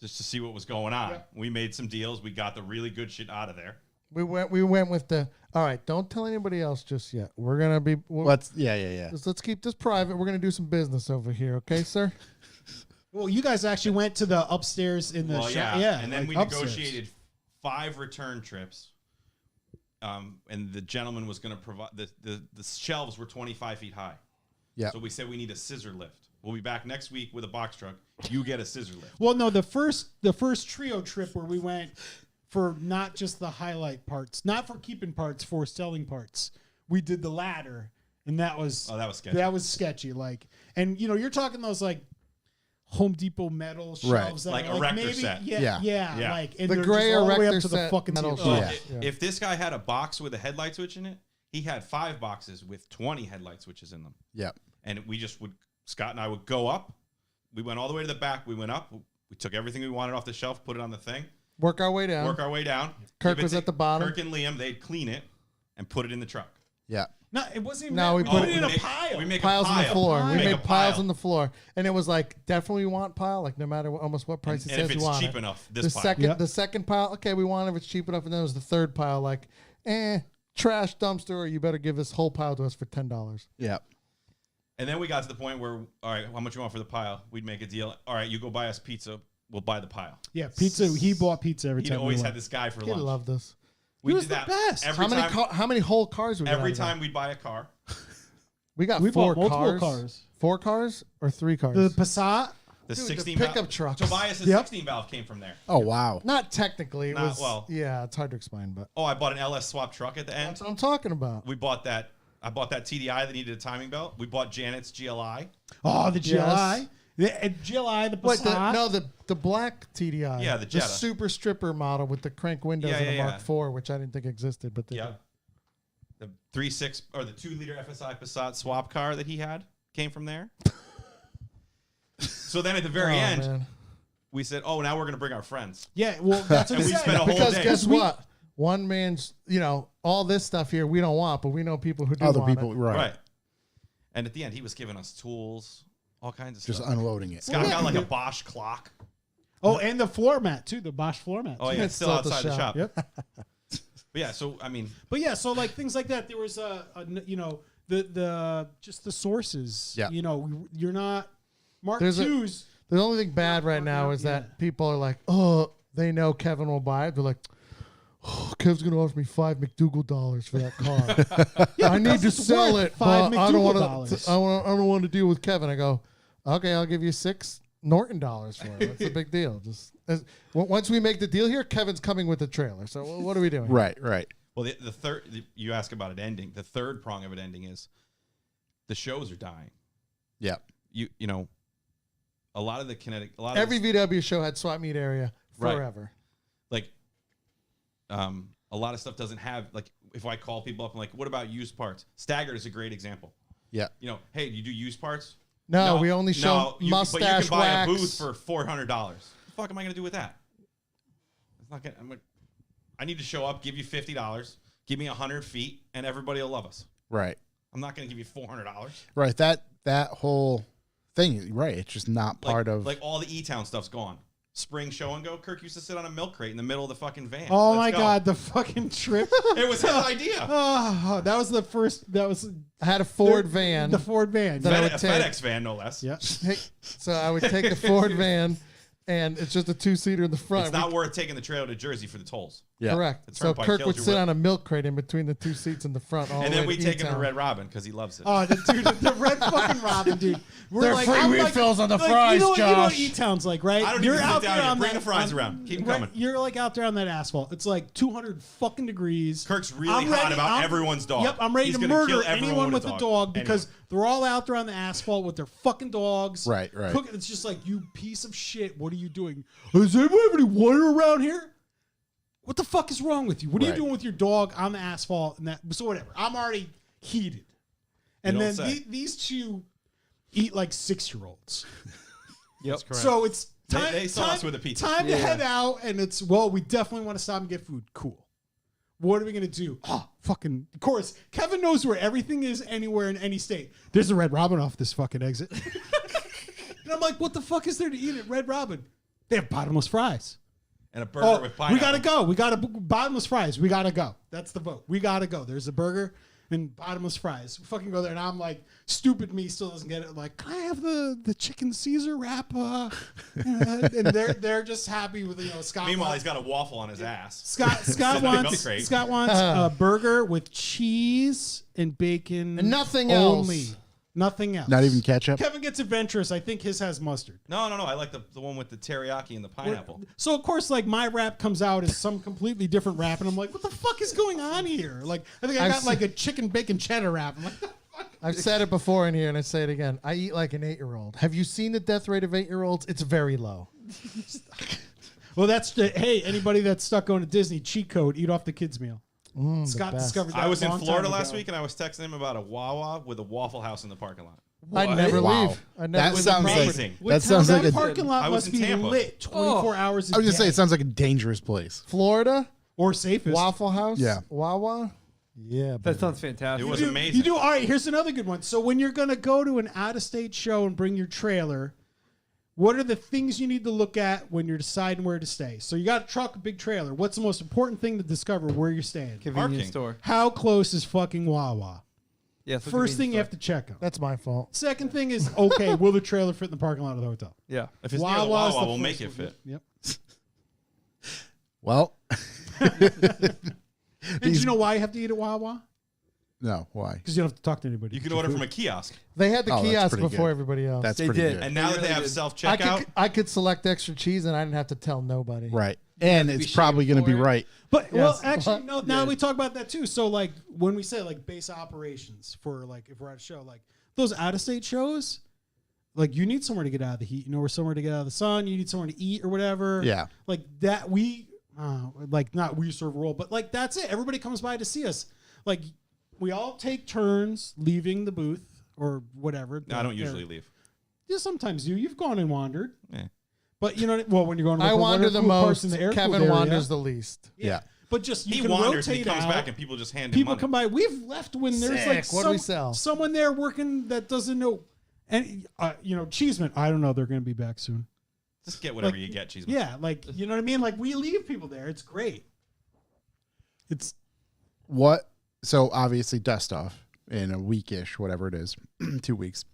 Just to see what was going on. Yep. We made some deals. We got the really good shit out of there. We went with the. All right, don't tell anybody else just yet. We're gonna be. Let's Let's keep this private. We're gonna do some business over here, okay, sir? Well, you guys actually went to the upstairs in the Well, shop. yeah. And then like we upstairs. negotiated 5 return trips. And the gentleman was going to provide the shelves were 25 feet high. Yeah. So we said we need a scissor lift. We'll be back next week with a box truck. You get a scissor lift. Well, no, the first trio trip where we went for not just the highlight parts, not for keeping parts, for selling parts. We did the ladder, and that was sketchy. That was sketchy. Like, and you're talking those like Home Depot metal shelves, that Like are, Erector maybe, set. Yeah. Like, and The they're gray just all the way up Erector to the set fucking metal ceiling. shelves. Well, if this guy had a box with a headlight switch in it, he had 5 boxes with 20 headlight switches in them. Yeah. And we just would, Scott and I would go up. We went all the way to the back. We went up. We took everything we wanted off the shelf, put it on the thing, Work our way down. work our way down. Kirk Give it was to at the bottom. Kirk and Liam, they'd clean it and put it in the truck. Yeah. No, it wasn't even. No, that. we We put put it- it in a make- pile. We make Piles a on pile. the floor. We Make made a piles pile. on the floor, and it was like definitely want pile, like no matter almost what price And it if says it's you want cheap it. enough, The this pile. second, Yep. the second pile, okay, we want it if it's cheap enough, and then it was the third pile, like, trash dumpster, or you better give this whole pile to us for $10. Yeah. And then we got to the point where, all right, how much you want for the pile? We'd make a deal. All right, you go buy us pizza. We'll buy the pile. Yeah, pizza. He bought pizza every He time. always we had went. this guy for He lunch. loved this. We was did the that best. every time. How many whole cars we got? Every out of that? time we'd buy a car. We got We four bought multiple cars. cars. 4 cars or 3 cars? The Passat. The Dude, the 16 pickup valve. trucks. Tobias' Yep. 16 valve came from there. Oh wow. Not technically. It Not- was. well. Yeah, it's hard to explain, but Oh, I bought an LS swap truck at the end. that's what I'm talking about. We bought that. I bought that TDI that needed a timing belt. We bought Janet's GLI. Oh, the GLI. Yes. The GLI, the Wait, Passat. the black TDI. Yeah, the Jetta. super stripper model with the crank windows Yeah, and a yeah, Mark IV, which I didn't think existed, but they Yeah. did. The 3.6 or the 2-liter FSI Passat swap car that he had came from there. So then at the very Oh, end, man. we said, "Oh, now we're going to bring our friends." Yeah, well, that's what And I we said. spent a whole Because day. guess what? One man's, all this stuff here we don't want, but we know people who do Other want people, it. right. Right. And at the end, he was giving us tools, all kinds of Just stuff. unloading it. Scott got like a Bosch clock. Oh, and the floor mat too, the Bosch floor mat. Oh too. yeah, It's it's still still at the outside the shop. shop. But yeah, so I mean, But yeah, so like things like that. There was the just the sources. Yeah. You're not Mark There's a- II's. The only thing bad right now is Yeah. that people are like, oh, they know Kevin will buy it. They're like, oh, Kev's going to offer me $5 McDougal dollars for that car. I need to it's sell worth it, $5 but I don't want McDougal to. I don't want to deal with Kevin. I go, okay, I'll give you $6 Norton dollars for it. What's the big deal? Once we make the deal here, Kevin's coming with the trailer. So what are we doing? Right, right. well, the third you ask about it ending. The third prong of it ending is the shows are dying. Yeah. You know, a lot of the kinetic, a lot of Every the- VW show had swap meet area Right. forever. like, a lot of stuff doesn't have like. If I call people up and like, what about used parts? Staggered is a great example. Yeah. You know, hey, do you do used parts? No, we only show but you mustache can buy wax. a booth for $400. What the fuck am I gonna do with that? It's not gonna. I'm like, I need to show up, give you $50, give me 100 feet, and everybody will love us. Right. I'm not gonna give you $400. Right. That whole thing, right. It's just not part of like all the E-Town stuff's gone. Spring show and go. Kirk used to sit on a milk crate in the middle of the fucking van. Oh Let's my go. God, the fucking trip. It was his idea. Oh, that was the first. That was I had a Ford van. The Ford van. That I A would take. FedEx van, no less. Yeah. So I would take the Ford van, and it's just a 2-seater in the front. It's not worth taking the trailer to Jersey for the tolls. yeah. Correct. The So turnpike Kirk kills would your sit whip. on a milk crate in between the 2 seats in the front. All And the then way we to take him to E-Town. Red Robin because he loves it. Oh, the Red fucking Robin, dude. We're There are free refills on the fries, you know what Josh. E-Town's like, right? I don't You're even sit out down there here. on Bring that, the fries on- around. Keep 'em right, coming. You're like out there on that asphalt. It's like 200 fucking degrees. Kirk's really hot about everyone's dog. Yep, I'm ready He's to gonna murder kill everyone anyone with with a a dog. dog because they're all out there on the asphalt with their fucking dogs. Right, right. Cooking. It's just like, you piece of shit. What are you doing? Does anybody have any water around here? What the fuck is wrong with you? What are you Right. doing with your dog on the asphalt? And that, so whatever. I'm already heated. And You then don't say. these two eat like 6-year-olds. Yep. So it's time. They saw us with a pizza. Time to head out, and it's we definitely want to stop and get food. Cool. What are we gonna do? Oh, fucking! Of course, Kevin knows where everything is anywhere in any state. There's a Red Robin off this fucking exit, and I'm like, what the fuck is there to eat at Red Robin? They have bottomless fries. And a burger with pineapple. We gotta go. We gotta bottomless fries. We gotta go. That's the vote. We gotta go. There's a burger and bottomless fries. We fucking go there, and I'm like, stupid me still doesn't get it. Like, can I have the chicken Caesar wrap? And they're just happy with Scott. Meanwhile, he's got a waffle on his ass. Scott wants a burger with cheese and bacon And nothing only. else. Nothing else. Not even ketchup. Kevin gets adventurous. I think his has mustard. No. I like the one with the teriyaki and the pineapple. So of course, like my wrap comes out as some completely different wrap, and I'm like, what the fuck is going on here? Like, I think I got like a chicken bacon cheddar wrap. I'm like, the fuck? I've said it before in here, and I say it again. I eat like an 8-year-old. Have you seen the death rate of 8-year-olds? It's very low. Well, hey, anybody that's stuck going to Disney, cheat code, eat off the kids meal. Scott best. discovered that I was a in long Florida time last ago. week, and I was texting him about a Wawa with a Waffle House in the parking lot. I'd never Wow. leave. I never That leave sounds the like amazing. that sounds like that a. parking lot I was must in be Tampa. lit 24 hours a I was just day. saying, it sounds like a dangerous place. Florida, or safest. Waffle House, Yeah. Wawa. Yeah, That baby. sounds fantastic. It was You amazing. do all right. Here's another good one. So when you're gonna go to an out-of-state show and bring your trailer, what are the things you need to look at when you're deciding where to stay? So you got a truck, a big trailer. What's the most important thing to discover where you're staying? Convenience Parking. store. How close is fucking Wawa? Yeah. so First thing convenience you have store. to check on. That's my fault. Second thing is, okay, will the trailer fit in the parking lot of the hotel? Yeah. If it's near the Wawa's Wawa, the we'll make first it one. fit. Yep. Well, And do you know why you have to eat at Wawa? no, why? Because you don't have to talk to anybody. You can order from a kiosk. They had the Oh, that's kiosk pretty before good. everybody else. That's They pretty did. good. And now that they have I self-checkout, could select extra cheese, and I didn't have to tell nobody. Right. And to it's be probably shamed going to be for it. right. But well, Yes. actually, no. Now we talk about that too. So like when we say like base operations for like if we're at a show, like those out of state shows, like you need somewhere to get out of the heat. You know, or somewhere to get out of the sun. You need somewhere to eat or whatever. Yeah. Like that. We like not we serve a role, but like that's it. Everybody comes by to see us. Like we all take turns leaving the booth or whatever. no, I don't usually leave. Yeah, sometimes you've gone and wandered. Yeah. But you know, well, when you're going, I what wander are the cool parts most. in the air-cooled Kevin area? wanders the least. Yeah. But just you He can wanders and rotate he comes out. back and people just hand him People money. come by. We've left when there's Sick. like What do we sell? someone there working that doesn't know. And Cheeseman, I don't know. They're going to be back soon. Just get whatever Like, you get, cheese. Yeah, like you know what I mean. Like we leave people there. It's great. It's What? So obviously, dust off in a weekish, whatever it is, 2 weeks.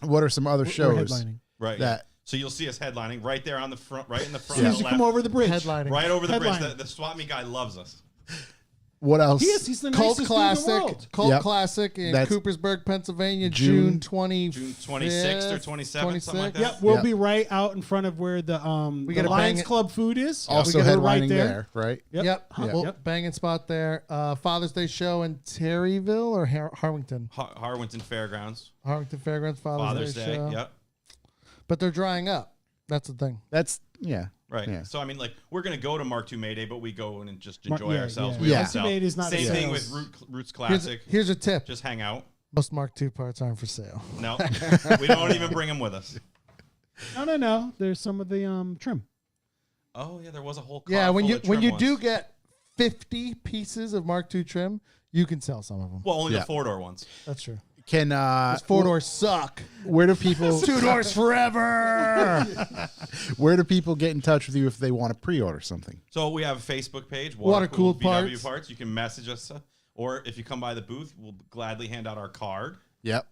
What are some other we're shows headlining. Right. that? So you'll see us headlining right there on the front, right in the front. As soon of as the you come left, over the bridge, Headlining. right over the bridge. Headlining. The swap meet guy loves us. What else? he is. He's the Cult nicest dude in the classic. world. Cult Yep. classic in That's Coopersburg, Pennsylvania, June- June 20. June 26th or 27th, something like that. Yep, we'll Yep. be right out in front of where the We the gotta Lions bang it. Club food is. Also We're headlining there, right? Yep. Yep. Huh, Well, yep. banging spot there. Father's Day show in Terryville or Harwington. Harwinton Fairgrounds, Harwington Fairgrounds Father's Father's, Day. show. Yep. But they're drying up. That's the thing. That's yeah. Right. Yeah. So I mean, like we're gonna go to Mark II May Day, but we go in and just Mark- enjoy yeah, ourselves. yeah. We Yeah. don't Mark II sell. May Day is not Same a thing sales. with Roots Here's, Classic. here's a tip. Just hang out. Most Mark II parts aren't for sale. No, we don't even bring them with us. No. There's some of the trim. Oh yeah, there was a whole car Yeah, when full you of when trim you do ones. get 50 pieces of Mark II trim, you can sell some of them. well, only Yeah. the 4-door ones. That's true. Can Those 4-doors suck. where do people 2 doors forever. where do people get in touch with you if they want to pre-order something? So we have a Facebook page, Water-cooled VW parts. parts. You can message us, or if you come by the booth, we'll gladly hand out our card. Yep.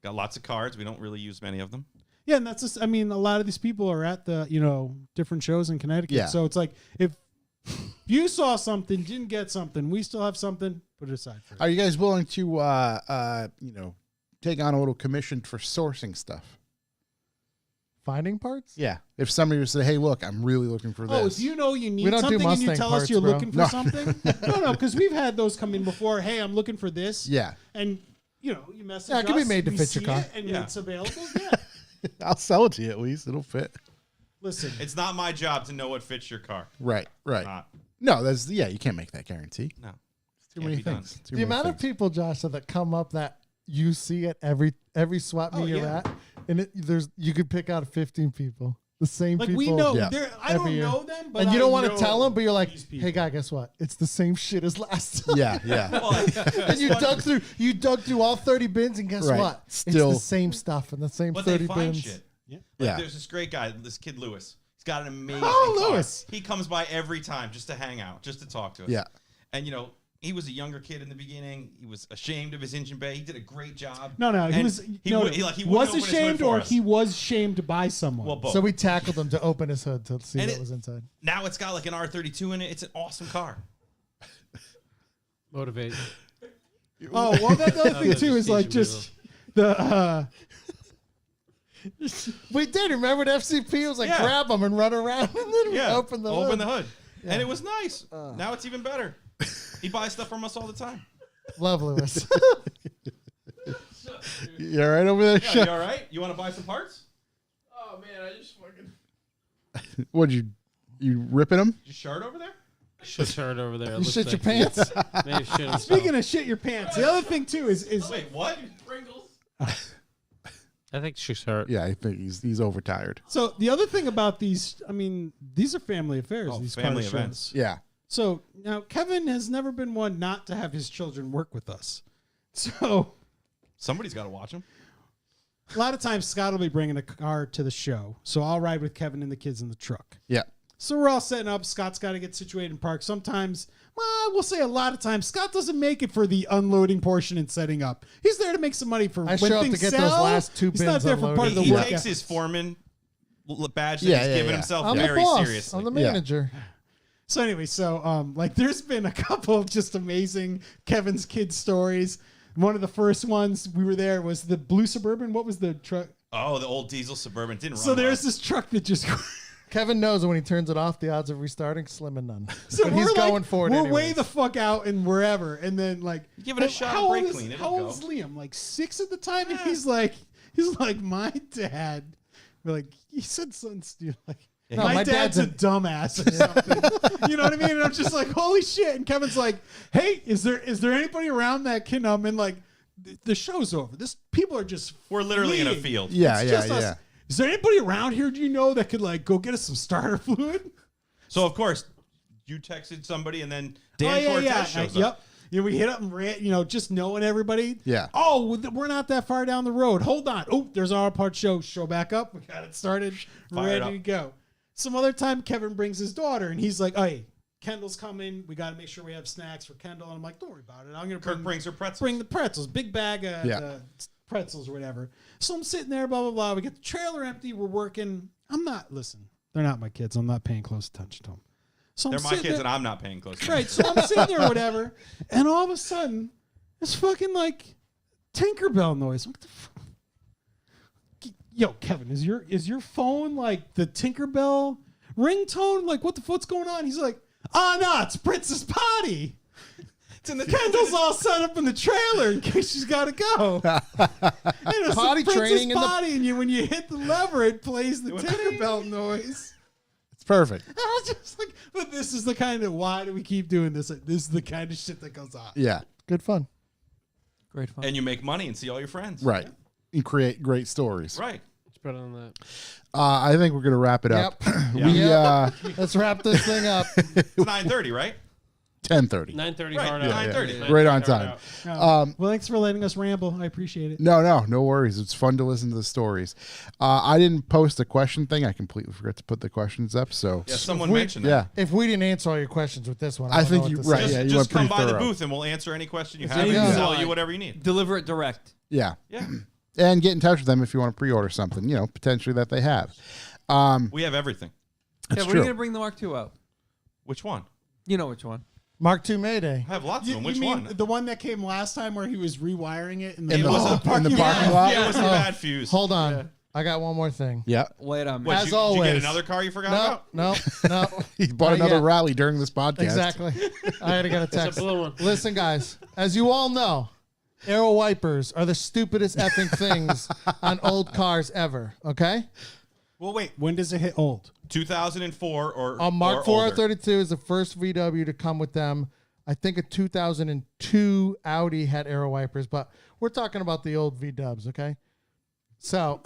Got lots of cards. We don't really use many of them. Yeah, and that's just. I mean, a lot of these people are at the different shows in Connecticut. Yeah. So it's like if you saw something, didn't get something, we still have something. Put it aside for. Are you guys willing to take on a little commission for sourcing stuff? Finding parts? Yeah. If somebody would say, "Hey, look, I'm really looking for Oh, this." if you know you need We don't do something and you Mustang tell us parts, you're bro. looking for No. something, no, because we've had those come in before. Hey, I'm looking for this. Yeah. And you message Yeah, it can be us, made to we fit your see car. it, and Yeah. it's available. Yeah. I'll sell it to you at least. It'll fit. Listen, It's not my job to know what fits your car. Right. Right. Not. No, that's you can't make that guarantee. No. Too Can't many be done. things. Too The many amount of things. people, Josh, that come up that you see at every swap meet you're yeah. at, and you could pick out 15 people, the same Like people. we know, Yeah. I don't Every year. know them, but and you don't want to tell them, but you're like, these people. hey, guy, guess what? It's the same shit as last time. Yeah. Well, And you dug through all 30 bins, and guess Right. what? Still- it's the same stuff in the same but 30 they find bins. shit. Like, Yeah. there's this great guy, this kid Lewis. He's got an amazing Oh, car. Lewis. He comes by every time just to hang out, just to talk to us. Yeah. And he was a younger kid in the beginning. He was ashamed of his engine bay. He did a great job. No, he And was. He no, wouldn't was open his hood ashamed, for or us. he was shamed by someone. Well, both. So we tackled him to open his hood to see And what it- was inside. Now it's got like an R32 in it. It's an awesome car. Motivate. oh well, that other thing that's too is just like teaching just the. We did. Remember the FCP? It was like Yeah. grab them and run around, and then we Yeah. open the hood. hood. And it was nice. Now it's even better. He buys stuff from us all the time. Love Lewis. You all right over there, Yeah, Chuck? you all right? You want to buy some parts? Oh man, I just fucking. What you ripping them? Is your shirt over there? Shit shirt over there. You shit your pants? Maybe shit himself. Speaking of shit your pants, the other thing too is Wait, what? Pringles. I think she's hurt. Yeah, I think he's overtired. so the other thing about these. I mean, these are family affairs. Oh, these family car events. shows. Yeah. So now Kevin has never been one not to have his children work with us. So Somebody's got to watch him. a lot of times Scott will be bringing a car to the show. So I'll ride with Kevin and the kids in the truck. Yeah. So we're all setting up. Scott's got to get situated in park. Sometimes, well, we'll say a lot of times, Scott doesn't make it for the unloading portion and setting up. He's there to make some money for I when show up to things get sell. those last 2 He's not bins there for part of the He work. takes ethic. his foreman badge that Yeah, he's yeah, given yeah. himself I'm the very boss. seriously. I'm the Yeah. manager. So anyway, like there's been a couple of just amazing Kevin's kids stories. One of the first ones we were there was the blue Suburban. What was the truck? Oh, the old diesel Suburban didn't run. So there's well. this truck that just. Kevin knows that when he turns it off, the odds of restarting slim and none. So but we're he's like, going for it. We're anyways. way the fuck out and wherever, and then like Give it a shot, How brake old is, clean, it'll how go. old is Liam? Like 6 at the time, and he's like my dad. We're like, he said something stupid. Like, Yeah, my, my dad's dad's a dumbass or something. You know what I mean? And I'm just like, holy shit. And Kevin's like, hey, is there anybody around that can and like the show's over. People are just We're literally in a fleeing. field. Yeah, It's yeah, just us. yeah. Is there anybody around here, do you know, that could like go get us some starter fluid? So of course, you texted somebody, and then Dan Cortez shows Yep. up. You know, we hit up and ran, just knowing everybody. Yeah. Oh, we're not that far down the road. Hold on. Oh, there's our part show. Show back up. We got it started. Fired Ready to up. go. Some other time, Kevin brings his daughter, and he's like, hey, Kendall's coming. We got to make sure we have snacks for Kendall. And I'm like, don't worry about it. I'm going to Kirk brings her pretzels. bring the pretzels, big bag of Yeah. pretzels or whatever. So I'm sitting there, blah, blah, blah. We get the trailer empty. We're working. Listen, they're not my kids. I'm not paying close attention to them. So They're I'm my sitting kids, there- and I'm not paying close. Right, so I'm sitting there or whatever, and all of a sudden, it's fucking like Tinkerbell noise. What the fuck? Yo, Kevin, is your phone like the Tinkerbell ringtone? Like, what's going on? He's like, oh no, it's Princess Potty. It's in the Kendall's all set up in the trailer in case she's got to go. And it's Potty the Princess training in the- Potty, and when you hit the lever, it plays the Tinkerbell noise. It's perfect. I was just like, but this is the kind of, why do we keep doing this? Like, this is the kind of shit that goes on. Yeah. Good fun. Great fun. And you make money and see all your friends. Right. You create great stories. Right. Let's put on that. I think we're gonna wrap it up. Yep. We Yep. Let's wrap this thing up. It's 9:30, right? 10:30. 9:30 Right, hard yeah, out. 9:30. Yeah. Right on Hard time. out. Well, thanks for letting us ramble. I appreciate it. No worries. It's fun to listen to the stories. I didn't post the question thing. I completely forgot to put the questions up. So Yeah, someone we- mentioned that. yeah, If we didn't answer all your questions with this one, I don't think know you- what to right, say. Just, yeah, you just went come pretty by the thorough. booth and we'll answer any question you have there and you go. sell you whatever you need. Deliver it direct. yeah, Yeah. and get in touch with them if you want to pre-order something. Potentially that they have. We have everything. Yeah, That's when are you true. gonna bring the Mark II out? Which one? You know which one. Mark II Mayday. I have lots of You, them. you Which mean one? the one that came last time where he was rewiring it in the, In the, was a in the parking lot. Yeah, it was a bad fuse. Hold on. I got one more thing. Yeah, Wait on me. What, As did you always. get another car you forgot No, about? no. he bought Not another yet. rally during this podcast. Exactly. I had to get a It's text. a blue one. Listen, guys, as you all know, aero wipers are the stupidest effing things on old cars ever. Okay? Well, wait. When does it hit old? 2004 or Mark or 4 older. 32 is the first VW to come with them. I think a 2002 Audi had aero wipers, but we're talking about the old V-dubs, okay? So,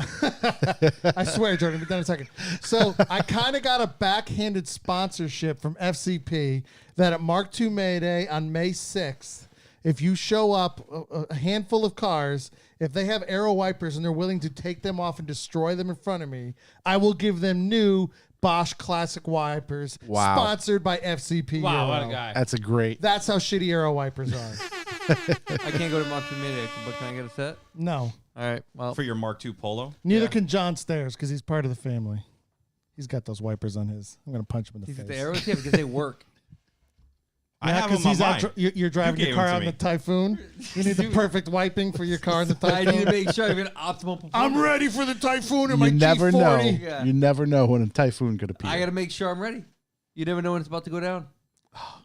I swear, Jordan, be done in a second. So, I kind of got a backhanded sponsorship from FCP that at Mark II May Day on May 6th, if you show up a handful of cars, if they have aero wipers and they're willing to take them off and destroy them in front of me, I will give them new Bosch Classic wipers, Wow. sponsored by FCP. Wow, what a Euro. guy. That's a great. That's how shitty aero wipers are. I can't go to Monster Media, but can I get a set? No, All right. Well, For your Mark II Polo. neither can John Stairs because he's part of the family. He's got those wipers on his. I'm gonna punch him in the these face. are the arrows here because they work. I have them on he's mine. You're driving You your gave car them to out in me. the Typhoon. You need the perfect wiping for your car in the I Typhoon. need to make sure I have an optimal performance. I'm ready for the Typhoon in my You never G40. know. Yeah. You never know when a typhoon could appear. I got to make sure I'm ready. You never know when it's about to go down.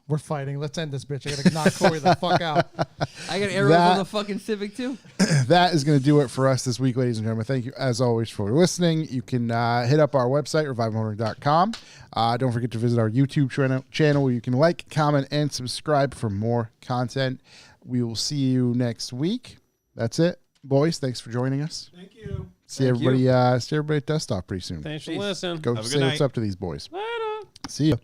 We're fighting. Let's end this bitch. I gotta knock Corey the fuck out. I got arrows That- on the fucking Civic too. That is going to do it for us this week, ladies and gentlemen. Thank you, as always, for listening. You can hit up our website, revivemotoring.com. Don't forget to visit our YouTube channel where you can like, comment, and subscribe for more content. We will see you next week. That's it. Boys, thanks for joining us. Thank you. See everybody at Dust Off pretty soon. Thanks for listening. Go Have a good say what's night. up to these boys. Later. See ya.